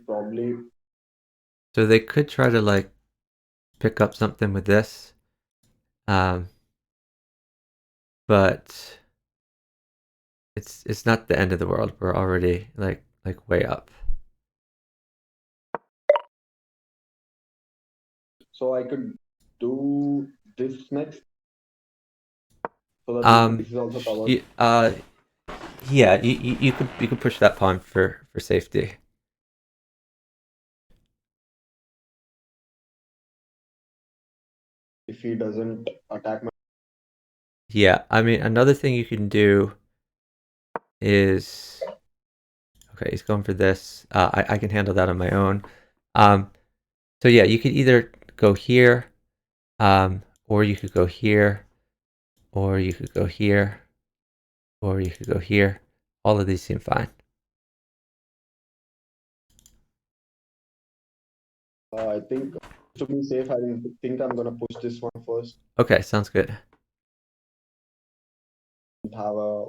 Probably. So they could try to like pick up something with this. But it's not the end of the world. We're already like way up. So I could do this next. So that this is also covered. Yeah, you could push that pawn for safety. If he doesn't attack my. Yeah, I mean another thing you can do is okay. He's going for this. I can handle that on my own. So yeah, you could either go here, or you could go here, or you could go here, or you could go here. All of these seem fine. I think to be safe, I think I'm gonna push this one first. Okay, sounds good. have a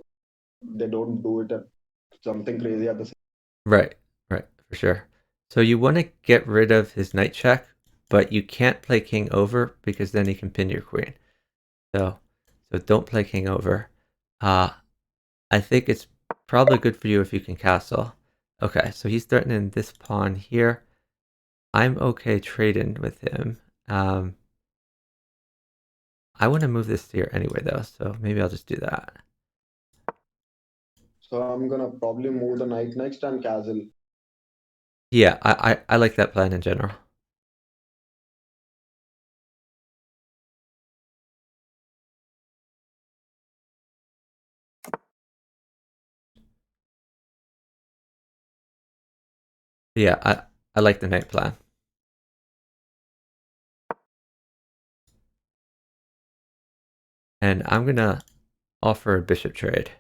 they don't do it at something crazy at the same. Right, for sure. So you want to get rid of his knight check, but you can't play king over because then he can pin your queen. So don't play king over. I think it's probably good for you if you can castle. Okay, so he's threatening this pawn here. I'm okay trading with him. I want to move this here anyway, though, so maybe I'll just do that. So I'm gonna probably move the knight next and castle. Yeah, I like that plan in general. Yeah, I like the knight plan. And I'm gonna offer a bishop trade.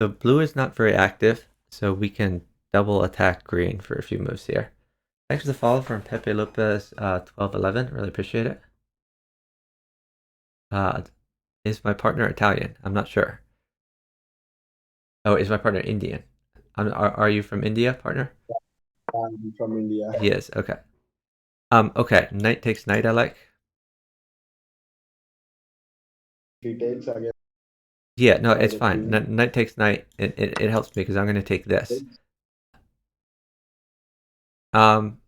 So blue is not very active, so we can double attack green for a few moves here. Thanks for the follow from Pepe Lopez 1211. Really appreciate it. Is my partner Italian? I'm not sure. Oh, is my partner Indian? Are you from India, partner? I'm from India. He is. Okay. Okay. Knight takes knight. I like. He takes again. Yeah. No, it's The fine. queen. Knight takes knight. It helps me because I'm going to take this. I'm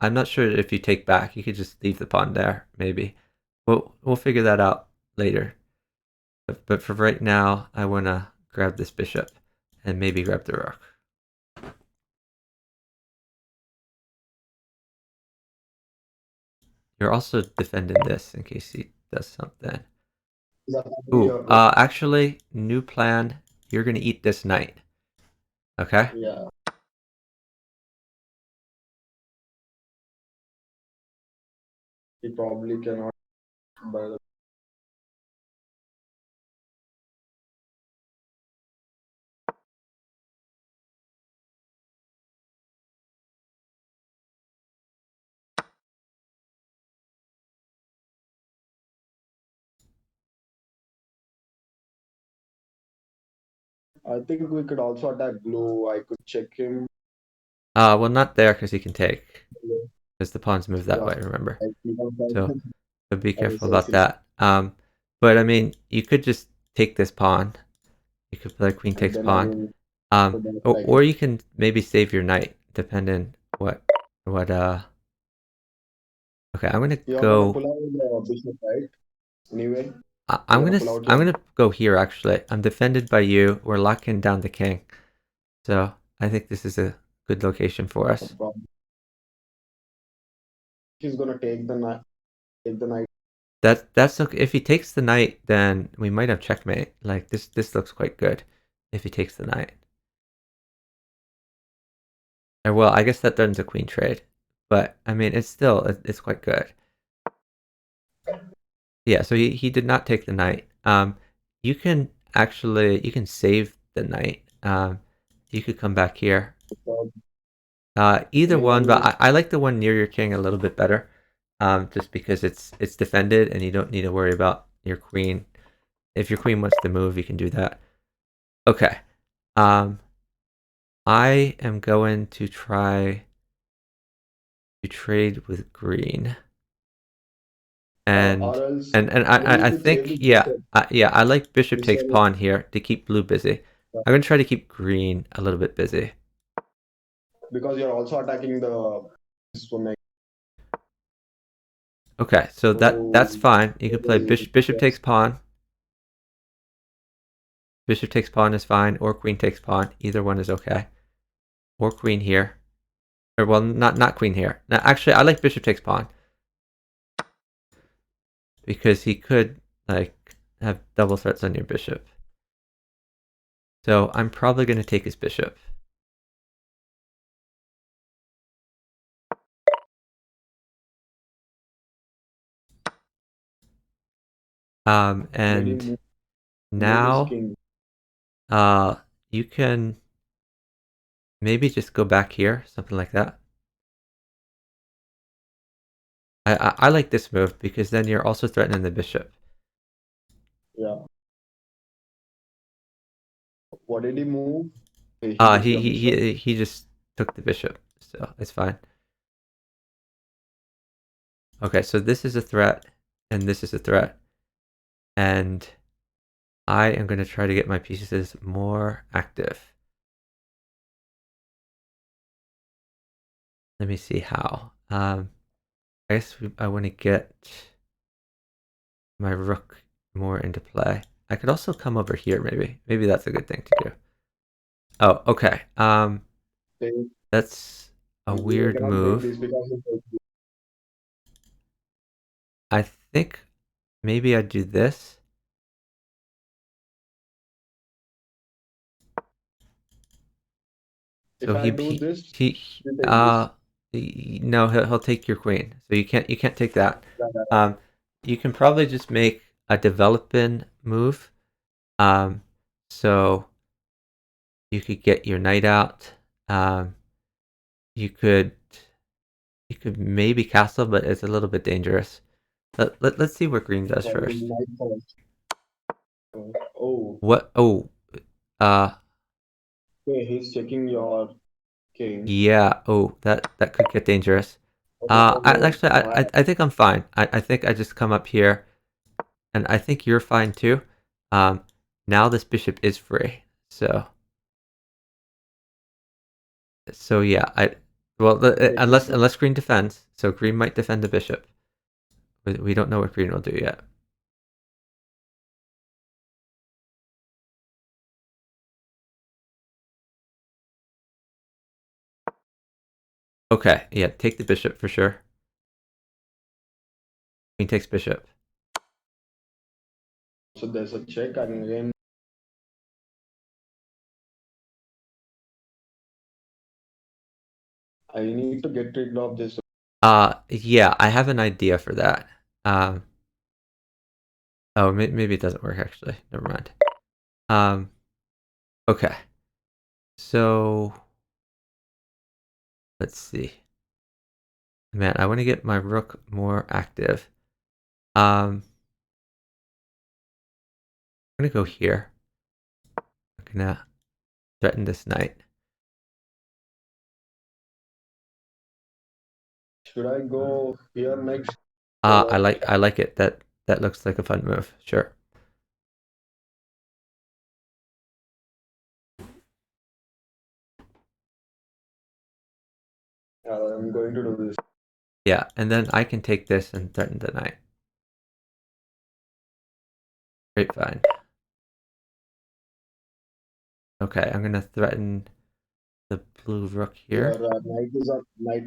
not sure if you take back. You could just leave the pawn there. Maybe. We'll figure that out later. But for right now, I want to grab this bishop and maybe grab the rook. You're also defending this in case he does something. Ooh, actually, new plan. You're gonna eat this knight. Okay? Yeah. He probably cannot buy the. I think we could also attack blue. I could check him. Well, not there because he can take. Because the pawns move that Yeah. way, remember? I think So be I careful say about six, that. But I mean, you could just take this pawn. You could play queen and takes then pawn. again Or you can maybe save your knight, depending what okay, I'm gonna you're gonna go. pull out the bishop, right? Anyway, I'm you're gonna gonna pull out I'm your gonna go here. Actually, I'm defended by you. We're locking down the king, so I think this is a good location for us. problem. He's gonna take the knight. Take the knight. That's okay. If he takes the knight, then we might have checkmate. Like this looks quite good. If he takes the knight, or well, I guess that turns a queen trade, but I mean it's quite good. Yeah, so he did not take the knight. You can actually you can save the knight. You could come back here. Either one, Anyone? but I like the one near your king a little bit better. Just because it's defended and you don't need to worry about your queen. If your queen wants to move, you can do that. Okay. I am going to try to trade with green. And Or else and maybe you I could save think the yeah, bishop yeah, I like bishop takes instead of pawn here to keep blue busy. I'm gonna try to keep green a little bit busy. because you're also attacking the this one next. Okay, so So that's fine. You could play bishop takes pawn. Bishop takes pawn is fine, or queen takes pawn. Either one is okay. Or queen here. Or well, not queen here. Now, actually, I like bishop takes pawn because he could like have double threats on your bishop. So I'm probably going to take his bishop. maybe And move his now king. You can maybe just go back here, something like that. I like this move because then you're also threatening the bishop. Yeah. What did he move? He Uh, moved he your he bishop. he just took the bishop, so it's fine. Okay, so this is a threat, and this is a threat, and I am going to try to get my pieces more active. Let me see how. I guess I want to get my rook more into play. I could also come over here, maybe. Maybe that's a good thing to do. Oh, okay. Take, That's a maybe I weird cannot take move. this because I think maybe I'd do this. if So I do this, he you take this. no, he'll take your queen. So you can't take that. Yeah, yeah, yeah. Um, you can probably just make a developing move. So you could get your knight out. Um, you could maybe castle, but it's a little bit dangerous. Let's see what green does So I will first. knight first. Oh, What? Oh, uh, okay, he's checking your king. yeah. Oh, that could get dangerous. Oh, no, no, Actually, no. I think I'm fine. I think I just come up here, and I think you're fine too. Um, now this bishop is free. So yeah. Well, Take this one. unless green defends, so green might defend the bishop. We don't know what green will do yet. Okay, yeah, take the bishop for sure. Queen takes bishop. So there's a check, and again, I need to get rid of this. Yeah, I have an idea for that. Um, oh, maybe it doesn't work actually. Never mind. Um, okay. So let's see. Man, I want to get my rook more active. I'm gonna go here. I'm gonna threaten this knight. Should I go here next? So that I like it. That looks like a fun move. Sure. I'm going to do this. Yeah, and then I can take this and threaten the knight. Grapevine. Okay, I'm gonna threaten the blue rook Your here. knight is up. Knight.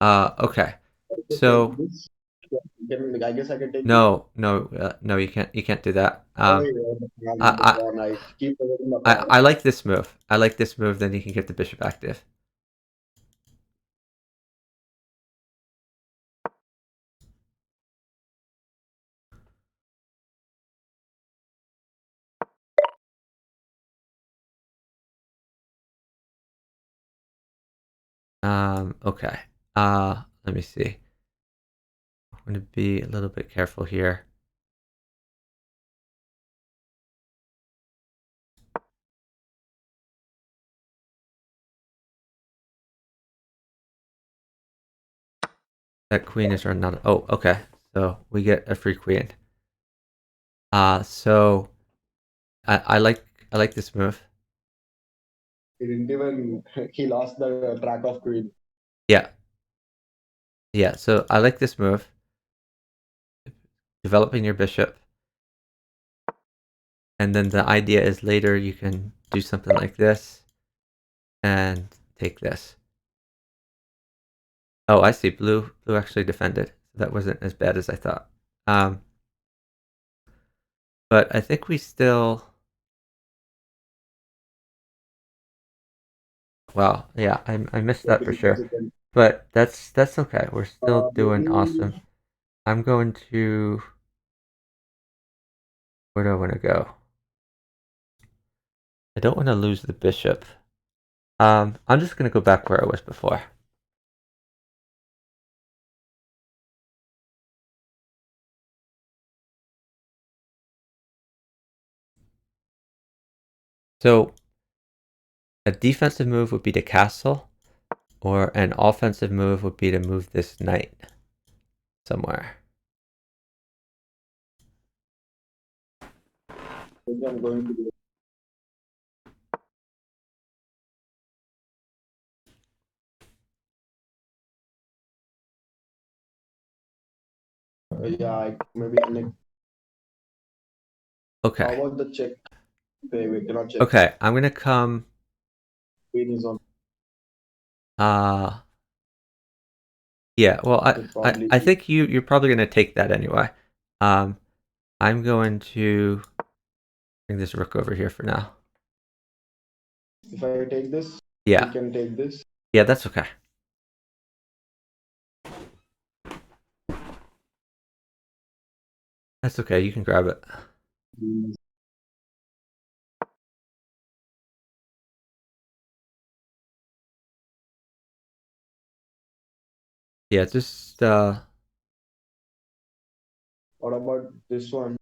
Okay. I can take So this. I guess I can take this. no, you can't do that. Oh, yeah, the I, pawn. I keep forgetting the I pawn. like this move. I like this move. Then you can get the bishop active. Okay. Let me see. I'm gonna be a little bit careful here. That queen is run out. Oh, okay. So we get a free queen. So I like this move. He didn't even. He lost the track of queen. Yeah, yeah. So I like this move. Developing your bishop, and then the idea is later you can do something like this and take this. Oh, I see. Blue actually defended. That wasn't as bad as I thought. But I think we still wow. Yeah, I missed that for because sure. it can, But that's okay. We're still doing maybe awesome. I'm going to, where do I want to go? I don't want to lose the bishop. I'm just gonna go back where I was before. So a defensive move would be to castle, or an offensive move would be to move this knight somewhere. maybe I'm going to do. Yeah, maybe like, how Okay. about the check? Okay, we cannot check. Okay, I'm gonna come, Queen is on. uh, yeah, well, So I, probably I think you're probably gonna take that anyway. Um, I'm going to bring this rook over here for now. if I take this, he Yeah, can take this. yeah, that's okay. That's okay, you can grab it. Yeah, just, What about this one?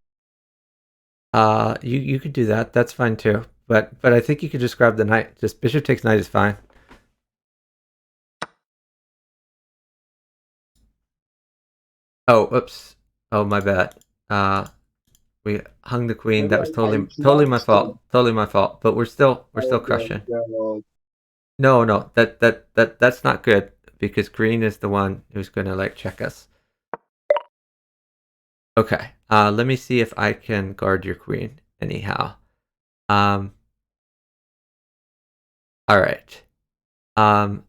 you could do that. That's fine too. But I think you could just grab the knight. Just bishop takes knight is fine. Oh, oops. Oh, my bad. We hung the queen. Maybe That was I should totally have my stayed. fault. Totally my fault. But we're still Okay, crushing. yeah, No, that's not good because green is the one who's gonna like check us. Okay. Let me see if I can guard your queen anyhow. Um. All right. Um.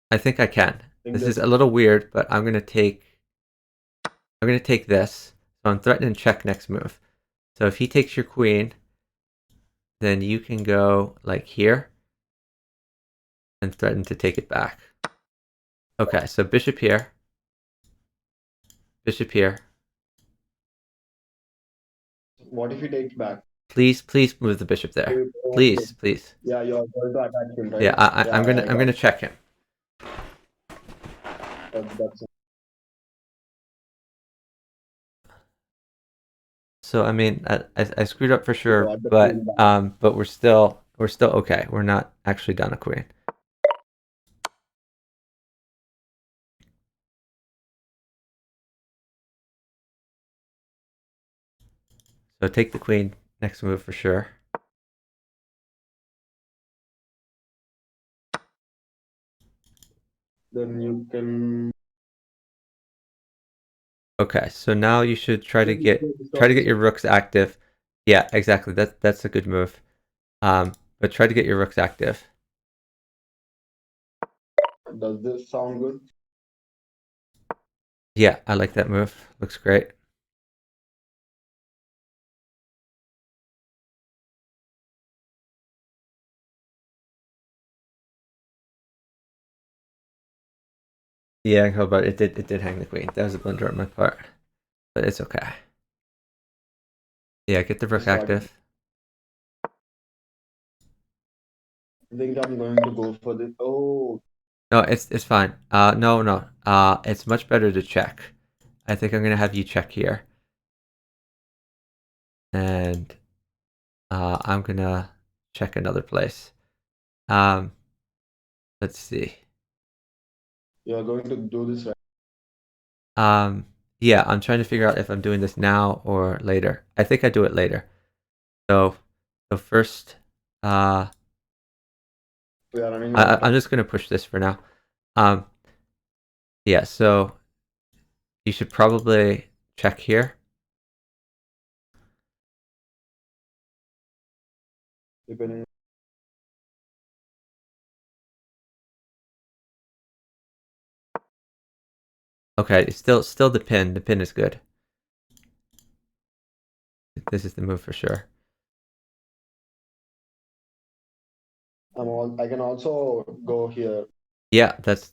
I think I can. think This is that a little weird, but I'm gonna take. I'm gonna take this. So I'm threatening check next move. So if he takes your queen, then you can go like here and threaten to take it back. Okay, so bishop here, bishop here. what if he takes back? Please move the bishop there. Okay. Please. Yeah, you are going to attack him, Yeah, right? Yeah, I'm gonna I I'm got gonna check him. that's So I mean, I screwed up for you sure, got the queen back. but we're still okay. We're not actually down a queen. So take the queen next move for sure. Then you can Okay, so now you should try to stop this. your rooks active. Yeah, exactly. That's a good move. But try to get your rooks active. Does this sound good? Yeah, I like that move. Looks great. Yeah, how about it did hang the queen. That was a blunder on my part. But it's okay. Yeah, get the rook Start. active. I think I'm going to go for this. Oh, No, it's fine. No. It's much better to check. I think I'm gonna have you check here. And I'm gonna check another place. Um let's see. you are going to do this right. Um, yeah, I'm trying to figure out if I'm doing this now or later. I think I do it later. So, first, uh, We are running out of I'm time. just gonna push this for now. Um, yeah, so you should probably check here. Depending. Okay, it's still the pin. The pin is good. This is the move for sure. I can also go here. Yeah, that's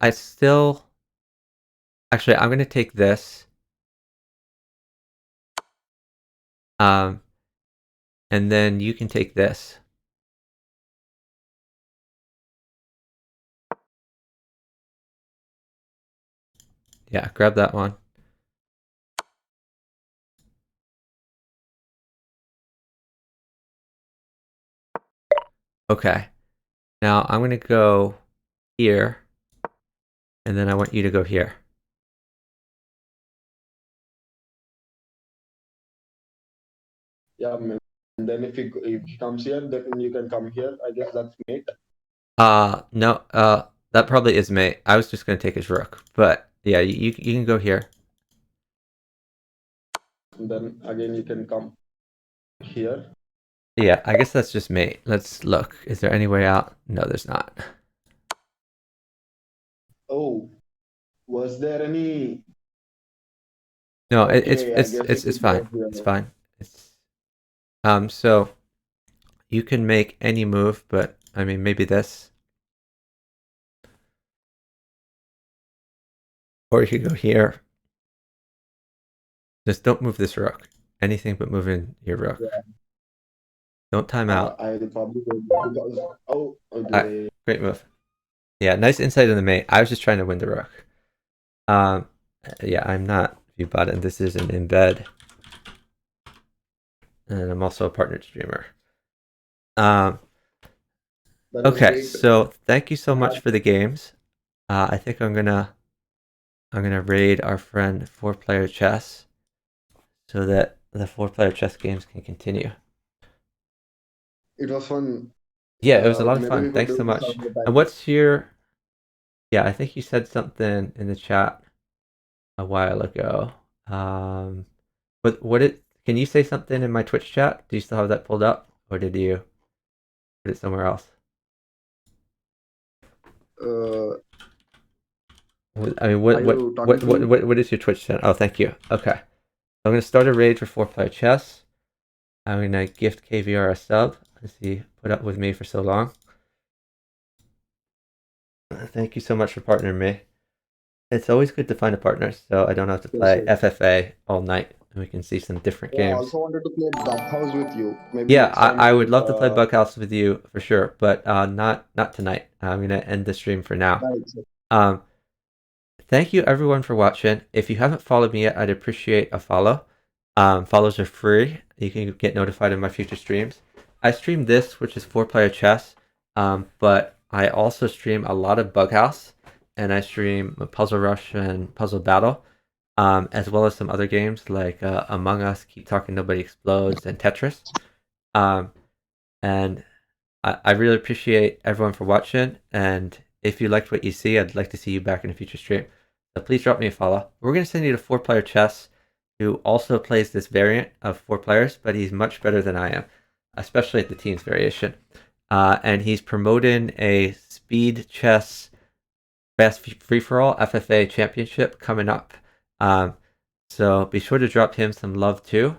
I still actually I'm gonna take this. And then you can take this. Yeah, grab that one. Okay. Now I'm gonna go here, and then I want you to go here. Yeah, and then if he comes here, then you can come here. I guess that's mate. No, that probably is mate. I was just gonna take his rook, but yeah, you can go here. And then again, you can come here. Yeah, I guess that's just mate. Let's look. Is there any way out? No, there's not. Oh, was there any? No, Okay, I guess you it's could fine. go here. It's fine. It's so you can make any move, but I mean maybe this. Or you could go here. Just don't move this rook. Anything but moving your rook. Yeah. Don't time out. I will probably go because okay. Great move. Yeah, nice insight on the mate. I was just trying to win the rook. Yeah, I'm not view button. This is an embed. And I'm also a partner streamer. Okay, so thank you so much for the games. I think I'm gonna raid our friend 4-player chess so that the 4-player chess games can continue. It was fun. Yeah, it was a lot of Maybe fun. we could Thanks do so this much. another time. And what's your? Yeah, I think you said something in the chat a while ago. What it? Can you say something in my Twitch chat? Do you still have that pulled up, or did you put it somewhere else? I mean, what is your Twitch channel? Oh, thank you. Okay, I'm gonna start a raid for 4-player chess. I'm gonna gift KVR a sub. As he put up with me for so long. Thank you so much for partnering me. It's always good to find a partner, so I don't have to play FFA all night, and we can see some different games. I also wanted to play Bughouse with you. Maybe yeah, next time I would love to play Bughouse with you for sure, but not tonight. I'm gonna end the stream for now. Thank you everyone for watching. If you haven't followed me yet, I'd appreciate a follow. Follows are free. You can get notified of my future streams. I stream this, which is 4-player chess, but I also stream a lot of Bughouse, and I stream Puzzle Rush and Puzzle Battle, as well as some other games like Among Us, Keep Talking Nobody Explodes, and Tetris. And I really appreciate everyone for watching, and if you liked what you see, I'd like to see you back in a future stream. So please drop me a follow. We're going to send you to 4-player chess, who also plays this variant of 4 players, but he's much better than I am, especially at the teams variation. And he's promoting a speed chess fast free-for-all FFA championship coming up. So be sure to drop him some love too.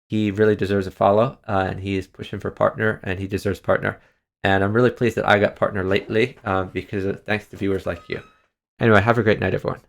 He really deserves a follow, and he is pushing for partner, and he deserves partner. And I'm really pleased that I got partner lately because thanks to viewers like you. Anyway, have a great night, everyone.